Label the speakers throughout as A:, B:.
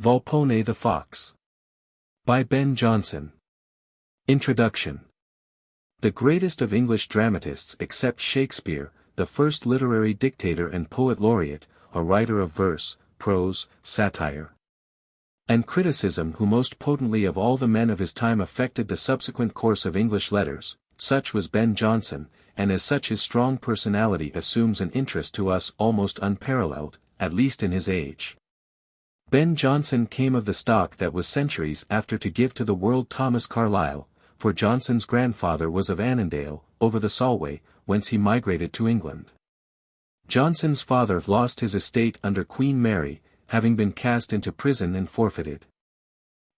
A: Volpone the Fox. By Ben Jonson. Introduction. The greatest of English dramatists except Shakespeare, the first literary dictator and poet laureate, a writer of verse, prose, satire, and criticism who most potently of all the men of his time affected the subsequent course of English letters, such was Ben Jonson, and as such his strong personality assumes an interest to us almost unparalleled, at least in his age. Ben Jonson came of the stock that was centuries after to give to the world Thomas Carlyle, for Jonson's grandfather was of Annandale, over the Solway, whence he migrated to England. Jonson's father lost his estate under Queen Mary, having been cast into prison and forfeited.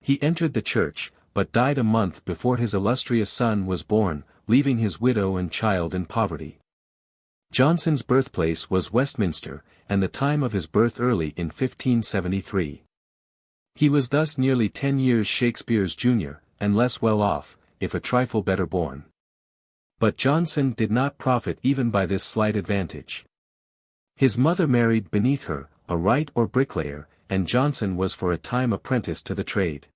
A: He entered the church, but died a month before his illustrious son was born, leaving his widow and child in poverty. Jonson's birthplace was Westminster, and the time of his birth early in 1573. He was thus nearly 10 years Shakespeare's junior, and less well off, if a trifle better born. But Jonson did not profit even by this slight advantage. His mother married beneath her, a wright or bricklayer, and Jonson was for a time apprenticed to the trade.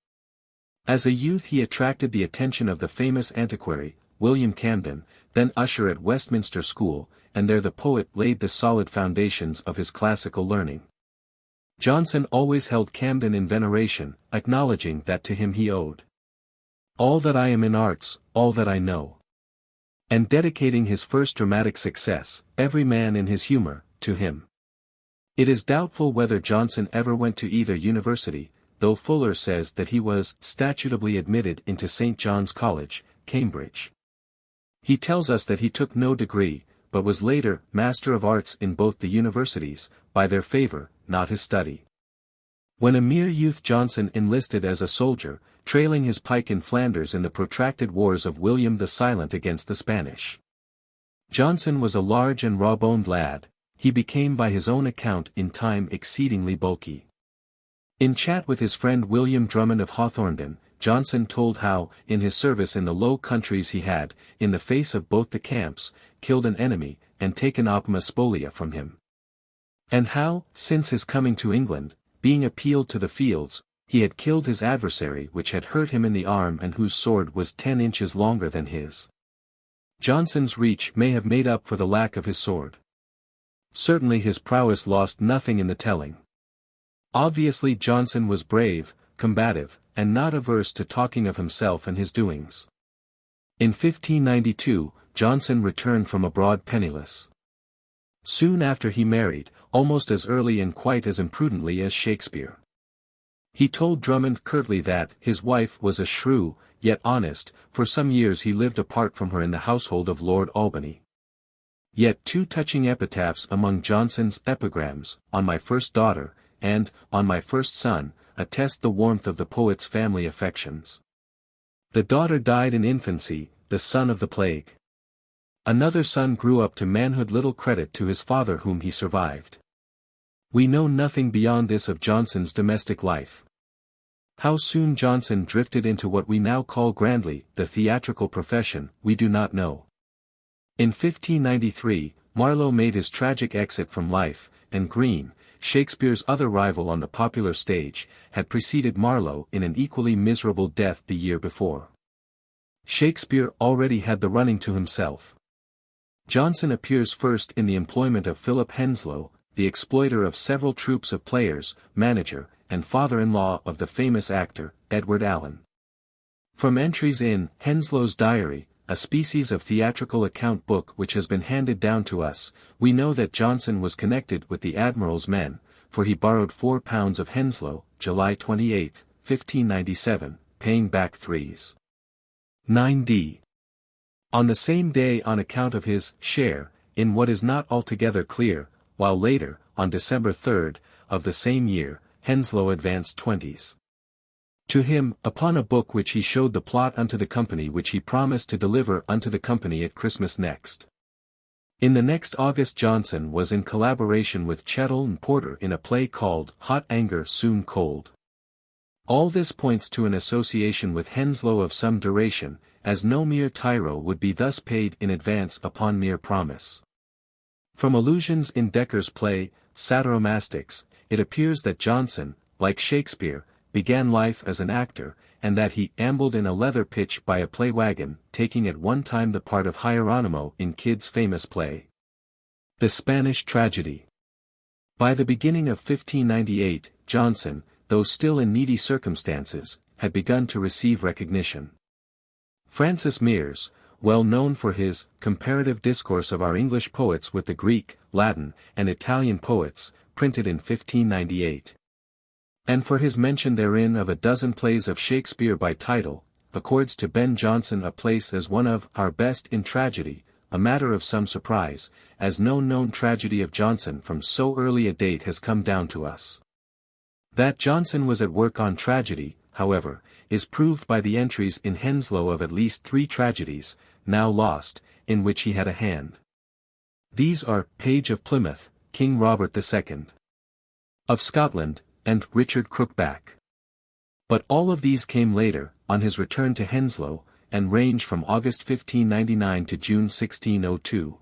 A: As a youth he attracted the attention of the famous antiquary, William Camden, then usher at Westminster School, and there the poet laid the solid foundations of his classical learning. Jonson always held Camden in veneration, acknowledging that to him he owed all that I am in arts, all that I know, and dedicating his first dramatic success, Every Man in His Humour, to him. It is doubtful whether Jonson ever went to either university, though Fuller says that he was statutably admitted into St. John's College, Cambridge. He tells us that he took no degree, but was later Master of Arts in both the universities, by their favour, not his study. When a mere youth Jonson enlisted as a soldier, trailing his pike in Flanders in the protracted wars of William the Silent against the Spanish. Jonson was a large and raw-boned lad. He became by his own account in time exceedingly bulky. In chat with his friend William Drummond of Hawthornden, Jonson told how, in his service in the Low Countries he had, in the face of both the camps, killed an enemy, and taken opima spolia from him. And how, since his coming to England, being appealed to the fields, he had killed his adversary which had hurt him in the arm and whose sword was 10 inches longer than his. Jonson's reach may have made up for the lack of his sword. Certainly his prowess lost nothing in the telling. Obviously Jonson was brave, combative, and not averse to talking of himself and his doings. In 1592, Jonson returned from abroad penniless. Soon after he married, almost as early and quite as imprudently as Shakespeare. He told Drummond curtly that his wife was a shrew, yet honest. For some years he lived apart from her in the household of Lord Albany. Yet two touching epitaphs among Jonson's epigrams, On My First Daughter, and On My First Son, attest the warmth of the poet's family affections. The daughter died in infancy, the son of the plague. Another son grew up to manhood, little credit to his father whom he survived. We know nothing beyond this of Jonson's domestic life. How soon Jonson drifted into what we now call grandly the theatrical profession, we do not know. In 1593, Marlowe made his tragic exit from life, and Greene, Shakespeare's other rival on the popular stage, had preceded Marlowe in an equally miserable death the year before. Shakespeare already had the running to himself. Jonson appears first in the employment of Philip Henslowe, the exploiter of several troupes of players, manager, and father-in-law of the famous actor, Edward Allen. From entries in Henslowe's Diary, a species of theatrical account book which has been handed down to us, we know that Jonson was connected with the Admiral's men, for he borrowed £4 of Henslowe, July 28, 1597, paying back 3s. 9d. On the same day on account of his share, in what is not altogether clear, while later, on December 3, of the same year, Henslowe advanced 20s. To him, upon a book which he showed the plot unto the company which he promised to deliver unto the company at Christmas next. In the next August Jonson was in collaboration with Chettle and Porter in a play called Hot Anger Soon Cold. All this points to an association with Henslowe of some duration, as no mere tyro would be thus paid in advance upon mere promise. From allusions in Decker's play, Satyromastics, it appears that Jonson, like Shakespeare, began life as an actor, and that he ambled in a leather pitch by a play wagon, taking at one time the part of Hieronimo in Kyd's famous play, The Spanish Tragedy. By the beginning of 1598, Jonson, though still in needy circumstances, had begun to receive recognition. Francis Meres, well known for his Comparative Discourse of Our English Poets with the Greek, Latin, and Italian Poets, printed in 1598. And for his mention therein of a dozen plays of Shakespeare by title, accords to Ben Jonson a place as one of our best in tragedy, a matter of some surprise, as no known tragedy of Jonson from so early a date has come down to us. That Jonson was at work on tragedy, however, is proved by the entries in Henslowe of at least 3 tragedies, now lost, in which he had a hand. These are Page of Plymouth, King Robert II of Scotland, and Richard Crookback. But all of these came later, on his return to Henslowe, and range from August 1599 to June 1602.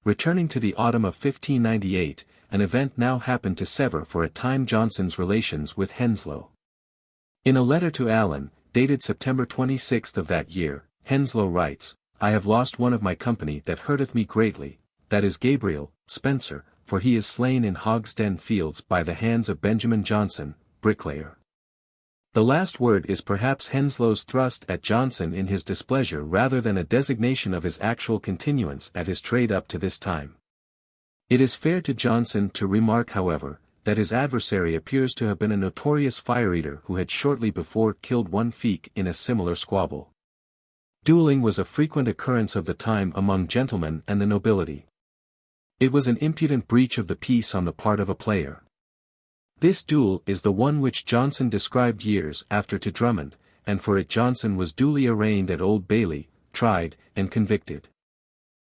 A: Returning to the autumn of 1598, an event now happened to sever for a time Jonson's relations with Henslowe. In a letter to Allen, dated September 26 of that year, Henslowe writes, "I have lost one of my company that hurteth me greatly, that is Gabriel Spencer, for he is slain in Hogsden Fields by the hands of Benjamin Jonson, bricklayer." The last word is perhaps Henslowe's thrust at Jonson in his displeasure rather than a designation of his actual continuance at his trade up to this time. It is fair to Jonson to remark however, that his adversary appears to have been a notorious fire-eater who had shortly before killed one Feake in a similar squabble. Dueling was a frequent occurrence of the time among gentlemen and the nobility. It was an impudent breach of the peace on the part of a player. This duel is the one which Jonson described years after to Drummond, and for it Jonson was duly arraigned at Old Bailey, tried, and convicted.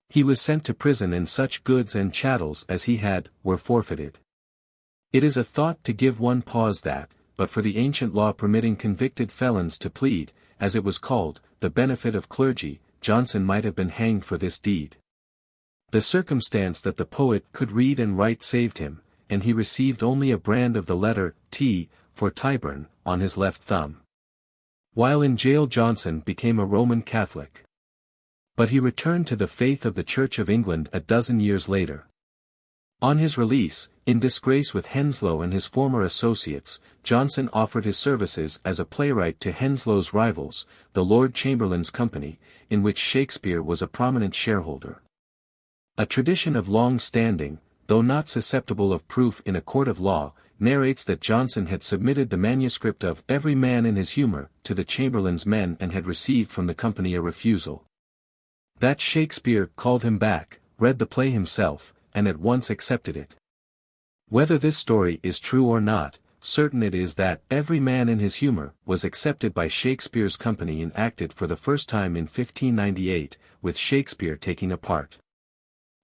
A: He was sent to prison and such goods and chattels as he had, were forfeited. It is a thought to give one pause that, but for the ancient law permitting convicted felons to plead, as it was called, the benefit of clergy, Jonson might have been hanged for this deed. The circumstance that the poet could read and write saved him, and he received only a brand of the letter T, for Tyburn, on his left thumb. While in jail Jonson became a Roman Catholic. But he returned to the faith of the Church of England a dozen years later. On his release, in disgrace with Henslowe and his former associates, Jonson offered his services as a playwright to Henslowe's rivals, the Lord Chamberlain's Company, in which Shakespeare was a prominent shareholder. A tradition of long standing, though not susceptible of proof in a court of law, narrates that Jonson had submitted the manuscript of Every Man in His Humour to the Chamberlain's men and had received from the company a refusal. That Shakespeare called him back, read the play himself, and at once accepted it. Whether this story is true or not, certain it is that Every Man in His Humour was accepted by Shakespeare's company and acted for the first time in 1598, with Shakespeare taking a part.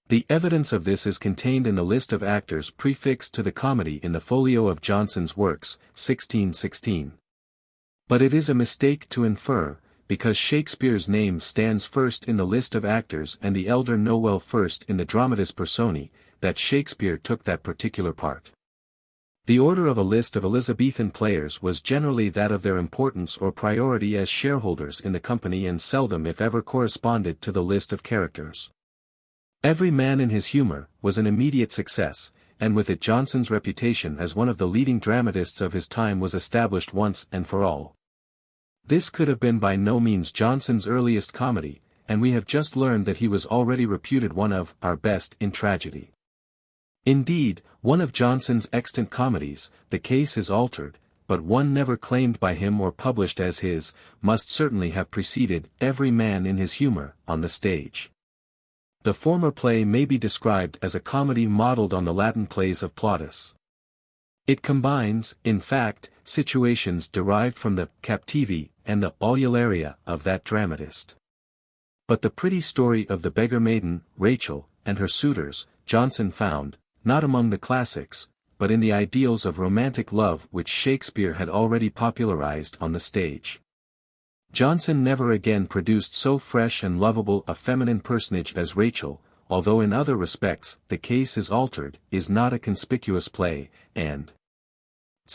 A: The evidence of this is contained in the list of actors prefixed to the comedy in the folio of Jonson's works, 1616. But it is a mistake to infer, because Shakespeare's name stands first in the list of actors and the elder Noel first in the Dramatis Personae, that Shakespeare took that particular part. The order of a list of Elizabethan players was generally that of their importance or priority as shareholders in the company and seldom if ever corresponded to the list of characters. Every Man in His Humour was an immediate success, and with it Jonson's reputation as one of the leading dramatists of his time was established once and for all. This could have been by no means Jonson's earliest comedy, and we have just learned that he was already reputed one of our best in tragedy. Indeed, one of Jonson's extant comedies, The Case is Altered, but one never claimed by him or published as his, must certainly have preceded Every Man in His Humour on the stage. The former play may be described as a comedy modeled on the Latin plays of Plautus. It combines, in fact, situations derived from the captivi and the aulularia of that dramatist. But the pretty story of the beggar maiden, Rachel, and her suitors, Jonson found, not among the classics, but in the ideals of romantic love which Shakespeare had already popularized on the stage. Jonson never again produced so fresh and lovable a feminine personage as Rachel, although in other respects The Case is Altered is not a conspicuous play, and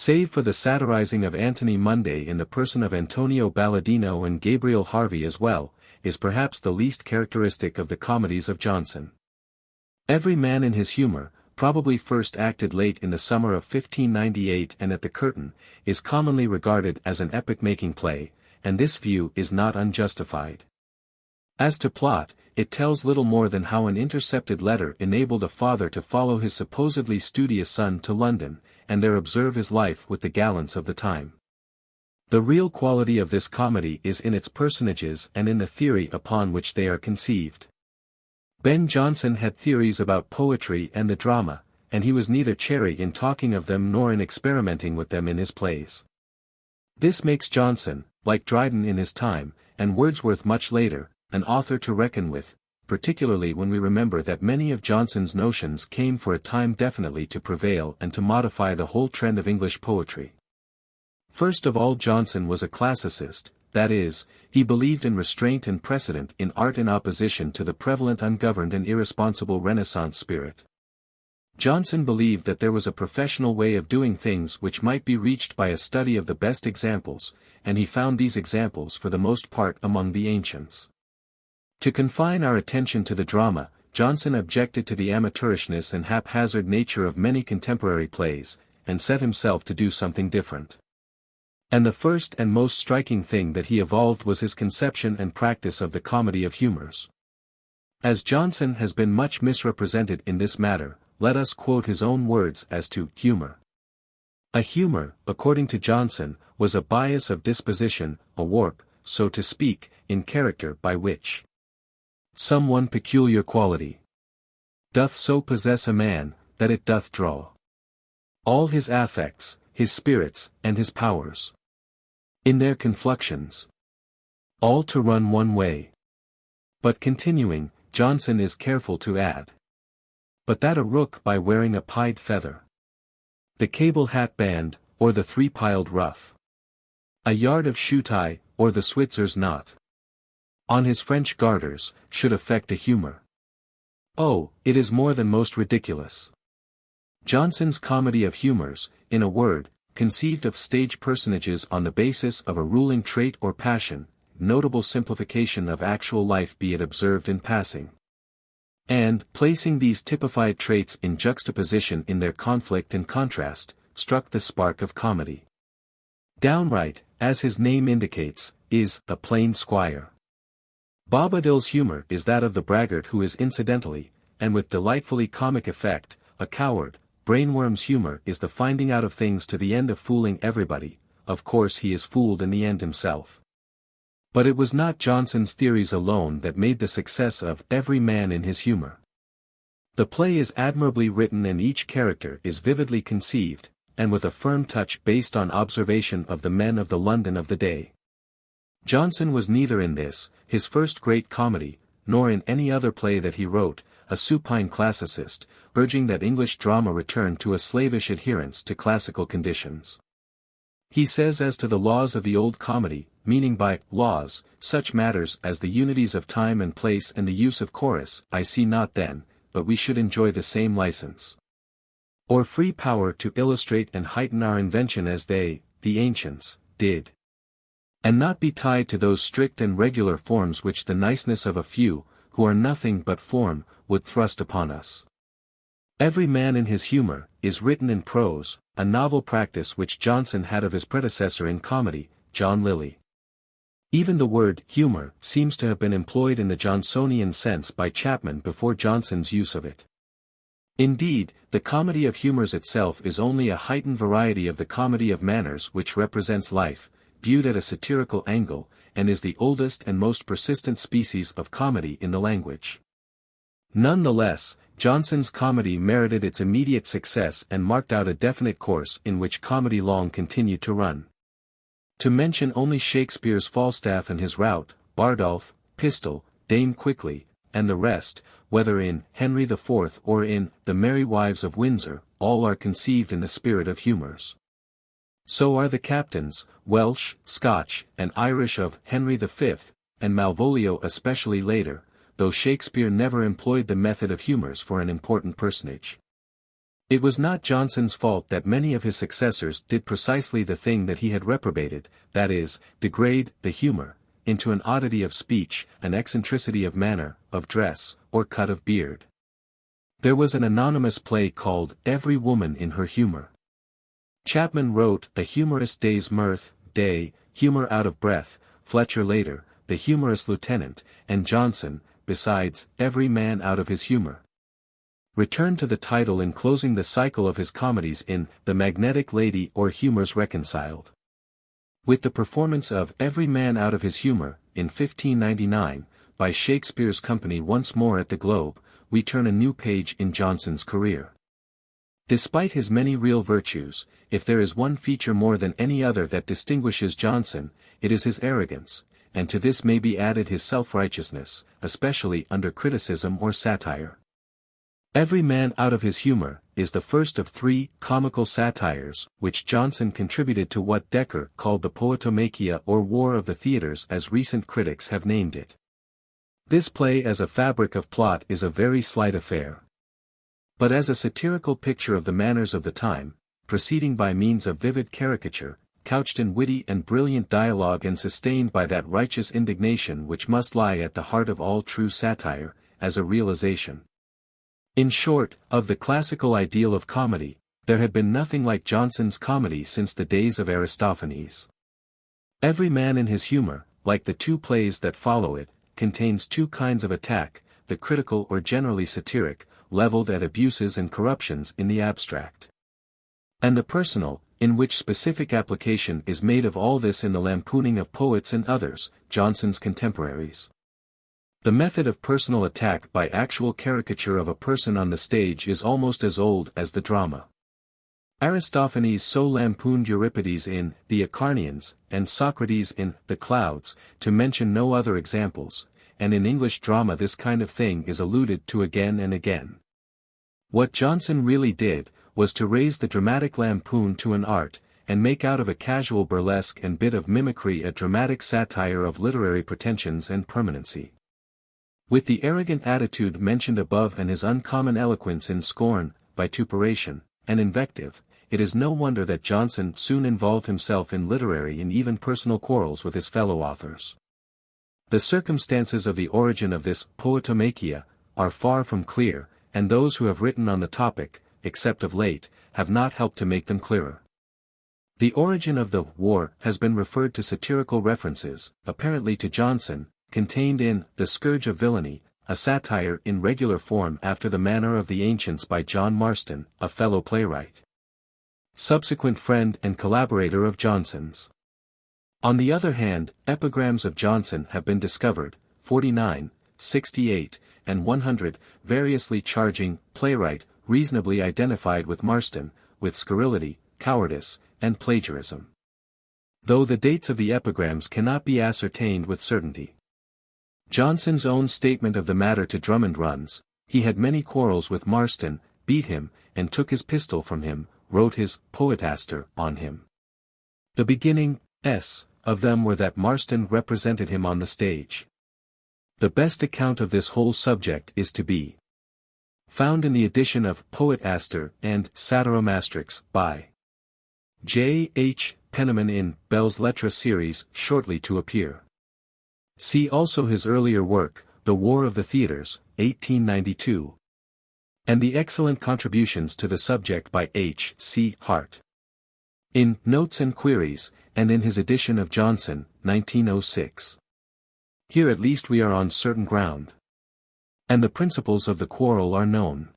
A: Save for the satirizing of Antony Munday in the person of Antonio Balladino and Gabriel Harvey as well, is perhaps the least characteristic of the comedies of Jonson. Every Man in His Humour, probably first acted late in the summer of 1598 and at the Curtain, is commonly regarded as an epoch-making play, and this view is not unjustified. As to plot, it tells little more than how an intercepted letter enabled a father to follow his supposedly studious son to London, and there observe his life with the gallants of the time. The real quality of this comedy is in its personages and in the theory upon which they are conceived. Ben Jonson had theories about poetry and the drama, and he was neither chary in talking of them nor in experimenting with them in his plays. This makes Jonson, like Dryden in his time, and Wordsworth much later, an author to reckon with, particularly when we remember that many of Jonson's notions came for a time definitely to prevail and to modify the whole trend of English poetry. First of all, Jonson was a classicist, that is, he believed in restraint and precedent in art in opposition to the prevalent ungoverned and irresponsible Renaissance spirit. Jonson believed that there was a professional way of doing things which might be reached by a study of the best examples, and he found these examples for the most part among the ancients. To confine our attention to the drama, Jonson objected to the amateurishness and haphazard nature of many contemporary plays, and set himself to do something different. And the first and most striking thing that he evolved was his conception and practice of the comedy of humours. As Jonson has been much misrepresented in this matter, let us quote his own words as to humour. A humour, according to Jonson, was a bias of disposition, a warp, so to speak, in character by which some one peculiar quality doth so possess a man, that it doth draw all his affects, his spirits, and his powers, in their confluxions, all to run one way. But continuing, Jonson is careful to add, but that a rook by wearing a pied feather, the cable hat band, or the three-piled ruff, a yard of shoe tie, or the Switzer's knot, on his French garters, should affect the humour. Oh, it is more than most ridiculous. Jonson's comedy of humours, in a word, conceived of stage personages on the basis of a ruling trait or passion, notable simplification of actual life be it observed in passing, and, placing these typified traits in juxtaposition in their conflict and contrast, struck the spark of comedy. Downright, as his name indicates, is a plain squire. Bobadil's humour is that of the braggart who is incidentally, and with delightfully comic effect, a coward. Brainworm's humour is the finding out of things to the end of fooling everybody. Of course he is fooled in the end himself. But it was not Jonson's theories alone that made the success of Every Man in His Humour. The play is admirably written and each character is vividly conceived, and with a firm touch based on observation of the men of the London of the day. Jonson was neither in this, his first great comedy, nor in any other play that he wrote, a supine classicist, urging that English drama return to a slavish adherence to classical conditions. He says as to the laws of the old comedy, meaning by laws, such matters as the unities of time and place and the use of chorus, I see not then, but we should enjoy the same license, or free power to illustrate and heighten our invention as they, the ancients, did, and not be tied to those strict and regular forms which the niceness of a few, who are nothing but form, would thrust upon us. Every Man in His Humour, is written in prose, a novel practice which Jonson had of his predecessor in comedy, John Lyly. Even the word humour seems to have been employed in the Johnsonian sense by Chapman before Jonson's use of it. Indeed, the comedy of humours itself is only a heightened variety of the comedy of manners which represents life, viewed at a satirical angle, and is the oldest and most persistent species of comedy in the language. None the less, Jonson's comedy merited its immediate success and marked out a definite course in which comedy long continued to run. To mention only Shakespeare's Falstaff and his Rout, Bardolph, Pistol, Dame Quickly, and the rest, whether in Henry IV or in The Merry Wives of Windsor, all are conceived in the spirit of humours. So are the captains, Welsh, Scotch, and Irish of Henry V, and Malvolio especially later, though Shakespeare never employed the method of humours for an important personage. It was not Jonson's fault that many of his successors did precisely the thing that he had reprobated, that is, degrade the humor into an oddity of speech, an eccentricity of manner, of dress, or cut of beard. There was an anonymous play called Every Woman in Her Humor. Chapman wrote A Humorous Day's Mirth, Day, Humor Out of Breath, Fletcher later, The Humorous Lieutenant, and Jonson, besides, Every Man Out of His Humor. Returned to the title in closing the cycle of his comedies in The Magnetic Lady or Humors Reconciled. With the performance of Every Man Out of His Humor, in 1599, by Shakespeare's company once more at the Globe, we turn a new page in Jonson's career. Despite his many real virtues, if there is one feature more than any other that distinguishes Jonson, it is his arrogance, and to this may be added his self-righteousness, especially under criticism or satire. Every Man Out of His Humor is the first of three comical satires which Jonson contributed to what Dekker called the Poetomachia or War of the Theatres as recent critics have named it. This play as a fabric of plot is a very slight affair. But as a satirical picture of the manners of the time, proceeding by means of vivid caricature, couched in witty and brilliant dialogue and sustained by that righteous indignation which must lie at the heart of all true satire, as a realization. In short, of the classical ideal of comedy, there had been nothing like Jonson's comedy since the days of Aristophanes. Every Man in His Humor, like the two plays that follow it, contains two kinds of attack, the critical or generally satiric, leveled at abuses and corruptions in the abstract. And the personal, in which specific application is made of all this in the lampooning of poets and others, Jonson's contemporaries. The method of personal attack by actual caricature of a person on the stage is almost as old as the drama. Aristophanes so lampooned Euripides in The Acharnians, and Socrates in The Clouds, to mention no other examples, and in English drama this kind of thing is alluded to again and again. What Jonson really did, was to raise the dramatic lampoon to an art, and make out of a casual burlesque and bit of mimicry a dramatic satire of literary pretensions and permanency. With the arrogant attitude mentioned above and his uncommon eloquence in scorn, vituperation, and invective, it is no wonder that Jonson soon involved himself in literary and even personal quarrels with his fellow authors. The circumstances of the origin of this poetomachia are far from clear, and those who have written on the topic, except of late, have not helped to make them clearer. The origin of the war has been referred to satirical references, apparently to Jonson, contained in The Scourge of Villainy, a satire in regular form after the manner of the ancients by John Marston, a fellow playwright, subsequent friend and collaborator of Jonson's. On the other hand, epigrams of Jonson have been discovered, 49, 68, and 100, variously charging playwright, reasonably identified with Marston, with scurrility, cowardice, and plagiarism. Though the dates of the epigrams cannot be ascertained with certainty. Jonson's own statement of the matter to Drummond runs, he had many quarrels with Marston, beat him, and took his pistol from him, wrote his Poetaster on him. The beginning, of them were that Marston represented him on the stage. The best account of this whole subject is to be found in the edition of Poetaster and Satyromastrix by J. H. Penniman in Belles Lettres series, shortly to appear. See also his earlier work, The War of the Theatres, 1892. And the excellent contributions to the subject by H. C. Hart. In Notes and Queries, and in his edition of Jonson, 1906. Here at least we are on certain ground. And the principles of the quarrel are known.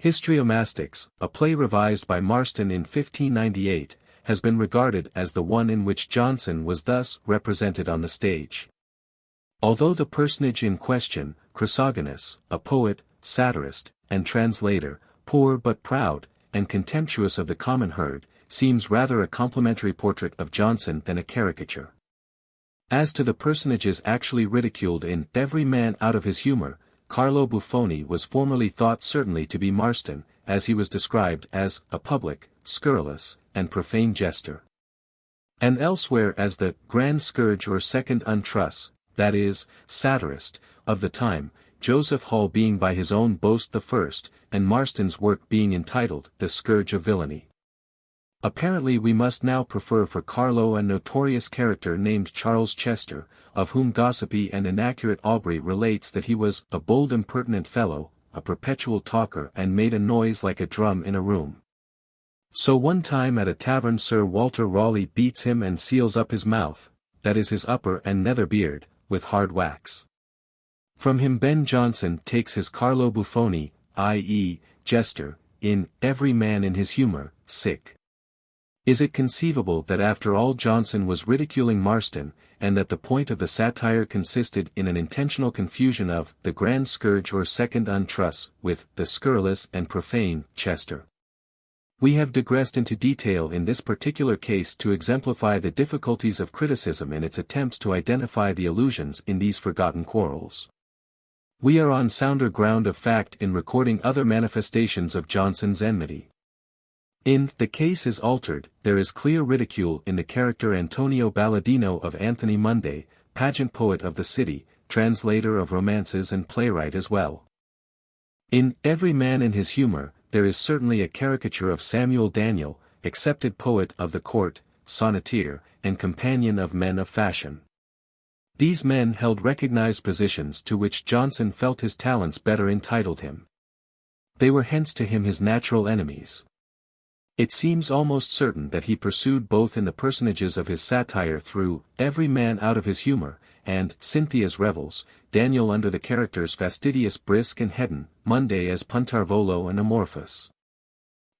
A: Histriomastics, a play revised by Marston in 1598, has been regarded as the one in which Jonson was thus represented on the stage. Although the personage in question, Chrysogonus, a poet, satirist, and translator, poor but proud, and contemptuous of the common herd, seems rather a complimentary portrait of Jonson than a caricature. As to the personages actually ridiculed in Every Man Out of His Humor, Carlo Buffoni was formerly thought certainly to be Marston, as he was described as a public, scurrilous, and profane jester. And elsewhere as the grand scourge or second untruss, that is, satirist, of the time, Joseph Hall being by his own boast the first, and Marston's work being entitled The Scourge of Villainy. Apparently we must now prefer for Carlo a notorious character named Charles Chester, of whom gossipy and inaccurate Aubrey relates that he was a bold impertinent fellow, a perpetual talker and made a noise like a drum in a room. So one time at a tavern Sir Walter Raleigh beats him and seals up his mouth, that is his upper and nether beard, with hard wax. From him Ben Jonson takes his Carlo Buffoni, i.e., jester, in Every Man in His Humour, sic. Is it conceivable that after all Jonson was ridiculing Marston, and that the point of the satire consisted in an intentional confusion of the grand scourge or second untruss with the scurrilous and profane Chester? We have digressed into detail in this particular case to exemplify the difficulties of criticism in its attempts to identify the allusions in these forgotten quarrels. We are on sounder ground of fact in recording other manifestations of Jonson's enmity. In The Case is Altered, there is clear ridicule in the character Antonio Balladino of Anthony Munday, pageant poet of the city, translator of romances and playwright as well. In Every Man in His Humour, there is certainly a caricature of Samuel Daniel, accepted poet of the court, sonneteer, and companion of men of fashion. These men held recognized positions to which Jonson felt his talents better entitled him. They were hence to him his natural enemies. It seems almost certain that he pursued both in the personages of his satire through Every Man Out of His Humour, and Cynthia's Revels, Daniel under the characters Fastidious Brisk and Hedon, Munday as Puntarvolo and Amorphous.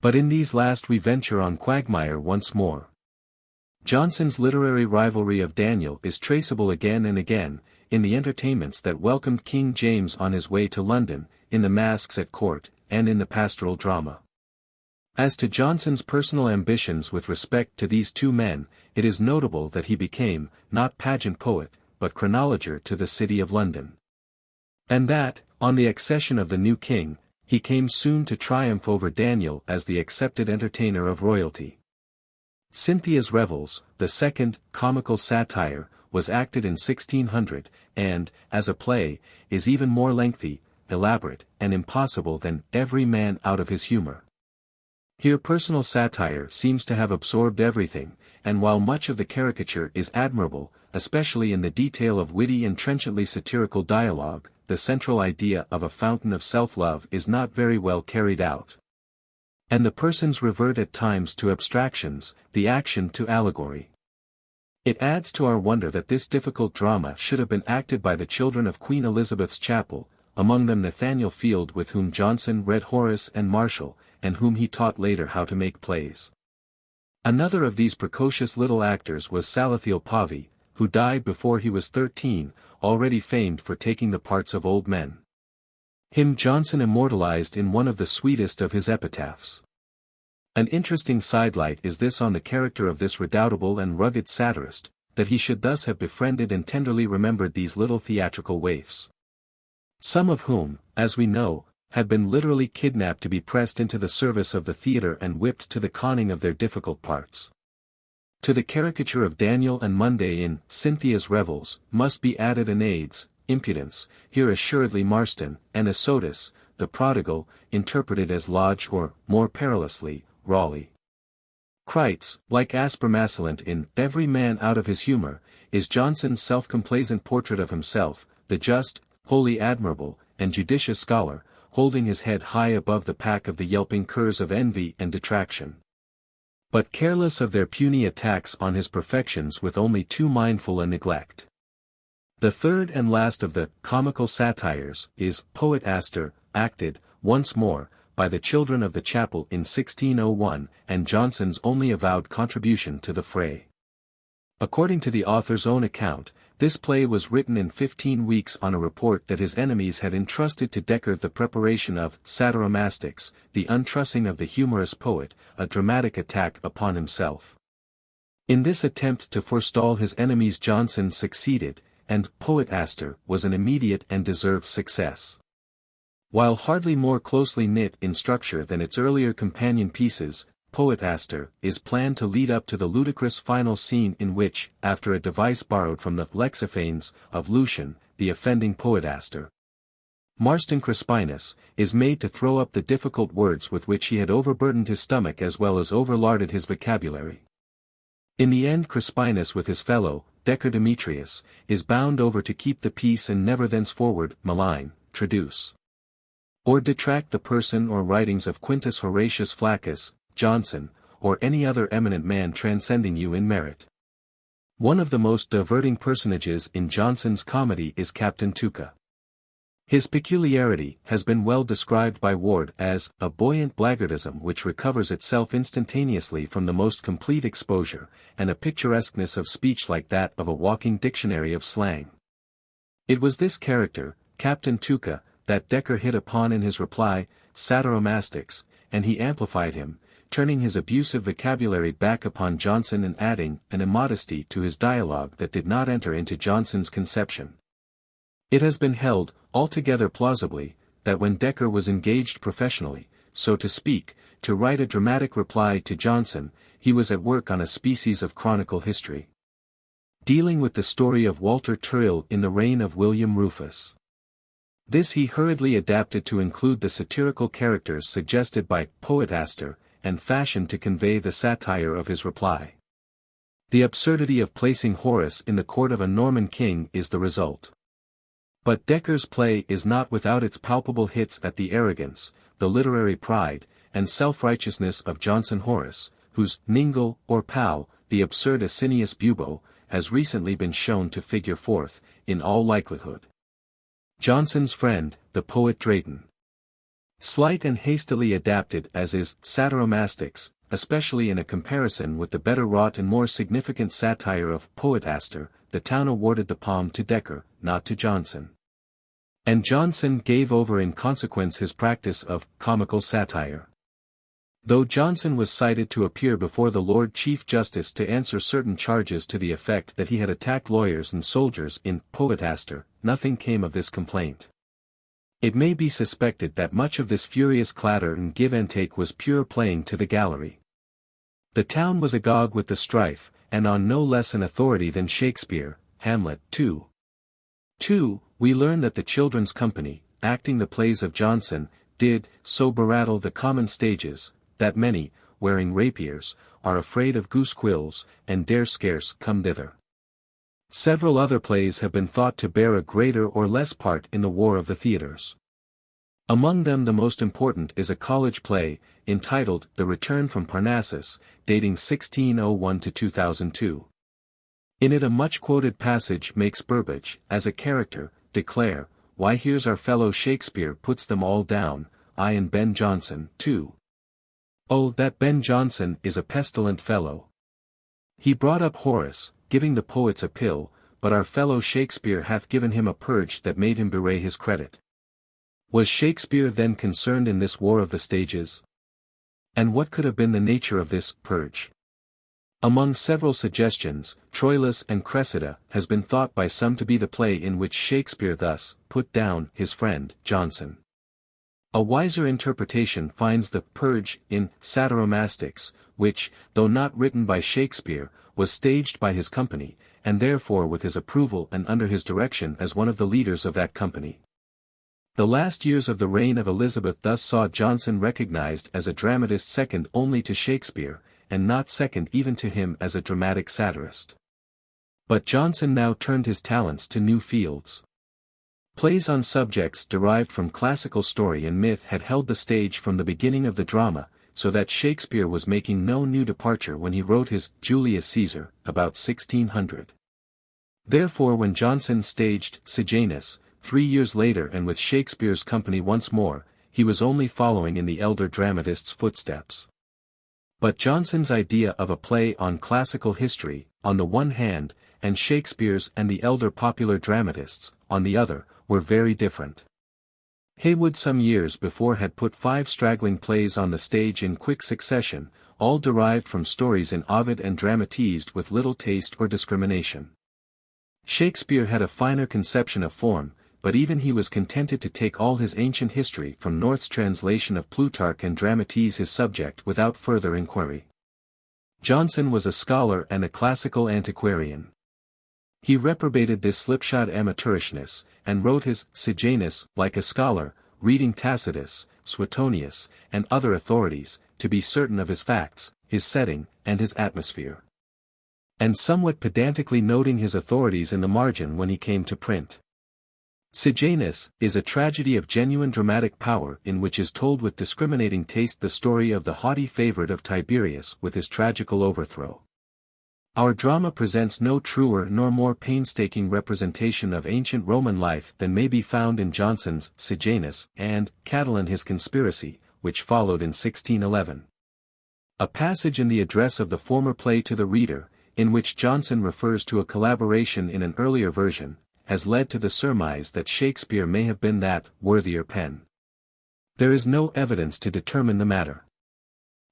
A: But in these last we venture on quagmire once more. Jonson's literary rivalry of Daniel is traceable again and again, in the entertainments that welcomed King James on his way to London, in the masques at court, and in the pastoral drama. As to Jonson's personal ambitions with respect to these two men, it is notable that he became, not pageant poet, but chronologer to the city of London. And that, on the accession of the new king, he came soon to triumph over Daniel as the accepted entertainer of royalty. Cynthia's Revels, the second, comical satire, was acted in 1600, and, as a play, is even more lengthy, elaborate, and impossible than Every Man Out of His Humour. Here personal satire seems to have absorbed everything, and while much of the caricature is admirable, especially in the detail of witty and trenchantly satirical dialogue, the central idea of a fountain of self-love is not very well carried out. And the persons revert at times to abstractions, the action to allegory. It adds to our wonder that this difficult drama should have been acted by the children of Queen Elizabeth's chapel, among them Nathaniel Field with whom Jonson read Horace and Martial, and whom he taught later how to make plays. Another of these precocious little actors was Salathiel Pavy, who died before he was 13, already famed for taking the parts of old men. Him Jonson immortalized in one of the sweetest of his epitaphs. An interesting sidelight is this on the character of this redoubtable and rugged satirist, that he should thus have befriended and tenderly remembered these little theatrical waifs. Some of whom, as we know, had been literally kidnapped to be pressed into the service of the theatre and whipped to the conning of their difficult parts. To the caricature of Daniel and Munday in Cynthia's Revels, must be added Aeneas, impudence, here assuredly Marston, and Asotus, the prodigal, interpreted as Lodge or, more perilously, Raleigh. Crites, like Aspermacelant in Every Man Out of His Humour, is Jonson's self-complacent portrait of himself, the just, wholly admirable, and judicious scholar, holding his head high above the pack of the yelping curs of envy and detraction. But careless of their puny attacks on his perfections with only too mindful a neglect. The third and last of the comical satires is Poet Astor, acted, once more, by the children of the chapel in 1601, and Jonson's only avowed contribution to the fray. According to the author's own account, this play was written in 15 weeks on a report that his enemies had entrusted to Dekker the preparation of Satyromastics, the untrussing of the humorous poet, a dramatic attack upon himself. In this attempt to forestall his enemies Jonson succeeded, and Poet Astor was an immediate and deserved success. While hardly more closely knit in structure than its earlier companion pieces, Poet Astor is planned to lead up to the ludicrous final scene in which, after a device borrowed from the Lexiphanes of Lucian, the offending Poet Astor Marston Crispinus, is made to throw up the difficult words with which he had overburdened his stomach as well as overlarded his vocabulary. In the end Crispinus with his fellow, Decker Demetrius, is bound over to keep the peace and never thenceforward malign, traduce, or detract the person or writings of Quintus Horatius Flaccus, Jonson, or any other eminent man transcending you in merit. One of the most diverting personages in Jonson's comedy is Captain Tuca. His peculiarity has been well described by Ward as a buoyant blackguardism which recovers itself instantaneously from the most complete exposure, and a picturesqueness of speech like that of a walking dictionary of slang. It was this character, Captain Tuca, that Decker hit upon in his reply, Satyromastics, and he amplified him, turning his abusive vocabulary back upon Jonson and adding an immodesty to his dialogue that did not enter into Jonson's conception. It has been held, altogether plausibly, that when Decker was engaged professionally, so to speak, to write a dramatic reply to Jonson, he was at work on a species of chronicle history, dealing with the story of Walter Tyrrell in the reign of William Rufus. This he hurriedly adapted to include the satirical characters suggested by Poetaster, and fashioned to convey the satire of his reply. The absurdity of placing Horace in the court of a Norman king is the result. But Decker's play is not without its palpable hits at the arrogance, the literary pride, and self-righteousness of Jonson Horace, whose Ningle or Pal, the absurd Asinius Bubo, has recently been shown to figure forth, in all likelihood, Jonson's friend, the poet Drayton. Slight and hastily adapted as is Satyromastics, especially in a comparison with the better wrought and more significant satire of Poetaster, the town awarded the palm to Decker, not to Jonson. And Jonson gave over in consequence his practice of comical satire. Though Jonson was cited to appear before the Lord Chief Justice to answer certain charges to the effect that he had attacked lawyers and soldiers in Poetaster, nothing came of this complaint. It may be suspected that much of this furious clatter and give and take was pure playing to the gallery. The town was agog with the strife, and on no less an authority than Shakespeare, Hamlet, 2. We learn that the Children's Company, acting the plays of Jonson, did so berattle the common stages, that many, wearing rapiers, are afraid of goose quills, and dare scarce come thither. Several other plays have been thought to bear a greater or less part in the war of the theatres. Among them the most important is a college play, entitled The Return from Parnassus, dating 1601 to 2002. In it a much-quoted passage makes Burbage, as a character, declare, "Why here's our fellow Shakespeare puts them all down, I and Ben Jonson, too. Oh, that Ben Jonson is a pestilent fellow. He brought up Horace, giving the poets a pill, but our fellow Shakespeare hath given him a purge that made him bewray his credit." Was Shakespeare then concerned in this war of the stages? And what could have been the nature of this purge? Among several suggestions, Troilus and Cressida has been thought by some to be the play in which Shakespeare thus put down his friend Jonson. A wiser interpretation finds the purge in Satyromastics, which, though not written by Shakespeare, was staged by his company, and therefore with his approval and under his direction as one of the leaders of that company. The last years of the reign of Elizabeth thus saw Jonson recognized as a dramatist second only to Shakespeare, and not second even to him as a dramatic satirist. But Jonson now turned his talents to new fields. Plays on subjects derived from classical story and myth had held the stage from the beginning of the drama, so that Shakespeare was making no new departure when he wrote his Julius Caesar, about 1600. Therefore when Jonson staged Sejanus, 3 years later and with Shakespeare's company once more, he was only following in the elder dramatist's footsteps. But Jonson's idea of a play on classical history, on the one hand, and Shakespeare's and the elder popular dramatists, on the other, were very different. Heywood some years before had put 5 straggling plays on the stage in quick succession, all derived from stories in Ovid and dramatized with little taste or discrimination. Shakespeare had a finer conception of form, but even he was contented to take all his ancient history from North's translation of Plutarch and dramatize his subject without further inquiry. Jonson was a scholar and a classical antiquarian. He reprobated this slipshod amateurishness, and wrote his Sejanus like a scholar, reading Tacitus, Suetonius, and other authorities, to be certain of his facts, his setting, and his atmosphere. And somewhat pedantically noting his authorities in the margin when he came to print. Sejanus is a tragedy of genuine dramatic power in which is told with discriminating taste the story of the haughty favorite of Tiberius with his tragical overthrow. Our drama presents no truer nor more painstaking representation of ancient Roman life than may be found in Jonson's Sejanus and Catiline his Conspiracy, which followed in 1611. A passage in the address of the former play to the reader, in which Jonson refers to a collaboration in an earlier version, has led to the surmise that Shakespeare may have been that worthier pen. There is no evidence to determine the matter.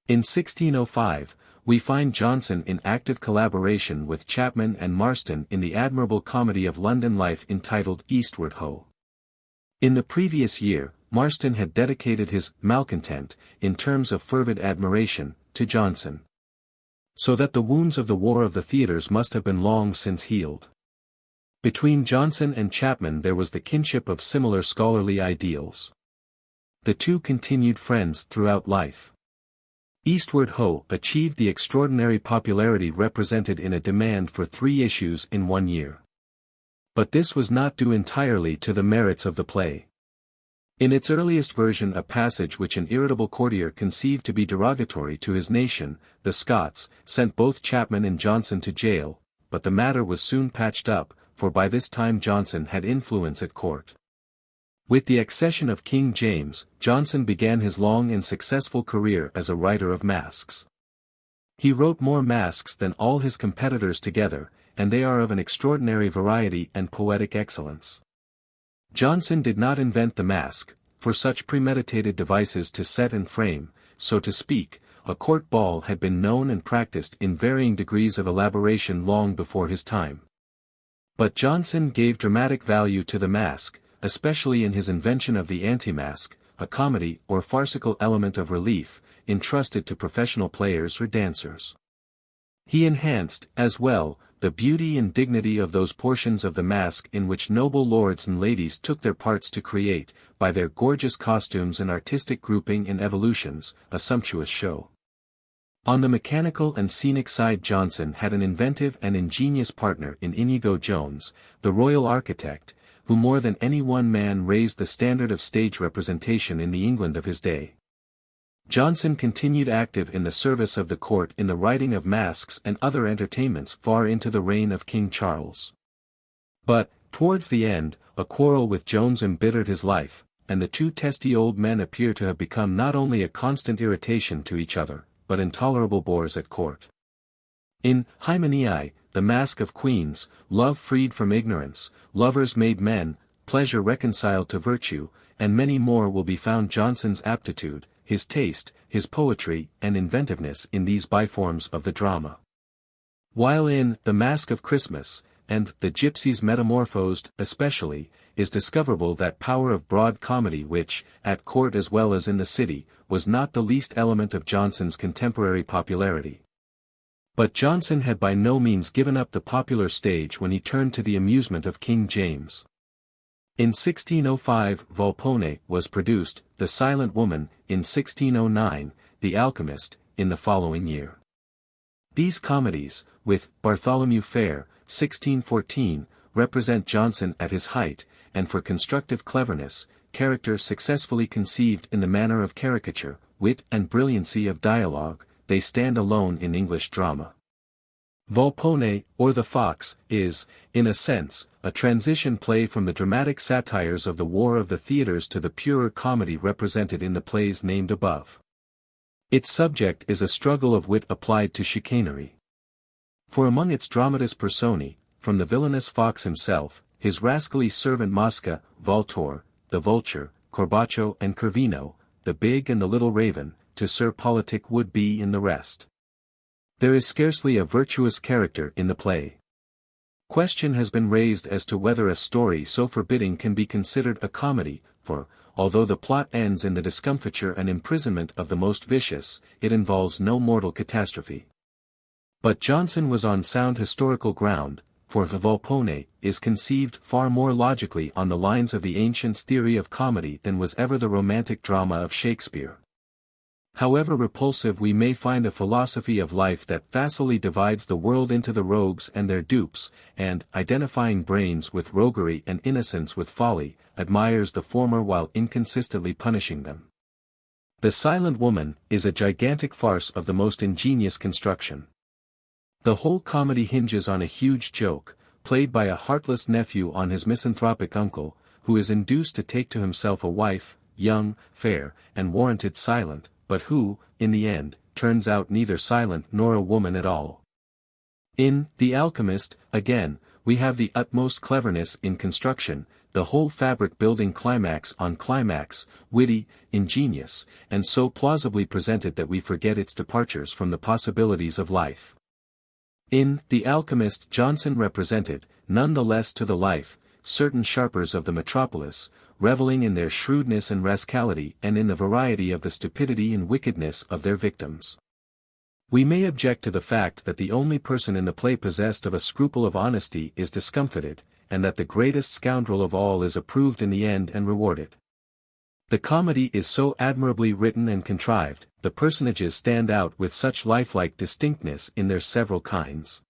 A: In 1605, we find Jonson in active collaboration with Chapman and Marston in the admirable comedy of London life entitled Eastward Ho! In the previous year, Marston had dedicated his Malcontent, in terms of fervid admiration, to Jonson. So that the wounds of the war of the theatres must have been long since healed. Between Jonson and Chapman there was the kinship of similar scholarly ideals. The two continued friends throughout life. Eastward Ho! Achieved the extraordinary popularity represented in a demand for 3 issues in 1 year. But this was not due entirely to the merits of the play. In its earliest version, a passage which an irritable courtier conceived to be derogatory to his nation, the Scots, sent both Chapman and Jonson to jail, but the matter was soon patched up, for by this time Jonson had influence at court. With the accession of King James, Jonson began his long and successful career as a writer of masques. He wrote more masques than all his competitors together, and they are of an extraordinary variety and poetic excellence. Jonson did not invent the masque, for such premeditated devices to set and frame, so to speak, a court ball had been known and practiced in varying degrees of elaboration long before his time. But Jonson gave dramatic value to the masque, especially in his invention of the anti-masque, a comedy or farcical element of relief, entrusted to professional players or dancers. He enhanced, as well, the beauty and dignity of those portions of the masque in which noble lords and ladies took their parts to create, by their gorgeous costumes and artistic grouping and evolutions, a sumptuous show. On the mechanical and scenic side Jonson had an inventive and ingenious partner in Inigo Jones, the royal architect, who more than any one man raised the standard of stage representation in the England of his day. Jonson continued active in the service of the court in the writing of masques and other entertainments far into the reign of King Charles. But, towards the end, a quarrel with Jones embittered his life, and the two testy old men appear to have become not only a constant irritation to each other, but intolerable bores at court. In Hymenei, the Masque of Queens, love freed from ignorance, lovers made men, pleasure reconciled to virtue, and many more will be found Jonson's aptitude, his taste, his poetry, and inventiveness in these biforms of the drama. While in The Masque of Christmas, and The Gypsies Metamorphosed especially, is discoverable that power of broad comedy which, at court as well as in the city, was not the least element of Jonson's contemporary popularity. But Jonson had by no means given up the popular stage when he turned to the amusement of King James. In 1605 Volpone was produced, The Silent Woman, in 1609, The Alchemist, in the following year. These comedies, with Bartholomew Fair, 1614, represent Jonson at his height, and for constructive cleverness, character successfully conceived in the manner of caricature, wit and brilliancy of dialogue, they stand alone in English drama. Volpone, or The Fox, is, in a sense, a transition play from the dramatic satires of the war of the theatres to the purer comedy represented in the plays named above. Its subject is a struggle of wit applied to chicanery. For among its dramatis personae, from the villainous fox himself, his rascally servant Mosca, Voltore, the vulture, Corbaccio and Corvino, the big and the little raven, to Sir Politic would-be in the rest. There is scarcely a virtuous character in the play. Question has been raised as to whether a story so forbidding can be considered a comedy, for, although the plot ends in the discomfiture and imprisonment of the most vicious, it involves no mortal catastrophe. But Jonson was on sound historical ground, for the Volpone, is conceived far more logically on the lines of the ancients' theory of comedy than was ever the romantic drama of Shakespeare. However repulsive we may find a philosophy of life that facilely divides the world into the rogues and their dupes, and, identifying brains with roguery and innocence with folly, admires the former while inconsistently punishing them. The Silent Woman is a gigantic farce of the most ingenious construction. The whole comedy hinges on a huge joke, played by a heartless nephew on his misanthropic uncle, who is induced to take to himself a wife, young, fair, and warranted silent, but who, in the end, turns out neither silent nor a woman at all. In The Alchemist, again, we have the utmost cleverness in construction, the whole fabric building climax on climax, witty, ingenious, and so plausibly presented that we forget its departures from the possibilities of life. In The Alchemist, Jonson represented, none the less to the life, certain sharpers of the metropolis, reveling in their shrewdness and rascality and in the variety of the stupidity and wickedness of their victims. We may object to the fact that the only person in the play possessed of a scruple of honesty is discomfited, and that the greatest scoundrel of all is approved in the end and rewarded. The comedy is so admirably written and contrived, the personages stand out with such lifelike distinctness in their several kinds.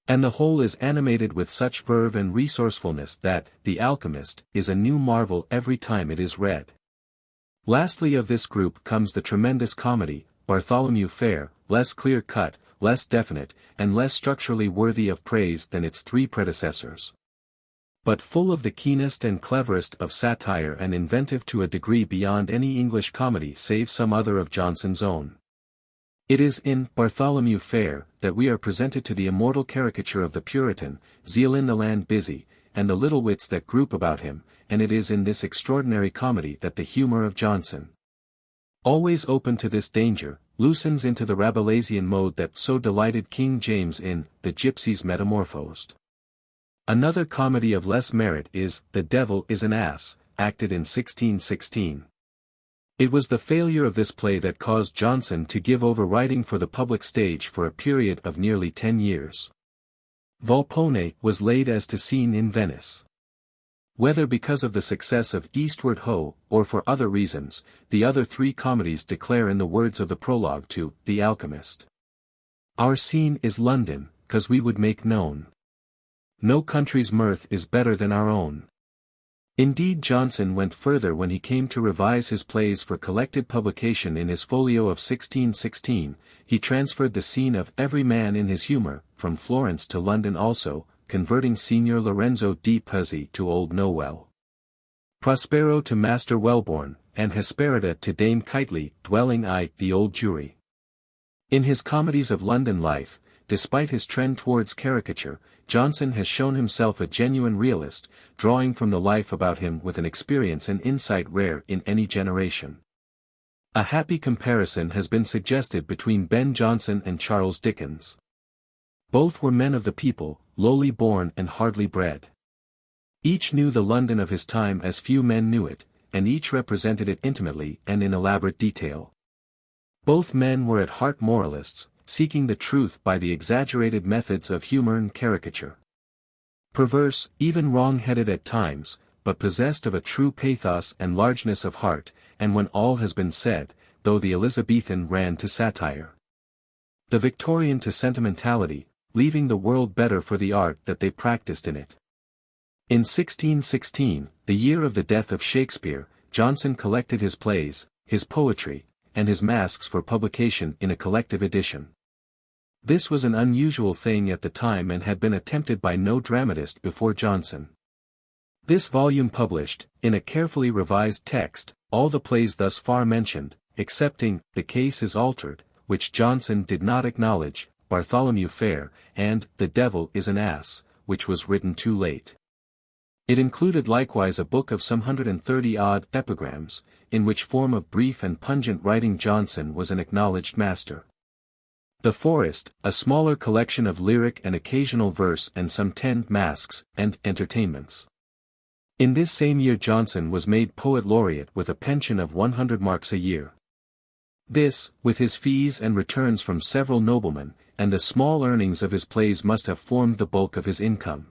A: And the whole is animated with such verve and resourcefulness that, The Alchemist, is a new marvel every time it is read. Lastly of this group comes the tremendous comedy, Bartholomew Fair, less clear-cut, less definite, and less structurally worthy of praise than its three predecessors, but full of the keenest and cleverest of satire and inventive to a degree beyond any English comedy save some other of Jonson's own. It is in Bartholomew Fair that we are presented to the immortal caricature of the Puritan, zeal in the land busy, and the little wits that group about him, and it is in this extraordinary comedy that the humour of Jonson, always open to this danger, loosens into the Rabelaisian mode that so delighted King James in The Gypsies Metamorphosed. Another comedy of less merit is The Devil is an Ass, acted in 1616. It was the failure of this play that caused Jonson to give over writing for the public stage for a period of nearly 10 years. Volpone was laid as to scene in Venice. Whether because of the success of Eastward Ho, or for other reasons, the other three comedies declare in the words of the prologue to The Alchemist. Our scene is London, 'cause we would make known. No country's mirth is better than our own. Indeed, Jonson went further when he came to revise his plays for collected publication in his folio of 1616, he transferred the scene of Every Man in His Humour, from Florence to London also, converting Signor Lorenzo di Puzzi to Old Nowell, Prospero to Master Wellborn, and Hesperida to Dame Kitely, dwelling I, the Old Jury. In his comedies of London life, despite his trend towards caricature, Jonson has shown himself a genuine realist, drawing from the life about him with an experience and insight rare in any generation. A happy comparison has been suggested between Ben Jonson and Charles Dickens. Both were men of the people, lowly born and hardly bred. Each knew the London of his time as few men knew it, and each represented it intimately and in elaborate detail. Both men were at heart moralists, seeking the truth by the exaggerated methods of humor and caricature. Perverse, even wrong-headed at times, but possessed of a true pathos and largeness of heart, and when all has been said, though the Elizabethan ran to satire, the Victorian to sentimentality, leaving the world better for the art that they practiced in it. In 1616, the year of the death of Shakespeare, Jonson collected his plays, his poetry, and his masques for publication in a collective edition. This was an unusual thing at the time and had been attempted by no dramatist before Jonson. This volume published, in a carefully revised text, all the plays thus far mentioned, excepting The Case is Altered, which Jonson did not acknowledge, Bartholomew Fair, and The Devil is an Ass, which was written too late. It included likewise a book of some 130-odd epigrams, in which form of brief and pungent writing Jonson was an acknowledged master. The Forest, a smaller collection of lyric and occasional verse, and some 10 masques and entertainments. In this same year Jonson was made poet laureate with a pension of 100 marks a year. This, with his fees and returns from several noblemen, and the small earnings of his plays must have formed the bulk of his income.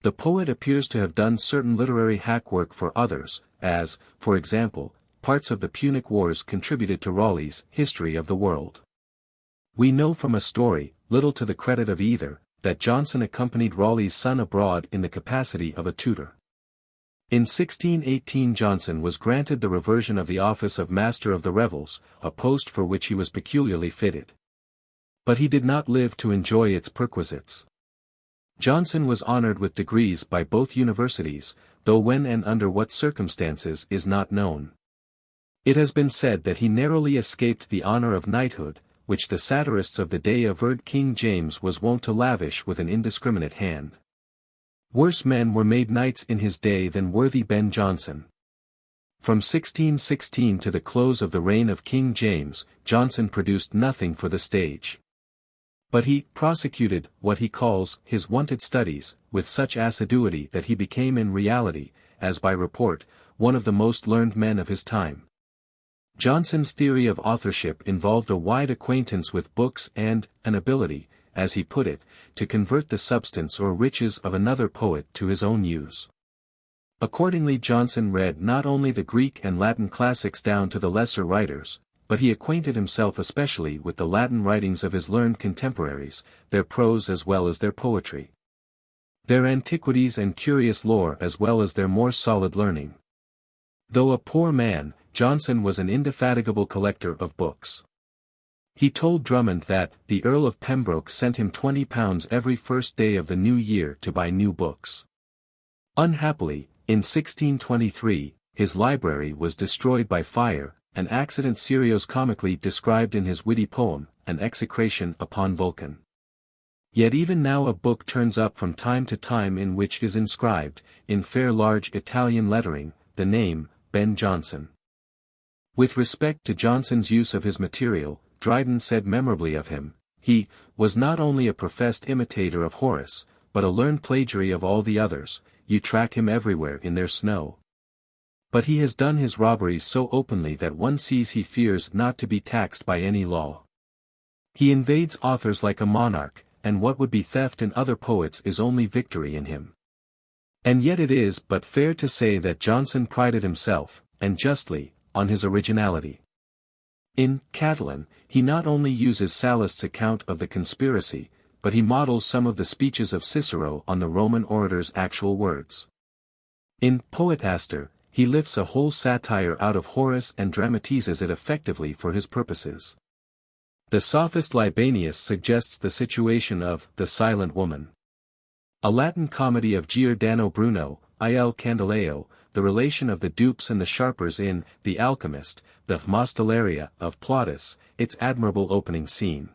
A: The poet appears to have done certain literary hackwork for others, as, for example, parts of the Punic Wars contributed to Raleigh's History of the World. We know from a story, little to the credit of either, that Jonson accompanied Raleigh's son abroad in the capacity of a tutor. In 1618 Jonson was granted the reversion of the office of Master of the Revels, a post for which he was peculiarly fitted. But he did not live to enjoy its perquisites. Jonson was honored with degrees by both universities, though when and under what circumstances is not known. It has been said that he narrowly escaped the honor of knighthood, which the satirists of the day averred King James was wont to lavish with an indiscriminate hand. Worse men were made knights in his day than worthy Ben Jonson. From 1616 to the close of the reign of King James, Jonson produced nothing for the stage. But he prosecuted what he calls his wonted studies, with such assiduity that he became in reality, as by report, one of the most learned men of his time. Jonson's theory of authorship involved a wide acquaintance with books and an ability, as he put it, to convert the substance or riches of another poet to his own use. Accordingly Jonson read not only the Greek and Latin classics down to the lesser writers, but he acquainted himself especially with the Latin writings of his learned contemporaries, their prose as well as their poetry. Their antiquities and curious lore as well as their more solid learning. Though a poor man, Jonson was an indefatigable collector of books. He told Drummond that the Earl of Pembroke sent him £20 every first day of the new year to buy new books. Unhappily, in 1623, his library was destroyed by fire, an accident serious-comically described in his witty poem, An Execration upon Vulcan. Yet even now a book turns up from time to time in which is inscribed, in fair large Italian lettering, the name, Ben Jonson. With respect to Jonson's use of his material, Dryden said memorably of him, he was not only a professed imitator of Horace, but a learned plagiary of all the others, you track him everywhere in their snow. But he has done his robberies so openly that one sees he fears not to be taxed by any law. He invades authors like a monarch, and what would be theft in other poets is only victory in him. And yet it is but fair to say that Jonson prided himself, and justly, on his originality. In Catalan, he not only uses Sallust's account of the conspiracy, but he models some of the speeches of Cicero on the Roman orator's actual words. In Poetaster, he lifts a whole satire out of Horace and dramatizes it effectively for his purposes. The sophist Libanius suggests the situation of the silent woman. A Latin comedy of Giordano Bruno, Il Candeleo, the relation of the dupes and the sharpers in The Alchemist, the Mostellaria of Plautus, its admirable opening scene.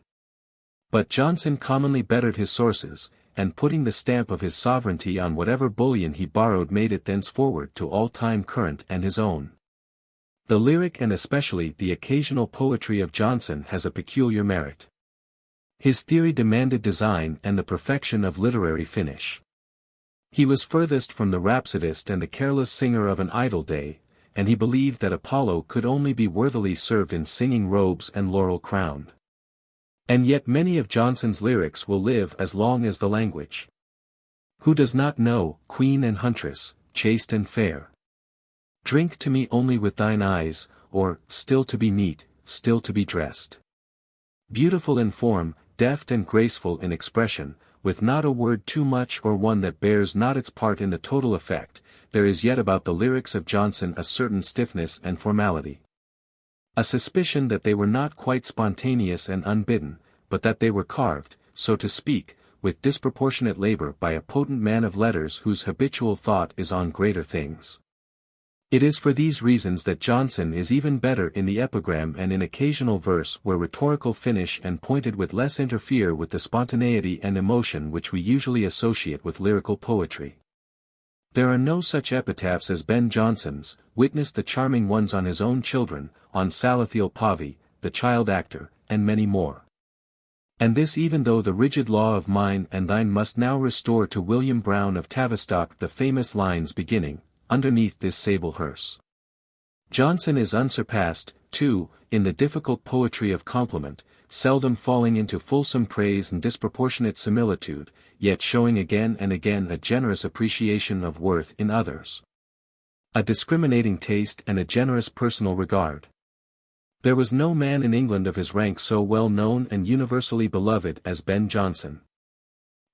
A: But Jonson commonly bettered his sources, and putting the stamp of his sovereignty on whatever bullion he borrowed made it thenceforward to all time current and his own. The lyric and especially the occasional poetry of Jonson has a peculiar merit. His theory demanded design and the perfection of literary finish. He was furthest from the rhapsodist and the careless singer of an idle day, and he believed that Apollo could only be worthily served in singing robes and laurel crowned. And yet many of Jonson's lyrics will live as long as the language. Who does not know, queen and huntress, chaste and fair? Drink to me only with thine eyes, or, still to be neat, still to be dressed. Beautiful in form, deft and graceful in expression, with not a word too much or one that bears not its part in the total effect, there is yet about the lyrics of Jonson a certain stiffness and formality. A suspicion that they were not quite spontaneous and unbidden, but that they were carved, so to speak, with disproportionate labor by a potent man of letters whose habitual thought is on greater things. It is for these reasons that Jonson is even better in the epigram and in occasional verse where rhetorical finish and pointed wit less interfere with the spontaneity and emotion which we usually associate with lyrical poetry. There are no such epitaphs as Ben Jonson's, witness the charming ones on his own children, on Salathiel Pavy, the child actor, and many more. And this even though the rigid law of mine and thine must now restore to William Brown of Tavistock the famous lines beginning, underneath this sable hearse. Jonson is unsurpassed, too, in the difficult poetry of compliment, seldom falling into fulsome praise and disproportionate similitude, yet showing again and again a generous appreciation of worth in others. A discriminating taste and a generous personal regard. There was no man in England of his rank so well known and universally beloved as Ben Jonson.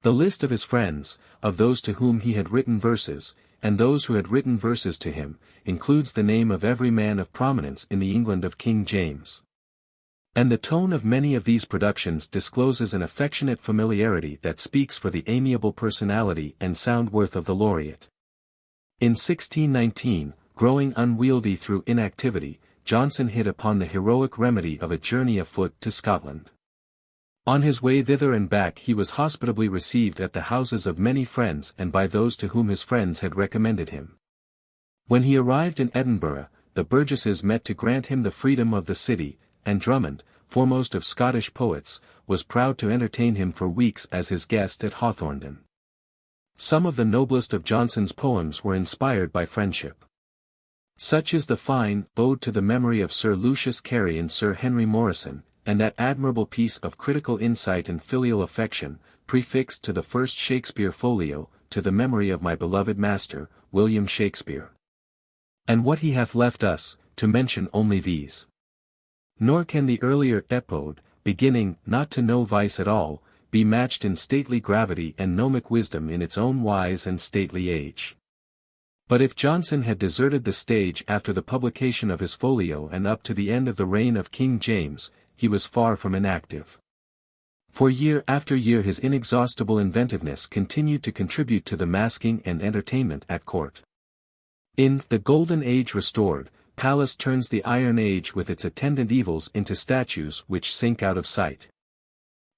A: The list of his friends, of those to whom he had written verses, and those who had written verses to him, includes the name of every man of prominence in the England of King James. And the tone of many of these productions discloses an affectionate familiarity that speaks for the amiable personality and sound worth of the laureate. In 1619, growing unwieldy through inactivity, Jonson hit upon the heroic remedy of a journey afoot to Scotland. On his way thither and back he was hospitably received at the houses of many friends and by those to whom his friends had recommended him. When he arrived in Edinburgh, the burgesses met to grant him the freedom of the city, and Drummond, foremost of Scottish poets, was proud to entertain him for weeks as his guest at Hawthornden. Some of the noblest of Jonson's poems were inspired by friendship. Such is the fine Ode to the Memory of Sir Lucius Carey and Sir Henry Morrison, and that admirable piece of critical insight and filial affection, prefixed to the first Shakespeare folio, to the memory of my beloved master, William Shakespeare. And what he hath left us, to mention only these. Nor can the earlier Epode, beginning not to know vice at all, be matched in stately gravity and gnomic wisdom in its own wise and stately age. But if Jonson had deserted the stage after the publication of his folio and up to the end of the reign of King James, he was far from inactive. For year after year his inexhaustible inventiveness continued to contribute to the masking and entertainment at court. In The Golden Age Restored, Pallas turns the Iron Age with its attendant evils into statues which sink out of sight.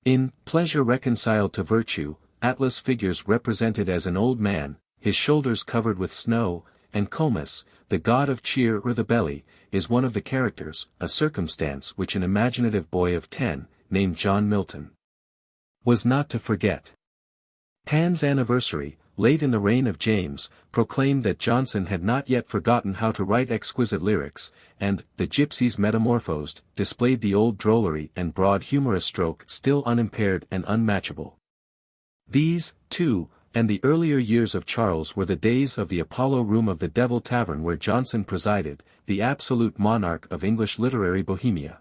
A: In Pleasure Reconciled to Virtue, Atlas figures represented as an old man, his shoulders covered with snow, and Comus, the god of cheer or the belly, is one of the characters, a circumstance which an imaginative boy of 10, named John Milton, was not to forget. Pan's Anniversary, late in the reign of James, proclaimed that Jonson had not yet forgotten how to write exquisite lyrics, and The Gypsies Metamorphosed displayed the old drollery and broad humorous stroke still unimpaired and unmatchable. These, too, and the earlier years of Charles were the days of the Apollo Room of the Devil Tavern where Jonson presided, the absolute monarch of English literary Bohemia.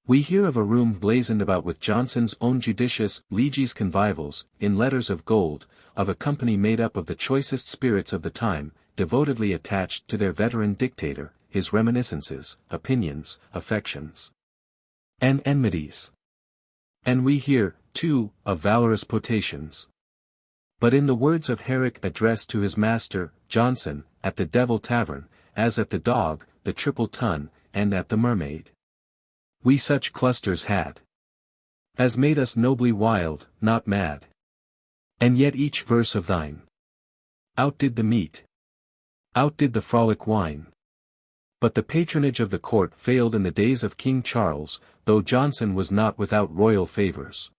A: We hear of a room blazoned about with Jonson's own judicious leges convivals, in letters of gold, of a company made up of the choicest spirits of the time, devotedly attached to their veteran dictator, his reminiscences, opinions, affections, and enmities. And we hear, too, of valorous potations. But in the words of Herrick addressed to his master, Jonson, at the Devil Tavern, as at the Dog, the Triple Tun, and at the Mermaid, we such clusters had, as made us nobly wild, not mad. And yet each verse of thine outdid the meat, outdid the frolic wine. But the patronage of the court failed in the days of King Charles, though Jonson was not without royal favours.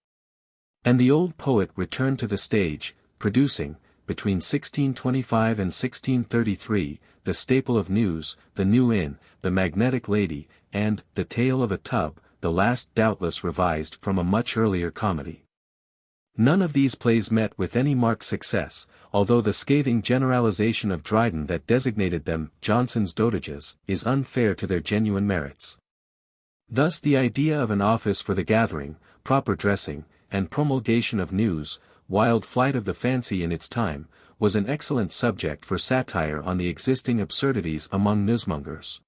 A: And the old poet returned to the stage, producing, between 1625 and 1633, the staple of news, The New Inn, The Magnetic Lady, and The Tale of a Tub, the last doubtless revised from a much earlier comedy. None of these plays met with any marked success, although the scathing generalization of Dryden that designated them Jonson's dotages is unfair to their genuine merits. Thus the idea of an office for the gathering, proper dressing, and promulgation of news, wild flight of the fancy in its time, was an excellent subject for satire on the existing absurdities among newsmongers.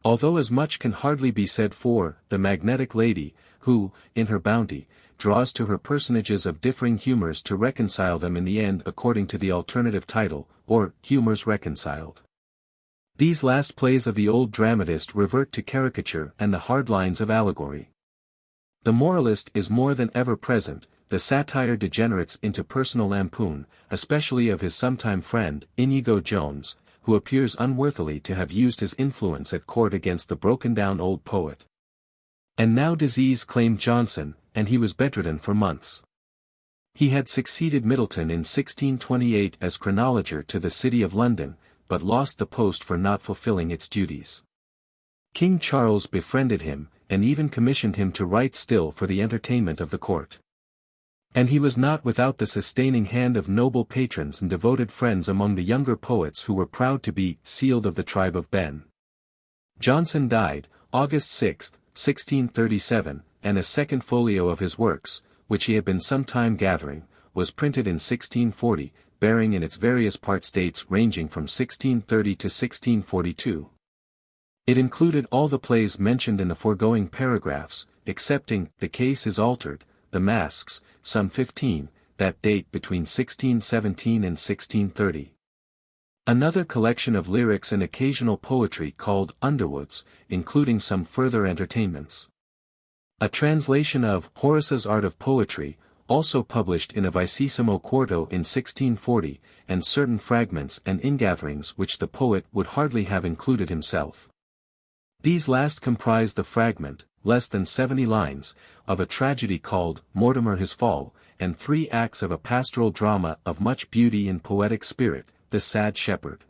A: Although as much can hardly be said for The Magnetic Lady, who, in her bounty, draws to her personages of differing humours to reconcile them in the end according to the alternative title, or Humours Reconciled. These last plays of the old dramatist revert to caricature and the hard lines of allegory. The moralist is more than ever present, the satire degenerates into personal lampoon, especially of his sometime friend, Inigo Jones, who appears unworthily to have used his influence at court against the broken-down old poet. And now disease claimed Jonson, and he was bedridden for months. He had succeeded Middleton in 1628 as chronologer to the City of London, but lost the post for not fulfilling its duties. King Charles befriended him, and even commissioned him to write still for the entertainment of the court. And he was not without the sustaining hand of noble patrons and devoted friends among the younger poets who were proud to be sealed of the tribe of Ben. Jonson died, August 6, 1637, and a second folio of his works, which he had been some time gathering, was printed in 1640, bearing in its various parts dates ranging from 1630 to 1642. It included all the plays mentioned in the foregoing paragraphs, excepting The Case is Altered, The Masks, some 15, that date between 1617 and 1630. Another collection of lyrics and occasional poetry called Underwoods, including some further entertainments. A translation of Horace's Art of Poetry, also published in a vicesimo quarto in 1640, and certain fragments and ingatherings which the poet would hardly have included himself. These last comprise the fragment, less than 70 lines, of a tragedy called Mortimer His Fall, and 3 acts of a pastoral drama of much beauty and poetic spirit, The Sad Shepherd.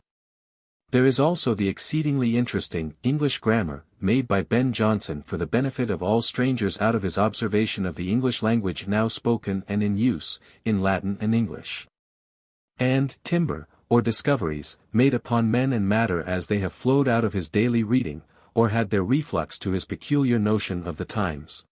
A: There is also the exceedingly interesting English Grammar, made by Ben Jonson for the benefit of all strangers out of his observation of the English language now spoken and in use, in Latin and English. And Timber, or Discoveries, made upon men and matter as they have flowed out of his daily reading, or had their reflux to his peculiar notion of the times.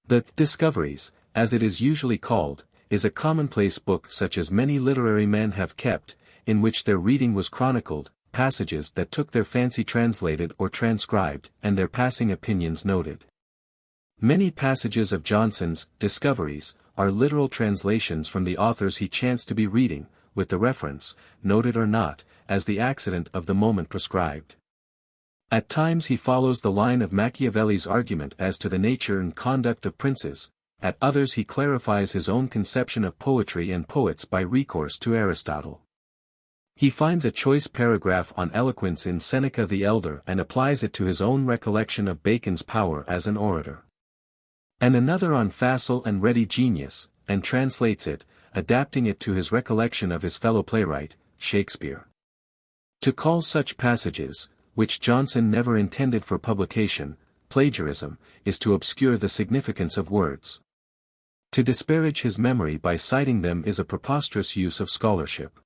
A: The Discoveries, as it is usually called, is a commonplace book such as many literary men have kept, in which their reading was chronicled, passages that took their fancy translated or transcribed, and their passing opinions noted. Many passages of Jonson's Discoveries are literal translations from the authors he chanced to be reading, with the reference, noted or not, as the accident of the moment prescribed. At times he follows the line of Machiavelli's argument as to the nature and conduct of princes, at others he clarifies his own conception of poetry and poets by recourse to Aristotle. He finds a choice paragraph on eloquence in Seneca the Elder and applies it to his own recollection of Bacon's power as an orator. And another on facile and ready genius, and translates it, adapting it to his recollection of his fellow playwright, Shakespeare. To call such passages, which Jonson never intended for publication, plagiarism, is to obscure the significance of words. To disparage his memory by citing them is a preposterous use of scholarship.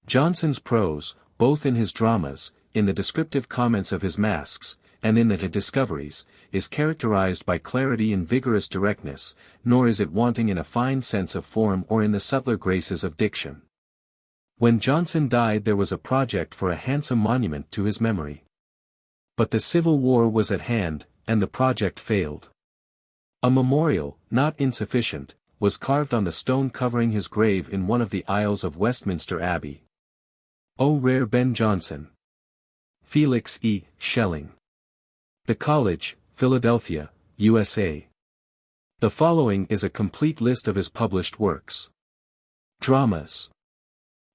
A: Jonson's prose, both in his dramas, in the descriptive comments of his masks, and in the Discoveries, is characterized by clarity and vigorous directness, nor is it wanting in a fine sense of form or in the subtler graces of diction. When Jonson died there was a project for a handsome monument to his memory. But the Civil War was at hand, and the project failed. A memorial, not insufficient, was carved on the stone covering his grave in one of the aisles of Westminster Abbey. O rare Ben Jonson! Felix E. Schelling. The College, Philadelphia, USA. The following is a complete list of his published works. Dramas.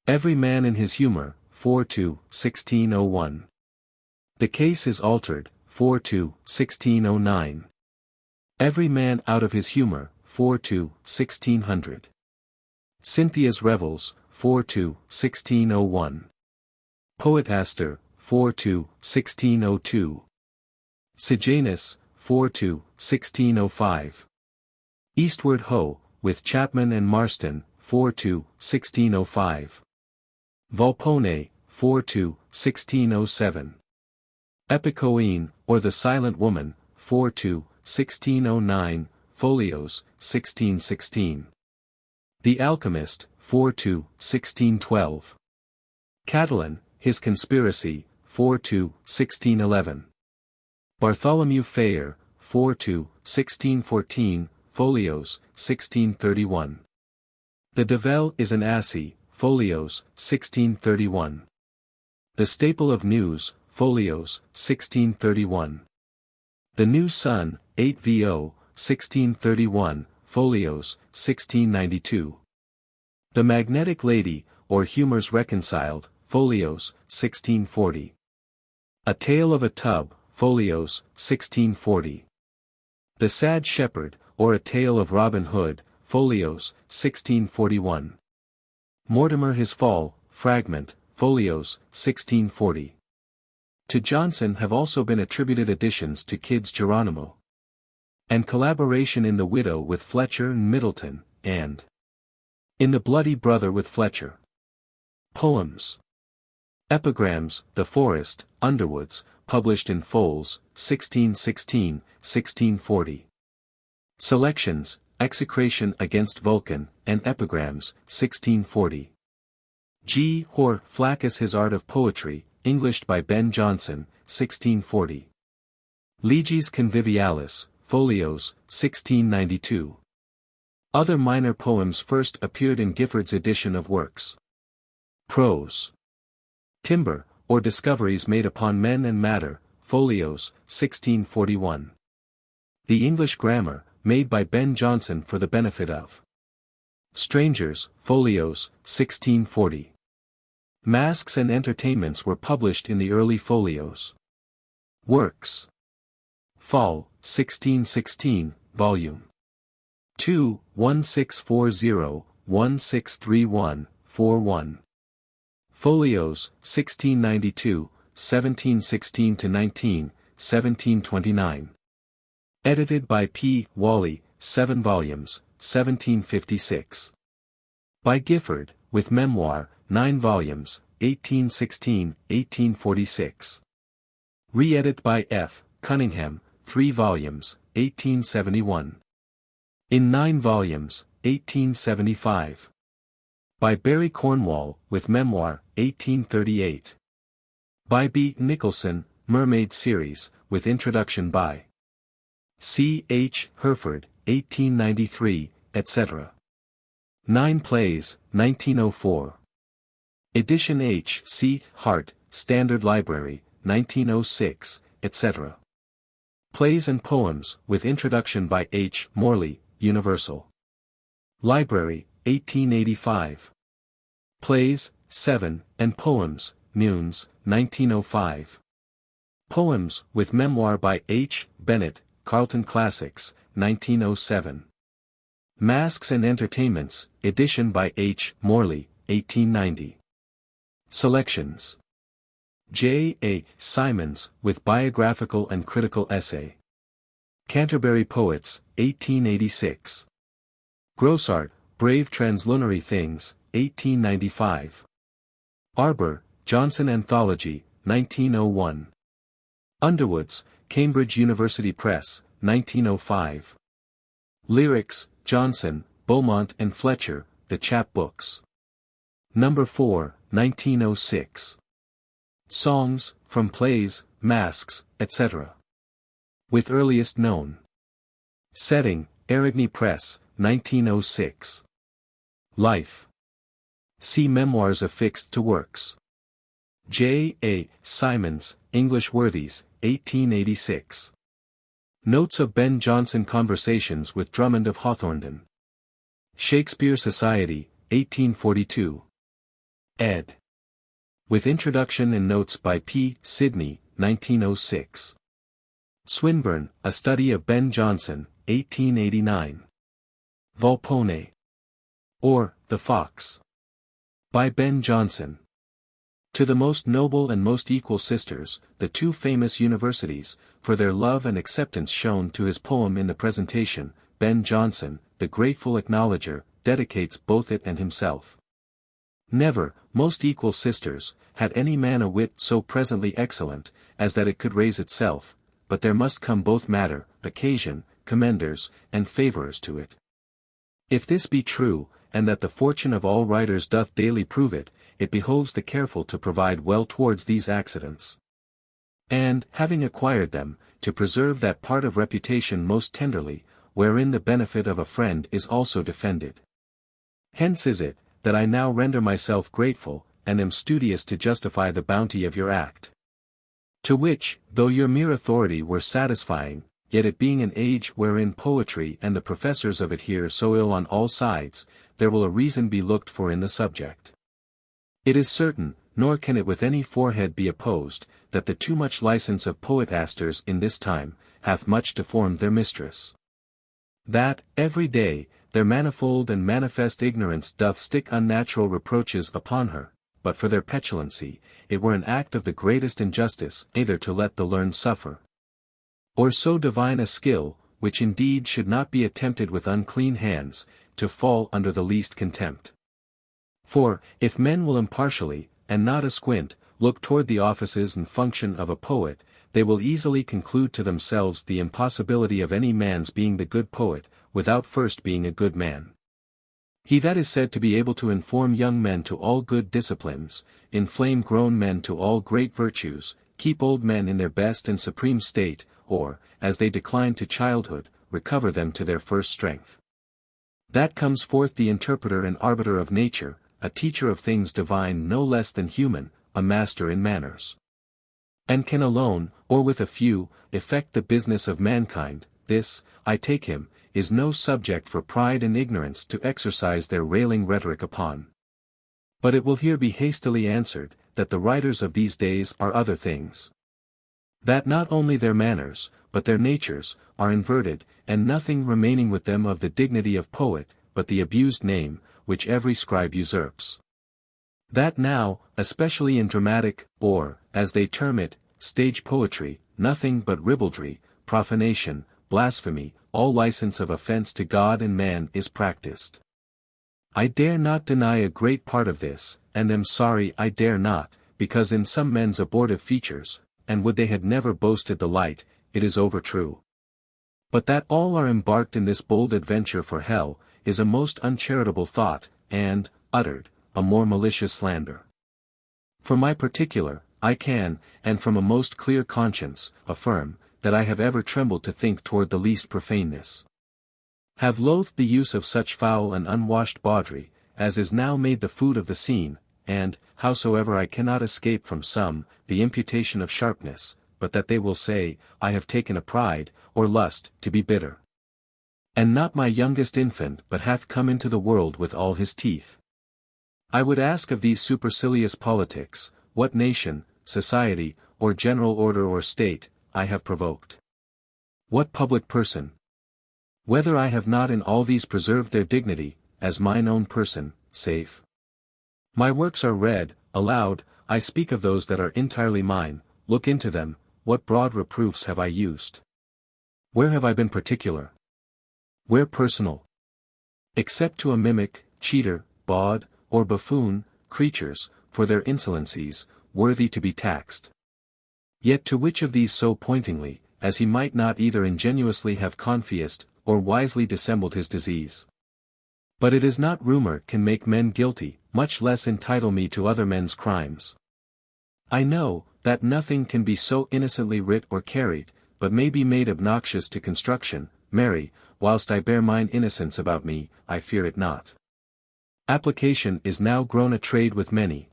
A: Every Man in His Humor, 4–1601. The Case is Altered, 4–1609. Every Man Out of His Humor, 4–1600. Cynthia's Revels, 4–1601. Poetaster, 4–1602. Sejanus, 4–1605. Eastward Ho, with Chapman and Marston, 4–1605. Volpone, 4–1607. Epicoene, or the Silent Woman, 4–1609, folios, 1616. The Alchemist, 4–1612. Catalan, His Conspiracy, 4–1611. Bartholomew Fayer, 4–1614, folios, 1631. The Devil is an Assy, folios, 1631. The Staple of News, folios, 1631. The New Sun, 8vo, 1631, folios, 1692. The Magnetic Lady, or Humors Reconciled, folios, 1640. A Tale of a Tub, folios, 1640. The Sad Shepherd, or A Tale of Robin Hood, folios, 1641. Mortimer His Fall, fragment, folios, 1640. To Jonson have also been attributed additions to Kyd's Geronimo, and collaboration in The Widow with Fletcher and Middleton, and in The Bloody Brother with Fletcher. Poems. Epigrams, The Forest, Underwoods, published in Foals, 1616, 1640. Selections, Execration against Vulcan, and Epigrams, 1640. G. Hor Flaccus His Art of Poetry, Englished by Ben Jonson, 1640. Leges Convivialis, Folios, 1692. Other minor poems first appeared in Gifford's edition of Works. Prose. Timber, or Discoveries Made Upon Men and Matter, Folios, 1641. The English Grammar, made by Ben Jonson for the benefit of strangers, Folios, 1640. Masques and Entertainments were published in the early folios. Works. Fall, 1616, Volume 2, 1640, 1631, 41. Folios, 1692, 1716-19, 1729. Edited by P. Whalley, 7 volumes, 1756. By Gifford, with Memoir, 9 volumes, 1816, 1846. Re-edit by F. Cunningham, 3 volumes, 1871. In 9 volumes, 1875. By Barry Cornwall, with Memoir, 1838. By B. Nicholson, Mermaid Series, with Introduction by C. H. Herford, 1893, etc. 9 Plays, 1904. Edition H. C. Hart, Standard Library, 1906, etc. Plays and Poems, with Introduction by H. Morley, Universal Library, 1885. Plays, 7, and Poems, Nunes, 1905. Poems, with Memoir by H. Bennett, Carlton Classics, 1907. Masques and Entertainments, edition by H. Morley, 1890. Selections. J. A. Symonds, with Biographical and Critical Essay. Canterbury Poets, 1886. Grossart, Brave Translunary Things, 1895. Arbour, Johnson Anthology, 1901. Underwoods, Cambridge University Press, 1905. Lyrics, Jonson, Beaumont and Fletcher, The Chap Books. No. 4, 1906. Songs, from Plays, Masques, etc. With earliest known setting, Erigny Press, 1906. Life. See Memoirs affixed to Works. J. A. Symonds, English Worthies, 1886. Notes of Ben Jonson Conversations with Drummond of Hawthornden. Shakespeare Society, 1842. Ed. With Introduction and Notes by P. Sidney, 1906. Swinburne, A Study of Ben Jonson, 1889. Volpone. Or, The Fox. By Ben Jonson. To the most noble and most equal sisters, the two famous universities, for their love and acceptance shown to his poem in the presentation, Ben Jonson, the grateful acknowledger, dedicates both it and himself. Never, most equal sisters, had any man a wit so presently excellent, as that it could raise itself, but there must come both matter, occasion, commenders, and favourers to it. If this be true, and that the fortune of all writers doth daily prove it, it behoves the careful to provide well towards these accidents. And, having acquired them, to preserve that part of reputation most tenderly, wherein the benefit of a friend is also defended. Hence is it, that I now render myself grateful, and am studious to justify the bounty of your act. To which, though your mere authority were satisfying, yet it being an age wherein poetry and the professors of it hear so ill on all sides, there will a reason be looked for in the subject. It is certain, nor can it with any forehead be opposed, that the too much license of poetasters in this time, hath much deformed their mistress. That, every day, their manifold and manifest ignorance doth stick unnatural reproaches upon her, but for their petulancy, it were an act of the greatest injustice either to let the learned suffer, or so divine a skill, which indeed should not be attempted with unclean hands, to fall under the least contempt. For, if men will impartially, and not asquint, look toward the offices and function of a poet, they will easily conclude to themselves the impossibility of any man's being the good poet, without first being a good man. He that is said to be able to inform young men to all good disciplines, inflame grown men to all great virtues, keep old men in their best and supreme state, or, as they decline to childhood, recover them to their first strength. That comes forth the interpreter and arbiter of nature, a teacher of things divine no less than human, a master in manners. And can alone, or with a few, effect the business of mankind. This, I take him, is no subject for pride and ignorance to exercise their railing rhetoric upon. But it will here be hastily answered, that the writers of these days are other things. That not only their manners, but their natures, are inverted, and nothing remaining with them of the dignity of poet, but the abused name, which every scribe usurps. That now, especially in dramatic, or, as they term it, stage poetry, nothing but ribaldry, profanation, blasphemy, all license of offense to God and man is practiced. I dare not deny a great part of this, and am sorry I dare not, because in some men's abortive features, and would they had never boasted the light, it is over true. But that all are embarked in this bold adventure for hell, is a most uncharitable thought, and, uttered, a more malicious slander. For my particular, I can, and from a most clear conscience, affirm, that I have ever trembled to think toward the least profaneness. Have loathed the use of such foul and unwashed bawdry, as is now made the food of the scene, and, howsoever I cannot escape from some, the imputation of sharpness, but that they will say, I have taken a pride, or lust, to be bitter. And not my youngest infant but hath come into the world with all his teeth. I would ask of these supercilious politics, what nation, society, or general order or state, I have provoked? What public person? Whether I have not in all these preserved their dignity, as mine own person, safe? My works are read, aloud, I speak of those that are entirely mine, look into them, what broad reproofs have I used? Where have I been particular? Where personal? Except to a mimic, cheater, bawd, or buffoon, creatures, for their insolencies, worthy to be taxed. Yet to which of these so pointingly, as he might not either ingenuously have confessed, or wisely dissembled his disease? But it is not rumor can make men guilty, much less entitle me to other men's crimes. I know, that nothing can be so innocently writ or carried, but may be made obnoxious to construction. Marry, whilst I bear mine innocence about me, I fear it not. Application is now grown a trade with many.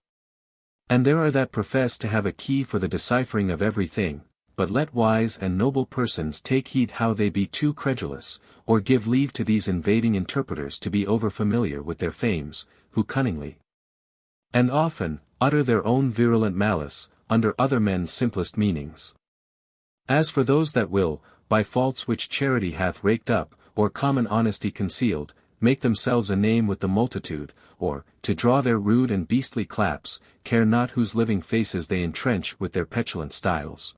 A: And there are that profess to have a key for the deciphering of everything, but let wise and noble persons take heed how they be too credulous, or give leave to these invading interpreters to be over-familiar with their fames, who cunningly, and often, utter their own virulent malice, under other men's simplest meanings. As for those that will, by faults which charity hath raked up, or common honesty concealed, make themselves a name with the multitude, or, to draw their rude and beastly claps, care not whose living faces they entrench with their petulant styles.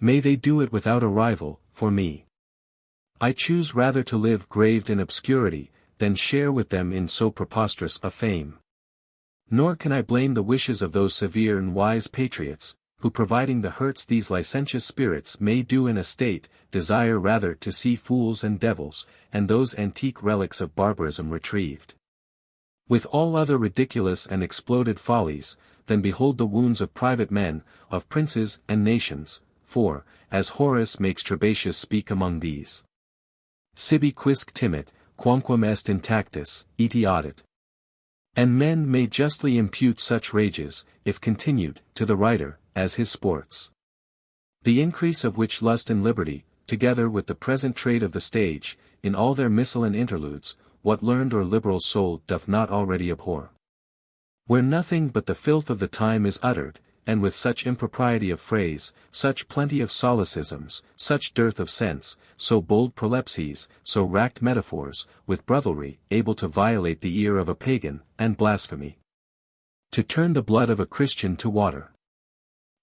A: May they do it without a rival, for me. I choose rather to live graved in obscurity, than share with them in so preposterous a fame. Nor can I blame the wishes of those severe and wise patriots, who providing the hurts these licentious spirits may do in a state, desire rather to see fools and devils, and those antique relics of barbarism retrieved, with all other ridiculous and exploded follies, than behold the wounds of private men, of princes and nations, for, as Horace makes Trebatius speak among these, sibi quisque timit, quamquam est intactus, eti audit. And men may justly impute such rages, if continued, to the writer, as his sports. The increase of which lust and liberty, together with the present trade of the stage, in all their miscellane interludes, what learned or liberal soul doth not already abhor? Where nothing but the filth of the time is uttered, and with such impropriety of phrase, such plenty of solecisms, such dearth of sense, so bold prolepses, so racked metaphors, with brotherly, able to violate the ear of a pagan, and blasphemy. To turn the blood of a Christian to water.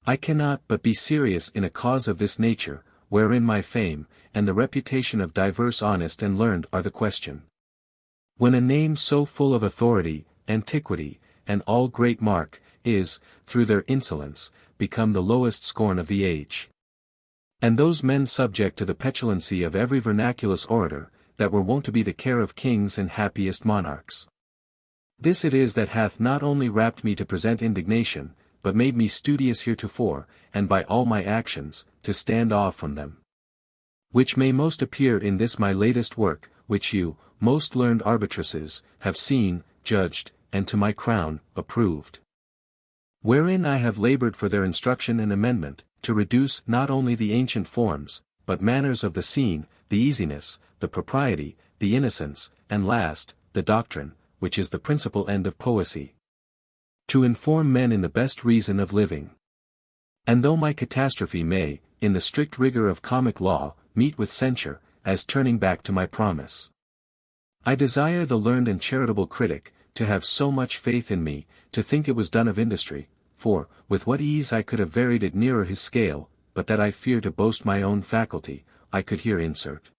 A: I cannot but be serious in a cause of this nature, wherein my fame, and the reputation of diverse honest and learned are the question. When a name so full of authority, antiquity, and all great mark, is, through their insolence, become the lowest scorn of the age. And those men subject to the petulancy of every vernaculous orator, that were wont to be the care of kings and happiest monarchs. This it is that hath not only wrapped me to present indignation, but made me studious heretofore, and by all my actions, to stand off from them. Which may most appear in this my latest work, which you, most learned arbitresses, have seen, judged, and to my crown, approved. Wherein I have labored for their instruction and amendment, to reduce not only the ancient forms, but manners of the scene, the easiness, the propriety, the innocence, and last, the doctrine, which is the principal end of poesy. To inform men in the best reason of living. And though my catastrophe may, in the strict rigor of comic law, meet with censure, as turning back to my promise, I desire the learned and charitable critic, to have so much faith in me, to think it was done of industry, for, with what ease I could have varied it nearer his scale, but that I fear to boast my own faculty, I could here insert.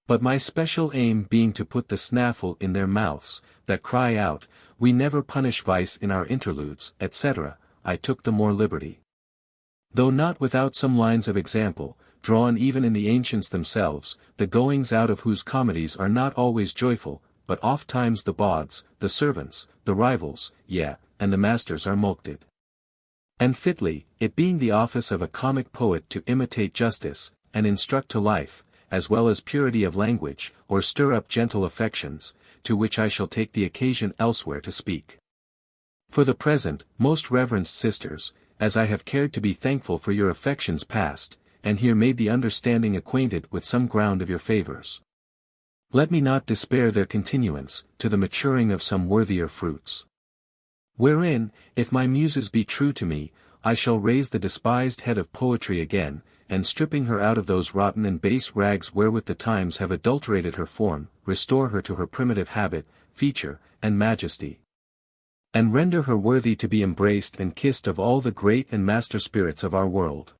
A: But my special aim being to put the snaffle in their mouths, that cry out, we never punish vice in our interludes, etc., I took the more liberty. Though not without some lines of example, drawn even in the ancients themselves, the goings out of whose comedies are not always joyful, but oft times the bawds, the servants, the rivals, yea, and the masters are mulcted. And fitly, it being the office of a comic poet to imitate justice, and instruct to life, as well as purity of language, or stir up gentle affections, to which I shall take the occasion elsewhere to speak. For the present, most reverenced sisters, as I have cared to be thankful for your affections past, and here made the understanding acquainted with some ground of your favors, let me not despair their continuance, to the maturing of some worthier fruits. Wherein, if my muses be true to me, I shall raise the despised head of poetry again, and stripping her out of those rotten and base rags wherewith the times have adulterated her form, restore her to her primitive habit, feature, and majesty. And render her worthy to be embraced and kissed of all the great and master spirits of our world.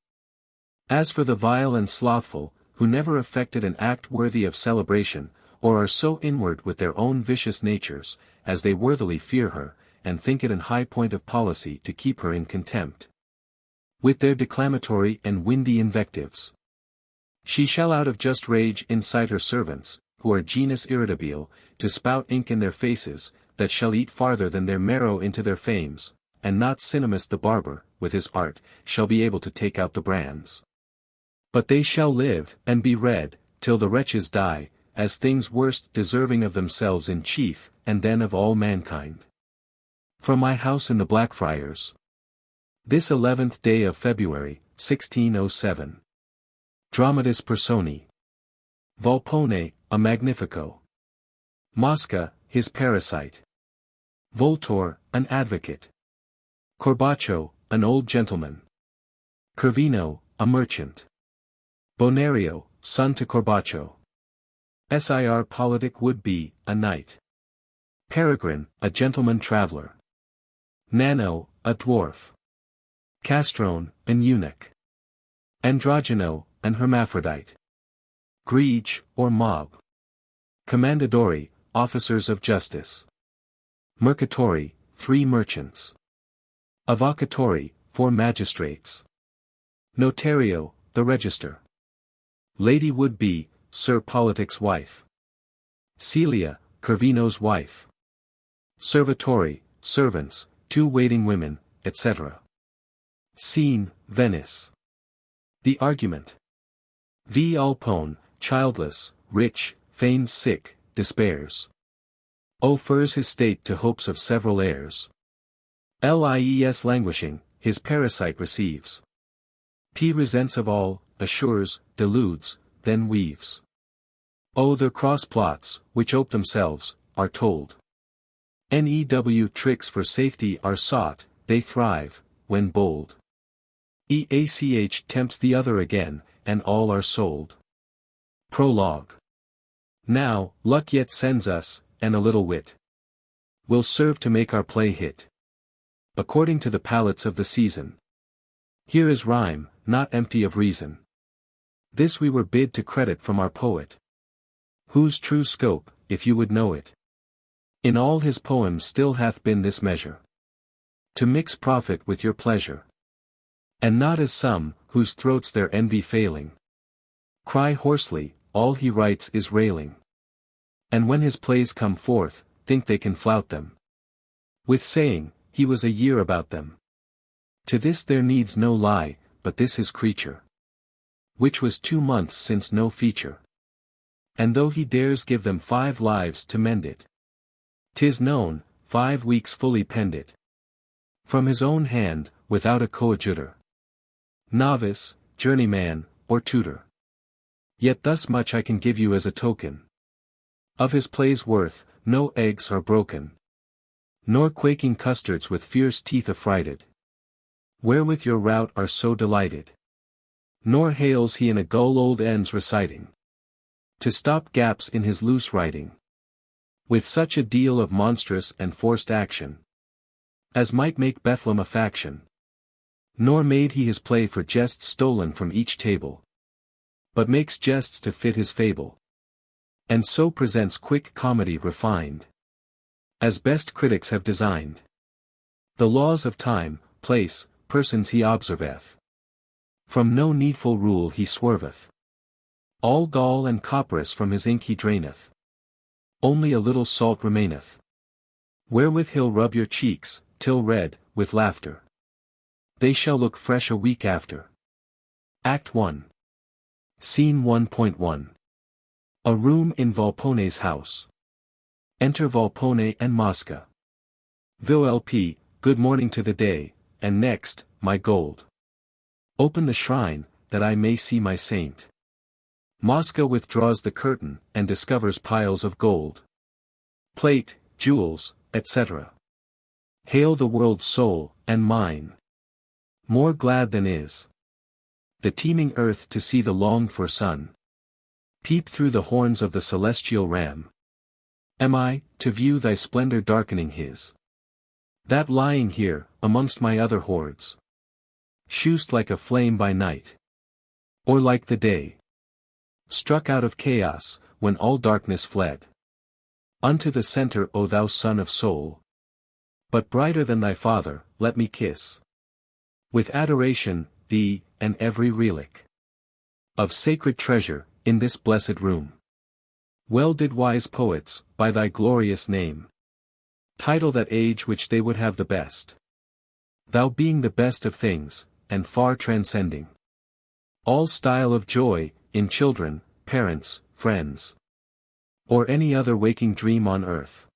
A: As for the vile and slothful, who never effected an act worthy of celebration, or are so inward with their own vicious natures, as they worthily fear her, and think it an high point of policy to keep her in contempt, with their declamatory and windy invectives, she shall out of just rage incite her servants, who are genus irritabile, to spout ink in their faces, that shall eat farther than their marrow into their fames, and not Cinemus the barber, with his art, shall be able to take out the brands. But they shall live, and be read, till the wretches die, as things worst deserving of themselves in chief, and then of all mankind. From my house in the Blackfriars. This 11th day of February, 1607. Dramatis Personae. Volpone, a Magnifico. Mosca, his parasite. Voltore, an advocate. Corbaccio, an old gentleman. Corvino, a merchant. Bonario, son to Corbaccio. Sir Politic would be, a knight. Peregrine, a gentleman traveller. Nano, a dwarf. Castrone, an eunuch. Androgyno, an hermaphrodite. Grege, or mob. Commendadori, officers of justice. Mercatori, 3 merchants. Avocatori, 4 magistrates. Notario, the register. Lady would be, Sir Politic's wife. Celia, Corvino's wife. Servitori, servants, 2 waiting women, etc. Scene, Venice. The argument. Volpone, childless, rich, feigns sick, despairs. Offers his state to hopes of several heirs. Lies languishing, his parasite receives. P resents of all, assures, deludes, then weaves. Oh, their cross plots, which ope themselves, are told. New tricks for safety are sought, they thrive, when bold. Each tempts the other again, and all are sold. Prologue. Now, luck yet sends us, and a little wit will serve to make our play hit. according to the palates of the season. Here is rhyme, not empty of reason. This we were bid to credit from our poet, whose true scope, if you would know it, in all his poems still hath been this measure: to mix profit with your pleasure. And not as some, whose throats their envy failing, cry hoarsely, all he writes is railing. And when his plays come forth, think they can flout them with saying, he was a year about them. To this there needs no lie, but this his creature, which was 2 months since no feature. And though he dares give them 5 lives to mend it, 'tis known, 5 weeks fully penned it, from his own hand, without a coadjutor, novice, journeyman, or tutor. Yet thus much I can give you as a token of his play's worth: no eggs are broken, nor quaking custards with fierce teeth affrighted, wherewith your rout are so delighted. Nor hails he in a gull old ends reciting, to stop gaps in his loose writing, with such a deal of monstrous and forced action, as might make Bethlehem a faction. Nor made he his play for jests stolen from each table, but makes jests to fit his fable, and so presents quick comedy refined, as best critics have designed. The laws of time, place, persons he observeth, from no needful rule he swerveth. All gall and copperas from his ink he draineth, only a little salt remaineth, wherewith he'll rub your cheeks, till red, with laughter, they shall look fresh a week after. Act 1. Scene 1.1. A room in Volpone's house. Enter Volpone and Mosca. Volp, good morning to the day, and next, my gold. Open the shrine, that I may see my saint. Mosca withdraws the curtain, and discovers piles of gold, plate, jewels, etc. Hail the world's soul, and mine. More glad than is the teeming earth to see the longed-for sun peep through the horns of the celestial ram. Am I, to view thy splendor darkening his, that lying here, amongst my other hoards, shew'st like a flame by night, or like the day, struck out of chaos, when all darkness fled, unto the centre, O thou son of soul, but brighter than thy father, let me kiss, with adoration, thee, and every relic of sacred treasure, in this blessed room. Well did wise poets, by thy glorious name, title that age which they would have the best. Thou being the best of things, and far transcending all style of joy, in children, parents, friends, or any other waking dream on earth.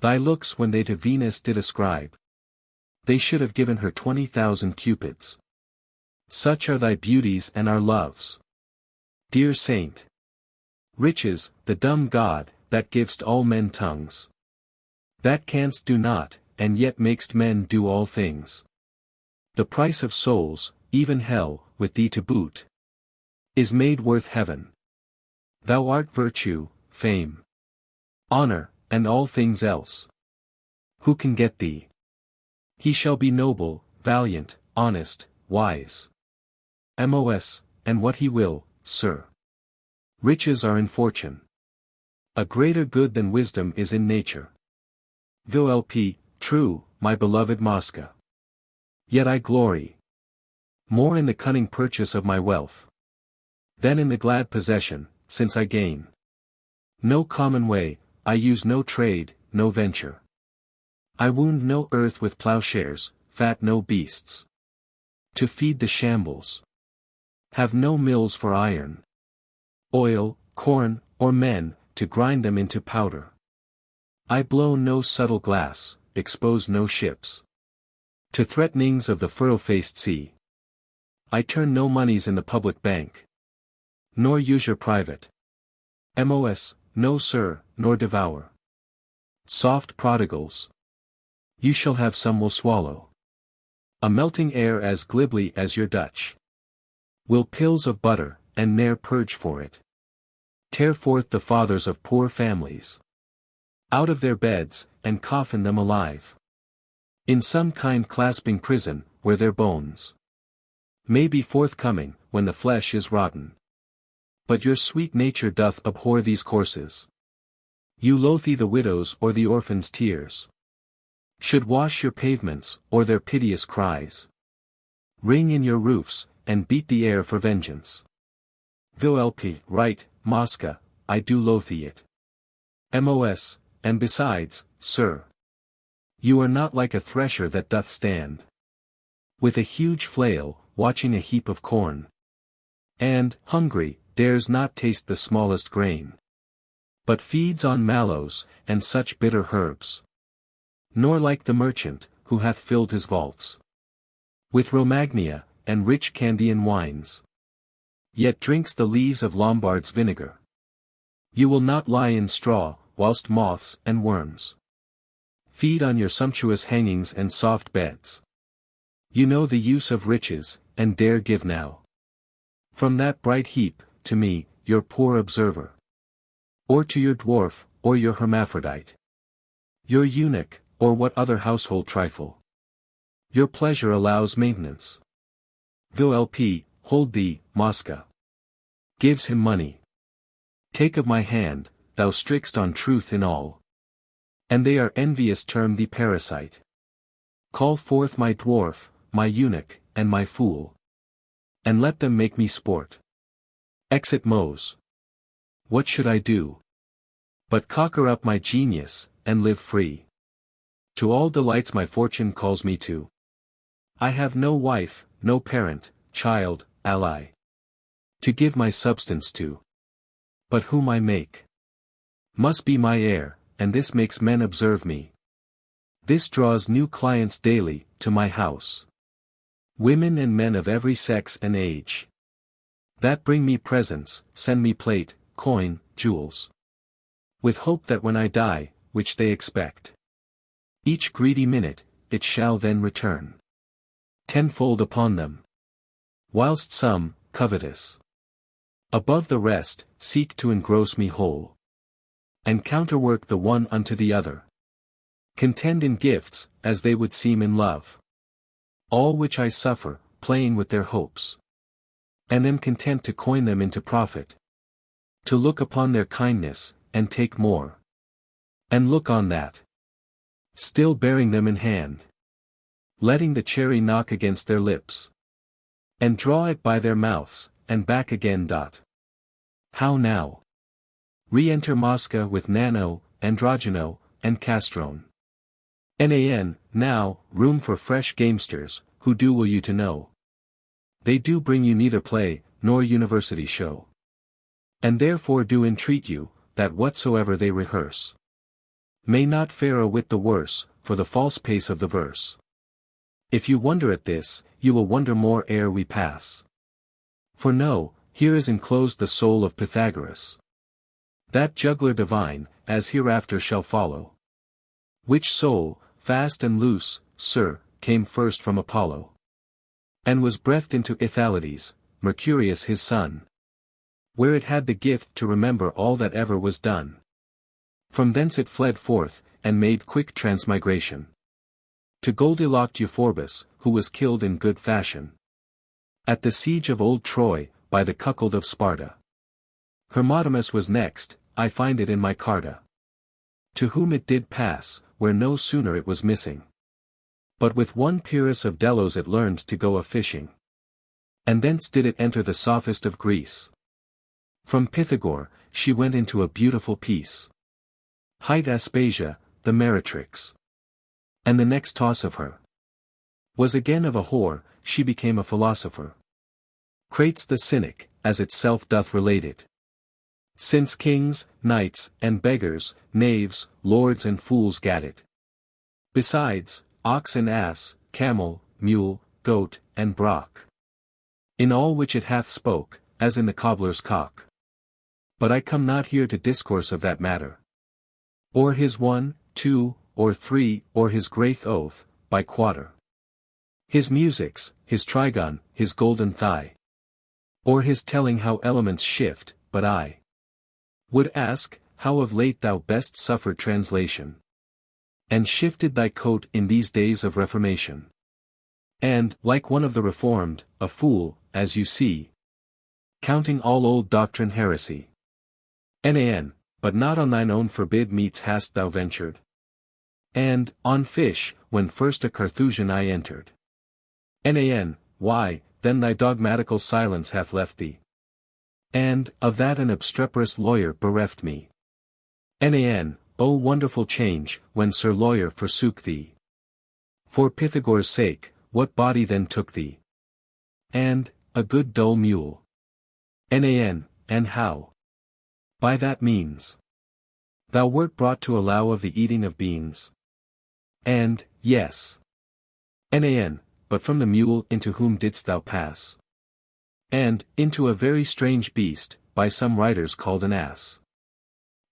A: Thy looks when they to Venus did ascribe, they should have given her 20,000 cupids. Such are thy beauties and our loves, dear saint. Riches, the dumb god, that givest all men tongues, that canst do not, and yet makest men do all things. The price of souls, even hell, with thee to boot, is made worth heaven. Thou art virtue, fame, honor, and all things else. Who can get thee? He shall be noble, valiant, honest, wise. Mos, and what he will, sir. Riches are in fortune. A greater good than wisdom is in nature. Volp, true, my beloved Mosca. Yet I glory more in the cunning purchase of my wealth, than in the glad possession, since I gain no common way, I use no trade, no venture. I wound no earth with plowshares, fat no beasts to feed the shambles, have no mills for iron, oil, corn, or men, to grind them into powder. I blow no subtle glass, expose no ships to threatenings of the furrow-faced sea. I turn no moneys in the public bank, nor usury private. Mos, no sir, nor devour soft prodigals. You shall have some will swallow a melting air as glibly as your Dutch will pills of butter, and ne'er purge for it. Tear forth the fathers of poor families out of their beds, and coffin them alive. In some kind clasping prison, where their bones may be forthcoming, when the flesh is rotten. But your sweet nature doth abhor these courses. You loathe the widow's or the orphan's tears. Should wash your pavements, or their piteous cries ring in your roofs, and beat the air for vengeance. Volpone, right, Mosca, I do loathe it. Mos, and besides, sir, you are not like a thresher that doth stand with a huge flail, watching a heap of corn, and, hungry, dares not taste the smallest grain, but feeds on mallows, and such bitter herbs. Nor like the merchant, who hath filled his vaults with Romagna, and rich Candian wines, yet drinks the lees of Lombard's vinegar. You will not lie in straw, whilst moths and worms feed on your sumptuous hangings and soft beds. You know the use of riches, and dare give now from that bright heap, to me, your poor observer, or to your dwarf, or your hermaphrodite, your eunuch, or what other household trifle your pleasure allows maintenance. Volpone, hold thee, Mosca. Gives him money. Take of my hand, thou strick'st on truth in all. And they are envious term thee parasite. Call forth my dwarf, my eunuch, and my fool, and let them make me sport. Exit Mos. What should I do but cocker up my genius, and live free? To all delights my fortune calls me to. I have no wife, no parent, child, ally, to give my substance to. But whom I make must be my heir, and this makes men observe me. This draws new clients daily, to my house. Women and men of every sex and age, that bring me presents, send me plate, coin, jewels, with hope that when I die, which they expect, each greedy minute, it shall then return tenfold upon them. Whilst some, covetous above the rest, seek to engross me whole, and counterwork the one unto the other, contend in gifts, as they would seem in love. All which I suffer, playing with their hopes, and am content to coin them into profit, to look upon their kindness, and take more, and look on that, still bearing them in hand, letting the cherry knock against their lips, and draw it by their mouths, and back again. How now? Re-enter Mosca with Nano, Androgeno, and Castrone. Now, room for fresh gamesters, who do will you to know. They do bring you neither play, nor university show. And therefore do entreat you, that whatsoever they rehearse may not fare a whit the worse, for the false pace of the verse. If you wonder at this, you will wonder more ere we pass. For know, here is enclosed the soul of Pythagoras, that juggler divine, as hereafter shall follow. Which soul, fast and loose, sir, came first from Apollo, and was breathed into Ithalides, Mercurius his son, where it had the gift to remember all that ever was done. From thence it fled forth, and made quick transmigration to Goldilocked Euphorbus, who was killed in good fashion at the siege of old Troy, by the cuckold of Sparta. Hermotimus was next, I find it in my carta, to whom it did pass, where no sooner it was missing, but with one Pyrrhus of Delos it learned to go a-fishing, and thence did it enter the sophist of Greece. From Pythagore, she went into a beautiful piece, hight Aspasia, the meretrix. And the next toss of her was again of a whore, she became a philosopher. Crates the cynic, as itself doth relate it. Since kings, knights, and beggars, knaves, lords and fools gat it. Besides, ox and ass, camel, mule, goat, and brock. In all which it hath spoke, as in the cobbler's cock. But I come not here to discourse of that matter. Or his 1, 2, or 3, or his great oath, by quarter. His musics, his trigon, his golden thigh. Or his telling how elements shift, but I would ask, how of late thou best suffered translation. And shifted thy coat in these days of reformation. And, like one of the reformed, a fool, as you see. Counting all old doctrine heresy. Nan, but not on thine own forbid meats hast thou ventured. And, on fish, when first a Carthusian I entered. Nan, why, then thy dogmatical silence hath left thee. And, of that an obstreperous lawyer bereft me. Nan, O wonderful change, when Sir Lawyer forsook thee. For Pythagoras' sake, what body then took thee? And, a good dull mule. Nan, and how? By that means. Thou wert brought to allow of the eating of beans. And, yes. Nan, but from the mule into whom didst thou pass? And, into a very strange beast, by some writers called an ass.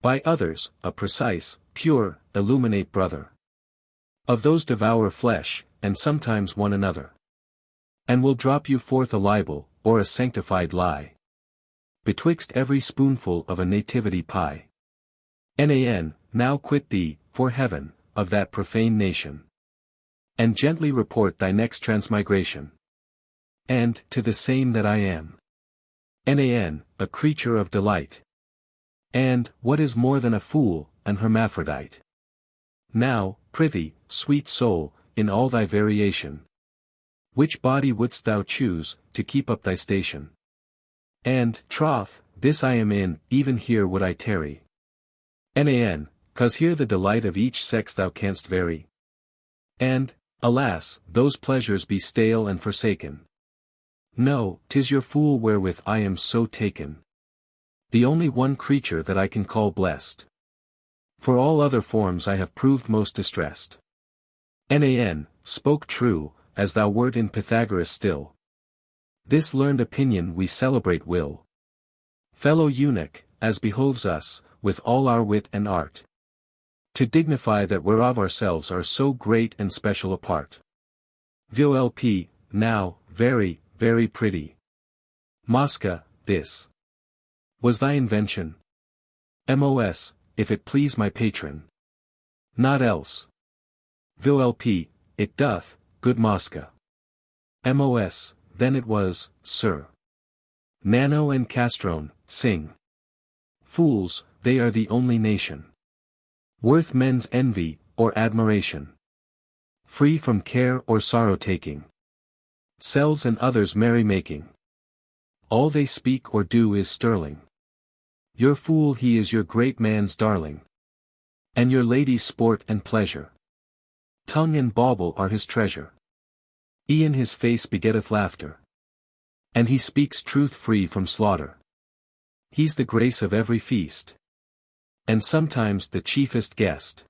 A: By others, a precise, pure, illuminate brother. Of those devour flesh, and sometimes one another. And will drop you forth a libel, or a sanctified lie. Betwixt every spoonful of a nativity pie. Nan, now quit thee, for heaven, of that profane nation. And gently report thy next transmigration. And, to the same that I am. Nan, a creature of delight. And, what is more than a fool, an hermaphrodite. Now, prithee, sweet soul, in all thy variation. Which body wouldst thou choose, to keep up thy station? And, troth, this I am in, even here would I tarry. Nan, 'cause here the delight of each sex thou canst vary. And, alas, those pleasures be stale and forsaken. No, 'tis your fool wherewith I am so taken. The only one creature that I can call blessed. For all other forms I have proved most distressed. Nan, spoke true, as thou wert in Pythagoras still. This learned opinion we celebrate will. Fellow eunuch, as behoves us, with all our wit and art. To dignify that whereof ourselves are so great and special a part. Volp, now, very, very pretty. Mosca, this. Was thy invention? Mos, if it please my patron. Not else. Volp, it doth, good Mosca. Mos, then it was, sir. Nano and Castrone, sing. Fools, they are the only nation. Worth men's envy, or admiration. Free from care or sorrow taking. Selves and others merry making. All they speak or do is sterling. Your fool he is your great man's darling. And your lady's sport and pleasure. Tongue and bauble are his treasure. E'en his face begetteth laughter. And he speaks truth free from slaughter. He's the grace of every feast. And sometimes the chiefest guest.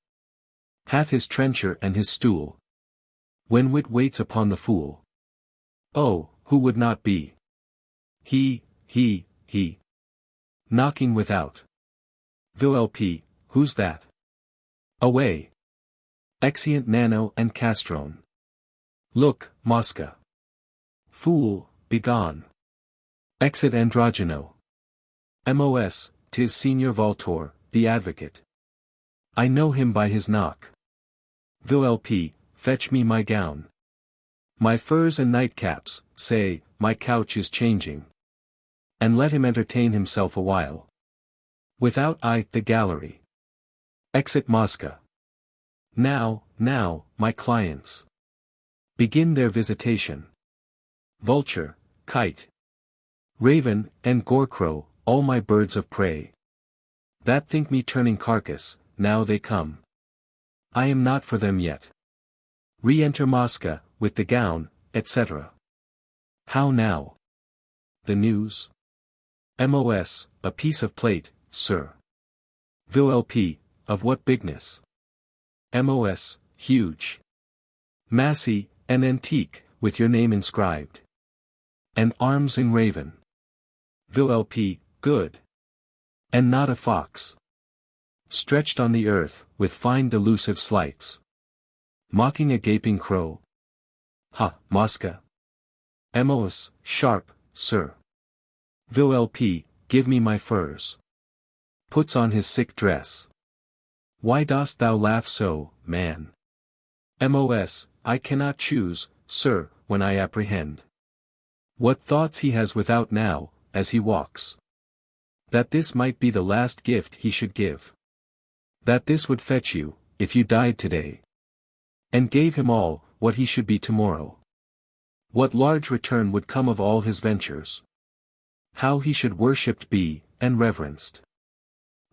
A: Hath his trencher and his stool. When wit waits upon the fool. Oh, who would not be? He. Knocking without. Volp, who's that? Away. Exeunt Nano and Castrone. Look, Mosca. Fool, begone. Exit Androgeno. Mos, 'tis Signor Voltore, the advocate. I know him by his knock. Volp, fetch me my gown. My furs and nightcaps, say, my couch is changing. And let him entertain himself awhile. Without the gallery. Exit Mosca. Now, my clients. Begin their visitation. Vulture, kite, raven, and gorecrow, all my birds of prey. That think me turning carcass, now they come. I am not for them yet. Re-enter Mosca, with the gown, etc. How now? The news? Mos, a piece of plate, sir. Volp, of what bigness? Mos, huge. Massy, an antique, with your name inscribed. And arms engraven. Volp, good. And not a fox. Stretched on the earth, with fine delusive slights. Mocking a gaping crow. Ha, Mosca. Mos, sharp, sir. Volp, give me my furs. Puts on his sick dress. Why dost thou laugh so, man? Mos, I cannot choose, sir, when I apprehend what thoughts he has without now, as he walks. That this might be the last gift he should give. That this would fetch you, if you died today. And gave him all, what he should be tomorrow. What large return would come of all his ventures. How he should worshipped be, and reverenced.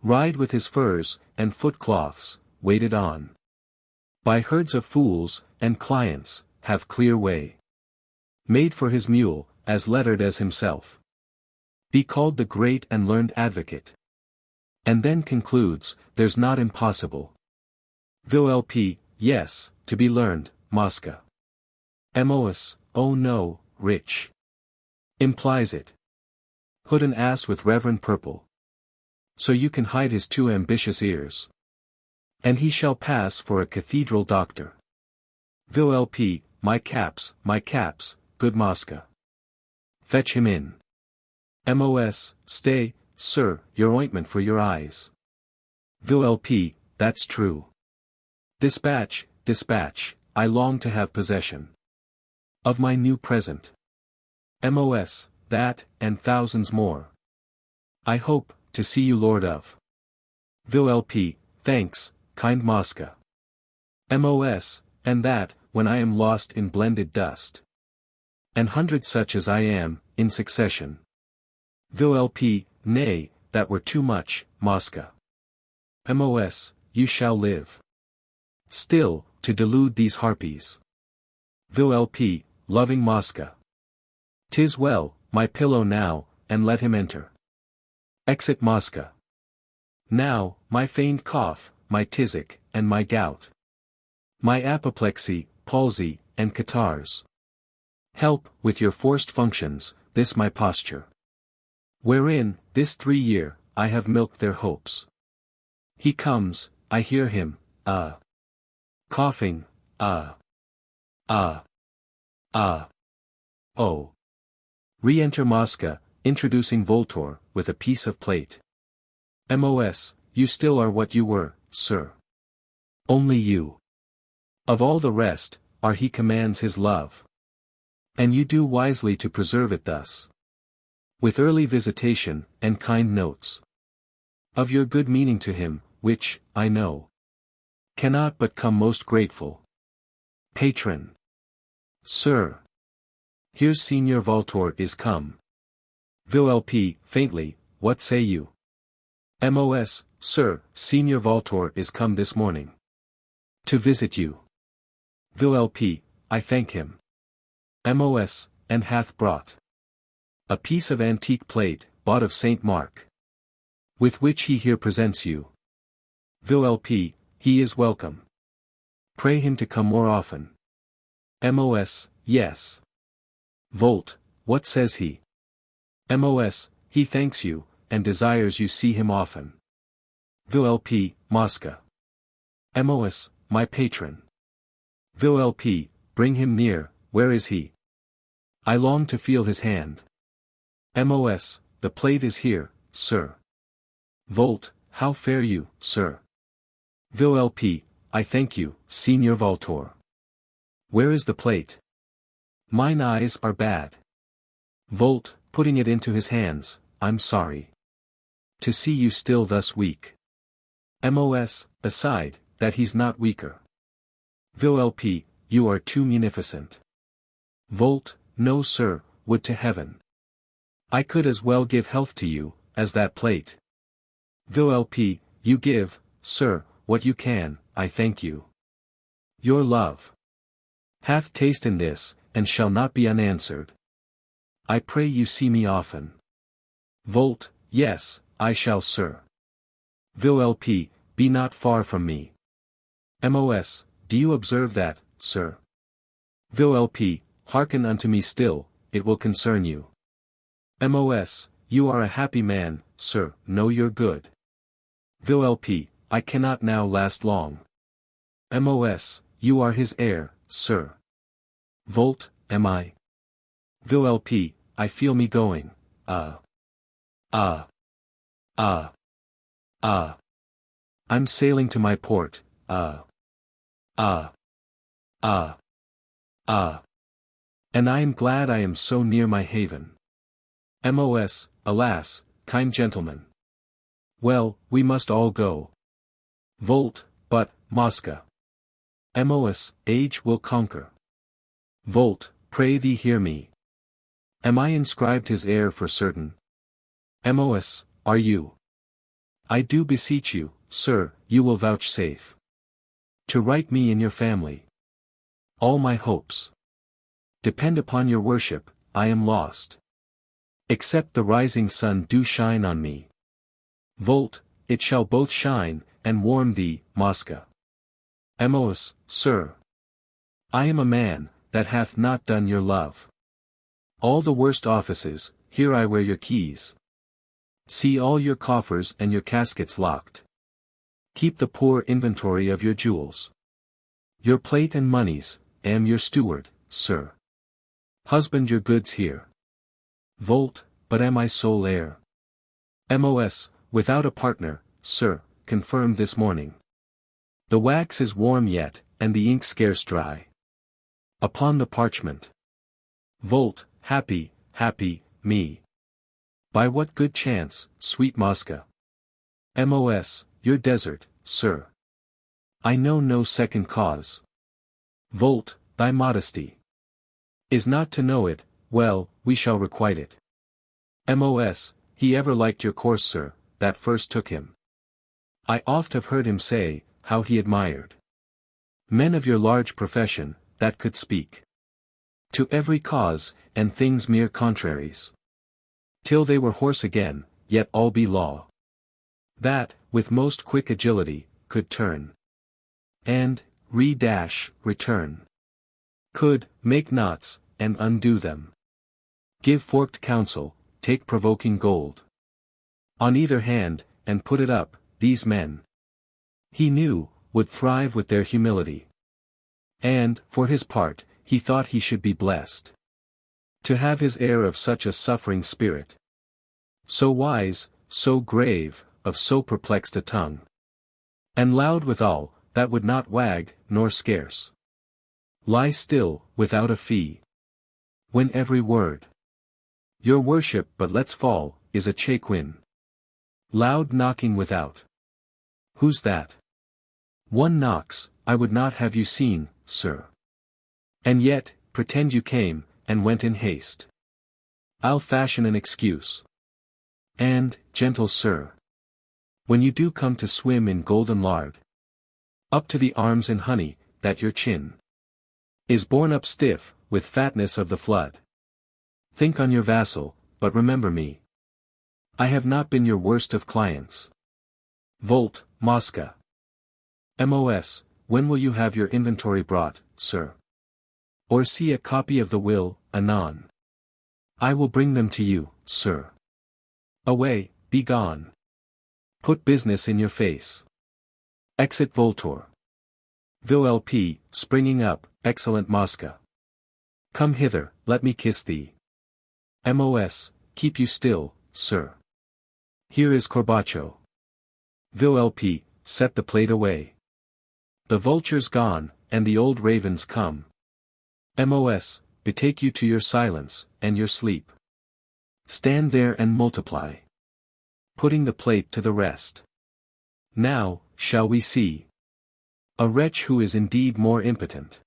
A: Ride with his furs, and foot-cloths, waited on. By herds of fools, and clients, have clear way. Made for his mule, as lettered as himself. Be called the great and learned advocate. And then concludes, there's not impossible. Volp, yes, to be learned, Mosca. Mos, oh no, rich. Implies it. Hood an ass with reverend purple. So you can hide his too ambitious ears. And he shall pass for a cathedral doctor. Volp, my caps, good Mosca. Fetch him in. Mos, stay, sir, your ointment for your eyes. Volp, that's true. Dispatch, I long to have possession of my new present. Mos, that, and thousands more. I hope, to see you lord of. Volp, thanks, kind Mosca. Mos, and that, when I am lost in blended dust. And hundred such as I am, in succession. Volp, nay, that were too much, Mosca. Mos, you shall live. Still, to delude these harpies. Volp, loving Mosca. 'Tis well, my pillow now, and let him enter. Exit Mosca. Now, my feigned cough, my tisic, and my gout. My apoplexy, palsy, and catarrhs. Help, with your forced functions, this my posture. Wherein, this 3 year, I have milked their hopes. He comes, I hear him, coughing, oh. Re-enter Mosca, introducing Voltore, with a piece of plate. Mos, you still are what you were, sir. Only you. Of all the rest, are he commands his love. And you do wisely to preserve it thus. With early visitation, and kind notes. Of your good meaning to him, which, I know, cannot but come most grateful. Patron. Sir. Here's Signor Voltore is come. Volp, faintly, what say you? Mos, sir, Signor Voltore is come this morning. To visit you. Volp, I thank him. Mos, and hath brought a piece of antique plate, bought of Saint Mark. With which he here presents you. Volp, he is welcome. Pray him to come more often. Mos, yes. Volt, what says he? Mos, he thanks you, and desires you see him often. Volp, Mosca. Mos, my patron. Volp, bring him near, where is he? I long to feel his hand. Mos, the plate is here, sir. Volt, how fare you, sir? Volp, I thank you, Signor Voltore. Where is the plate? Mine eyes are bad. Volt, putting it into his hands, I'm sorry to see you still thus weak. Mos, aside, that he's not weaker. Volp, you are too munificent. Volt, no sir, would to heaven I could as well give health to you, as that plate. Volp, you give, sir, what you can, I thank you. Your love hath taste in this, and shall not be unanswered. I pray you see me often. Volt, yes, I shall, sir. Volp, be not far from me. Mos, do you observe that, sir? Volp, hearken unto me still, it will concern you. Mos, you are a happy man, sir, know your good. Volp, I cannot now last long. Mos, you are his heir, sir. Volt, am I? Volp, I feel me going, I'm sailing to my port, and I am glad I am so near my haven. Mos, alas, kind gentlemen. Well, we must all go. Volt, but, Mosca. Mos, age will conquer. Volt, pray thee hear me. Am I inscribed his heir for certain? Mos, are you? I do beseech you, sir, you will vouchsafe to write me in your family. All my hopes depend upon your worship, I am lost. Except the rising sun do shine on me. Volt, it shall both shine, and warm thee, Mosca. Mos, sir. I am a man, that hath not done your love. All the worst offices, here I wear your keys. See all your coffers and your caskets locked. Keep the poor inventory of your jewels. Your plate and moneys, am your steward, sir. Husband your goods here. Volt, but am I sole heir? Mos, without a partner, sir, confirmed this morning. The wax is warm yet, and the ink scarce dry upon the parchment. Volt, happy, happy, me. By what good chance, sweet Mosca? Mos, your desert, sir. I know no second cause. Volt, thy modesty is not to know it, well, we shall requite it. Mos, he ever liked your course, sir, that first took him. I oft have heard him say, how he admired men of your large profession, that could speak to every cause, and things mere contraries, till they were hoarse again, yet all be law. That, with most quick agility, could turn and return. Could make knots, and undo them. Give forked counsel, take provoking gold on either hand, and put it up, these men, he knew, would thrive with their humility. And, for his part, he thought he should be blessed to have his heir of such a suffering spirit. So wise, so grave, of so perplexed a tongue. And loud withal, that would not wag, nor scarce lie still, without a fee. When every word, your worship but lets fall, is a chaquin. Loud knocking without. Who's that? One knocks, I would not have you seen, sir. And yet, pretend you came, and went in haste. I'll fashion an excuse. And, gentle sir, when you do come to swim in golden lard, up to the arms in honey, that your chin is borne up stiff, with fatness of the flood. Think on your vassal, but remember me. I have not been your worst of clients. Volt, Mosca. Mos, when will you have your inventory brought, sir? Or see a copy of the will, anon? I will bring them to you, sir. Away, be gone. Put business in your face. Exit Voltore. Volp, springing up, excellent Mosca. Come hither, let me kiss thee. Mos, keep you still, sir. Here is Corbaccio. Volp, set the plate away. The vulture's gone, and the old ravens come. Mos, betake you to your silence, and your sleep. Stand there and multiply. Putting the plate to the rest. Now, shall we see a wretch who is indeed more impotent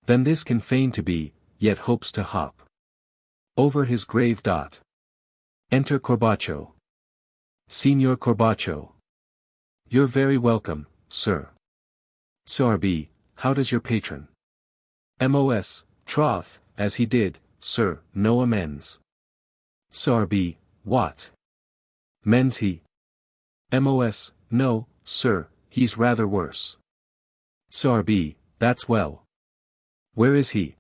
A: than this can feign to be, yet hopes to hop over his grave dot. Enter Corbaccio. Signor Corbaccio. You're very welcome, sir. Sorby, how does your patron? Mos, troth, as he did, sir, no amends. Sorby, what? Mends he? Mos, no, sir, he's rather worse. Sorby, that's well. Where is he?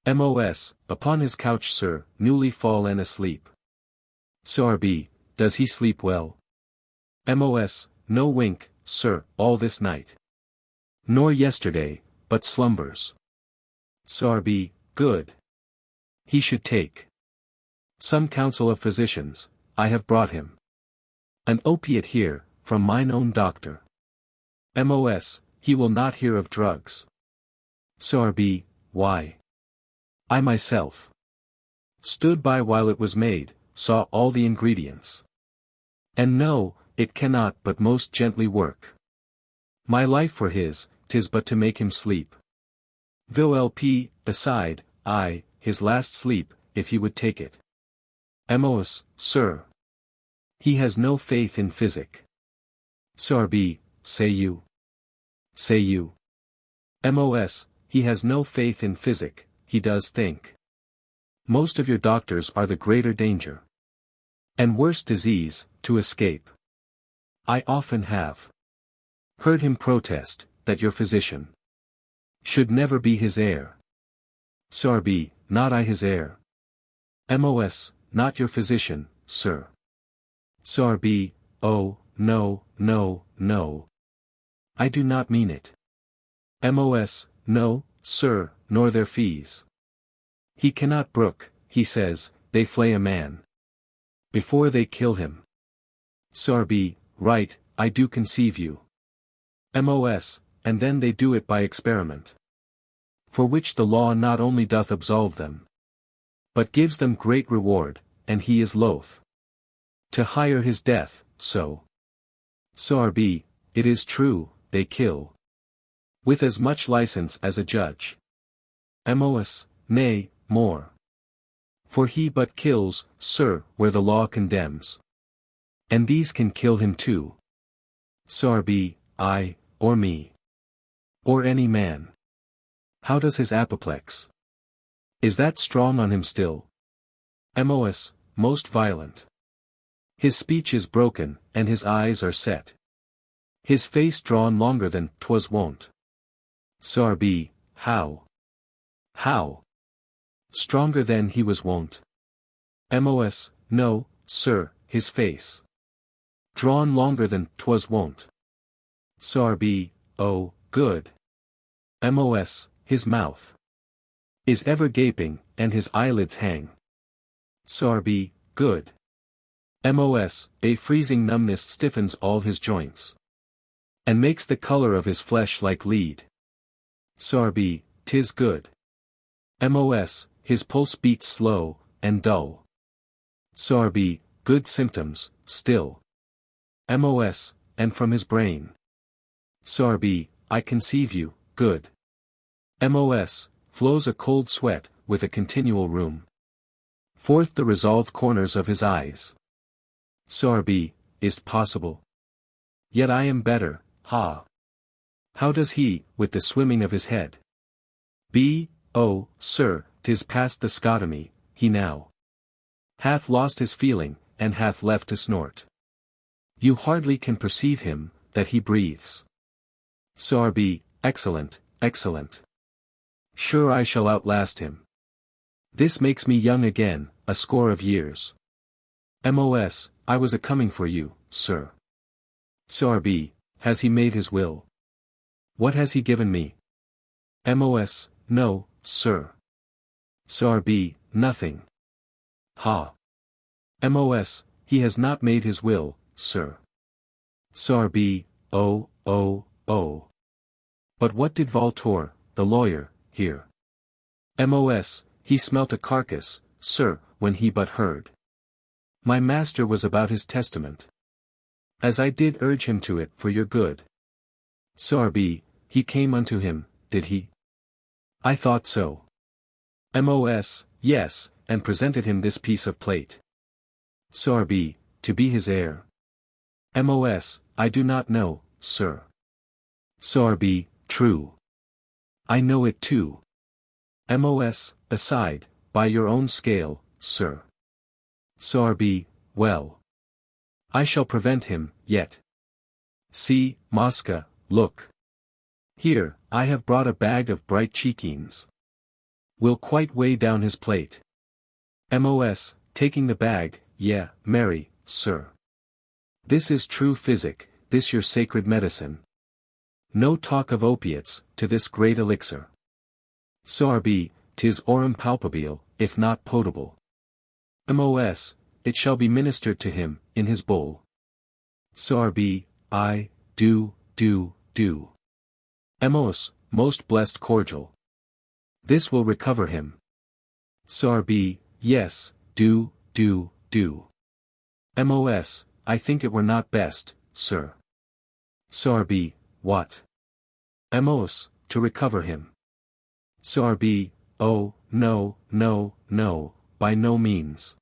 A: Mos, upon his couch, sir, newly fallen asleep. Sorby, does he sleep well? Mos, no wink, sir, all this night. Nor yesterday, but slumbers. Sorby, good. He should take some counsel of physicians, I have brought him an opiate here, from mine own doctor. Mos, he will not hear of drugs. Sorb, why? I myself stood by while it was made, saw all the ingredients. And no, it cannot but most gently work. My life for his, 'tis but to make him sleep. Volp, aside, his last sleep, if he would take it. Mos, sir. He has no faith in physic. Sorb, say you. Say you. Mos, he has no faith in physic, he does think. Most of your doctors are the greater danger. And worse disease, to escape. I often have heard him protest, that your physician should never be his heir. Sorb, not I his heir. Mos, not your physician, sir. Sorb, oh, no, no, no. I do not mean it. Mos, no, sir, nor their fees. He cannot brook, he says, they flay a man before they kill him. Sorb, right, I do conceive you. Mos, and then they do it by experiment. For which the law not only doth absolve them, but gives them great reward, and he is loath to hire his death, so. Sorb, it is true, they kill with as much license as a judge. Mos, nay, more. For he but kills, sir, where the law condemns. And these can kill him too. Sorb, I, or me. Or any man. How does his apoplex? Is that strong on him still? Mos, most violent. His speech is broken, and his eyes are set. His face drawn longer than 'twas wont. Sorb, how? How? Stronger than he was wont. Mos, no, sir, his face drawn longer than 'twas wont. Sorb, oh, good. Mos, his mouth is ever gaping, and his eyelids hang. Sorb, good. Mos, a freezing numbness stiffens all his joints, and makes the color of his flesh like lead. Sorb, 'tis good. Mos, his pulse beats slow, and dull. Sorb, good symptoms, still. Mos, and from his brain. Sorb, I conceive you, good. Mos, flows a cold sweat, with a continual rheum. Forth the resolved corners of his eyes. Sorb, is't possible? Yet I am better, ha! How does he, with the swimming of his head? Oh, sir, 'tis past the scotomy, he now hath lost his feeling, and hath left to snort. You hardly can perceive him, that he breathes. Sorb, excellent, excellent. Sure I shall outlast him. This makes me young again, a score of years. Mos, I was a-coming for you, sir. Sorb, has he made his will? What has he given me? Mos, no, sir. Sorb, nothing. Ha. Mos, he has not made his will, sir. Sorb, oh, oh, oh. But what did Voltore, the lawyer, hear? Mos, he smelt a carcass, sir, when he but heard my master was about his testament. As I did urge him to it for your good. Sorb, he came unto him, did he? I thought so. Mos, yes, and presented him this piece of plate. Sorb, to be his heir. Mos, I do not know, sir. Sorb, true. I know it too. Mos, aside, by your own scale, sir. Sorb, well. I shall prevent him, yet. See, Mosca, look. Here, I have brought a bag of bright cheekines. Will quite weigh down his plate. Mos, taking the bag, marry, sir. This is true physic, this your sacred medicine. No talk of opiates, to this great elixir. Sorb, 'tis aurum palpabile, if not potable. Mos, it shall be ministered to him, in his bowl. Sorb, do. Mos, most blessed cordial. This will recover him. Sorb, yes, do. Mos, I think it were not best, sir. Sorb, what? Mos, to recover him. Sorb, oh, no, by no means.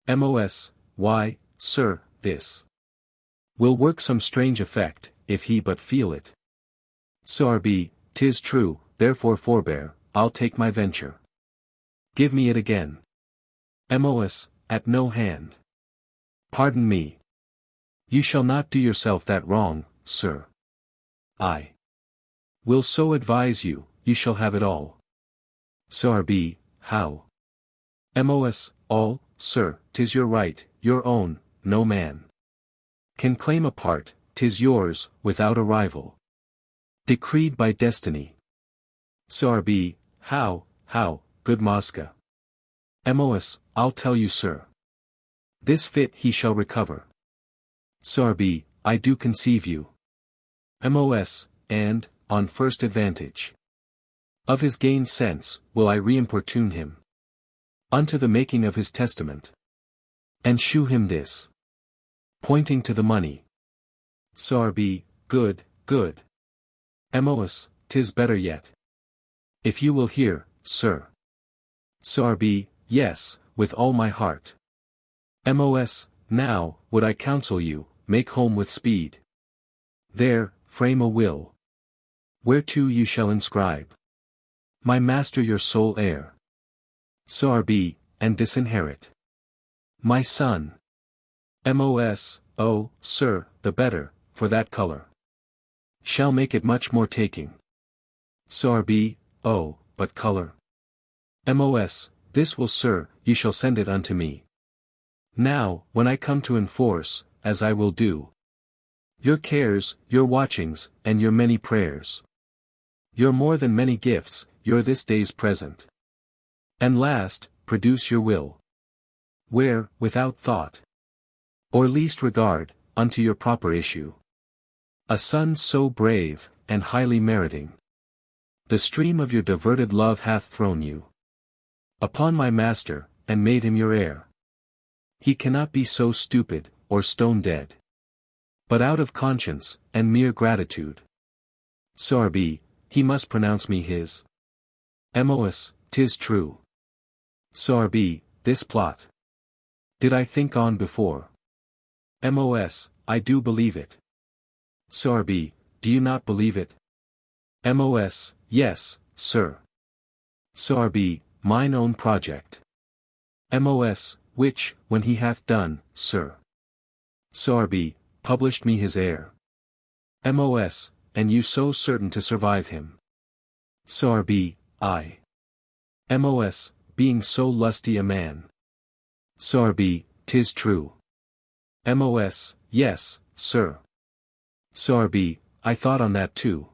A: Mos, why, sir, this will work some strange effect, if he but feel it. Sorb, 'tis true, therefore forbear, I'll take my venture. Give me it again. Mos, at no hand. Pardon me. You shall not do yourself that wrong, sir. I will so advise you, you shall have it all. Sorb, how? Mos, all, sir, 'tis your right, your own, no man can claim a part, 'tis yours, without a rival. Decreed by destiny. Sorb, how, good Mosca? Mos, I'll tell you, sir. This fit he shall recover. Sorb, I do conceive you. Mos, and, on first advantage of his gained sense, will I reimportune him unto the making of his testament, and shew him this, pointing to the money. Sorb, good. Mos, 'tis better yet. If you will hear, sir. Sorb, yes, with all my heart. Mos, now, would I counsel you, make home with speed. There, frame a will, whereto you shall inscribe my master your sole heir. Sorb, and disinherit my son. Mos, oh, sir, the better, for that color shall make it much more taking. Sorb, oh, but color. Mos, this will, sir, you shall send it unto me. Now, when I come to enforce, as I will do, your cares, your watchings, and your many prayers, your more than many gifts, your this day's present. And last, produce your will, where, without thought, or least regard, unto your proper issue, a son so brave, and highly meriting, the stream of your diverted love hath thrown you upon my master, and made him your heir. He cannot be so stupid, or stone dead, but out of conscience, and mere gratitude. Sorb, he must pronounce me his. Mos, 'tis true. Sorb, this plot did I think on before. Mos, I do believe it. Sorb, do you not believe it? Mos, yes, sir. Sorb, mine own project. Mos, which, when he hath done, sir. Sorb, published me his heir. Mos, and you so certain to survive him. Sorb, I. Mos, being so lusty a man. Sorb, 'tis true. Mos, yes, sir. Sorb, I thought on that too.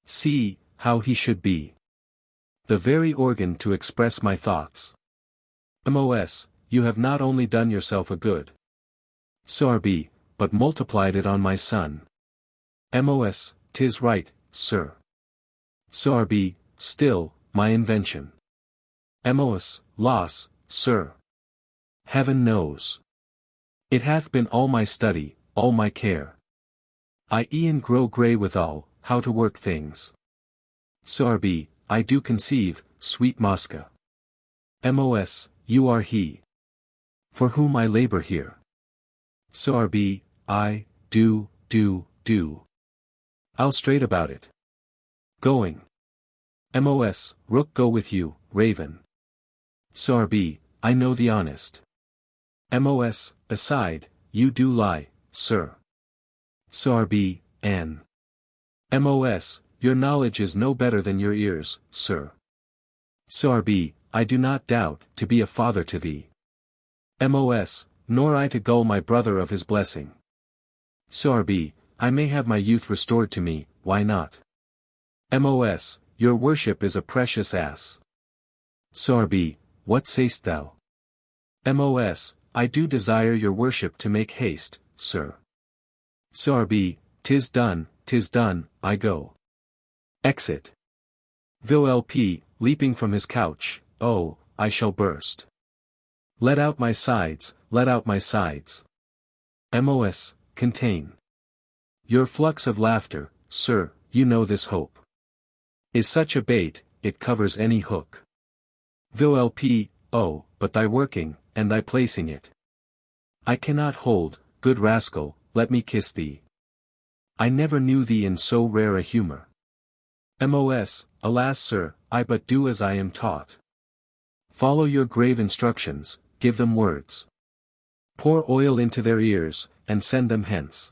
A: See, how he should be the very organ to express my thoughts. Mos, you have not only done yourself a good, Sorb, but multiplied it on my son. Mos, 'tis right, sir. Sorb, still, my invention. Mos, loss, sir. Heaven knows. It hath been all my study, all my care. I e'en grow grey withal, how to work things. Sorb, I do conceive, sweet Mosca. Mos, you are he for whom I labor here. Sorb, I, do. I'll straight about it. Going. Mos, rook go with you, raven. Sorb, I know the honest. Mos, aside, you do lie, sir. Sorb, n. Mos, your knowledge is no better than your ears, sir. Sorb, I do not doubt, to be a father to thee. Mos, nor I to gull my brother of his blessing. Sorb, I may have my youth restored to me, why not? Mos, your worship is a precious ass. Sorb, what sayst thou? Mos, I do desire your worship to make haste, sir. Sorbi, 'tis done, I go. Exit. Volpe, leaping from his couch, oh, I shall burst. Let out my sides, let out my sides. Mos, contain. Your flux of laughter, sir, you know this hope. Is such a bait, it covers any hook. Volpe, oh, but thy working, and thy placing it. I cannot hold, good rascal, let me kiss thee. I never knew thee in so rare a humour. Mos, alas sir, I but do as I am taught. Follow your grave instructions, give them words. Pour oil into their ears, and send them hence.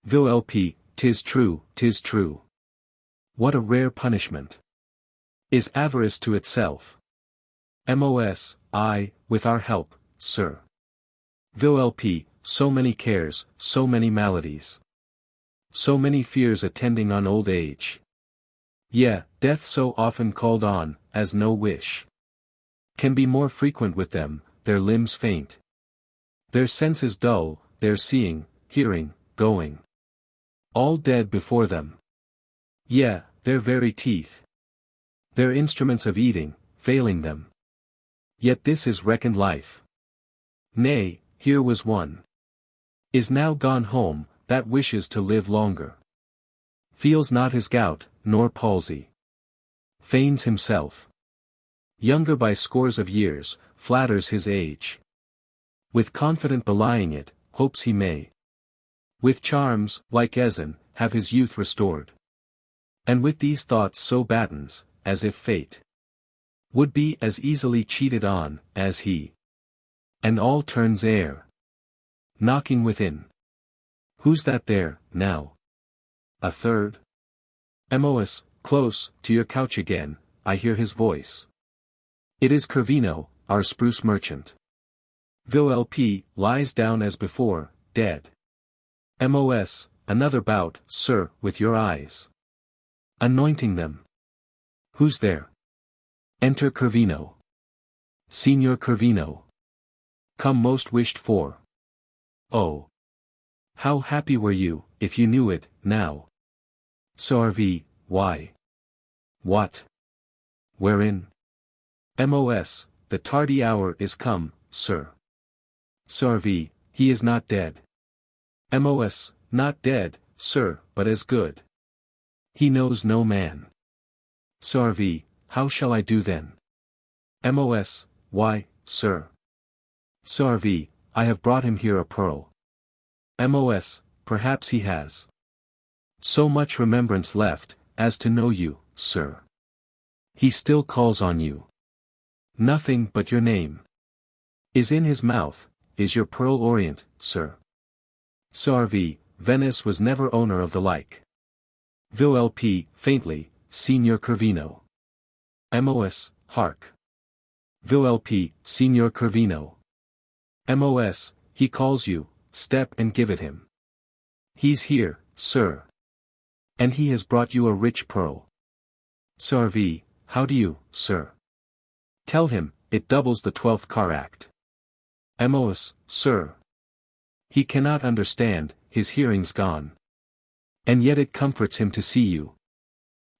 A: Volpe, 'tis true, 'tis true. What a rare punishment. Is avarice to itself. Mos, I, with our help, sir. Volpe, so many cares, so many maladies. So many fears attending on old age. Yea, death so often called on, as no wish can be more frequent with them, their limbs faint. Their senses dull, their seeing, hearing, going. All dead before them. Yea, their very teeth. Their instruments of eating, failing them. Yet this is reckoned life. Nay, here was one. Is now gone home, that wishes to live longer. Feels not his gout, nor palsy. Feigns himself. Younger by scores of years, flatters his age. With confident belying it, hopes he may. With charms, like Ezen, have his youth restored. And with these thoughts so battens, as if fate would be as easily cheated on, as he. And all turns heir. Knocking within. Who's that there, now? A third? Mos, close, to your couch again, I hear his voice. It is Corvino, our spruce merchant. Volpe, lies down as before, dead. Mos, another bout, sir, with your eyes. Anointing them. Who's there? Enter Corvino. Signor Corvino. Come most wished for. Oh. How happy were you, if you knew it, now. Sorvi, why? What? Wherein? Mos, the tardy hour is come, sir. Sorvi, he is not dead. Mos, not dead, sir, but as good. He knows no man. Sorvi, how shall I do then? Mos, why, sir. Sorvi, I have brought him here a pearl. Mos, perhaps he has so much remembrance left, as to know you, sir. He still calls on you. Nothing but your name is in his mouth, is your pearl orient, sir. Sorvi, Venice was never owner of the like. Volpe, faintly, Signor Corvino. Mos, hark. Volpe, Signor Corvino. Mos, he calls you, step and give it him. He's here, sir. And he has brought you a rich pearl. Sorvi, how do you, sir? Tell him, it doubles the 12th caract. Mos, sir. He cannot understand, his hearing's gone. And yet it comforts him to see you.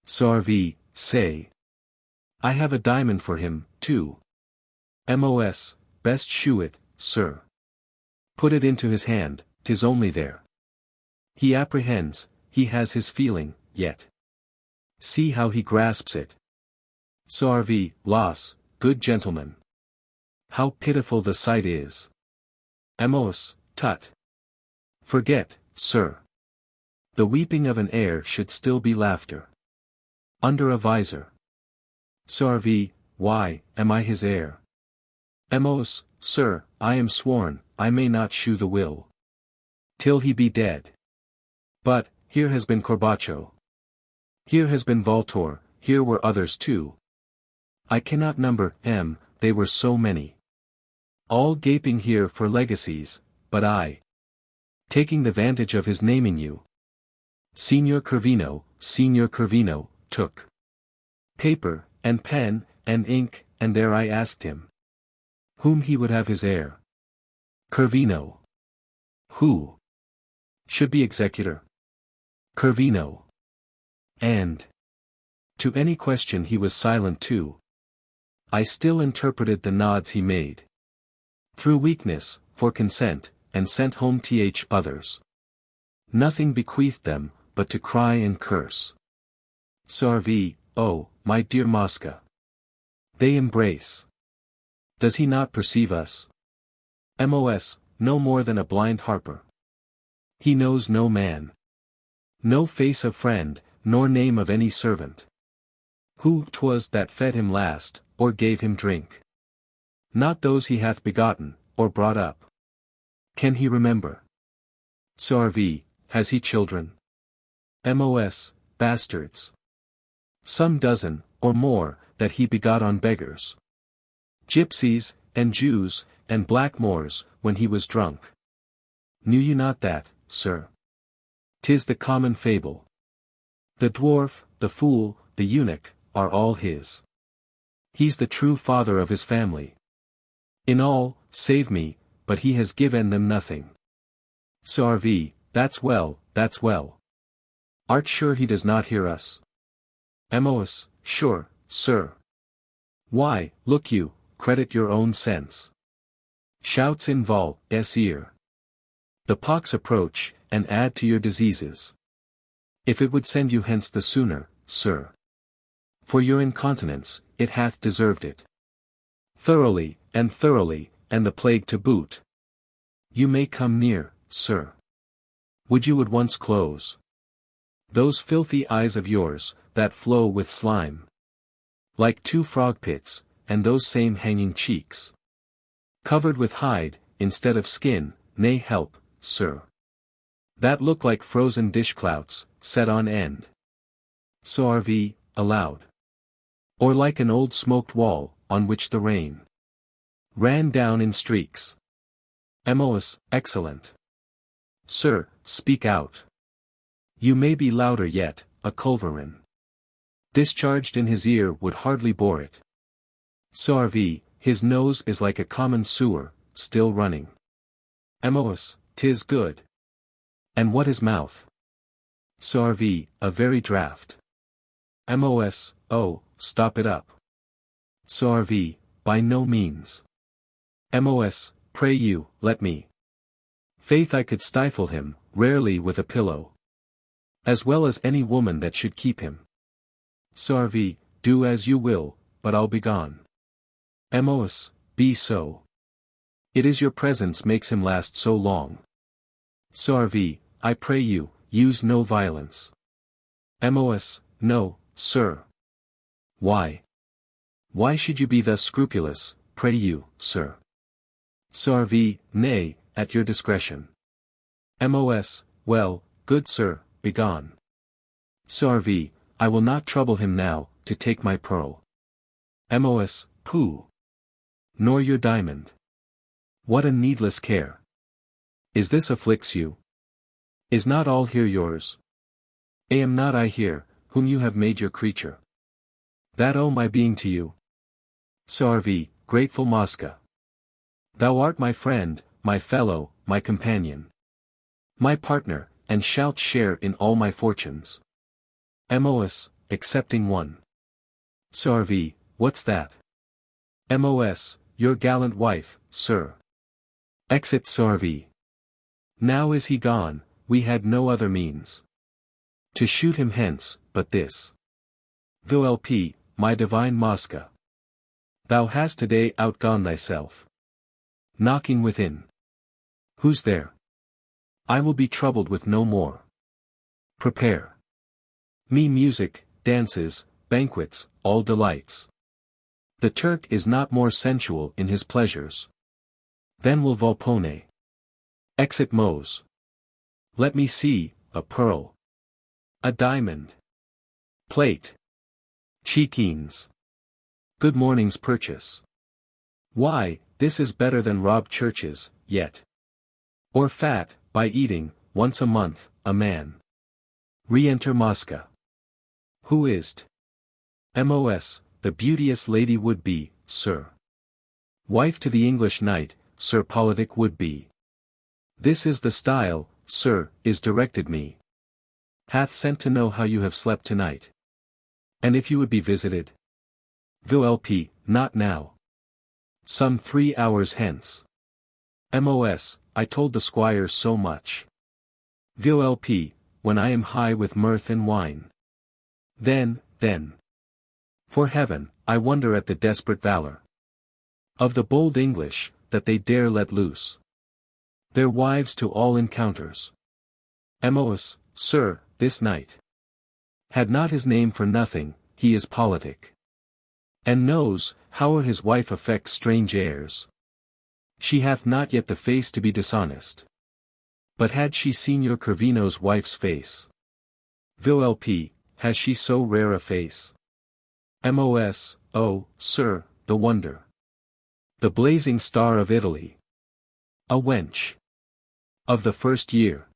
A: Sorvi, say. I have a diamond for him, too. Mos, best shew it, sir. Put it into his hand, 'tis only there. He apprehends, he has his feeling, yet. See how he grasps it. Sorvi, loss, good gentleman. How pitiful the sight is. Mos, tut. Forget, sir. The weeping of an heir should still be laughter. Under a visor. Sorvi, why, am I his heir? Mos, sir, I am sworn, I may not shew the will. Till he be dead. But, here has been Corbaccio. Here has been Voltore, here were others too. I cannot number, they were so many. All gaping here for legacies, but I. Taking the vantage of his naming you. Signor Corvino, took paper, and pen, and ink, and there I asked him whom he would have his heir. Corvino. Who? Should be executor. Corvino. And. To any question he was silent too. I still interpreted the nods he made. Through weakness, for consent, and sent home others. Nothing bequeathed them, but to cry and curse. Sarvi, oh, my dear Mosca. They embrace. Does he not perceive us? Mos, no more than a blind harper. He knows no man. No face of friend, nor name of any servant. Who 'twas that fed him last, or gave him drink? Not those he hath begotten, or brought up. Can he remember? Sarvi, has he children? Mos, bastards. Some dozen, or more, that he begot on beggars. Gypsies, and Jews, and blackmoors, when he was drunk. Knew you not that, sir? 'Tis the common fable. The dwarf, the fool, the eunuch, are all his. He's the true father of his family. In all, save me, but he has given them nothing. Sarvi, that's well, that's well. Art sure he does not hear us? Mos, sure, sir. Why, look you, credit your own sense. Shouts in Vol's ear. The pox approach, and add to your diseases. If it would send you hence the sooner, sir. For your incontinence, it hath deserved it. Thoroughly, and the plague to boot. You may come near, sir. Would you at once close those filthy eyes of yours, that flow with slime, like two frog pits, and those same hanging cheeks, covered with hide, instead of skin, nay help, sir. That look like frozen dishclouts, set on end. Sarvi, aloud. Or like an old smoked wall, on which the rain ran down in streaks. Mos, excellent. Sir, speak out. You may be louder yet, a culverin discharged in his ear would hardly bore it. Sarvi, his nose is like a common sewer, still running. Mos, 'tis good. And what his mouth? Sarvi, a very draught. Mos, oh, stop it up. Sarvi, by no means. Mos, pray you, let me. Faith I could stifle him, rarely with a pillow. As well as any woman that should keep him. Sarvi, do as you will, but I'll be gone. Mos, be so. It is your presence makes him last so long. Sarvi, I pray you, use no violence. Mos, no, sir. Why? Why should you be thus scrupulous, pray you, sir? Sarvi, nay, at your discretion. Mos, well, good sir, begone. Sarvi, I will not trouble him now, to take my pearl. Mos, pooh. Nor your diamond. What a needless care. Is this afflicts you? Is not all here yours? Am not I here, whom you have made your creature? That owe my being to you. Sarvi, grateful Mosca. Thou art my friend, my fellow, my companion. My partner, and shalt share in all my fortunes. Mos, excepting one. Sarvi, what's that? Mos, your gallant wife, sir. Exit Sarvi. Now is he gone, we had no other means to shoot him hence, but this. Volp, my divine Mosca. Thou hast today outgone thyself. Knocking within. Who's there? I will be troubled with no more. Prepare me music, dances, banquets, all delights. The Turk is not more sensual in his pleasures. Then will Volpone. Exit Mos. Let me see, a pearl. A diamond. Plate. Cheekines. Good morning's purchase. Why, this is better than robbed churches, yet. Or fat, by eating, once a month, a man. Re-enter Mosca. Who is't? Mos, the beauteous lady would be, sir. Wife to the English knight, Sir Politic would be. This is the style, sir, is directed me. Hath sent to know how you have slept tonight. And if you would be visited? Volpe, not now. Some 3 hours hence. Mos, I told the squire so much. Volpe, when I am high with mirth and wine. Then. For heaven, I wonder at the desperate valor of the bold English, that they dare let loose their wives to all encounters. Mos, sir, this night had not his name for nothing, he is politic. And knows, how his wife affects strange airs. She hath not yet the face to be dishonest. But had she seen your Corvino's wife's face? Volpe, has she so rare a face? Mos, oh, sir, the wonder. The blazing star of Italy. A wench of the first year.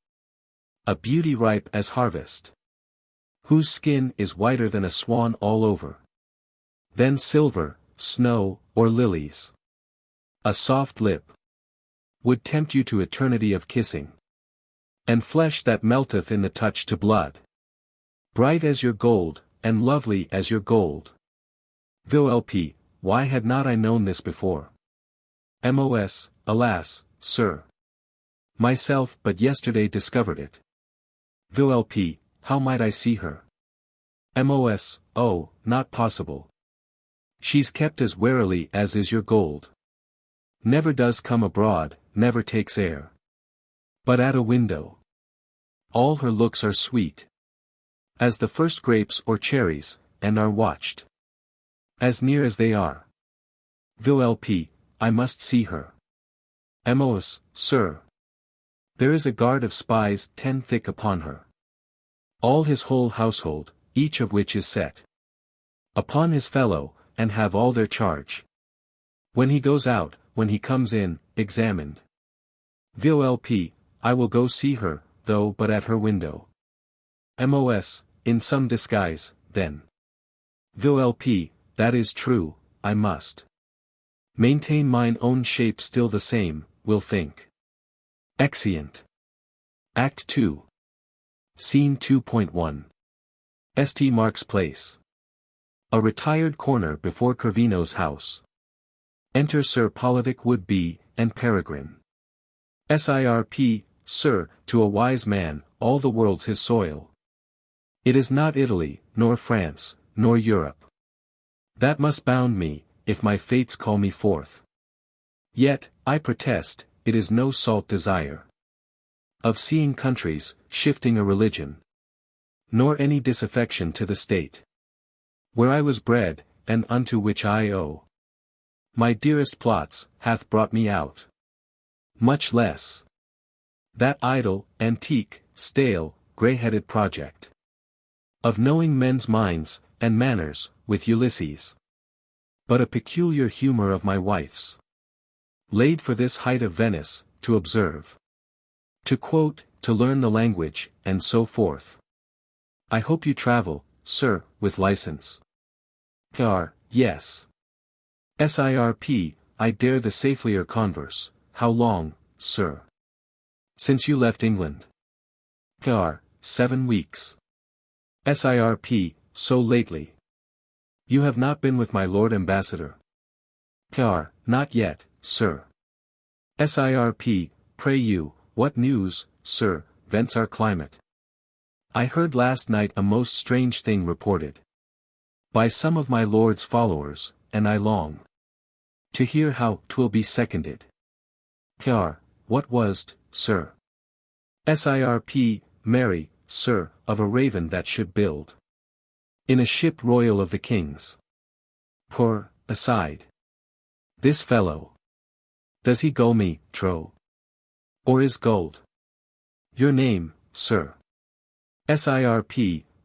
A: A beauty ripe as harvest. Whose skin is whiter than a swan all over. Than silver, snow, or lilies. A soft lip would tempt you to eternity of kissing. And flesh that melteth in the touch to blood. Bright as your gold, and lovely as your gold. Volpe, why had not I known this before? Mos, alas, sir. Myself but yesterday discovered it. Volpe, how might I see her? Mos, oh, not possible. She's kept as warily as is your gold. Never does come abroad, never takes air. But at a window. All her looks are sweet. As the first grapes or cherries, and are watched. As near as they are. Volpe, I must see her. Mos, sir. There is a guard of spies 10 thick upon her. All his whole household, each of which is set upon his fellow, and have all their charge. When he goes out, when he comes in, examined. Volpe, I will go see her, though but at her window. Mos, in some disguise, then. Volpe, that is true, I must maintain mine own shape still the same, will think. Exeunt. Act 2. Scene 2.1. St. Mark's Place. A retired corner before Corvino's house. Enter Sir Politic would-be, and Peregrine. Sirp, sir, to a wise man, all the world's his soil. It is not Italy, nor France, nor Europe. That must bound me, if my fates call me forth. Yet, I protest, it is no salt desire of seeing countries, shifting a religion. Nor any disaffection to the state. Where I was bred, and unto which I owe my dearest plots, hath brought me out. Much less that idle, antique, stale, grey-headed project of knowing men's minds, and manners, with Ulysses. But a peculiar humour of my wife's, laid for this height of Venice, to observe. To quote, to learn the language, and so forth. I hope you travel, sir, with license. Pr, yes. Sirp, I dare the safelier converse, how long, sir? Since you left England? Pr, 7 weeks. Sirp, so lately. You have not been with my Lord Ambassador? Pr, not yet, sir. Sirp, pray you, what news, sir, vents our climate? I heard last night a most strange thing reported by some of my lord's followers, and I long to hear how 'twill be seconded. Pr, what was't, sir? Sirp, marry, sir, of a raven that should build in a ship royal of the king's. Pr, aside. This fellow, does he gull me, tro? Or is gulled? Your name, sir? Sirp,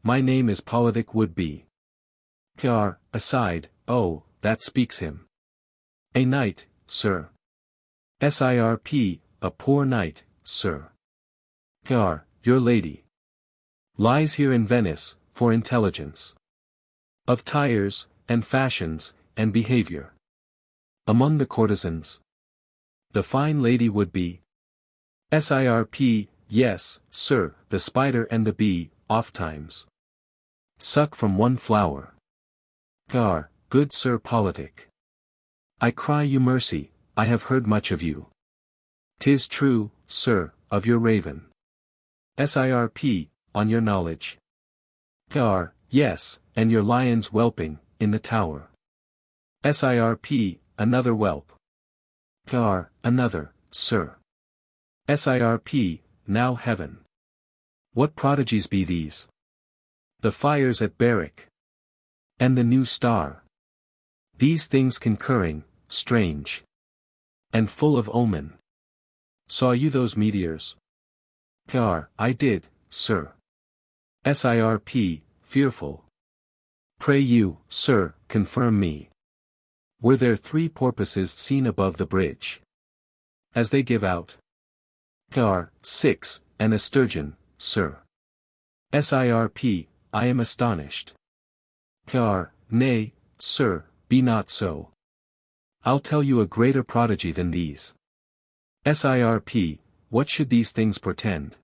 A: my name is Politic would-be. Pr, aside, oh, that speaks him. A knight, sir. Sirp, a poor knight, sir. Pr, your lady lies here in Venice, for intelligence of tires, and fashions, and behavior. Among the courtesans, the fine lady would be. Sirp, yes, sir, the spider and the bee, ofttimes suck from one flower. Good sir politic. I cry you mercy, I have heard much of you. 'Tis true, sir, of your raven. Sirp, on your knowledge. Yes, and your lions whelping, in the tower. Sirp, another whelp. Another, sir. Sirp, now heaven. What prodigies be these? The fires at Berwick. And the new star. These things concurring, strange. And full of omen. Saw you those meteors? I did, sir. Sirp, fearful. Pray you, sir, confirm me. Were there 3 porpoises seen above the bridge? As they give out? 6, and a sturgeon, sir. Sirp, I am astonished. Nay, sir, be not so. I'll tell you a greater prodigy than these. Sirp, what should these things portend?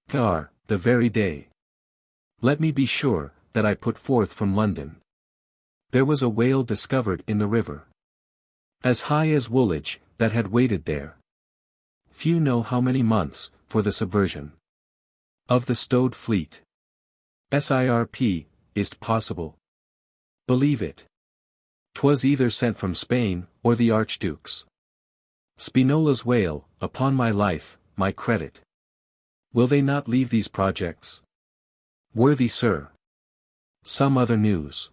A: The very day. Let me be sure, that I put forth from London. There was a whale discovered in the river. As high as Woolwich, that had waited there. Few know how many months, for the subversion of the stowed fleet. Sirp, is't possible? Believe it. 'Twas either sent from Spain, or the Archduke's. Spinola's whale, upon my life, my credit. Will they not leave these projects? Worthy sir. Some other news.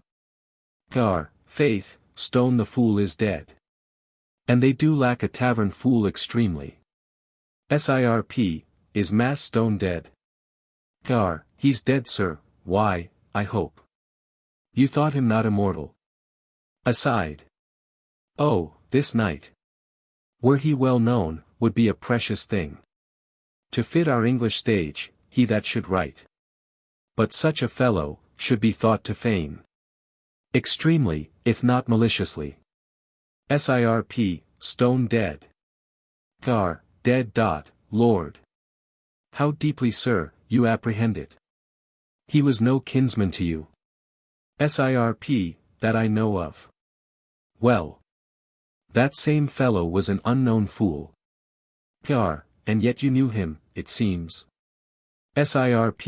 A: Faith, Stone the fool is dead. And they do lack a tavern fool extremely. Sirp, is Mass Stone dead? He's dead sir, why, I hope. You thought him not immortal? Aside. Oh, this night. Were he well known, would be a precious thing. To fit our English stage, he that should write. But such a fellow, should be thought to feign. Extremely, if not maliciously. Sirp, Stone dead. Dead. Lord. How deeply sir, you apprehend it. He was no kinsman to you. Sirp, that I know of. Well. That same fellow was an unknown fool. And yet you knew him, it seems. Sirp,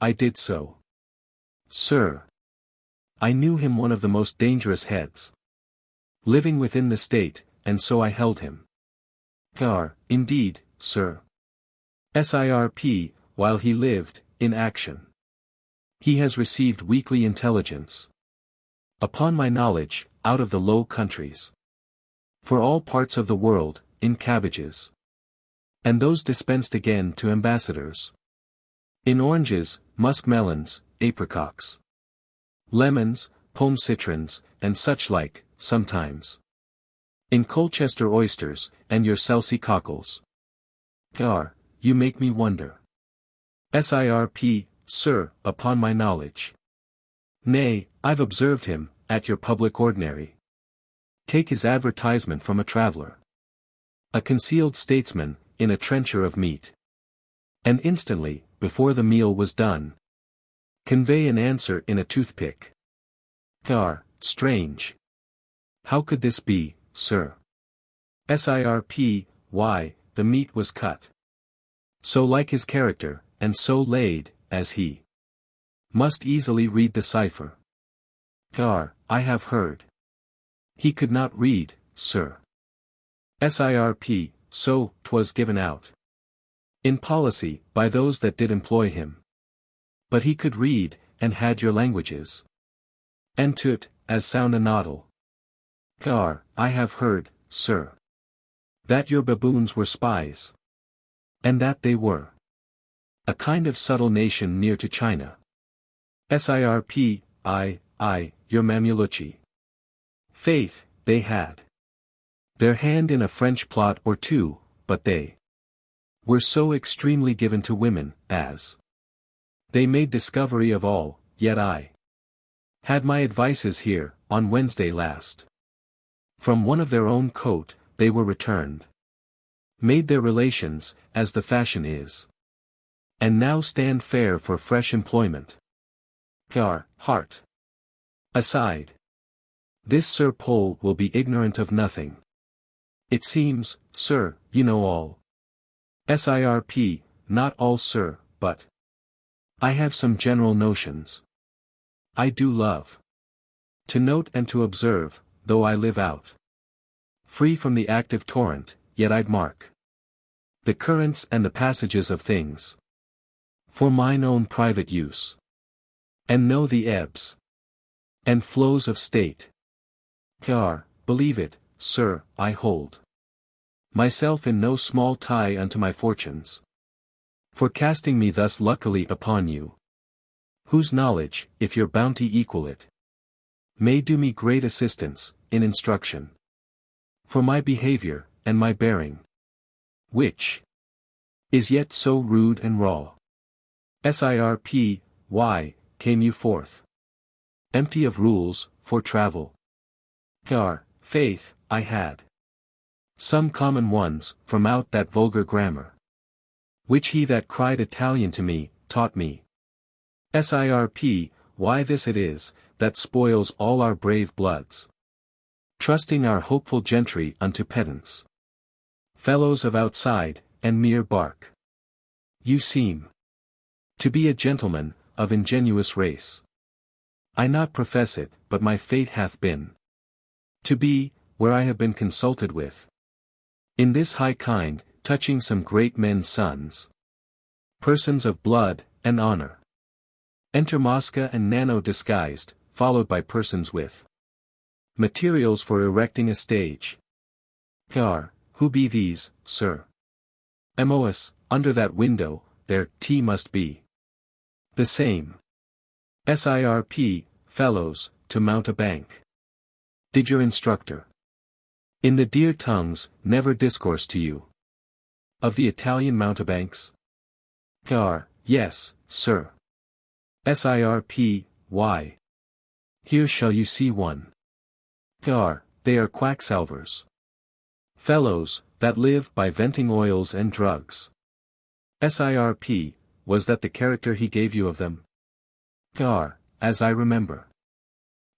A: I did so. Sir. I knew him one of the most dangerous heads. Living within the state, and so I held him. Indeed, sir. Sirp, while he lived, in action. He has received weekly intelligence. Upon my knowledge, out of the Low Countries. For all parts of the world, in cabbages. And those dispensed again to ambassadors. In oranges, muskmelons, apricots. Lemons, pomme citrons, and such like, sometimes. In Colchester oysters, and your Chelsea cockles. You make me wonder. Sirp, sir, upon my knowledge. Nay, I've observed him, at your public ordinary. Take his advertisement from a traveller. A concealed statesman, in a trencher of meat. And instantly, before the meal was done. Convey an answer in a toothpick. Strange. How could this be, sir? Sirp, why, the meat was cut. So like his character, and so laid, as he must easily read the cipher. I have heard. He could not read, sir. Sirp, so 'twas given out. In policy, by those that did employ him. But he could read, and had your languages. And to't, as sound a noddle. I have heard, sir. That your baboons were spies. And that they were. A kind of subtle nation near to China. Sirp, your Mamulucci. Faith, they had. Their hand in a French plot or two, but they were so extremely given to women, as they made discovery of all, yet I had my advices here, on Wednesday last. From one of their own coat, they were returned. Made their relations, as the fashion is. And now stand fair for fresh employment. Heart. Aside. This Sir Pole will be ignorant of nothing. It seems, sir, you know all. Sirp, not all sir, but I have some general notions. I do love to note and to observe, though I live out free from the active torrent, yet I'd mark the currents and the passages of things for mine own private use, and know the ebbs and flows of state. Believe it, sir, I hold myself in no small tie unto my fortunes, for casting me thus luckily upon you, whose knowledge, if your bounty equal it, may do me great assistance, in instruction, for my behavior, and my bearing, which is yet so rude and raw. Sirp, why, came you forth empty of rules, for travel? Faith, I had some common ones, from out that vulgar grammar, which he that cried Italian to me, taught me. Sirp, why this it is, that spoils all our brave bloods, trusting our hopeful gentry unto pedants, fellows of outside, and mere bark. You seem to be a gentleman, of ingenuous race. I not profess it, but my fate hath been to be, where I have been consulted with, in this high kind, touching some great men's sons, persons of blood, and honor. Enter Mosca and Nano disguised, followed by persons with materials for erecting a stage. Who be these, sir? Mos, under that window, there, T must be the same. Sirp, fellows, to mount a bank. Did your instructor in the dear tongues never discourse to you of the Italian mountebanks? Yes, sir. Sirp, why? Here shall you see one. They are quacksalvers. Fellows, that live by venting oils and drugs. Sirp, was that the character he gave you of them? As I remember.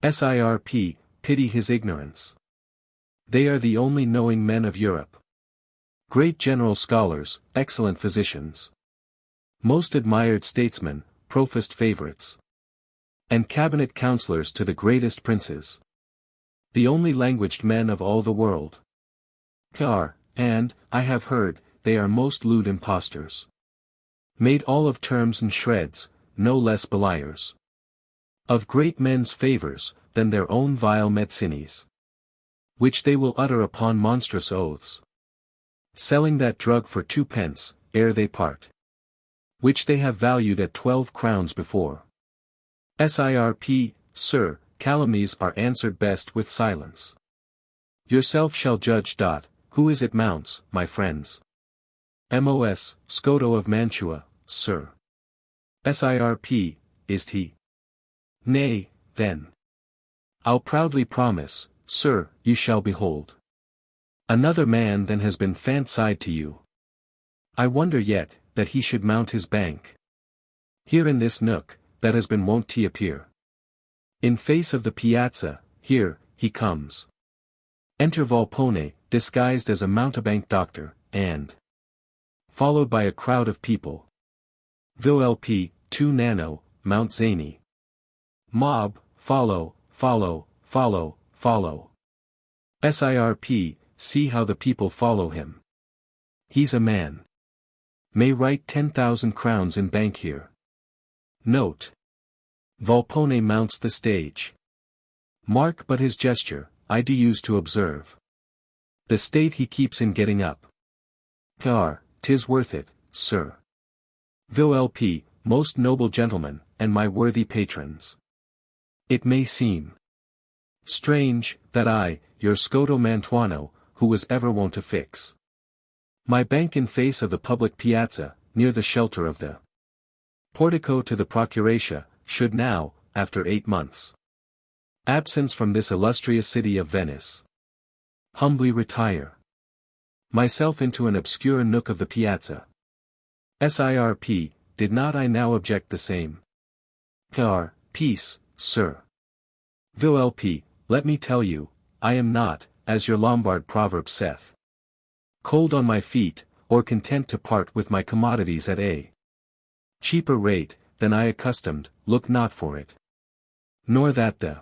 A: Sirp, pity his ignorance. They are the only knowing men of Europe. Great general scholars, excellent physicians, most admired statesmen, professed favorites, and cabinet councillors to the greatest princes. The only languaged men of all the world. And, I have heard, they are most lewd impostors. Made all of terms and shreds, no less beliers of great men's favours, than their own vile medicines, which they will utter upon monstrous oaths, selling that drug for 2 pence, ere they part, which they have valued at 12 crowns before. Sirp, sir, calumnies are answered best with silence. Yourself shall judge. Who is it mounts, my friends? Mos, Scoto of Mantua, sir. Sirp, is he? Nay, then. I'll proudly promise, sir, you shall behold another man than has been fancied to you. I wonder yet, that he should mount his bank here in this nook, that has been wont to appear in face of the piazza. Here, he comes. Enter Volpone, disguised as a mountebank doctor, and followed by a crowd of people. Volp, 2 Nano, Mount Zany. Mob, follow, follow, follow, follow. Sirp, see how the people follow him. He's a man. May write 10,000 crowns in bank here. Note. Volpone mounts the stage. Mark but his gesture, I do use to observe the state he keeps in getting up. 'Tis worth it, sir. Volp, most noble gentlemen, and my worthy patrons. It may seem strange, that I, your Scoto Mantuano, who was ever wont to fix my bank in face of the public piazza, near the shelter of the portico to the Procuratia, should now, after 8 months' absence from this illustrious city of Venice, humbly retire myself into an obscure nook of the piazza. Sirp, did not I now object the same? Heir, peace, sir. Volpe, let me tell you, I am not, as your Lombard proverb saith, cold on my feet, or content to part with my commodities at a cheaper rate, than I accustomed, look not for it. Nor that the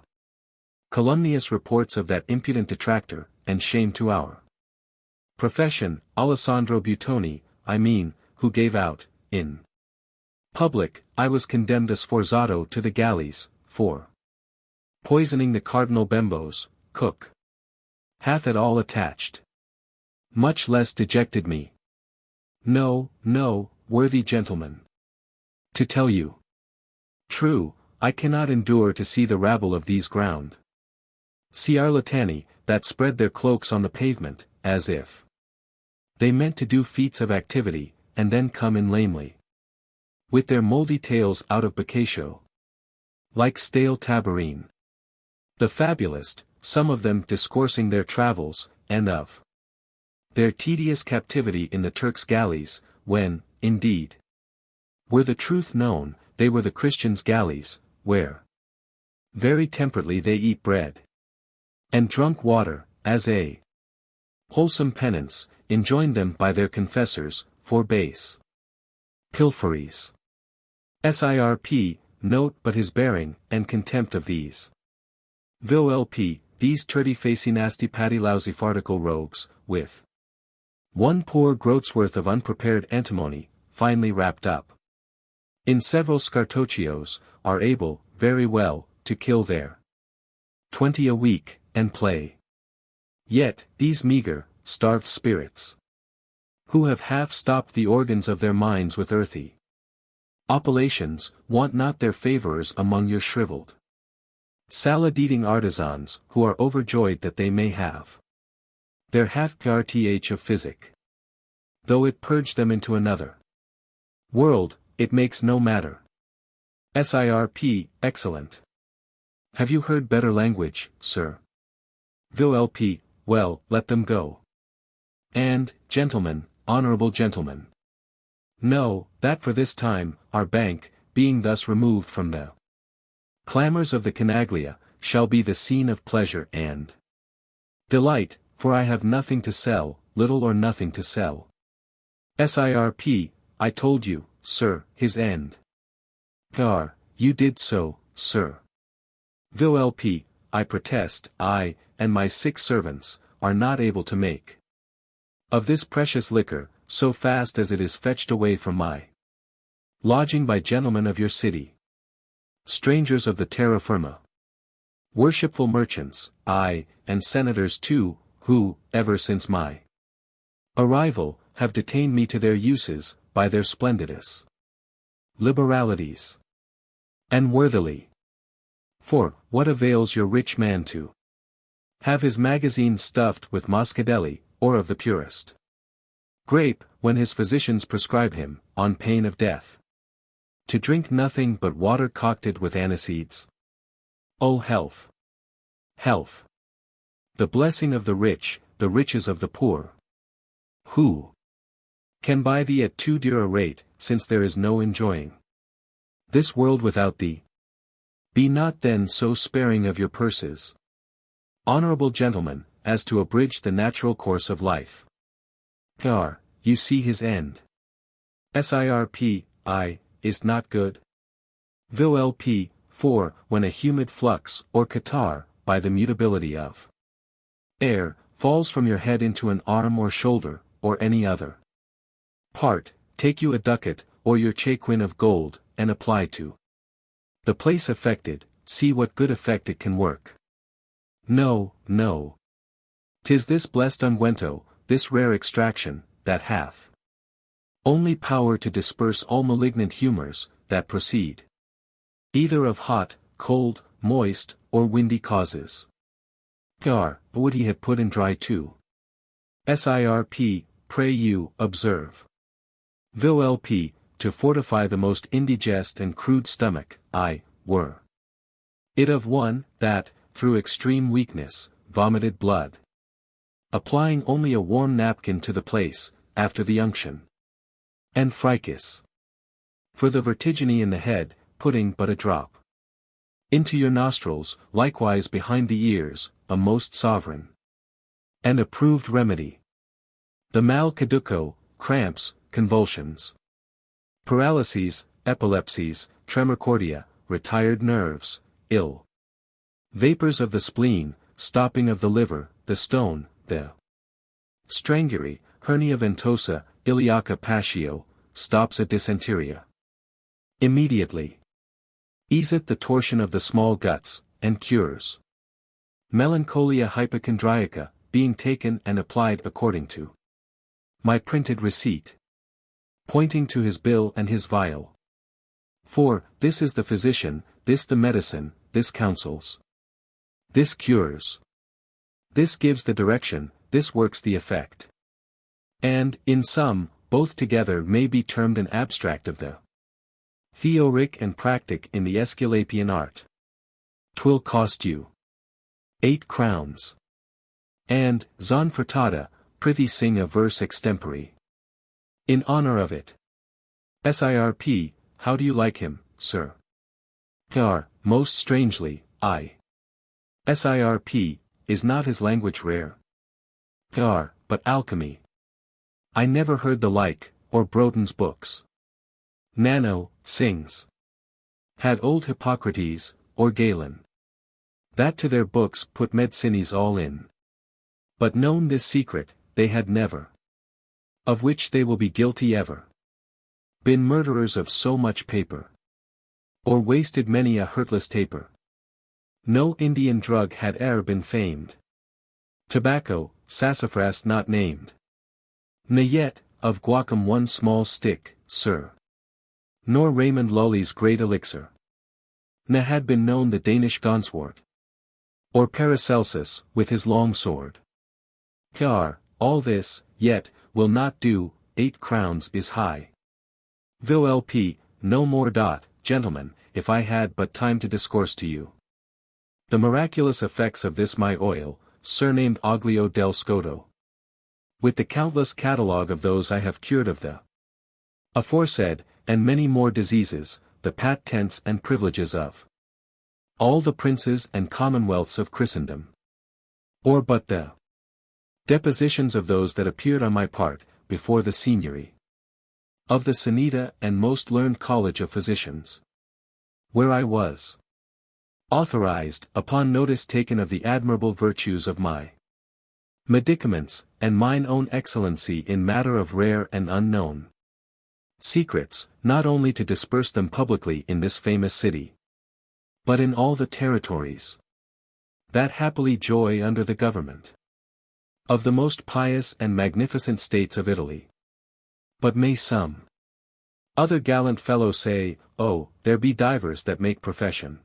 A: calumnious reports of that impudent detractor, and shame to our profession, Alessandro Buttoni, I mean, who gave out, in public, I was condemned as forzato to the galleys, for poisoning the Cardinal Bembo's cook, hath at all attached. Much less dejected me. No, no, worthy gentlemen. To tell you true, I cannot endure to see the rabble of these ground ciarlatani, that spread their cloaks on the pavement, as if they meant to do feats of activity, and then come in lamely, with their mouldy tails out of Boccaccio, like stale Tabarine. The fabulist, some of them discoursing their travels, and of their tedious captivity in the Turk's galleys, when, indeed, were the truth known, they were the Christians' galleys, where very temperately they eat bread and drunk water, as a wholesome penance, enjoined them by their confessors, for base pilferys. Sirp, note but his bearing, and contempt of these Volpe, these turdy facey nasty patty lousy farticle rogues, with one poor groatsworth of unprepared antimony, finely wrapped up in several scartocchios, are able, very well, to kill their 20 a week, and play. Yet, these meagre, starved spirits, who have half stopped the organs of their minds with earthy oppilations, want not their favourers among your shriveled salad-eating artisans, who are overjoyed that they may have their half-parth of physic. Though it purge them into another world, it makes no matter. Sirp, excellent. Have you heard better language, sir? Volpe, well, let them go. And, gentlemen, honourable gentlemen. Know, that for this time, our bank, being thus removed from the clamours of the Canaglia, shall be the scene of pleasure and delight, for I have nothing to sell, little or nothing to sell. Sirp, I told you, sir, his end. Heir, you did so, sir. Volpe, I protest, I, and my 6 servants, are not able to make of this precious liquor, so fast as it is fetched away from my lodging by gentlemen of your city, strangers of the terra firma, worshipful merchants, aye, and senators too, who, ever since my arrival, have detained me to their uses, by their splendidest liberalities. And worthily. For, what avails your rich man to have his magazine stuffed with Moscadelli, or of the purest grape, when his physicians prescribe him, on pain of death, to drink nothing but water concocted with aniseeds? O health! Health! The blessing of the rich, the riches of the poor. Who can buy thee at too dear a rate, since there is no enjoying this world without thee? Be not then so sparing of your purses, honourable gentlemen, as to abridge the natural course of life. Heir, you see his end. Sirp, I, is not good. Volpe, for, when a humid flux, or catarrh, by the mutability of air, falls from your head into an arm or shoulder, or any other part, take you a ducat, or your chaquin of gold, and apply to the place affected, see what good effect it can work. No, no. 'Tis this blessed unguento, this rare extraction, that hath only power to disperse all malignant humours, that proceed either of hot, cold, moist, or windy causes. Heir, would he had put in dry too? Sirp, pray you, observe. Volpe, to fortify the most indigest and crude stomach, were it of one, that, through extreme weakness, vomited blood, applying only a warm napkin to the place, after the unction. And fricas. For the vertigini in the head, putting but a drop into your nostrils, likewise behind the ears, a most sovereign and approved remedy. The mal caduco, cramps, convulsions, paralyses, epilepsies, tremor cordia, retired nerves, ill vapors of the spleen, stopping of the liver, the stone, the strangury, hernia ventosa, iliaca patio, stops a dysenteria immediately, easeth the torsion of the small guts, and cures melancholia hypochondriaca, being taken and applied according to my printed receipt, pointing to his bill and his vial. For, this is the physician, this the medicine, this counsels, this cures, this gives the direction, this works the effect. And, in sum, both together may be termed an abstract of the theoric and practic in the Aesculapian art. 'Twill cost you 8 crowns. And, Zon Furtada, prithee sing a verse extempore in honor of it. Sirp, how do you like him, sir? Heir, most strangely, Sirp, is not his language rare? Heir, but alchemy. I never heard the like, or Broden's books. Nano, sings. Had old Hippocrates, or Galen. That to their books put medicines all in. But known this secret, they had never. Of which they will be guilty ever. Been murderers of so much paper. Or wasted many a hurtless taper. No Indian drug had e'er been famed. Tobacco, sassafras not named. Ne yet, of guacum one small stick, sir. Nor Raymond Lully's great elixir. Ne had been known the Danish Gonswort. Or Paracelsus, with his long sword. Heir, all this, yet, will not do, 8 crowns is high. Volp, no more. Gentlemen, if I had but time to discourse to you the miraculous effects of this my oil, surnamed Oglio del Scoto. With the countless catalogue of those I have cured of the aforesaid, and many more diseases, the patents and privileges of all the princes and commonwealths of Christendom. Or but the depositions of those that appeared on my part, before the Signory of the Sanita and most learned College of Physicians, where I was authorized, upon notice taken of the admirable virtues of my medicaments, and mine own excellency in matter of rare and unknown secrets, not only to disperse them publicly in this famous city, but in all the territories that happily joy under the government of the most pious and magnificent states of Italy. But may some other gallant fellow say, oh, there be divers that make profession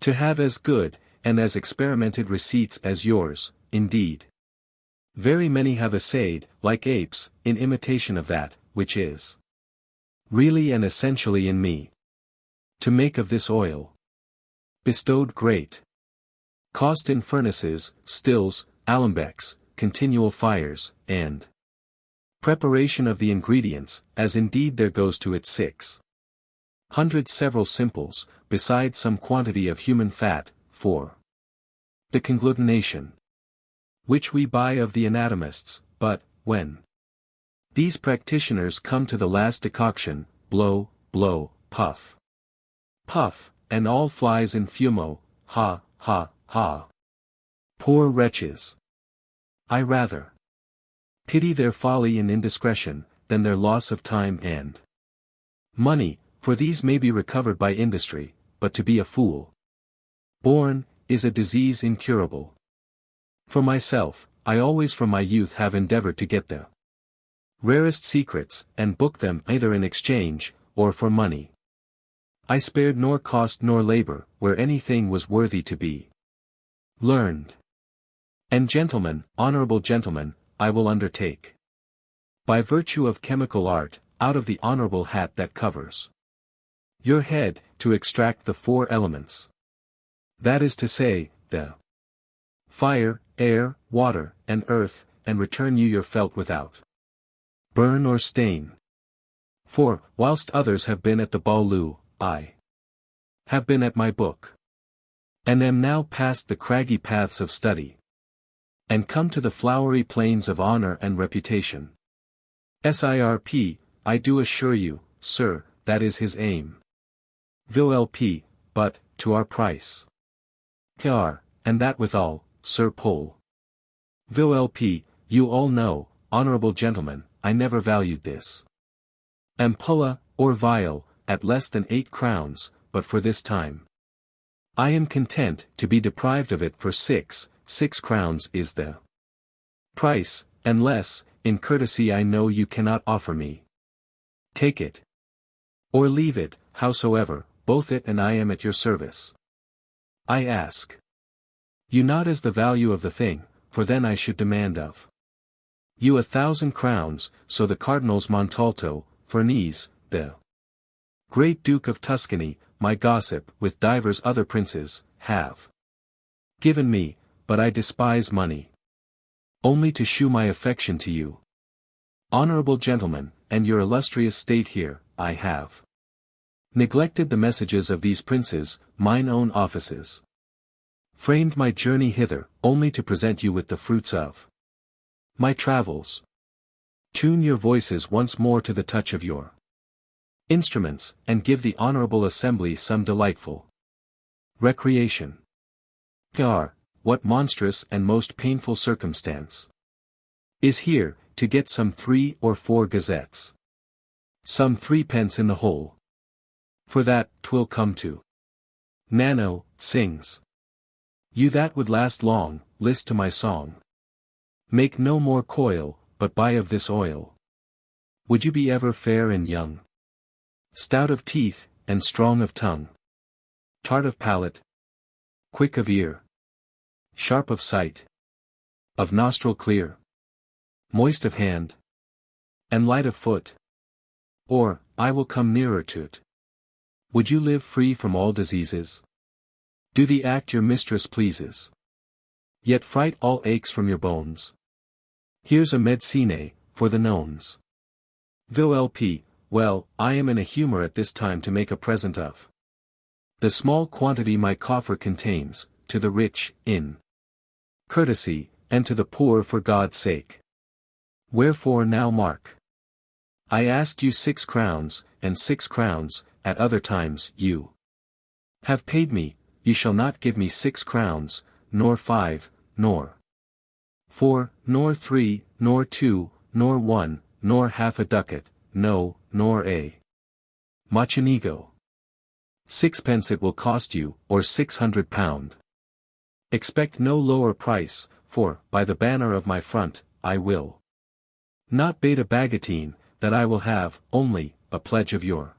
A: to have as good, and as experimented receipts as yours, indeed. Very many have essayed, like apes, in imitation of that, which is really and essentially in me, to make of this oil bestowed great cost in furnaces, stills, alembics, continual fires, and preparation of the ingredients, as indeed there goes to its 600 several simples, besides some quantity of human fat, for the conglutination, which we buy of the anatomists. But, when these practitioners come to the last decoction, blow, blow, puff, puff, and all flies in fumo, ha, ha, ha. Poor wretches! I rather pity their folly and indiscretion, than their loss of time and money, for these may be recovered by industry, but to be a fool born, is a disease incurable. For myself, I always from my youth have endeavored to get the rarest secrets, and book them either in exchange, or for money. I spared nor cost nor labor, where anything was worthy to be learned. And gentlemen, honorable gentlemen, I will undertake, by virtue of chemical art, out of the honorable hat that covers your head, to extract the 4 elements. That is to say, the fire, air, water, and earth, and return you your felt without burn or stain. For, whilst others have been at the Baulu, I have been at my book. And am now past the craggy paths of study, and come to the flowery plains of honor and reputation. SIRP, I do assure you, sir, that is his aim. VLP, but, to our price. PR, and that withal, Sir Pole. VLP, you all know, honorable gentlemen, I never valued this ampulla, or vial, at less than 8 crowns, but for this time I am content to be deprived of it for 6 crowns is the price, and less, in courtesy I know you cannot offer me. Take it. Or leave it, howsoever, both it and I am at your service. I ask you not as the value of the thing, for then I should demand of you 1,000 crowns, so the Cardinals Montalto, Farnese, the great Duke of Tuscany, my gossip, with divers other princes, have given me, but I despise money. Only to shew my affection to you, honorable gentlemen, and your illustrious state here, I have neglected the messages of these princes, mine own offices. Framed my journey hither, only to present you with the fruits of my travels. Tune your voices once more to the touch of your instruments, and give the honorable assembly some delightful recreation. PR, what monstrous and most painful circumstance is here, to get some 3 or 4 gazettes. Some 3d in the whole. For that, 'twill come to. Nano, sings. You that would last long, list to my song. Make no more coil, but buy of this oil. Would you be ever fair and young? Stout of teeth, and strong of tongue. Tart of palate. Quick of ear. Sharp of sight. Of nostril clear. Moist of hand. And light of foot. Or, I will come nearer to't. Would you live free from all diseases? Do the act your mistress pleases. Yet fright all aches from your bones. Here's a medicine, for the nones. VLP, well, I am in a humor at this time to make a present of the small quantity my coffer contains, to the rich, in courtesy, and to the poor for God's sake. Wherefore now mark. I asked you 6 crowns, and 6 crowns, at other times, you have paid me, you shall not give me 6 crowns, nor 5, nor 4, nor 3, nor 2, nor 1, nor half a ducat, no, nor a machinigo. 6d it will cost you, or 600 pound. Expect no lower price, for, by the banner of my front, I will not bait a bagatine, that I will have, only, a pledge of your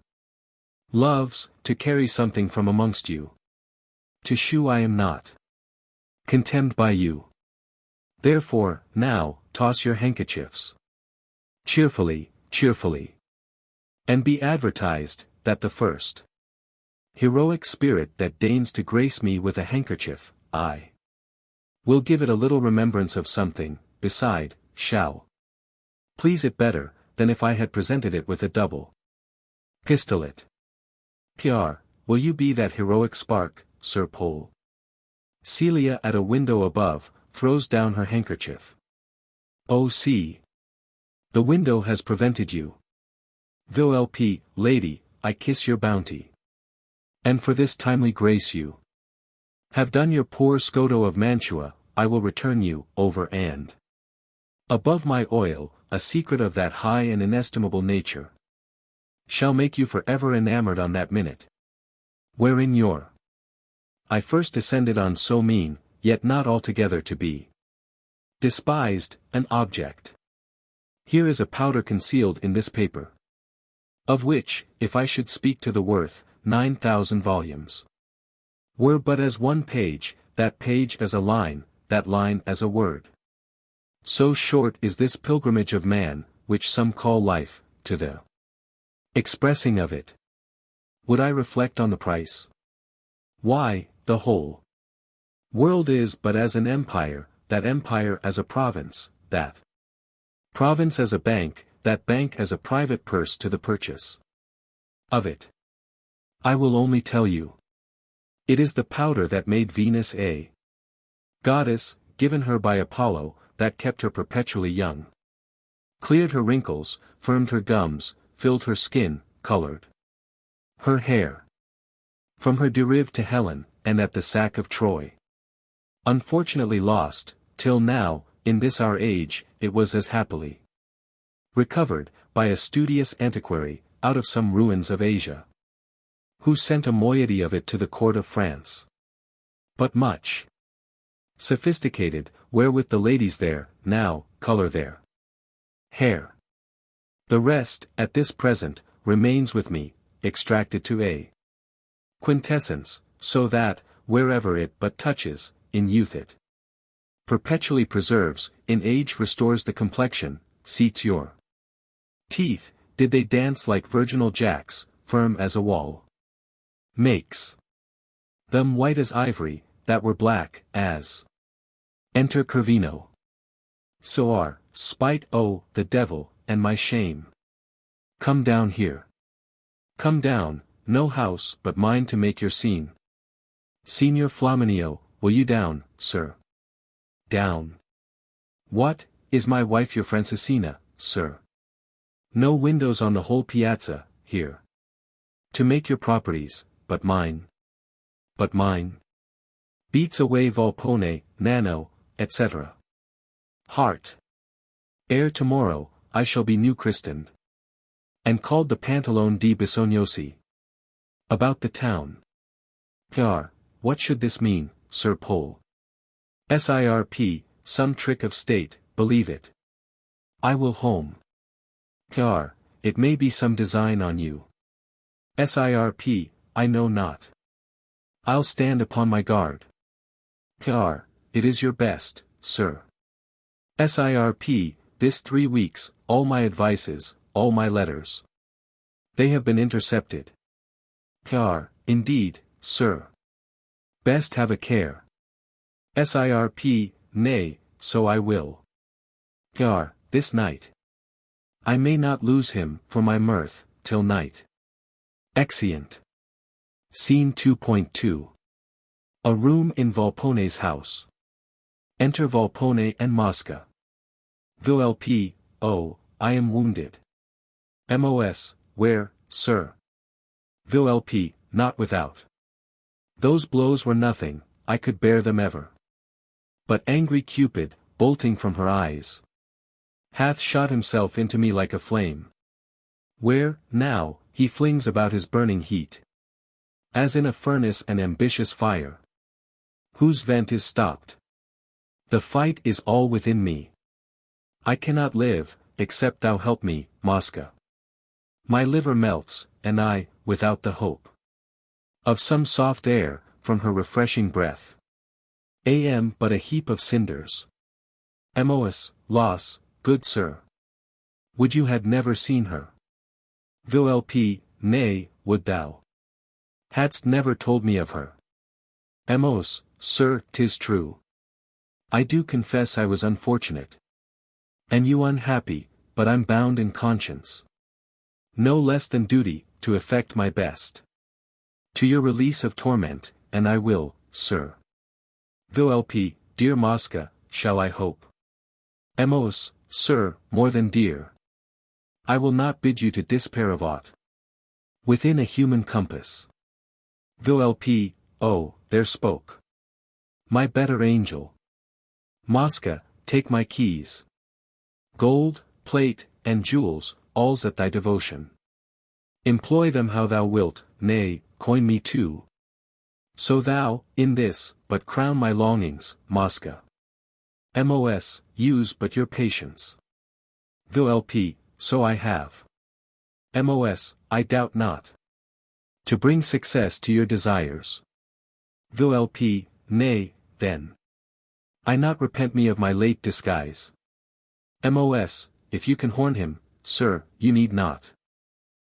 A: loves, to carry something from amongst you. To shew I am not contemned by you. Therefore, now, toss your handkerchiefs. Cheerfully, cheerfully. And be advertised, that the first heroic spirit that deigns to grace me with a handkerchief, I will give it a little remembrance of something, beside, shall please it better, than if I had presented it with a double pistolet. PR, will you be that heroic spark, Sir Pole? Celia at a window above, throws down her handkerchief. Oh see! The window has prevented you. VLP, lady, I kiss your bounty. And for this timely grace you have done your poor Scoto of Mantua, I will return you, over and above my oil, a secret of that high and inestimable nature shall make you forever enamored on that minute, wherein your I first descended on so mean, yet not altogether to be despised, an object. Here is a powder concealed in this paper, of which, if I should speak to the worth, 9,000 volumes were but as one page, that page as a line, that line as a word. So short is this pilgrimage of man, which some call life, to the expressing of it. Would I reflect on the price? Why, the whole world is but as an empire, that empire as a province, that province as a bank, that bank has a private purse to the purchase of it. I will only tell you. It is the powder that made Venus a goddess, given her by Apollo, that kept her perpetually young. Cleared her wrinkles, firmed her gums, filled her skin, colored her hair. From her derived to Helen, and at the sack of Troy. Unfortunately lost, till now, in this our age, it was as happily recovered, by a studious antiquary, out of some ruins of Asia, who sent a moiety of it to the court of France. But much sophisticated, wherewith the ladies there, now, colour their hair. The rest, at this present, remains with me, extracted to a quintessence, so that, wherever it but touches, in youth it perpetually preserves, in age restores the complexion, seats your teeth, did they dance like virginal jacks, firm as a wall. Makes them white as ivory, that were black, as enter Corvino. So are, spite oh, the devil, and my shame. Come down here. Come down, no house but mine to make your scene. Signor Flaminio, will you down, sir? Down. What, is my wife your Francesina, sir? No windows on the whole piazza, here. To make your properties, but mine. But mine. Beats away Volpone, Nano, etc. Heart. Ere tomorrow, I shall be new christened. And called the Pantalone di Bisognosi. About the town. Pr. What should this mean, Sir Pole? SIRP, some trick of state, believe it. I will home. Pr. It may be some design on you. SIRP, I know not. I'll stand upon my guard. Pr. It is your best, sir. SIRP, this 3 weeks, all my advices, all my letters. They have been intercepted. Pr. Indeed, sir. Best have a care. SIRP, nay, so I will. Pr. This night. I may not lose him, for my mirth, till night. Exeunt. Scene 2.2. A room in Volpone's house. Enter Volpone and Mosca. Volp, oh, I am wounded. Mos, where, sir? Volp, not without. Those blows were nothing, I could bear them ever. But angry Cupid, bolting from her eyes, hath shot himself into me like a flame. Where, now, he flings about his burning heat. As in a furnace an ambitious fire, whose vent is stopped. The fight is all within me. I cannot live, except thou help me, Mosca. My liver melts, and I, without the hope of some soft air, from her refreshing breath, am but a heap of cinders. Mos, loss, good sir. Would you had never seen her? Volp, nay, would thou hadst never told me of her. Mos, sir, 'tis true. I do confess I was unfortunate. And you unhappy, but I'm bound in conscience, no less than duty, to effect my best. To your release of torment, and I will, sir. Volp, dear Mosca, shall I hope? Mos, sir, more than dear. I will not bid you to despair of aught within a human compass. Volp, oh, there spoke my better angel. Mosca, take my keys. Gold, plate, and jewels, all's at thy devotion. Employ them how thou wilt, nay, coin me too. So thou, in this, but crown my longings, Mosca. Mos, use but your patience. Volp, so I have. Mos, I doubt not. To bring success to your desires. Volp, nay, then. I not repent me of my late disguise. Mos, if you can horn him, sir, you need not.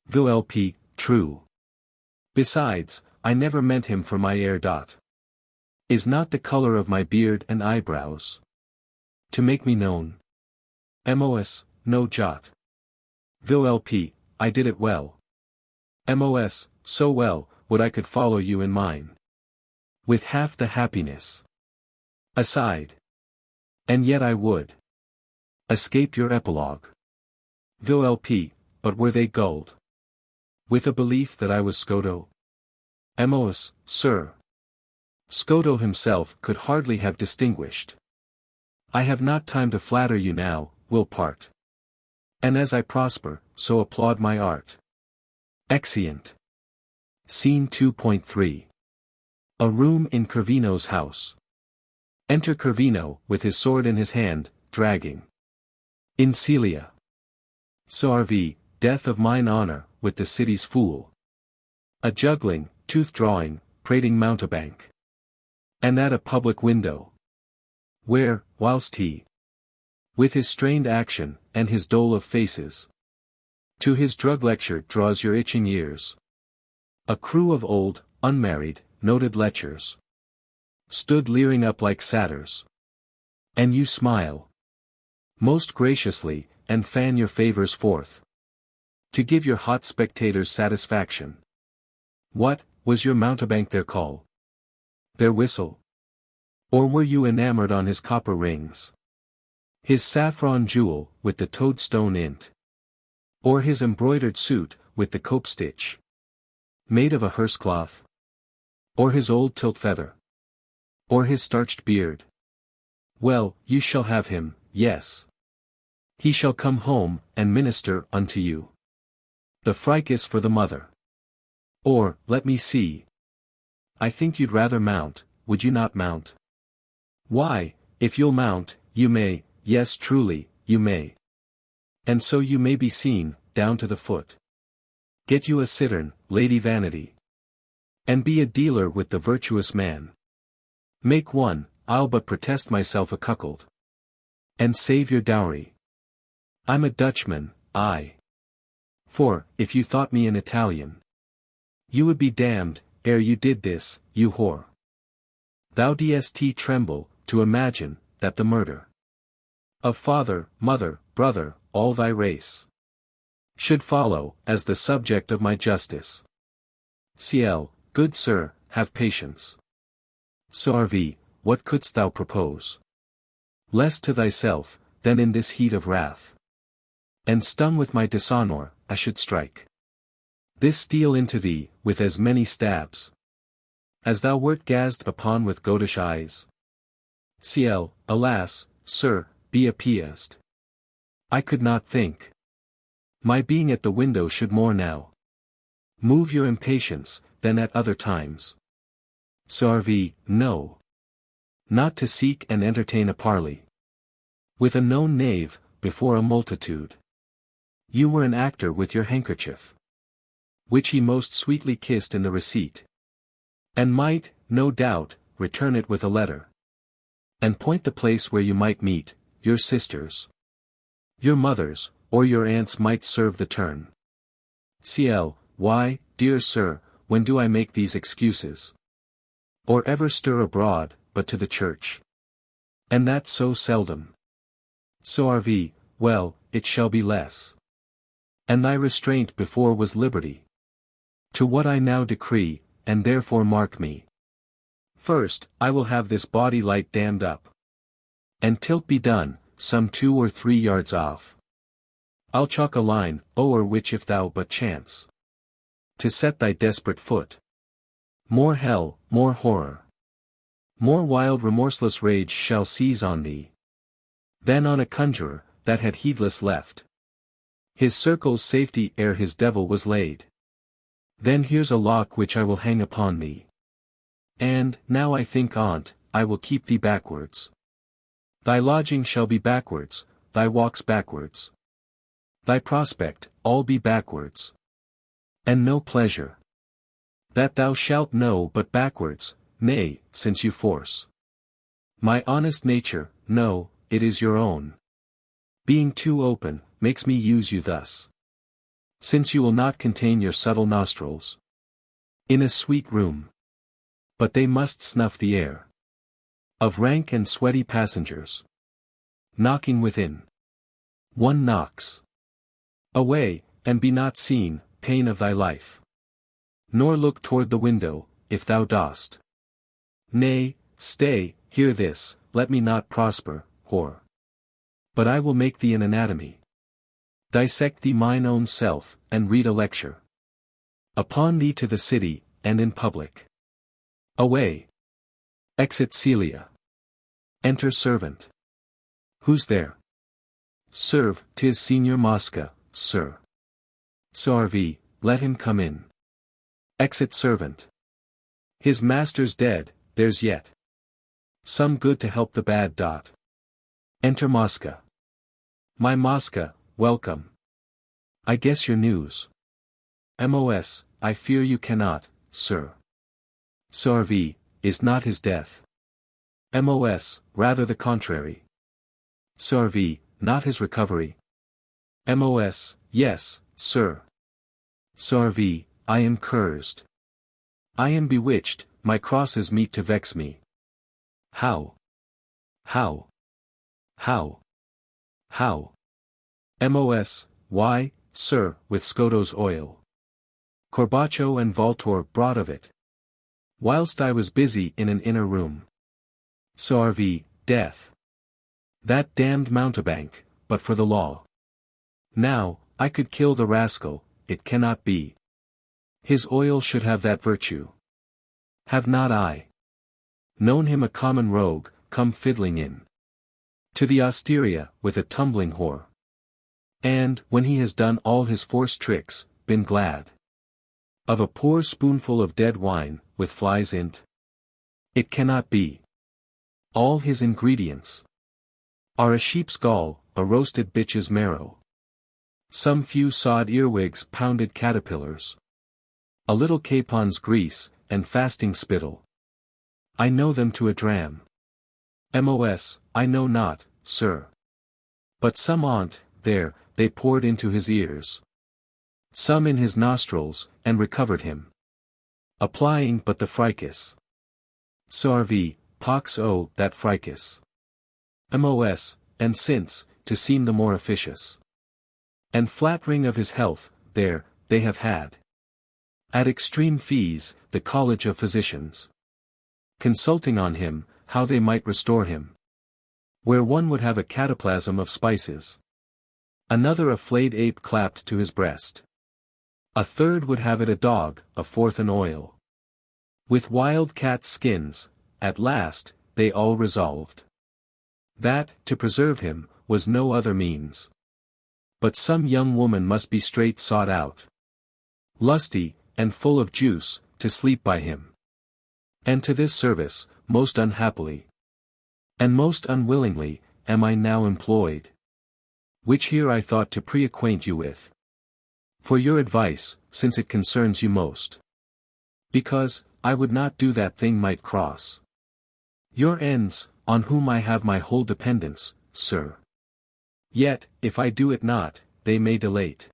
A: Volp, true. Besides, I never meant him for my heir. Is not the color of my beard and eyebrows to make me known? Mos, no jot. Volp, I did it well. Mos, so well, would I could follow you in mine. With half the happiness. Aside. And yet I would. Escape your epilogue. Volp, but were they gulled? With a belief that I was Scoto? Mos, sir. Scoto himself could hardly have distinguished. I have not time to flatter you now, we'll part. And as I prosper, so applaud my art. Exeunt. Scene 2.3. A room in Corvino's house. Enter Corvino, with his sword in his hand, dragging. In Celia. Sarv, death of mine honor, with the city's fool. A juggling, tooth-drawing, prating mountebank. And at a public window. Where, whilst he, with his strained action, and his dole of faces, to his drug lecture draws your itching ears. A crew of old, unmarried, noted lechers stood leering up like satyrs. And you smile most graciously, and fan your favors forth, to give your hot spectators satisfaction. What, was your mountebank their call? Their whistle? Or were you enamored on his copper rings? His saffron jewel, with the toadstone int? Or his embroidered suit, with the cope stitch? Made of a hearse cloth? Or his old tilt feather? Or his starched beard? Well, you shall have him, yes. He shall come home, and minister unto you. The fricas for the mother. Or, let me see. I think you'd rather mount, would you not mount? Why, if you'll mount, you may, yes truly, you may. And so you may be seen, down to the foot. Get you a cittern, Lady Vanity. And be a dealer with the virtuous man. Make one, I'll but protest myself a cuckold. And save your dowry. I'm a Dutchman, I. For, if you thought me an Italian, you would be damned, ere you did this, you whore. Thou dst tremble, to imagine, that the murder of father, mother, brother, all thy race, should follow, as the subject of my justice. Cl, good sir, have patience. Sarv, what couldst thou propose? Less to thyself, than in this heat of wrath. And stung with my dishonor, I should strike this steel into thee, with as many stabs, as thou wert gazed upon with goatish eyes. Cl, alas, sir, be appeased. I could not think. My being at the window should more now move your impatience, than at other times. Sarv, no. Not to seek and entertain a parley with a known knave, before a multitude. You were an actor with your handkerchief, which he most sweetly kissed in the receipt. And might, no doubt, return it with a letter. And point the place where you might meet, your sisters. Your mothers, or your aunts might serve the turn. Cl, why, dear sir, when do I make these excuses? Or ever stir abroad, but to the church? And that so seldom. Sarv, well, it shall be less. And thy restraint before was liberty. To what I now decree, and therefore mark me. First, I will have this body light dammed up. And til't be done, some 2 or 3 yards off. I'll chalk a line, o'er which if thou but chance to set thy desperate foot, more hell, more horror, more wild remorseless rage shall seize on thee, than on a conjurer, that had heedless left his circle's safety ere his devil was laid. Then here's a lock which I will hang upon thee. And, now I think on't, I will keep thee backwards. Thy lodging shall be backwards, thy walks backwards. Thy prospect, all be backwards. And no pleasure that thou shalt know but backwards, nay, since you force my honest nature, no, it is your own. Being too open, makes me use you thus. Since you will not contain your subtle nostrils in a sweet room, but they must snuff the air of rank and sweaty passengers knocking within. One knocks. Away, and be not seen, pain of thy life. Nor look toward the window, if thou dost. Nay, stay, hear this, let me not prosper, whore. But I will make thee an anatomy. Dissect thee mine own self, and read a lecture. Upon thee to the city, and in public. Away. Exit Celia. Enter servant. Who's there? Serve, 'tis Signor Mosca, sir. Sarvi, let him come in. Exit servant. His master's dead, there's yet some good to help the bad. Enter Mosca. My Mosca, welcome. I guess your news. Mos, I fear you cannot, sir. Sarvi, is not his death. Mos, rather the contrary. Sarvi, not his recovery. Mos, yes, sir. Sarvi, I am cursed. I am bewitched, my crosses meet to vex me. How? How? How? How? Mos, why, sir, with Scoto's oil. Corbaccio and Voltore brought of it. Whilst I was busy in an inner room. Sarvi, death. That damned mountebank, but for the law. Now, I could kill the rascal, it cannot be. His oil should have that virtue. Have not I known him a common rogue, come fiddling in to the osteria, with a tumbling whore? And, when he has done all his forced tricks, been glad of a poor spoonful of dead wine, with flies in't? It cannot be. All his ingredients are a sheep's gall, a roasted bitch's marrow, some few sawed earwigs, pounded caterpillars, a little capon's grease, and fasting spittle. I know them to a dram. Mos, I know not, sir. But some on't, there, they poured into his ears. Some in his nostrils, and recovered him. Applying but the fricas. Sarvi, pox that fricas. Mos, and since, to seem the more officious and flattering of his health, there, they have had at extreme fees, the College of Physicians consulting on him, how they might restore him. Where one would have a cataplasm of spices, another a flayed ape clapped to his breast, a third would have it a dog, a fourth an oil with wild cat skins. At last, they all resolved that, to preserve him, was no other means. But some young woman must be straight sought out, lusty, and full of juice, to sleep by him. And to this service, most unhappily, and most unwillingly, am I now employed. Which here I thought to pre-acquaint you with. For your advice, since it concerns you most. Because, I would not do that thing might cross your ends, on whom I have my whole dependence, sir. Yet, if I do it not, they may delate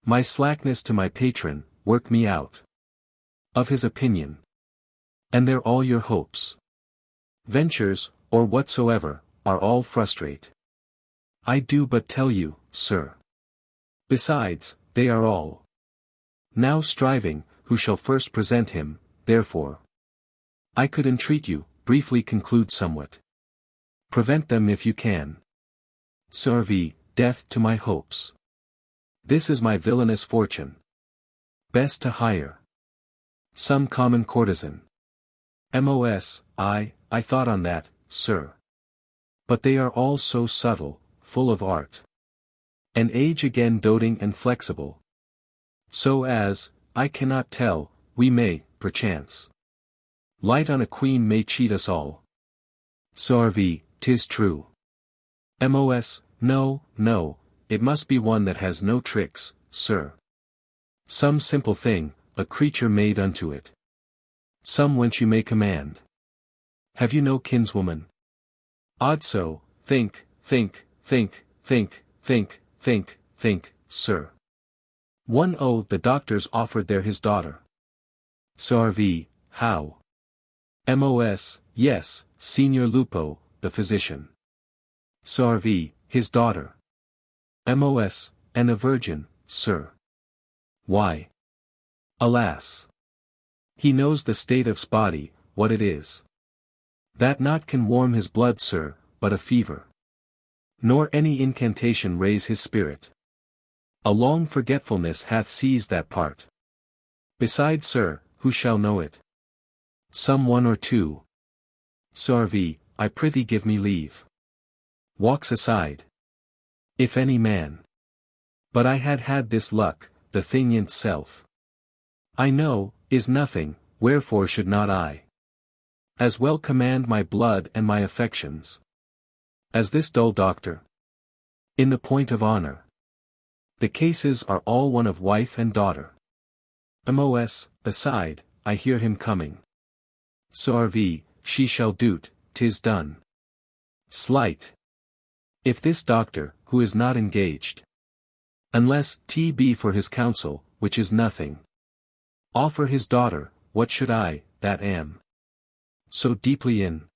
A: my slackness to my patron, work me out of his opinion. And they're all your hopes, ventures, or whatsoever, are all frustrate. I do but tell you, sir. Besides, they are all now striving, who shall first present him, therefore. I could entreat you, briefly conclude somewhat. Prevent them if you can. Sarvi, death to my hopes. This is my villainous fortune. Best to hire some common courtesan. Mos, I thought on that, sir. But they are all so subtle, full of art. And age again doting and flexible. So as, I cannot tell, we may, perchance. Light on a queen may cheat us all. Sarvi, 'tis true. Mos, no, it must be one that has no tricks, sir. Some simple thing, a creature made unto it. Some wench you may command. Have you no kinswoman? Odd so, think, sir. The doctors offered there his daughter. Sarvi, how? Mos, yes, Signor Lupo, the physician. Sarvi, his daughter. Mos, and a virgin, sir. Why? Alas! He knows the state of's body, what it is. That naught can warm his blood, sir, but a fever. Nor any incantation raise his spirit. A long forgetfulness hath seized that part. Beside, sir, who shall know it? Some one or two. Sarvi, I prithee give me leave. Walks aside. If any man. But I had this luck, the thing in self. I know, is nothing, wherefore should not I as well command my blood and my affections as this dull doctor? In the point of honor, the cases are all one of wife and daughter. Mos, aside, I hear him coming. Sarvi, she shall do't, 'tis done. Slight. If this doctor, who is not engaged, unless be for his counsel, which is nothing, offer his daughter, what should I, that am so deeply in?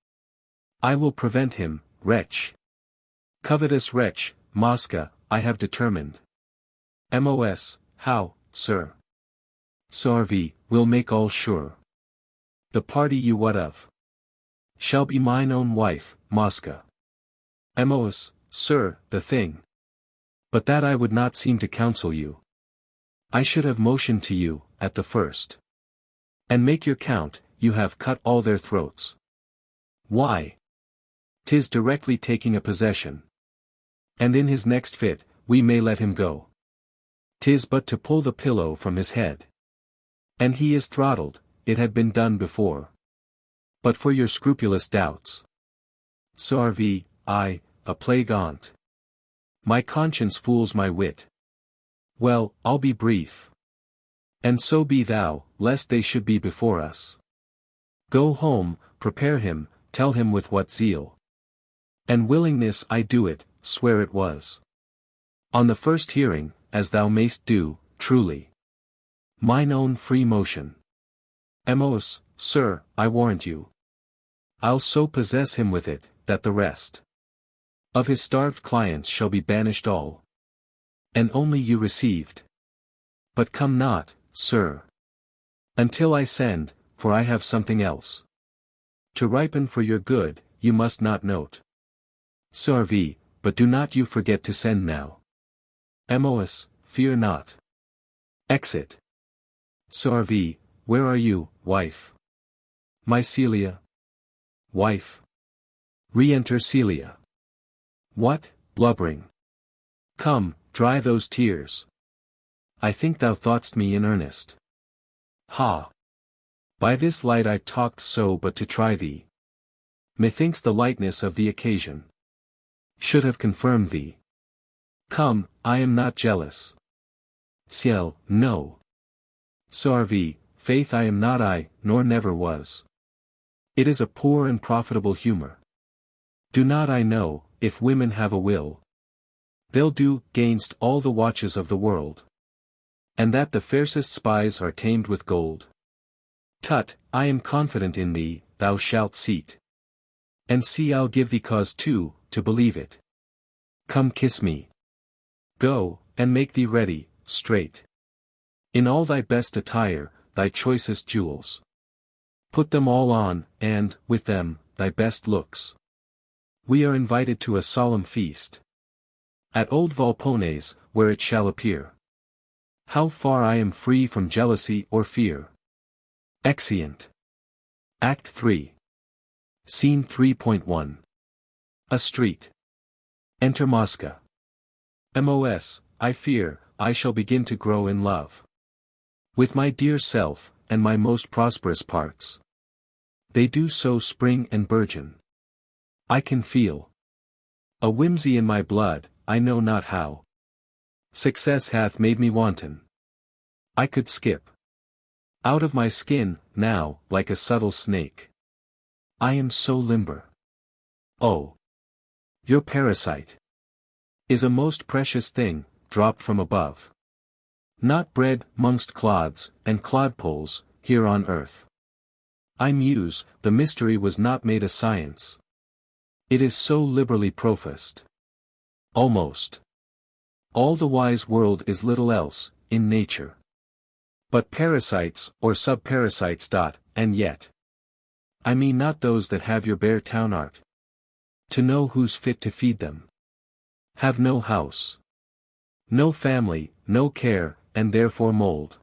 A: I will prevent him, wretch. Covetous wretch, Mosca, I have determined. Mos, how, sir? Sarvi, will make all sure. The party you what of? Shall be mine own wife, Mosca. Mos, sir, the thing. But that I would not seem to counsel you. I should have motioned to you, at the first. And make your count, you have cut all their throats. Why? 'Tis directly taking a possession. And in his next fit, we may let him go. 'Tis but to pull the pillow from his head. And he is throttled, it had been done before. But for your scrupulous doubts. Sarvi, a plague on't. My conscience fools my wit. Well, I'll be brief. And so be thou, lest they should be before us. Go home, prepare him, tell him with what zeal and willingness I do it, swear it was. On the first hearing, as thou mayst do, truly. Mine own free motion. Mos, sir, I warrant you. I'll so possess him with it, that the rest of his starved clients shall be banished all. And only you received. But come not, sir. Until I send, for I have something else to ripen for your good, you must not note. Sarvi, but do not you forget to send now. Mos, fear not. Exit. Sarvi, where are you, wife? My Celia. Wife. Re-enter Celia. What, blubbering? Come, dry those tears. I think thou thought'st me in earnest. Ha! By this light I talked so but to try thee. Methinks the lightness of the occasion should have confirmed thee. Come, I am not jealous. Ciel, no. Sarvi, faith I am not I, nor never was. It is a poor and profitable humor. Do not I know, if women have a will, they'll do 'gainst all the watches of the world. And that the fiercest spies are tamed with gold. Tut, I am confident in thee, thou shalt see't. And see I'll give thee cause too, to believe it. Come kiss me. Go, and make thee ready, straight. In all thy best attire, thy choicest jewels. Put them all on, and, with them, thy best looks. We are invited to a solemn feast. At old Volpone's, where it shall appear how far I am free from jealousy or fear. Exeunt. Act 3. Scene 3.1. A street. Enter Mosca. Mos, I fear, I shall begin to grow in love with my dear self, and my most prosperous parts. They do so spring and burgeon. I can feel a whimsy in my blood, I know not how. Success hath made me wanton. I could skip out of my skin, now, like a subtle snake. I am so limber. Oh! Your parasite is a most precious thing, dropped from above. Not bred 'mongst clods, and clodpoles, here on earth. I muse, the mystery was not made a science. It is so liberally professed. Almost All the wise world is little else, in nature. But parasites or subparasites. And yet. I mean not those that have your bare town art. To know who's fit to feed them. Have no house. No family, no care, and therefore mold.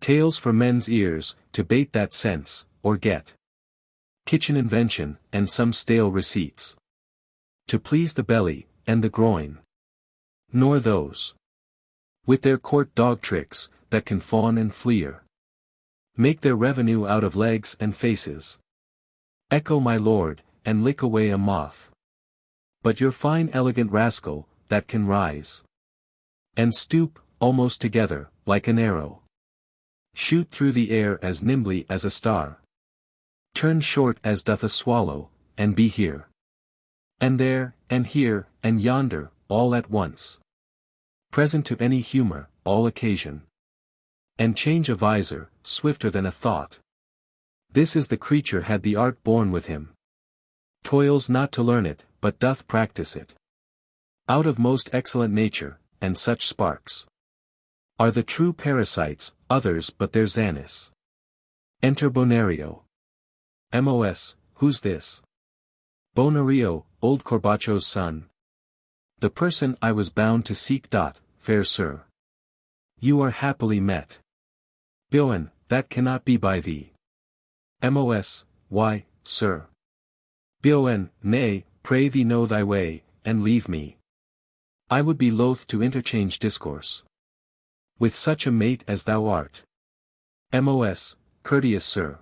A: Tales for men's ears, to bait that sense, or get. Kitchen invention, and some stale receipts. To please the belly, and the groin. Nor those. With their court dog tricks, that can fawn and fleer. Make their revenue out of legs and faces. Echo my lord, and lick away a moth. But your fine elegant rascal, that can rise. And stoop, almost together, like an arrow. Shoot through the air as nimbly as a star. Turn short as doth a swallow, and be here. And there, and here, and yonder, all at once. Present to any humor, all occasion. And change a visor, swifter than a thought. This is the creature had the art born with him. Toils not to learn it, but doth practice it. Out of most excellent nature, and such sparks. Are the true parasites, others but their Xanis. Enter Bonario. Mos, who's this? Bonario, old Corbaccio's son. The person I was bound to seek. Fair sir. You are happily met. Bioan, that cannot be by thee. Mos, why, sir? Bioan, nay, pray thee know thy way, and leave me. I would be loath to interchange discourse. With such a mate as thou art. Mos, courteous sir.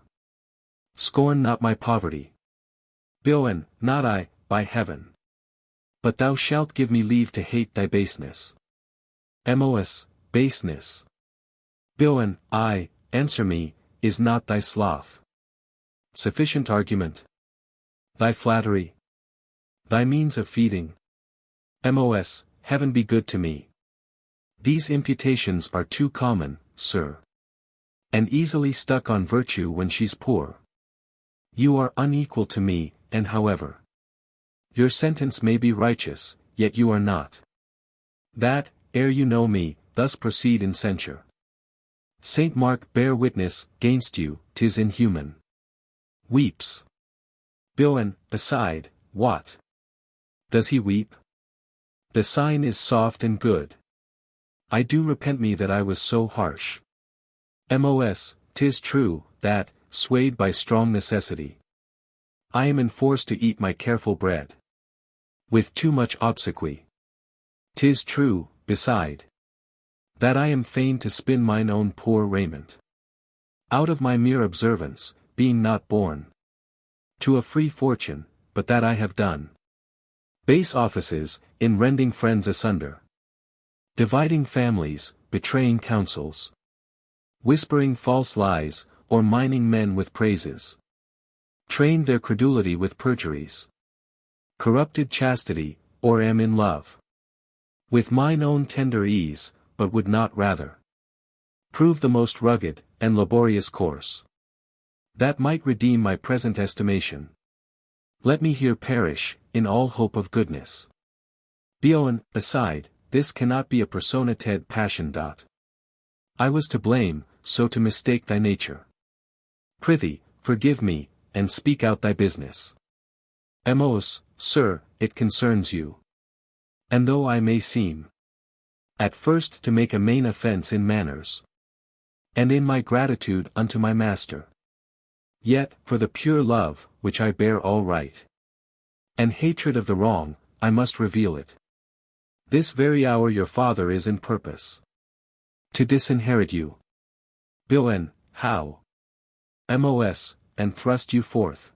A: Scorn not my poverty. Bioan, not I, by heaven. But thou shalt give me leave to hate thy baseness. Mos, baseness. Bioan, I, answer me, is not thy sloth. Sufficient argument. Thy flattery. Thy means of feeding. Mos, heaven be good to me. These imputations are too common, sir. And easily stuck on virtue when she's poor. You are unequal to me, and however. Your sentence may be righteous, yet you are not. That, ere you know me, thus proceed in censure. Saint Mark bear witness, gainst you, 'tis inhuman. Weeps. Bioan, aside, what? Does he weep? The sign is soft and good. I do repent me that I was so harsh. Mos, 'tis true, that, swayed by strong necessity, I am enforced to eat my careful bread. With too much obsequy. 'Tis true, beside, that I am fain to spin mine own poor raiment. Out of my mere observance, being not born to a free fortune, but that I have done base offices, in rending friends asunder. Dividing families, betraying counsels. Whispering false lies, or mining men with praises. Trained their credulity with perjuries. Corrupted chastity, or am in love. With mine own tender ease, but would not rather prove the most rugged, and laborious course. That might redeem my present estimation. Let me here perish, in all hope of goodness. Bioan, aside, this cannot be a personated passion. I was to blame, so to mistake thy nature. Prithee, forgive me, and speak out thy business. Mos, sir, it concerns you. And though I may seem at first to make a main offence in manners, and in my gratitude unto my master, yet, for the pure love, which I bear all right, and hatred of the wrong, I must reveal it. This very hour your father is in purpose to disinherit you. Bioan, how? Mos, and thrust you forth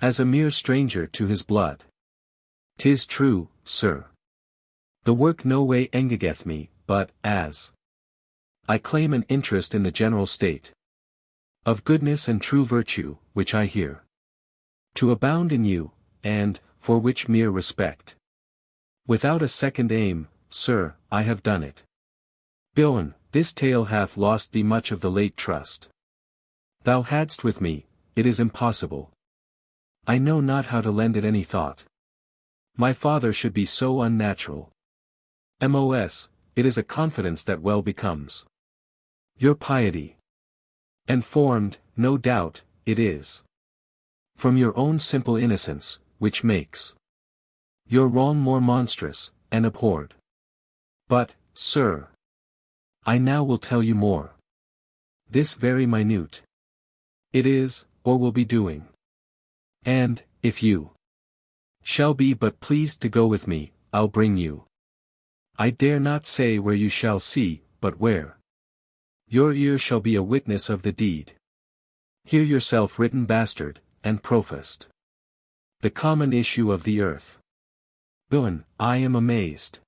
A: as a mere stranger to his blood. 'Tis true, sir. The work no way engageth me, but, as I claim an interest in the general state of goodness and true virtue, which I hear to abound in you, and, for which mere respect, without a second aim, sir, I have done it. Bioan, this tale hath lost thee much of the late trust thou hadst with me. It is impossible. I know not how to lend it any thought. My father should be so unnatural. Mos, it is a confidence that well becomes your piety. And formed, no doubt, it is from your own simple innocence, which makes your wrong more monstrous, and abhorred. But, sir, I now will tell you more. This very minute. It is, or will be doing. And, if you shall be but pleased to go with me, I'll bring you. I dare not say where you shall see, but where your ear shall be a witness of the deed. Hear yourself written bastard, and professed the common issue of the earth. Boon, I am amazed.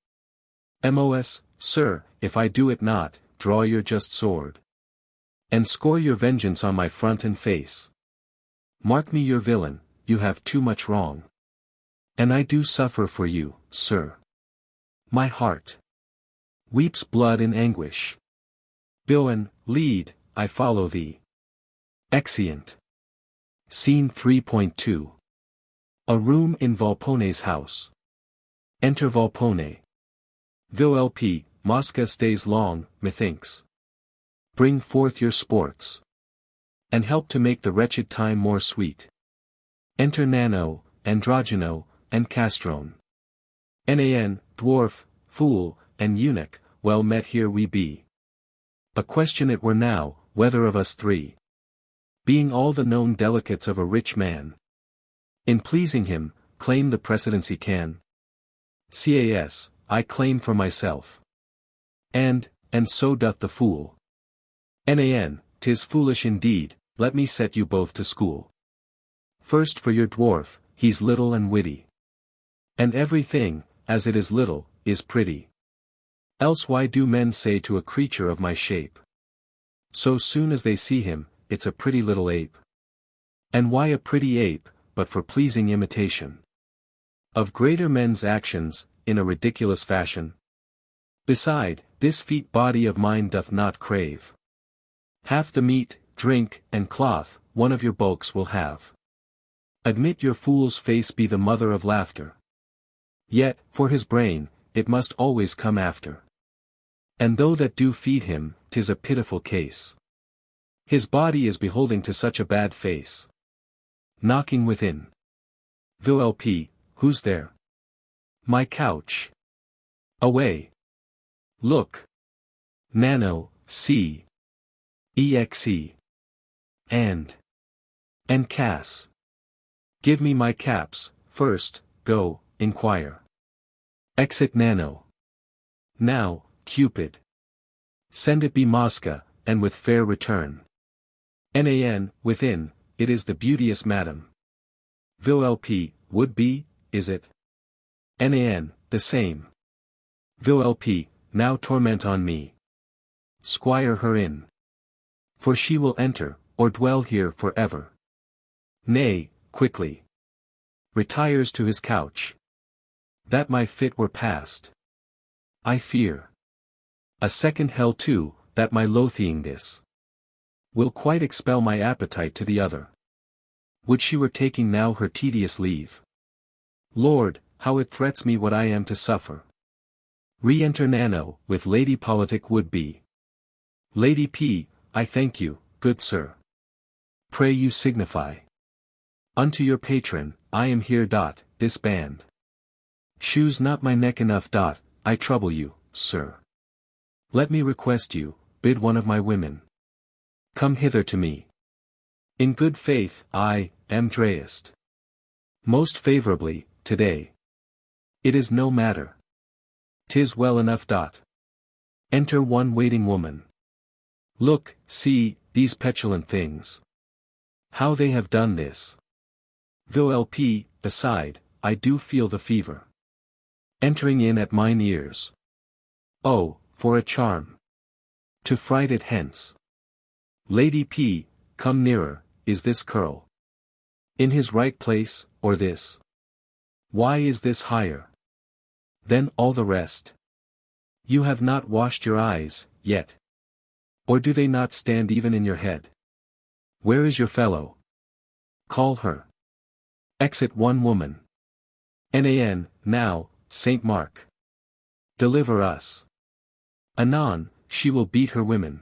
A: Mos, sir, if I do it not, draw your just sword. And score your vengeance on my front and face. Mark me your villain, you have too much wrong. And I do suffer for you, sir. My heart weeps blood in anguish. Boon, lead, I follow thee. Exeunt. Scene 3.2. A room in Volpone's house. Enter Volpone. Volp, Mosca stays long, methinks. Bring forth your sports. And help to make the wretched time more sweet. Enter Nano, Androgyno, and Castrone. Nan, dwarf, fool, and eunuch, well met here we be. A question it were now, whether of us three, being all the known delicates of a rich man, in pleasing him, claim the precedency can. Cas, I claim for myself. And so doth the fool. Nan, 'tis foolish indeed, let me set you both to school. First for your dwarf, he's little and witty. And everything, as it is little, is pretty. Else why do men say to a creature of my shape, so soon as they see him, it's a pretty little ape? And why a pretty ape, but for pleasing imitation of greater men's actions, in a ridiculous fashion? Beside, this feat body of mine doth not crave half the meat, drink, and cloth, one of your bulks will have. Admit your fool's face be the mother of laughter. Yet, for his brain, it must always come after. And though that do feed him, 'tis a pitiful case. His body is beholding to such a bad face. Knocking within. Volp, who's there? My couch. Away. Look. Nano, see. Exe. And Cass. Give me my caps, first, go, inquire. Exit Nano. Now, Cupid. Send it be Mosca, and with fair return. Nan, within, it is the beauteous madam. Volp, would be, is it? Nan, the same. Volp, now torment on me. Squire her in. For she will enter, or dwell here for ever. Nay, quickly. Retires to his couch. That my fit were past. I fear. A second hell too, that my loathing this will quite expel my appetite to the other. Would she were taking now her tedious leave. Lord, how it threats me what I am to suffer. Re-enter Nano, with Lady Politic would be. Lady P, I thank you, good sir. Pray you signify. Unto your patron, I am here. This band shoes not my neck enough. I trouble you, sir. Let me request you, bid one of my women come hither to me. In good faith, I am dressed most favorably, today. It is no matter. 'Tis well enough. Enter one waiting woman. Look, see, these petulant things. How they have done this. Volp, aside, I do feel the fever entering in at mine ears. Oh, for a charm to fright it hence. Lady P, come nearer, is this curl in his right place, or this? Why is this higher than all the rest? You have not washed your eyes, yet. Or do they not stand even in your head? Where is your fellow? Call her. Exit one woman. Nan, now, Saint Mark. Deliver us. Anon, she will beat her women.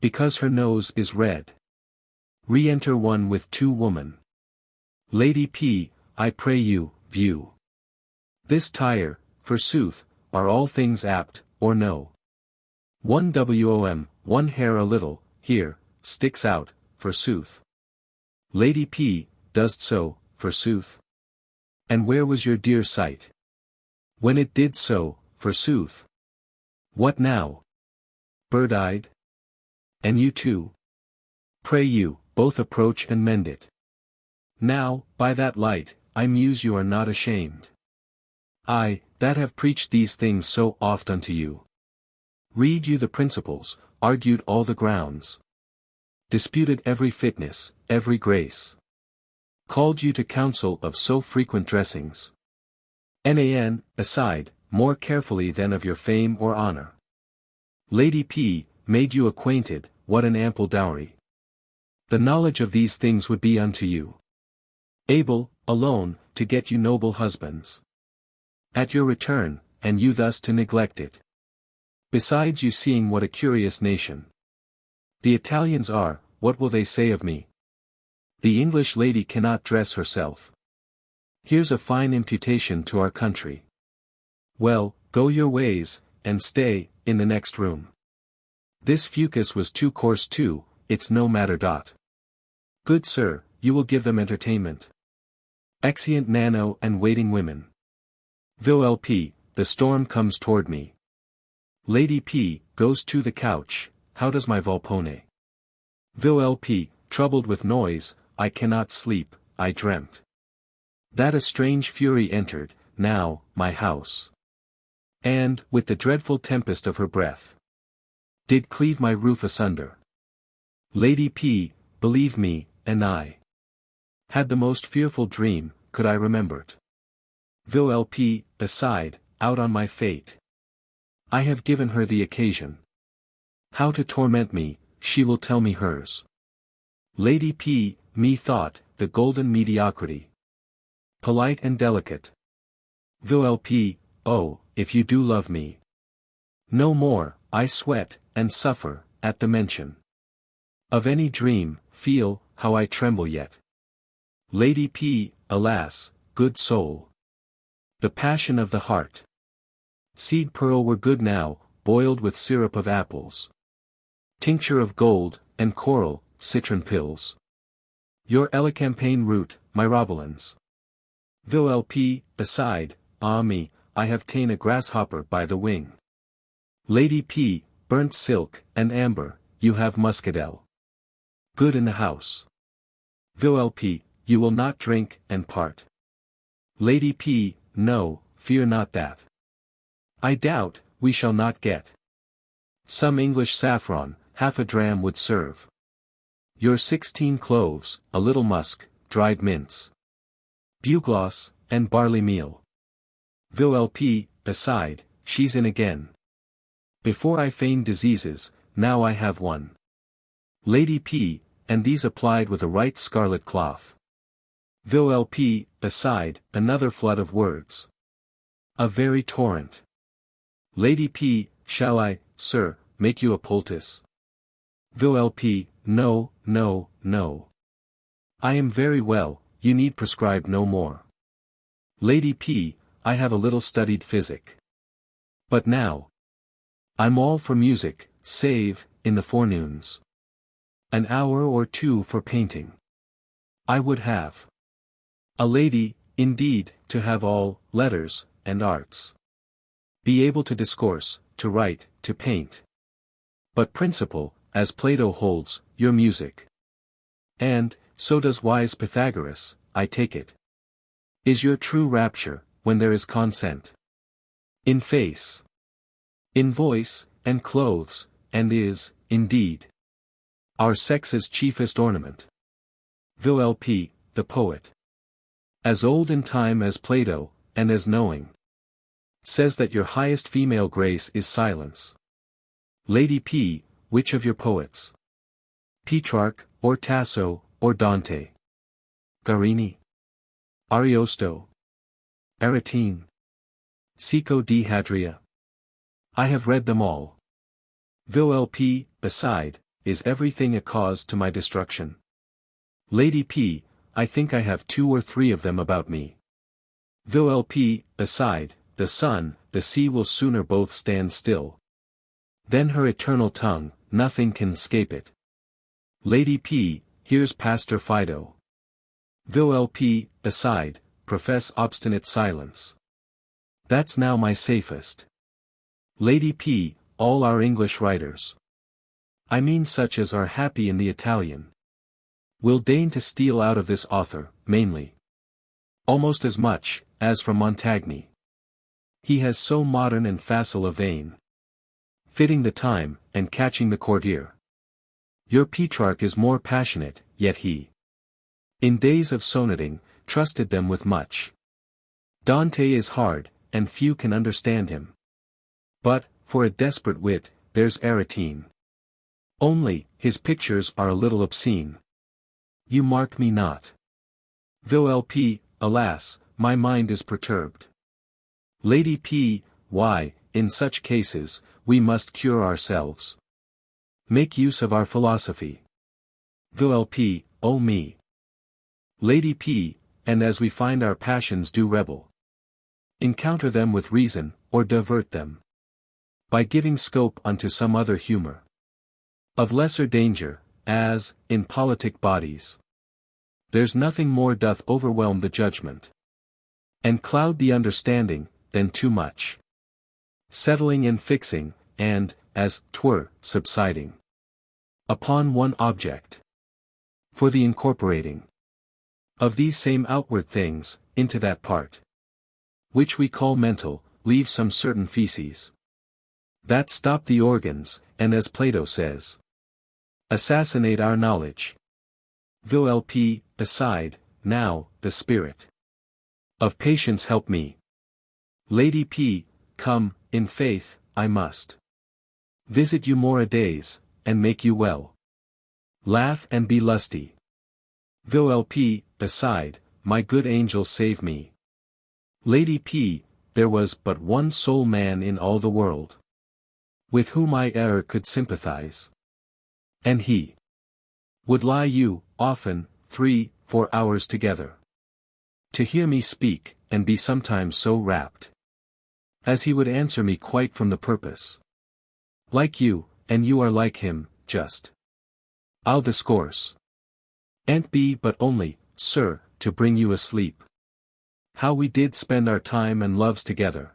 A: Because her nose is red. Re-enter one with two woman. Lady P, I pray you, view. This tire, forsooth, are all things apt, or no? One one hair a little, here, sticks out, forsooth. Lady P, does't so, forsooth? And where was your dear sight? When it did so, forsooth? What now? Bird-eyed? And you too? Pray you, both approach and mend it. Now, by that light, I muse you are not ashamed. I, that have preached these things so oft unto you. Read you the principles, argued all the grounds. Disputed every fitness, every grace. Called you to counsel of so frequent dressings. Nan, aside, more carefully than of your fame or honor. Lady P, made you acquainted, what an ample dowry. The knowledge of these things would be unto you able, alone, to get you noble husbands. At your return, and you thus to neglect it. Besides you seeing what a curious nation. The Italians are, what will they say of me? The English lady cannot dress herself. Here's a fine imputation to our country. Well, go your ways, and stay, in the next room. This Fucus was too coarse too, it's no matter. Good sir, you will give them entertainment. Exeunt nano and waiting women. Volp, the storm comes toward me. Lady P, goes to the couch, how does my Volpone? Volp, troubled with noise, I cannot sleep, I dreamt. That a strange fury entered, now, my house. And, with the dreadful tempest of her breath, did cleave my roof asunder. Lady P, believe me, and I had the most fearful dream, could I remember't. Volp, aside, out on my fate. I have given her the occasion. How to torment me, she will tell me hers. Lady P, me thought, the golden mediocrity. Polite and delicate. Volp, oh, if you do love me. No more, I sweat, and suffer, at the mention of any dream, feel, how I tremble yet. Lady P, alas, good soul. The passion of the heart. Seed pearl were good now, boiled with syrup of apples. Tincture of gold, and coral, citron pills. Your elecampane root, myrobolans. Volp, aside, ah me, I have ta'en a grasshopper by the wing. Lady P, burnt silk, and amber, you have muscadel. Good in the house. Volp, you will not drink, and part. Lady P, no, fear not that. I doubt, we shall not get. Some English saffron, half a dram would serve. Your 16 cloves, a little musk, dried mints. Bugloss, and barley meal. Volp, aside, she's in again. Before I feigned diseases, now I have one. Lady P, and these applied with a right scarlet cloth. Volp, aside, another flood of words. A very torrent. Lady P, shall I, sir, make you a poultice? Volp, no, no, no. I am very well, you need prescribe no more. Lady P, I have a little studied physic. But now, I'm all for music, save, in the forenoons. An hour or two for painting. I would have. A lady, indeed, to have all, letters, and arts. Be able to discourse, to write, to paint. But principal, as Plato holds, your music. And, so does wise Pythagoras, I take it. Is your true rapture, when there is consent. In face. In voice, and clothes, and is, indeed, our sex's chiefest ornament. Volp, the poet. As old in time as Plato, and as knowing. Says that your highest female grace is silence. Lady P, which of your poets? Petrarch, or Tasso, or Dante? Guarini? Ariosto? Aretine? Sico di Hadria? I have read them all. Volpone, aside, is everything a cause to my destruction? Lady P, I think I have 2 or 3 of them about me. Volpone, aside, the sun, the sea will sooner both stand still. Then her eternal tongue, nothing can scape it. Lady P, here's Pastor Fido. Volpone, aside, profess obstinate silence. That's now my safest. Lady P, all our English writers. I mean such as are happy in the Italian. Will deign to steal out of this author, mainly. Almost as much, as from Montaigne. He has so modern and facile a vein. Fitting the time, and catching the courtier. Your Petrarch is more passionate, yet he. In days of sonneting, trusted them with much. Dante is hard, and few can understand him. But, for a desperate wit, there's Aretine. Only, his pictures are a little obscene. You mark me not. Volpone, alas, my mind is perturbed. Lady P, why, in such cases, we must cure ourselves. Make use of our philosophy. Volpone, oh me. Lady P, and as we find our passions do rebel. Encounter them with reason, or divert them. By giving scope unto some other humor. Of lesser danger, as, in politic bodies. There's nothing more doth overwhelm the judgment. And cloud the understanding, than too much. Settling and fixing, and, as 'twere, subsiding. Upon one object. For the incorporating. Of these same outward things, into that part. Which we call mental, leave some certain feces. That stop the organs, and as Plato says. Assassinate our knowledge. Volpone, aside, now, the spirit. Of patience help me. Lady P, come, in faith, I must. Visit you more a days, and make you well. Laugh and be lusty. Volpone, aside, my good angel save me. Lady P, there was but one sole man in all the world. With whom I e'er could sympathize. And he would lie you, often, 3-4 hours together. To hear me speak, and be sometimes so rapt. As he would answer me quite from the purpose. Like you, and you are like him, just. I'll discourse. An't be but only, sir, to bring you asleep. How we did spend our time and loves together.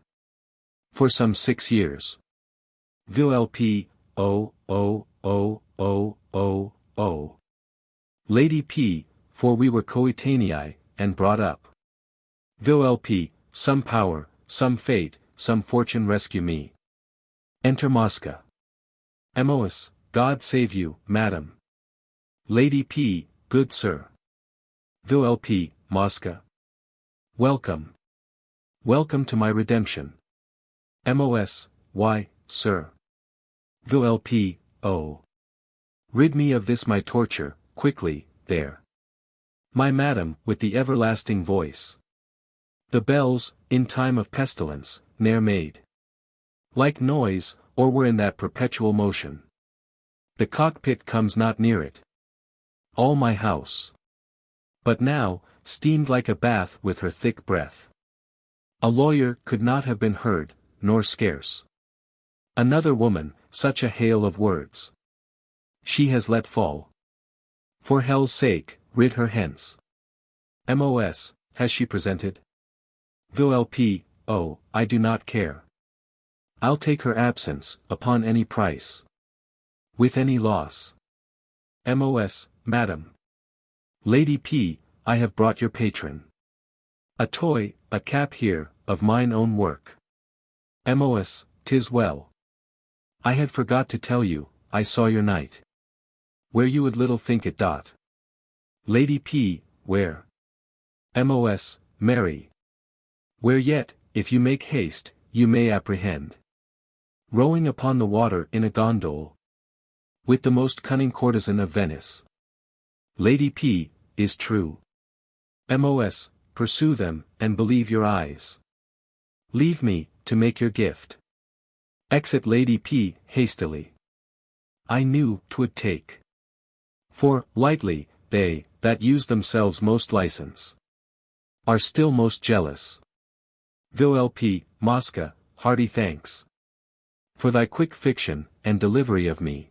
A: For some 6 years. Volpone, oh, oh, oh, oh, oh, oh. Lady P, for we were coetanei, and brought up. Volpone, some power, some fate, some fortune rescue me. Enter Mosca. Mos, God save you, madam. Lady P, good sir. Volpone, Mosca. Welcome. Welcome to my redemption. Mos, why, sir. Volpone, oh. Rid me of this my torture, quickly, there. My madam, with the everlasting voice. The bells, in time of pestilence, ne'er made. Like noise, or were in that perpetual motion. The cockpit comes not near it. All my house. But now, steamed like a bath with her thick breath. A lawyer could not have been heard, nor scarce. Another woman, such a hail of words. She has let fall. For hell's sake, rid her hence. Mos, has she presented? Volpone, oh, I do not care. I'll take her absence, upon any price. With any loss. Mos, madam. Lady P, I have brought your patron. A toy, a cap here, of mine own work. Mos, 'tis well. I had forgot to tell you, I saw your knight. Where you would little think it dot. Lady P, where? Mos, marry. Where yet, if you make haste, you may apprehend. Rowing upon the water in a gondole. With the most cunning courtesan of Venice. Lady P, is true. Mos, pursue them, and believe your eyes. Leave me, to make your gift. Exit Lady P. hastily. I knew 'twould take. For, lightly, they, that use themselves most license, are still most jealous. Volp, Mosca, hearty thanks for thy quick fiction, and delivery of me.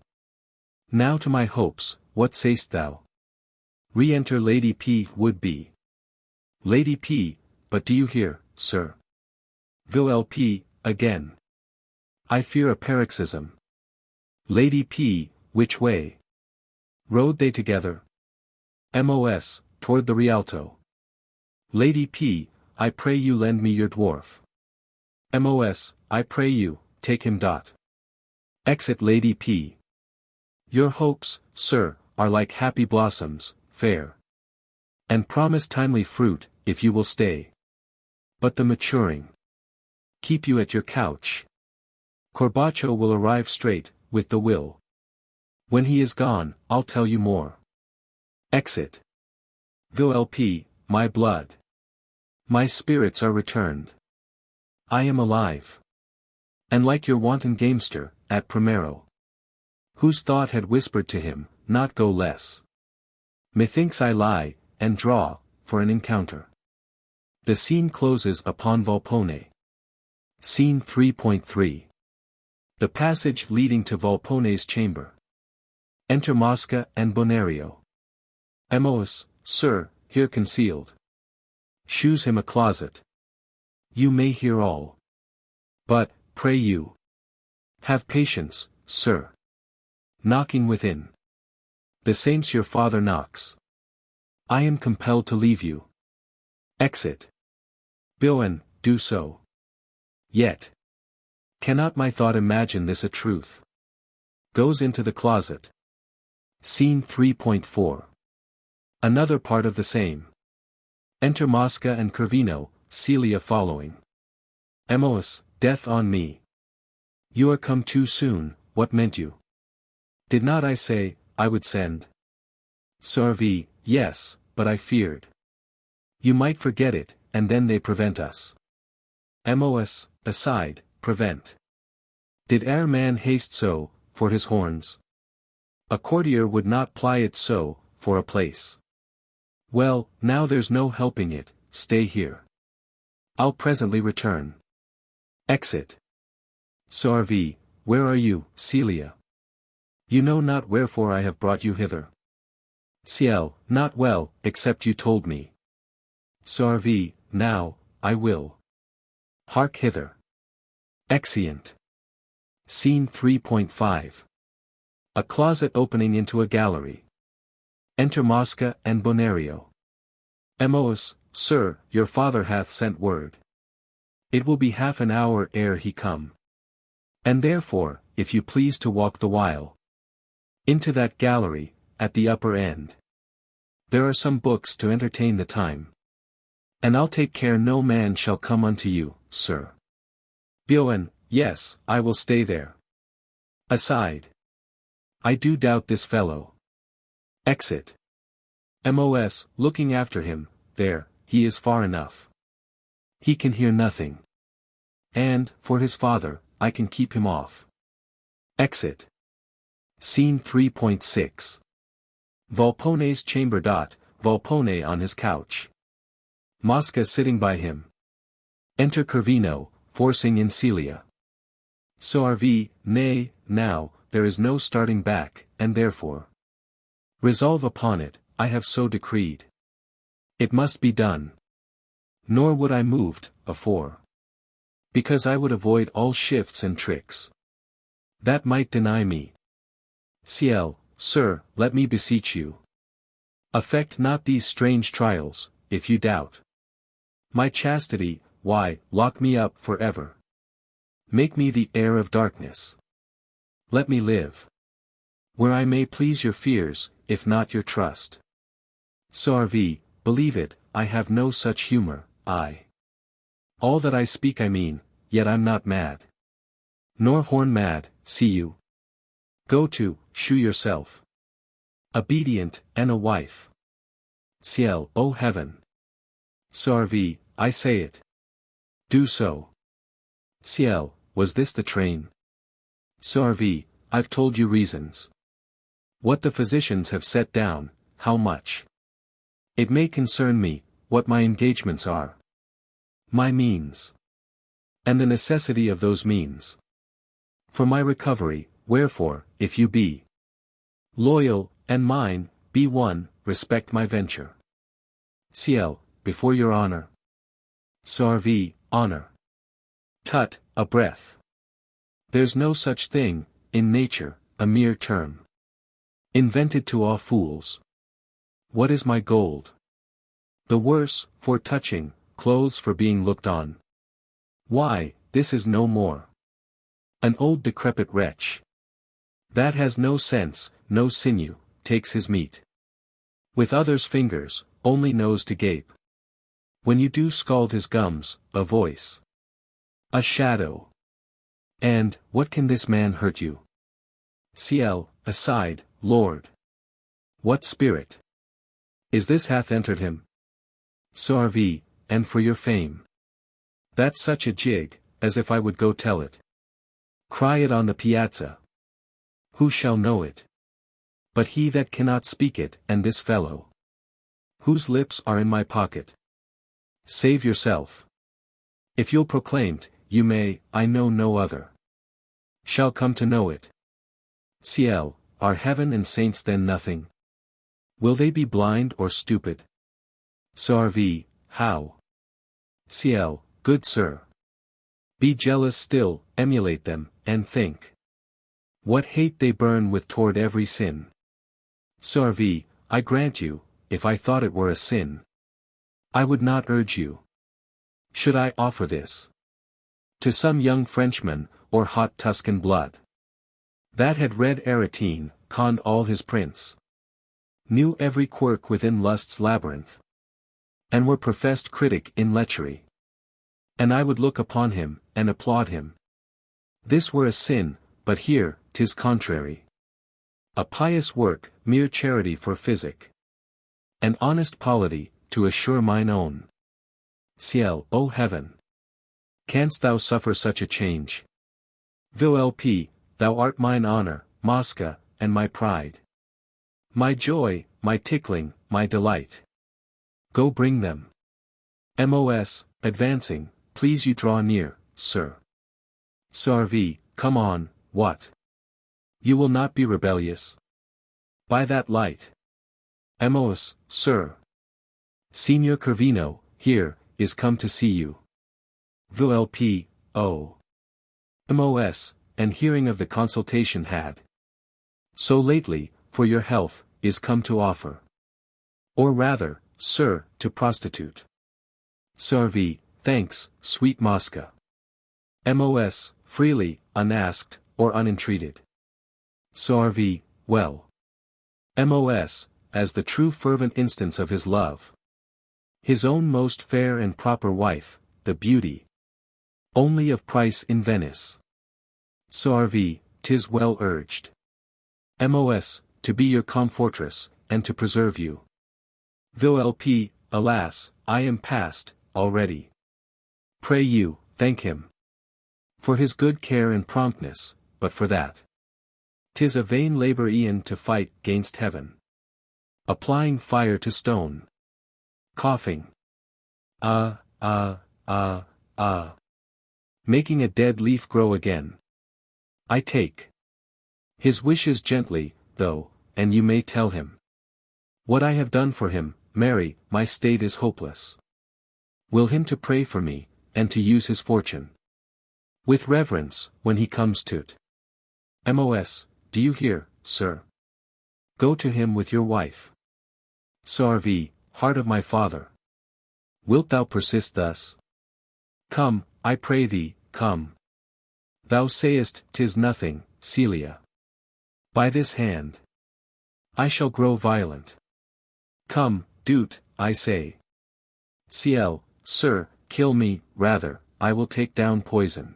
A: Now to my hopes, what say'st thou? Re-enter Lady P. would be. Lady P. But do you hear, sir? Volp, again. I fear a paroxysm. Lady P. Which way? Rode they together? Mos, toward the Rialto. Lady P. I pray you lend me your dwarf. Mos, I pray you, take him. Exit Lady P. Your hopes, sir, are like happy blossoms, fair, and promise timely fruit, if you will stay. But the maturing keep you at your couch. Corbaccio will arrive straight, with the will. When he is gone, I'll tell you more. Exit. Volp, my blood. My spirits are returned. I am alive. And like your wanton gamester, at Primero, whose thought had whispered to him, not go less. Methinks I lie, and draw, for an encounter. The scene closes upon Volpone. Scene 3.3. The passage leading to Volpone's chamber. Enter Mosca and Bonario. Mos, sir, here concealed. Shews him a closet. You may hear all. But, pray you, have patience, sir. Knocking within. The saints your father knocks. I am compelled to leave you. Exit. Bioen, do so. Yet. Cannot my thought imagine this a truth? Goes into the closet. Scene 3.4. Another part of the same. Enter Mosca and Corvino, Celia following. Mos, death on me. You are come too soon, what meant you? Did not I say, I would send? Sorvi, yes, but I feared you might forget it, and then they prevent us. Mos, aside, prevent. Did e'er man haste so, for his horns? A courtier would not ply it so, for a place. Well, now there's no helping it, stay here. I'll presently return. Exit. Sorvi, where are you, Celia? You know not wherefore I have brought you hither. Ciel, not well, except you told me. Sorvi, now, I will. Hark hither. Exeunt. Scene 3.5. A closet opening into a gallery. Enter Mosca and Bonario. Mos, sir, your father hath sent word. It will be half an hour ere he come. And therefore, if you please to walk the while into that gallery, at the upper end. There are some books to entertain the time. And I'll take care no man shall come unto you, sir. Bioen, yes, I will stay there. Aside. I do doubt this fellow. Exit. Mos, looking after him, there, he is far enough. He can hear nothing. And, for his father, I can keep him off. Exit. Scene 3.6. Volpone's chamber. Volpone on his couch. Mosca sitting by him. Enter Corvino, forcing in Celia. Sorvi, nay, now, there is no starting back, and therefore. Resolve upon it, I have so decreed. It must be done. Nor would I moved, afore. Because I would avoid all shifts and tricks that might deny me. Ciel, sir, let me beseech you. Affect not these strange trials, if you doubt my chastity, why, lock me up for ever. Make me the heir of darkness. Let me live where I may please your fears, if not your trust. Sorvi, believe it, I have no such humor, I. All that I speak I mean, yet I'm not mad. Nor horn mad, see you. Go to, shew yourself obedient, and a wife. Ciel, O heaven. Sorvi, I say it. Do so. Ciel, was this the train? Sarv, I've told you reasons. What the physicians have set down, how much. It may concern me, what my engagements are. My means. And the necessity of those means. For my recovery, wherefore, if you be loyal, and mine, be one, respect my venture. CL, before your honor. Sarv, honor. Tut, a breath. There's no such thing, in nature, a mere term. Invented to awe fools. What is my gold? The worse, for touching, clothes for being looked on. Why, this is no more. An old decrepit wretch. That has no sense, no sinew, takes his meat. With others' fingers, only knows to gape. When you do scald his gums, a voice. A shadow. And, what can this man hurt you? CL, aside, Lord. What spirit is this hath entered him? Sarv, and for your fame. That's such a jig, as if I would go tell it. Cry it on the piazza. Who shall know it? But he that cannot speak it, and this fellow. Whose lips are in my pocket. Save yourself. If you'll proclaim't, you may, I know no other. Shall come to know it. CL, are heaven and saints then nothing? Will they be blind or stupid? Sarv, how? CL, good sir. Be jealous still, emulate them, and think. What hate they burn with toward every sin. Sarv, I grant you, if I thought it were a sin, I would not urge you. Should I offer this to some young Frenchman, or hot Tuscan blood, that had read Aretine, conned all his prince, knew every quirk within lust's labyrinth, and were professed critic in lechery, and I would look upon him, and applaud him. This were a sin, but here, 'tis contrary. A pious work, mere charity for physic. An honest polity, to assure mine own. CL, O heaven! Canst thou suffer such a change? Volp, thou art mine honor, Mosca, and my pride. My joy, my tickling, my delight. Go bring them. Mos, advancing, please you draw near, sir. Sarv, come on, what? You will not be rebellious? By that light. Mos, sir. Signor Corvino, here, is come to see you. Volp, oh. Mos, and hearing of the consultation had. So lately, for your health, is come to offer. Or rather, sir, to prostitute. Sarv, thanks, sweet Mosca. Mos, freely, unasked, or unentreated. Sarv, well. Mos, as the true fervent instance of his love. His own most fair and proper wife, the beauty only of price in Venice. Sarv, 'tis well urged. Mos, to be your comfortress, and to preserve you. Volp, alas, I am past, already. Pray you, thank him. For his good care and promptness, but for that. 'Tis a vain labor e'en to fight 'gainst heaven. Applying fire to stone. Coughing. Making a dead leaf grow again. I take his wishes gently, though, and you may tell him what I have done for him. Mary, my state is hopeless. Will him to pray for me, and to use his fortune with reverence, when he comes to't. Mos, do you hear, sir? Go to him with your wife. Sarv, heart of my father. Wilt thou persist thus? Come, I pray thee, come. Thou sayest, 'tis nothing, Celia. By this hand I shall grow violent. Come, do't, I say. CL, sir, kill me, rather, I will take down poison.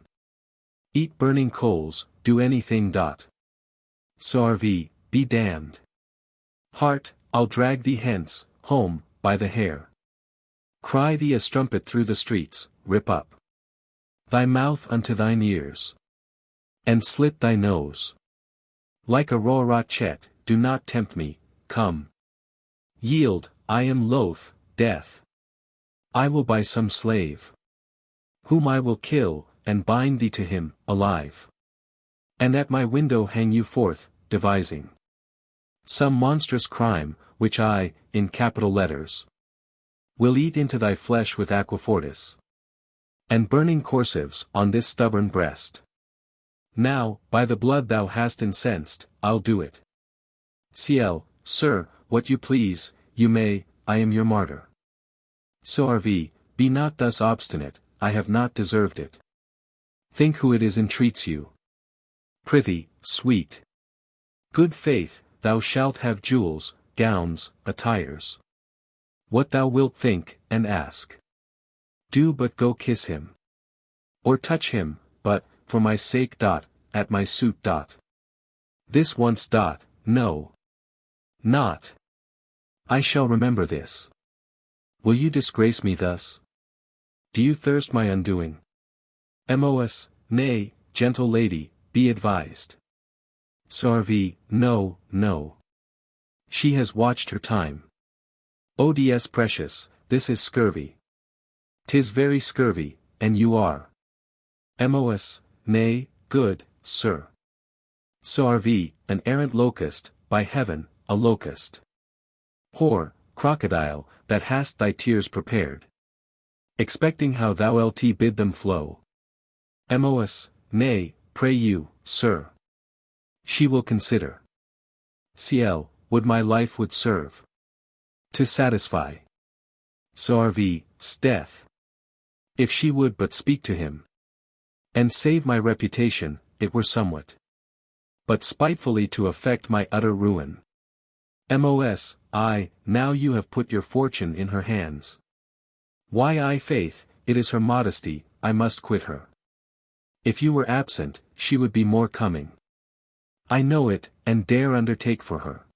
A: Eat burning coals, do anything. Sarv, be damned. Heart, I'll drag thee hence, home, by the hair. Cry thee a strumpet through the streets, rip up thy mouth unto thine ears. and slit thy nose. Like a roachet, do not tempt me, come. Yield, I am loath, death. I will buy some slave, whom I will kill, and bind thee to him, alive. And at my window hang you forth, devising some monstrous crime, which I, in capital letters, will eat into thy flesh with aquafortis and burning corsives on this stubborn breast. Now, by the blood thou hast incensed, I'll do it. Cl, sir, what you please, you may, I am your martyr. Sorv, be not thus obstinate, I have not deserved it. Think who it is entreats you. Prithee, sweet. Good faith, thou shalt have jewels, gowns, attires. What thou wilt think, and ask. Do but go kiss him. Or touch him, but, for my sake. At my suit. This once. No. Not. I shall remember this. Will you disgrace me thus? Do you thirst my undoing? Mos, nay, gentle lady, be advised. Sorv, no, no. She has watched her time. Ods precious, this is scurvy. 'Tis very scurvy, and you are. Mos, nay, good, sir. Sorv, an errant locust, by heaven, a locust. Whore, crocodile, that hast thy tears prepared, expecting how thou lt bid them flow. Mos, nay, pray you, sir. She will consider. Cl, would my life would serve to satisfy. Sorv, death. If she would but speak to him, and save my reputation, it were somewhat. But spitefully to effect my utter ruin. Mos, now you have put your fortune in her hands. Why faith, it is her modesty, I must quit her. If you were absent, she would be more coming. I know it, and dare undertake for her.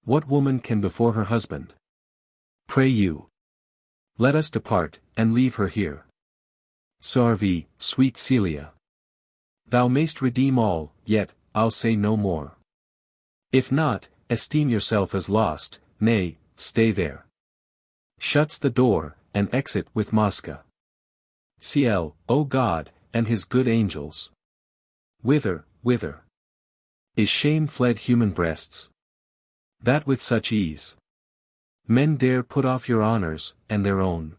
A: What woman can before her husband? Pray you. Let us depart, and leave her here. Sorv, sweet Celia. Thou mayst redeem all, yet, I'll say no more. If not, esteem yourself as lost, nay, stay there. Shuts the door, and exit with Mosca. Cl, O God, and his good angels. Whither is shame fled human breasts? That with such ease men dare put off your honors, and their own.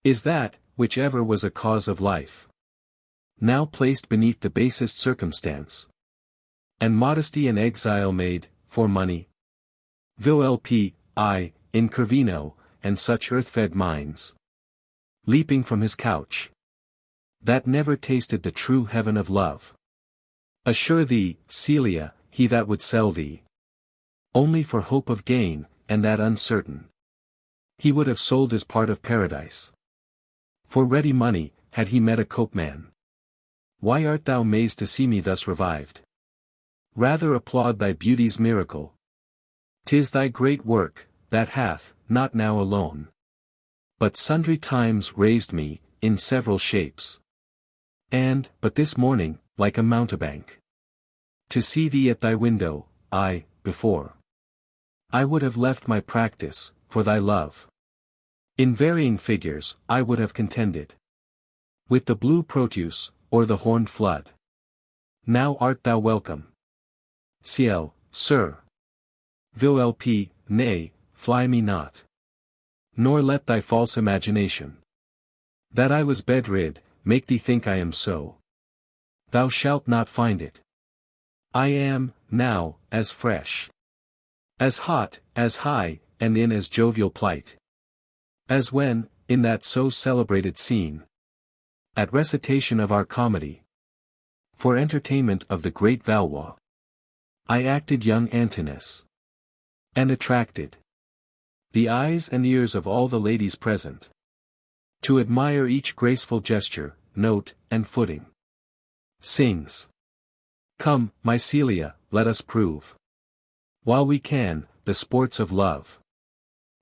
A: Is that, which ever was a cause of life, now placed beneath the basest circumstance, and modesty an exile made, for money? Volp, in Corvino, and such earth-fed minds, leaping from his couch, that never tasted the true heaven of love. Assure thee, Celia, he that would sell thee only for hope of gain, and that uncertain, he would have sold his part of paradise for ready money, had he met a copeman. Why art thou mazed to see me thus revived? Rather applaud thy beauty's miracle. 'Tis thy great work, that hath, not now alone, but sundry times raised me, in several shapes. And, but this morning, like a mountebank, to see thee at thy window, before I would have left my practice, for thy love. In varying figures, I would have contended with the blue Proteus, or the horned flood. Now art thou welcome. Cl, sir. Volp, nay, fly me not. Nor let thy false imagination, that I was bedrid, make thee think I am so. Thou shalt not find it. I am, now, as fresh, as hot, as high, and in as jovial plight, as when, in that so celebrated scene, at recitation of our comedy, for entertainment of the great Valois, I acted young Antinous, and attracted the eyes and ears of all the ladies present, to admire each graceful gesture, note, and footing. Sings. Come, my Celia, let us prove, while we can, the sports of love.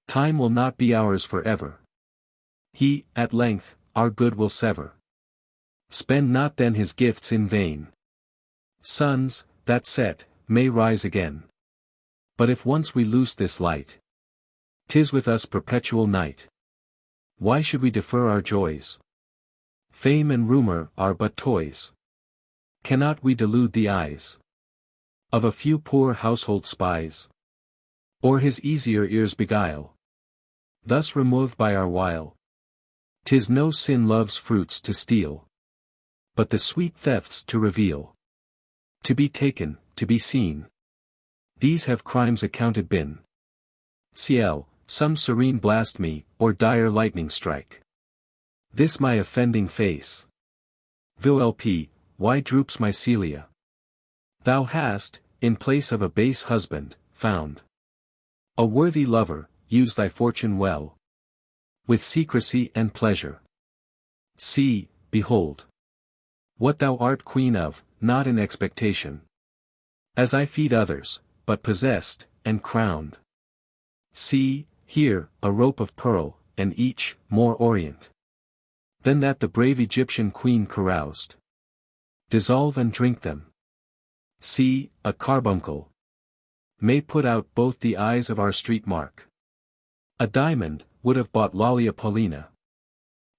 A: Time will not be ours forever. He, at length, our good will sever. Spend not then his gifts in vain. Suns, that set, may rise again. But if once we loose this light, 'tis with us perpetual night. Why should we defer our joys? Fame and rumor are but toys. Cannot we delude the eyes of a few poor household spies? Or his easier ears beguile? Thus removed by our wile. 'Tis no sin love's fruits to steal, but the sweet thefts to reveal. To be taken, to be seen, these have crimes accounted been. Ciel, some serene blast me, or dire lightning strike this my offending face. Volpone, why droops my Celia? Thou hast, in place of a base husband, found a worthy lover. Use thy fortune well, with secrecy and pleasure. See, behold, what thou art queen of, not in expectation, as I feed others, but possessed, and crowned. See, here, a rope of pearl, and each, more orient than that the brave Egyptian queen caroused. Dissolve and drink them. See, a carbuncle may put out both the eyes of our street mark. A diamond would have bought Lollia Paulina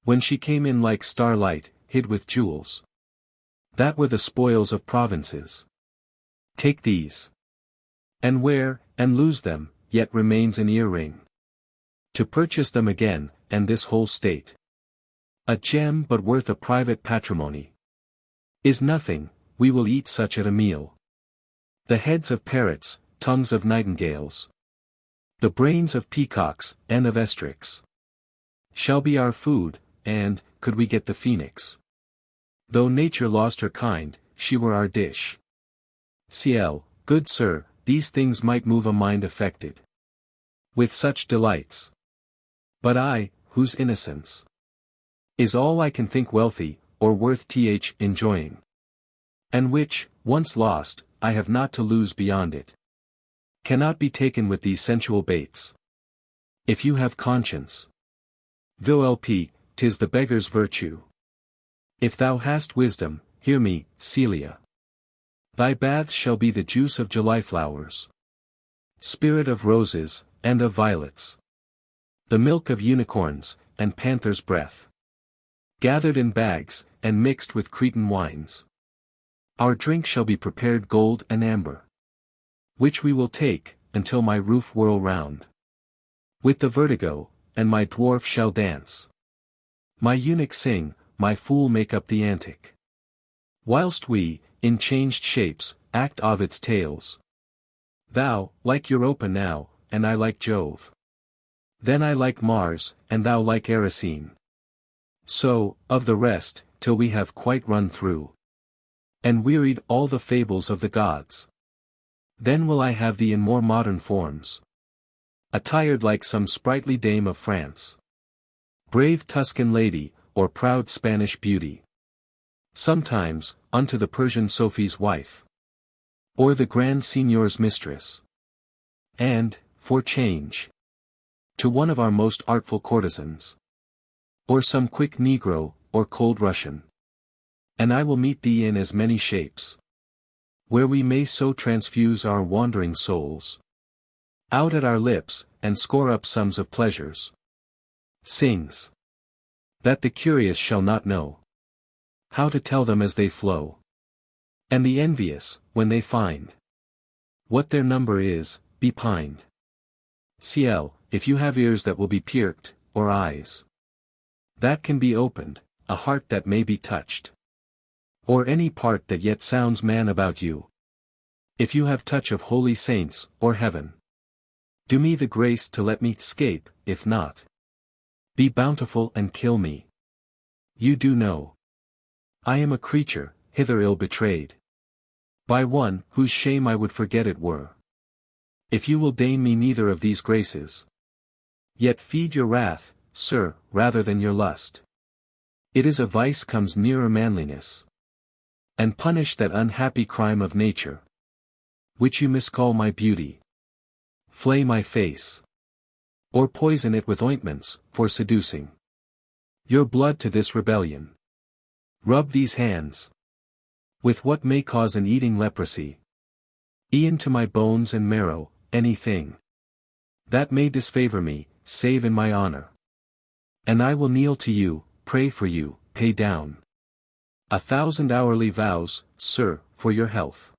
A: when she came in like starlight, hid with jewels that were the spoils of provinces. Take these, and wear, and lose them, yet remains an earring. To purchase them again, and this whole state, a gem but worth a private patrimony, is nothing. We will eat such at a meal. The heads of parrots, tongues of nightingales, the brains of peacocks, and of estrix, shall be our food, and, could we get the phoenix, though nature lost her kind, she were our dish. Ciel, good sir, these things might move a mind affected with such delights. But I, whose innocence is all I can think wealthy, or worth enjoying, and which, once lost, I have not to lose beyond it, cannot be taken with these sensual baits. If you have conscience, Volpone, 'tis the beggar's virtue. If thou hast wisdom, hear me, Celia. Thy baths shall be the juice of July flowers, spirit of roses, and of violets, the milk of unicorns, and panther's breath, gathered in bags, and mixed with Cretan wines. Our drink shall be prepared gold and amber, which we will take, until my roof whirl round with the vertigo, and my dwarf shall dance. My eunuch sing, my fool make up the antic, whilst we, in changed shapes, act Ovid's tales. Thou, like Europa now, and I like Jove. Then I like Mars, and thou like Erycine. So, of the rest, till we have quite run through, and wearied all the fables of the gods. Then will I have thee in more modern forms, attired like some sprightly dame of France, brave Tuscan lady, or proud Spanish beauty. Sometimes, unto the Persian Sophie's wife, or the Grand Signor's mistress. And, for change, to one of our most artful courtesans, or some quick Negro, or cold Russian. And I will meet thee in as many shapes, where we may so transfuse our wandering souls, out at our lips, and score up sums of pleasures. Sings, that the curious shall not know how to tell them as they flow, and the envious, when they find what their number is, be pined. Ciel, if you have ears that will be pierced, or eyes that can be opened, a heart that may be touched, or any part that yet sounds man about you, if you have touch of holy saints, or heaven, do me the grace to let me escape. If not, be bountiful and kill me. You do know I am a creature, hither ill betrayed, by one whose shame I would forget it were. If you will deign me neither of these graces, yet feed your wrath, sir, rather than your lust. It is a vice comes nearer manliness, and punish that unhappy crime of nature, which you miscall my beauty. Flay my face, or poison it with ointments, for seducing your blood to this rebellion. Rub these hands, With what may cause an eating leprosy. E'en to my bones and marrow, anything that may disfavor me, save in my honor. And I will kneel to you, pray for you, pay down 1,000 hourly vows, sir, for your health.